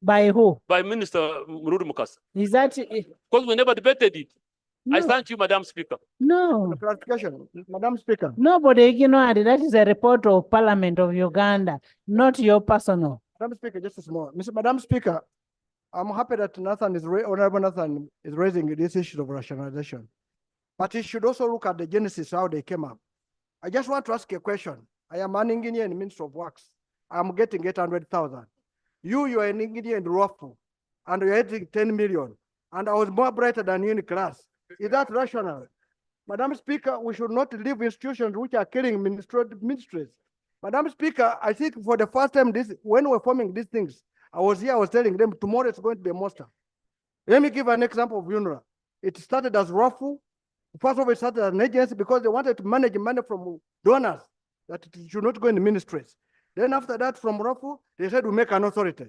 [SPEAKER 5] By who?
[SPEAKER 23] By Minister Mururu Mukasa.
[SPEAKER 5] Is that?
[SPEAKER 23] Because we never debated it.
[SPEAKER 5] No.
[SPEAKER 23] I thank you, Madam Speaker.
[SPEAKER 5] No.
[SPEAKER 1] Clarification, Madam Speaker.
[SPEAKER 5] Nobody ignored it. That is a report of Parliament of Uganda, not your personal.
[SPEAKER 1] Madam Speaker, just a small. Madam Speaker, I'm happy that Honorable Nathan is raising this issue of rationalization. But he should also look at the genesis, how they came up. I just want to ask a question. I am an engineer in the Ministry of Works. I'm getting 800,000. You are an engineer in Ruafu, and you're getting 10 million. And I was more brighter than you in class. Is that rational? Madam Speaker, we should not leave institutions which are killing ministries. Madam Speaker, I think for the first time, when we're forming these things, I was telling them tomorrow it's going to be a monster. Let me give an example of UNRWA. It started as Ruafu. First of all, it started as an agency because they wanted to manage money from donors, that it should not go in the ministries. Then after that, from Ruafu, they said we make an authority.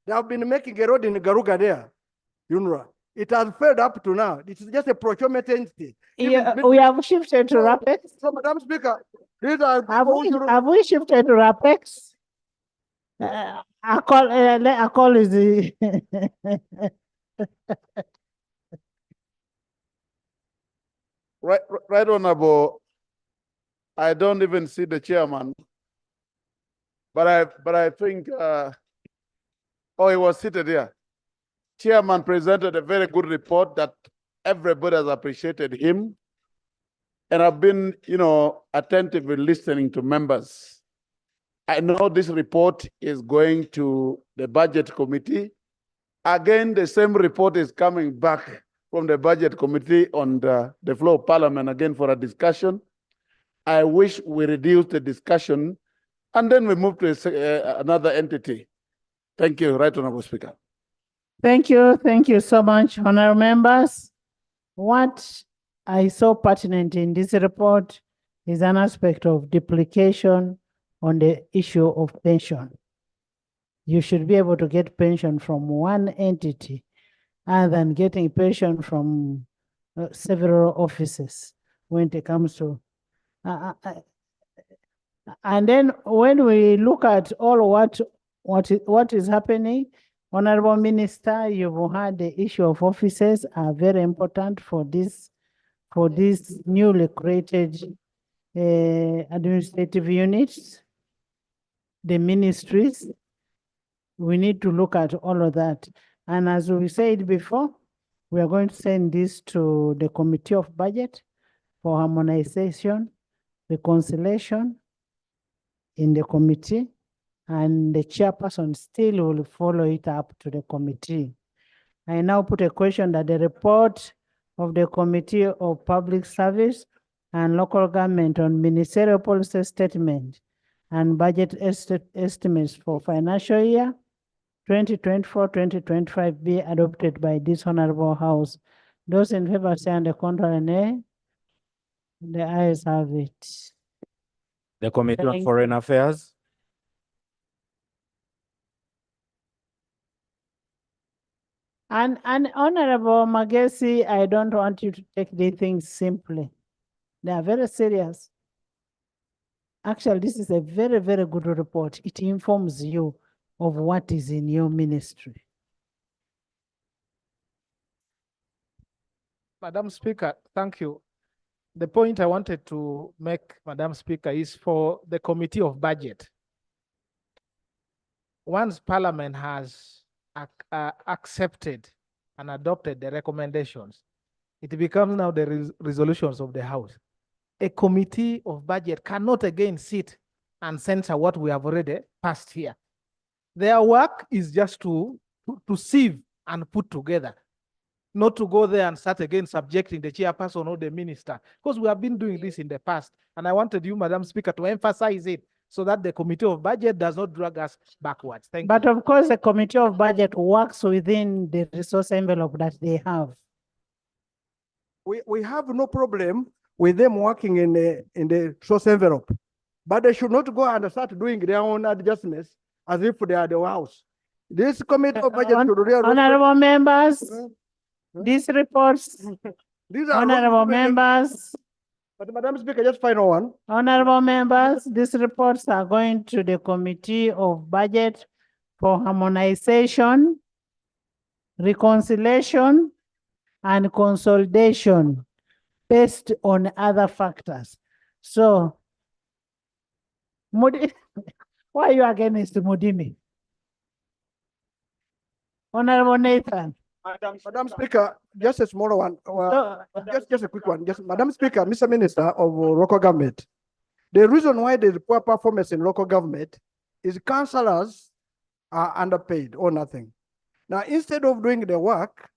[SPEAKER 1] They have been making a road in Garuga there, UNRWA. It has failed up to now. It is just a procurement entity.
[SPEAKER 5] Yeah, we have shifted to RAPEX.
[SPEAKER 1] So, Madam Speaker, these are
[SPEAKER 5] have we shifted to RAPEX? I call is the
[SPEAKER 14] Right, Honorable. I don't even see the chairman, but I think he was seated here. Chairman presented a very good report that everybody has appreciated him, and I've been, attentively listening to members. I know this report is going to the Budget Committee. Again, the same report is coming back from the Budget Committee on the floor of Parliament again for a discussion. I wish we reduce the discussion and then we move to another entity. Thank you, Right Honorable Speaker.
[SPEAKER 5] Thank you so much, honorable members. What I saw pertinent in this report is an aspect of duplication on the issue of pension. You should be able to get pension from one entity other than getting pension from several offices when it comes to. And then when we look at all what is happening, Honorable Minister, you've had the issue of offices are very important for this newly created administrative units, the ministries. We need to look at all of that. And as we said before, we are going to send this to the Committee of Budget for harmonization, reconciliation in the committee, and the chairperson still will follow it up to the committee. I now put a question that the report of the Committee of Public Service and Local Government on Ministerial Policy Statement and Budget Estimates for financial year 2024-2025 be adopted by this Honorable House. Those in favor say on the contrary, nay. The ayes have it.
[SPEAKER 15] The Committee on
[SPEAKER 5] Thank
[SPEAKER 15] Foreign Affairs.
[SPEAKER 5] And Honorable Magesi, I don't want you to take these things simply. They are very serious. Actually, this is a very, very good report. It informs you of what is in your ministry.
[SPEAKER 2] Madam Speaker, thank you. The point I wanted to make, Madam Speaker, is for the Committee of Budget. Once Parliament has accepted and adopted the recommendations, it becomes now the resolutions of the House. A Committee of Budget cannot again sit and censor what we have already passed here. Their work is just to sieve and put together, not to go there and start again subjecting the chairperson or the minister, because we have been doing this in the past. And I wanted you, Madam Speaker, to emphasize it so that the Committee of Budget does not drag us backwards. Thank you.
[SPEAKER 5] But of course, the Committee of Budget works within the resource envelope that they have.
[SPEAKER 1] We have no problem with them working in the resource envelope, but they should not go and start doing their own adjustments as if they are the house. This Committee of Budget should really
[SPEAKER 5] Honorable members, these reports,
[SPEAKER 1] these are
[SPEAKER 5] honorable members.
[SPEAKER 1] But Madam Speaker, just final one.
[SPEAKER 5] Honorable members, these reports are going to the Committee of Budget for harmonization, reconciliation, and consolidation based on other factors. So, why are you against Mudimi? Honorable Nathan.
[SPEAKER 1] Madam Speaker, just a small one. Just a quick one. Just Madam Speaker, Mr. Minister of local government. The reason why there is poor performance in local government is councillors are underpaid or nothing. Now, instead of doing the work,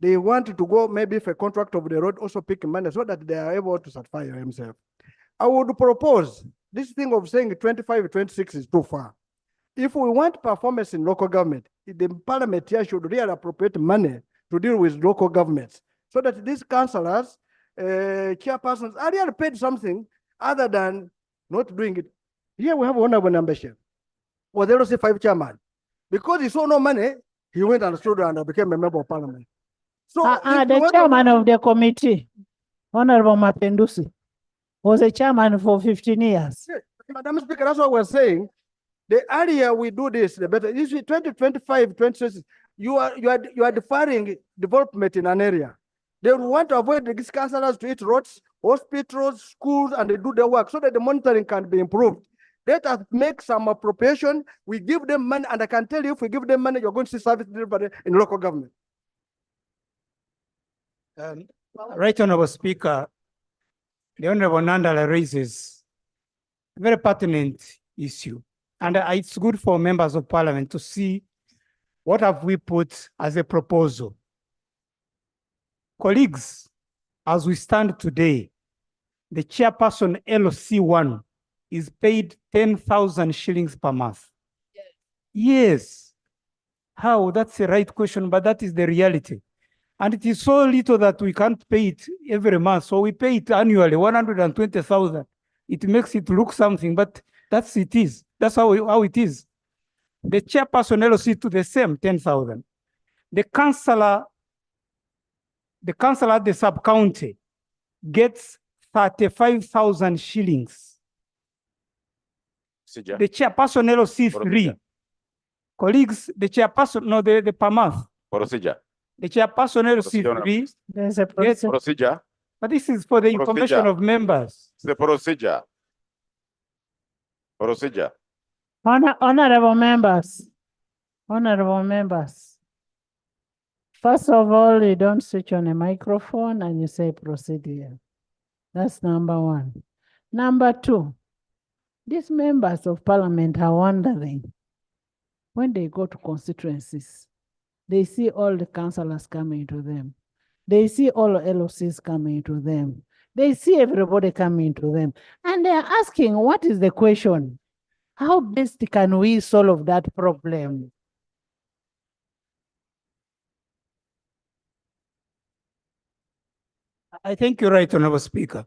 [SPEAKER 1] they want to go maybe for a contract of the road, also pick money so that they are able to satisfy themselves. I would propose this thing of saying 25, 26 is too far. If we want performance in local government, the parliament here should really appropriate money to deal with local governments so that these councillors, chairpersons are really paid something other than not doing it. Here we have one of our membership. Was the LC5 chairman. Because he saw no money, he went and stood and became a member of parliament. So
[SPEAKER 5] the chairman of the committee, Honorable Mapendusi, was a chairman for 15 years.
[SPEAKER 1] Yeah, Madam Speaker, that's what we're saying. The earlier we do this, the better. This is 2025, 2026. You are deferring development in an area. They want to avoid these councillors to eat roads, hospitals, schools, and they do their work so that the monitoring can be improved. Let us make some appropriation. We give them money, and I can tell you, if we give them money, you're going to see service delivery in local government.
[SPEAKER 13] Right Honorable Speaker, the Honorable Nandala raises a very pertinent issue. And it's good for members of parliament to see what have we put as a proposal. Colleagues, as we stand today, the chairperson LC1 is paid 10,000 shillings per month. Yes. How? That's the right question, but that is the reality. And it is so little that we can't pay it every month. So we pay it annually, 120,000. It makes it look something, but that's it is. That's how it is. The chairperson LC to the same 10,000. The councillor at the sub-county gets 35,000 shillings. The chairperson LC 3. Colleagues, the chairperson, no, the per month.
[SPEAKER 10] Procedure.
[SPEAKER 13] The chairperson LC 3.
[SPEAKER 5] There's a
[SPEAKER 10] procedure.
[SPEAKER 13] But this is for the information of members.
[SPEAKER 10] It's the procedure. Procedure.
[SPEAKER 5] Honorable members, first of all, you don't switch on a microphone and you say procedure. That's number one. Number two, these members of parliament are wondering, when they go to constituencies, they see all the councillors coming to them. They see all the LOCs coming to them. They see everybody coming to them. And they're asking, what is the question? How best can we solve that problem?
[SPEAKER 13] I thank you, Right Honorable Speaker.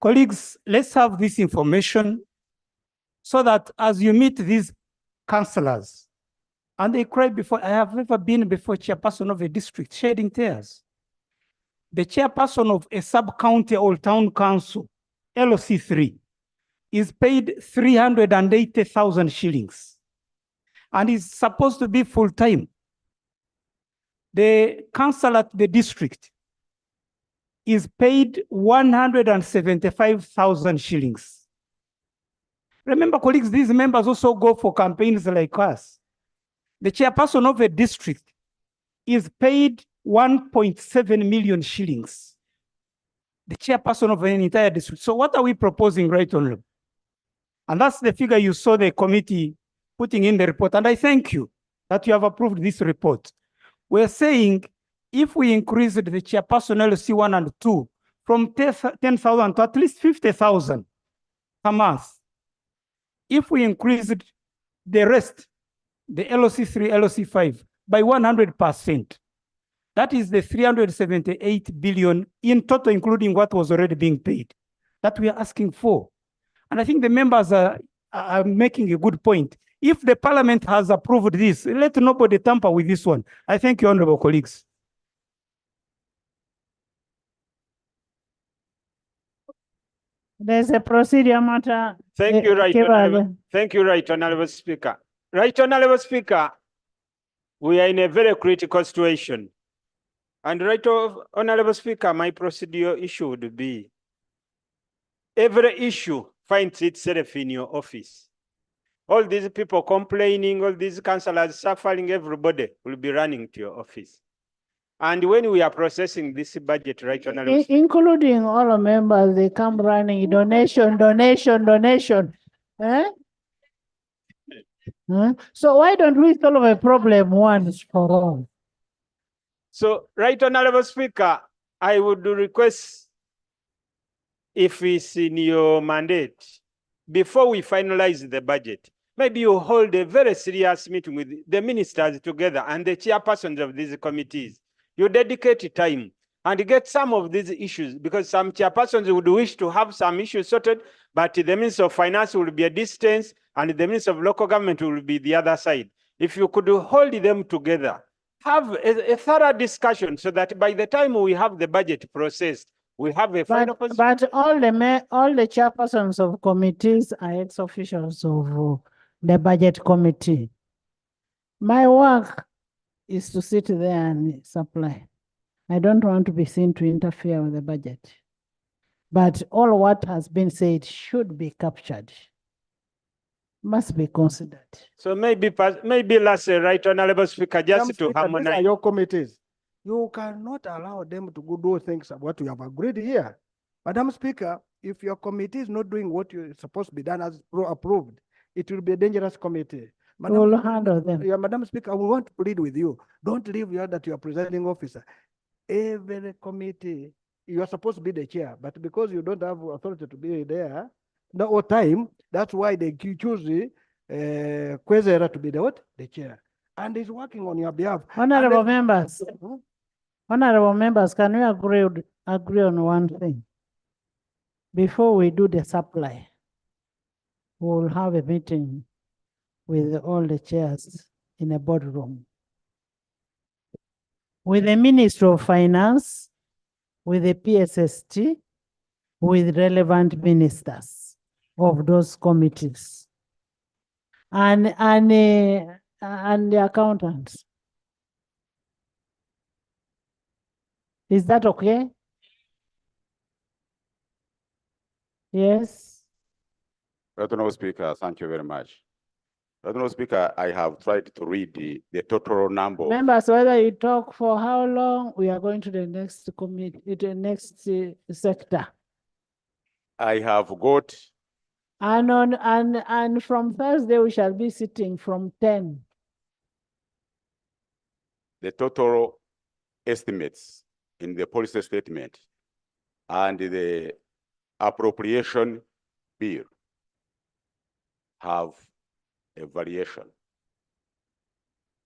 [SPEAKER 13] Colleagues, let's have this information so that as you meet these councillors And they cried before. I have never been before chairperson of a district shedding tears. The chairperson of a sub-county or town council, LOC3, is paid 380,000 shillings and is supposed to be full-time. The council at the district is paid 175,000 shillings. Remember, colleagues, these members also go for campaigns like us. The chairperson of a district is paid 1.7 million shillings. The chairperson of an entire district. So what are we proposing, Right Honorable? And that's the figure you saw the committee putting in the report. And I thank you that you have approved this report. We're saying if we increase the chairperson LC1 and 2 from 10,000 to at least 50,000 per month, if we increase the rest, the LOC3, LOC5, by 100%, that is the 378 billion in total, including what was already being paid, that we are asking for. And I think the members are making a good point. If the parliament has approved this, let nobody tamper with this one. I thank you, honorable colleagues.
[SPEAKER 5] There's a procedure matter.
[SPEAKER 12] Thank you, Right Honorable. Thank you, Right Honorable Speaker. Right Honorable Speaker, we are in a very critical situation. And Right Honorable Speaker, my procedure issue would be, every issue finds itself in your office. All these people complaining, all these councillors suffering, everybody will be running to your office. And when we are processing this budget, Right Honorable Speaker,
[SPEAKER 5] Including all the members, they come running, donation, donation, donation. Eh? Huh? So why don't we solve a problem once for all?
[SPEAKER 12] so, Right Honorable Speaker, I would request, if it's in your mandate, before we finalize the budget, maybe you hold a very serious meeting with the ministers together and the chairpersons of these committees. You dedicate time and get some of these issues, because some chairpersons would wish to have some issues sorted, but the Minister of Finance will be a distance and the Minister of Local Government will be the other side. If you could hold them together, have a thorough discussion so that by the time we have the budget processed, we have a final position.
[SPEAKER 5] But all the chairpersons of committees are ex-officials of the budget committee. My work is to sit there and supply. I don't want to be seen to interfere with the budget. But all what has been said should be captured, must be considered.
[SPEAKER 12] So maybe last Right Honorable Speaker, just to harmonize.
[SPEAKER 1] These are your committees. You cannot allow them to go do things of what we have agreed here. Madam Speaker, if your committee is not doing what you're supposed to be done as approved, it will be a dangerous committee.
[SPEAKER 5] We'll handle them.
[SPEAKER 1] Yeah, Madam Speaker, we want to plead with you. Don't leave here that you are presiding officer. Every committee, you are supposed to be the chair, but because you don't have authority to be there, no time, that's why they choose Kwezera to be the what? The chair. And he's working on your behalf.
[SPEAKER 5] Honorable members, honorable members, can we agree on one thing? Before we do the supply, we'll have a meeting with all the chairs in a boardroom, with the Minister of Finance, with the PSST, with relevant ministers of those committees, and the accountants. Is that okay? Yes.
[SPEAKER 10] Honorable Speaker, thank you very much. Honorable Speaker, I have tried to read the total number.
[SPEAKER 5] Members, whether you talk for how long, we are going to the next committee, the next sector.
[SPEAKER 10] I have got.
[SPEAKER 5] And from Thursday, we shall be sitting from 10.
[SPEAKER 10] The total estimates in the policy statement and the appropriation bill have a variation.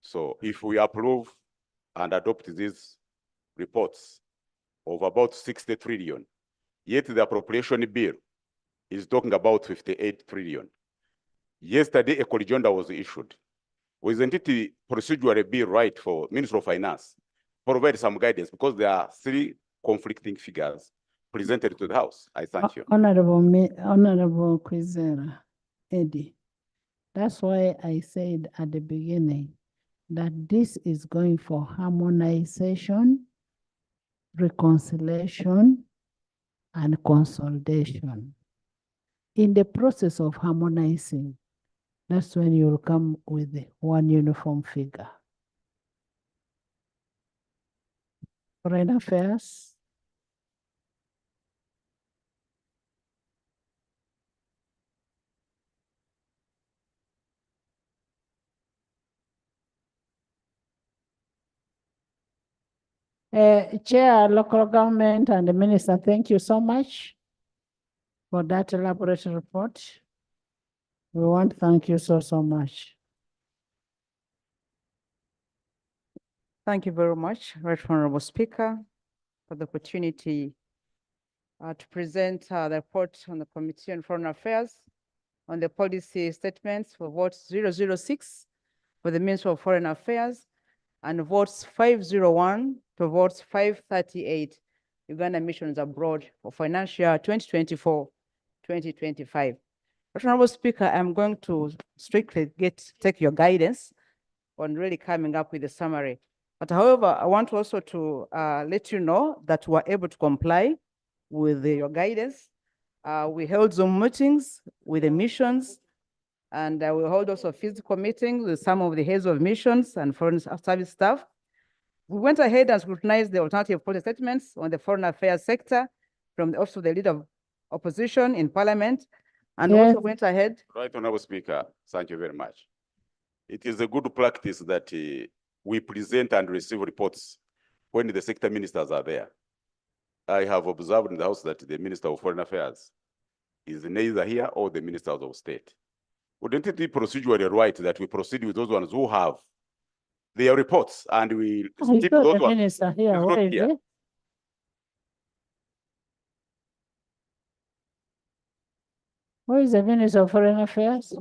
[SPEAKER 10] So if we approve and adopt these reports of about 60 trillion, yet the appropriation bill is talking about 58 trillion. Yesterday, a collision was issued Wasn't it procedurally be right for Minister of Finance provide some guidance, because there are three conflicting figures presented to the House? I thank you.
[SPEAKER 5] Honorable Kwizera, Eddie, that's why I said at the beginning that this is going for harmonization, reconciliation, and consolidation. In the process of harmonizing, that's when you'll come with one uniform figure. Foreign affairs. Chair, local government and the minister, thank you so much for that elaborate report. We want to thank you so much.
[SPEAKER 7] Thank you very much, Right Honorable Speaker, for the opportunity to present the report on the Committee on Foreign Affairs on the policy statements for votes 006 for the Minister of Foreign Affairs and votes 501 to votes 538, Uganda missions abroad for financial year 2024-2025. Honorable Speaker, I'm going to strictly take your guidance on really coming up with a summary. But however, I want also to let you know that we're able to comply with your guidance. We held Zoom meetings with the missions, and we hold also physical meetings with some of the heads of missions and foreign service staff. We went ahead and scrutinized the alternative policy statements on the foreign affairs sector from the Office of the Leader of Opposition in Parliament, and also went ahead.
[SPEAKER 10] Right, Honorable Speaker, thank you very much. It is a good practice that we present and receive reports when the sector ministers are there. I have observed in the House that the Minister of Foreign Affairs is neither here or the Ministers of State. Wouldn't it be procedurally right that we proceed with those ones who have their reports and we skip those ones?
[SPEAKER 5] Minister here,
[SPEAKER 10] It's
[SPEAKER 5] where
[SPEAKER 10] not
[SPEAKER 5] is
[SPEAKER 10] here.
[SPEAKER 5] it? Where is the Minister of Foreign Affairs?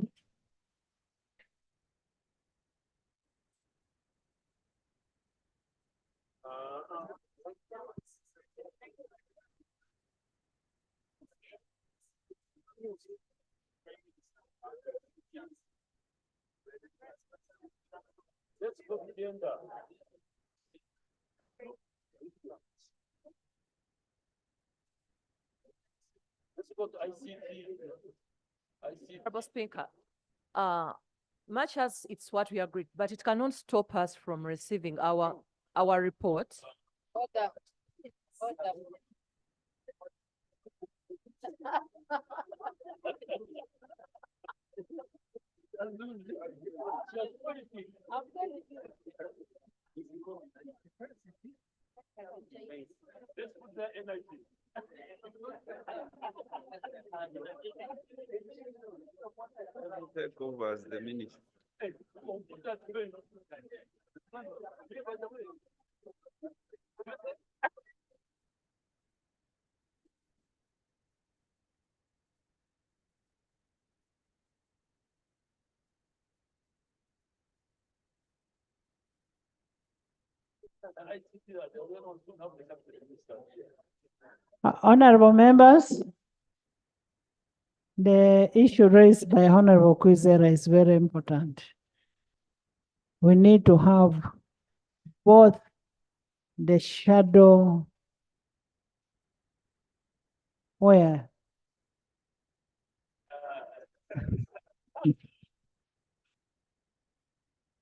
[SPEAKER 23] Let's go to the agenda. Let's go to ICT.
[SPEAKER 8] Honorable Speaker, much as it's what we agreed, but it cannot stop us from receiving our report.
[SPEAKER 22] Order.
[SPEAKER 23] Let's put the energy.
[SPEAKER 11] Take over as the minister.
[SPEAKER 5] Honorable members, the issue raised by Honorable Kwizera is very important. We need to have both the shadow where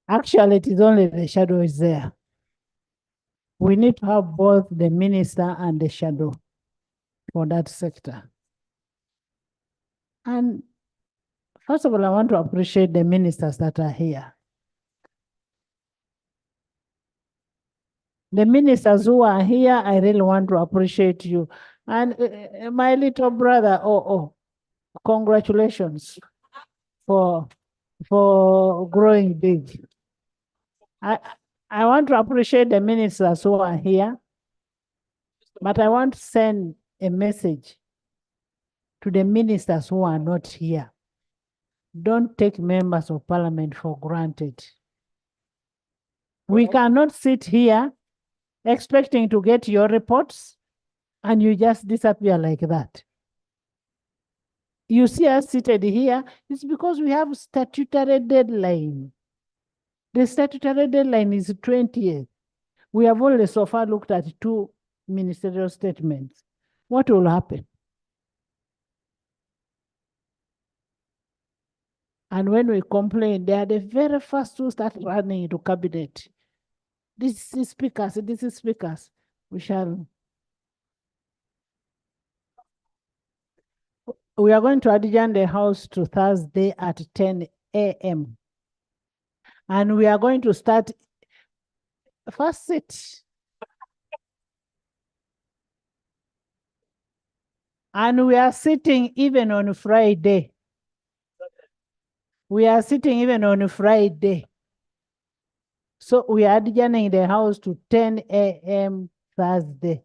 [SPEAKER 5] actually it is only the shadow is there. We need to have both the minister and the shadow for that sector. And first of all, I want to appreciate the ministers that are here. The ministers who are here, I really want to appreciate you. And my little brother, congratulations for growing big. I want to appreciate the ministers who are here, but I want to send a message to the ministers who are not here. Don't take members of parliament for granted. We cannot sit here expecting to get your reports and you just disappear like that. You see us seated here, it's because we have statutory deadline. The statutory deadline is 20th. We have only so far looked at 2 ministerial statements. What will happen? And when we complain, they are the very first to start running into cabinet. This is speakers, this is speakers. We shall. We are going to adjourn the house to Thursday at 10 a.m. And we are going to start first sit. And we are sitting even on Friday. We are sitting even on Friday. So we are adjourning the house to 10 a.m. Thursday.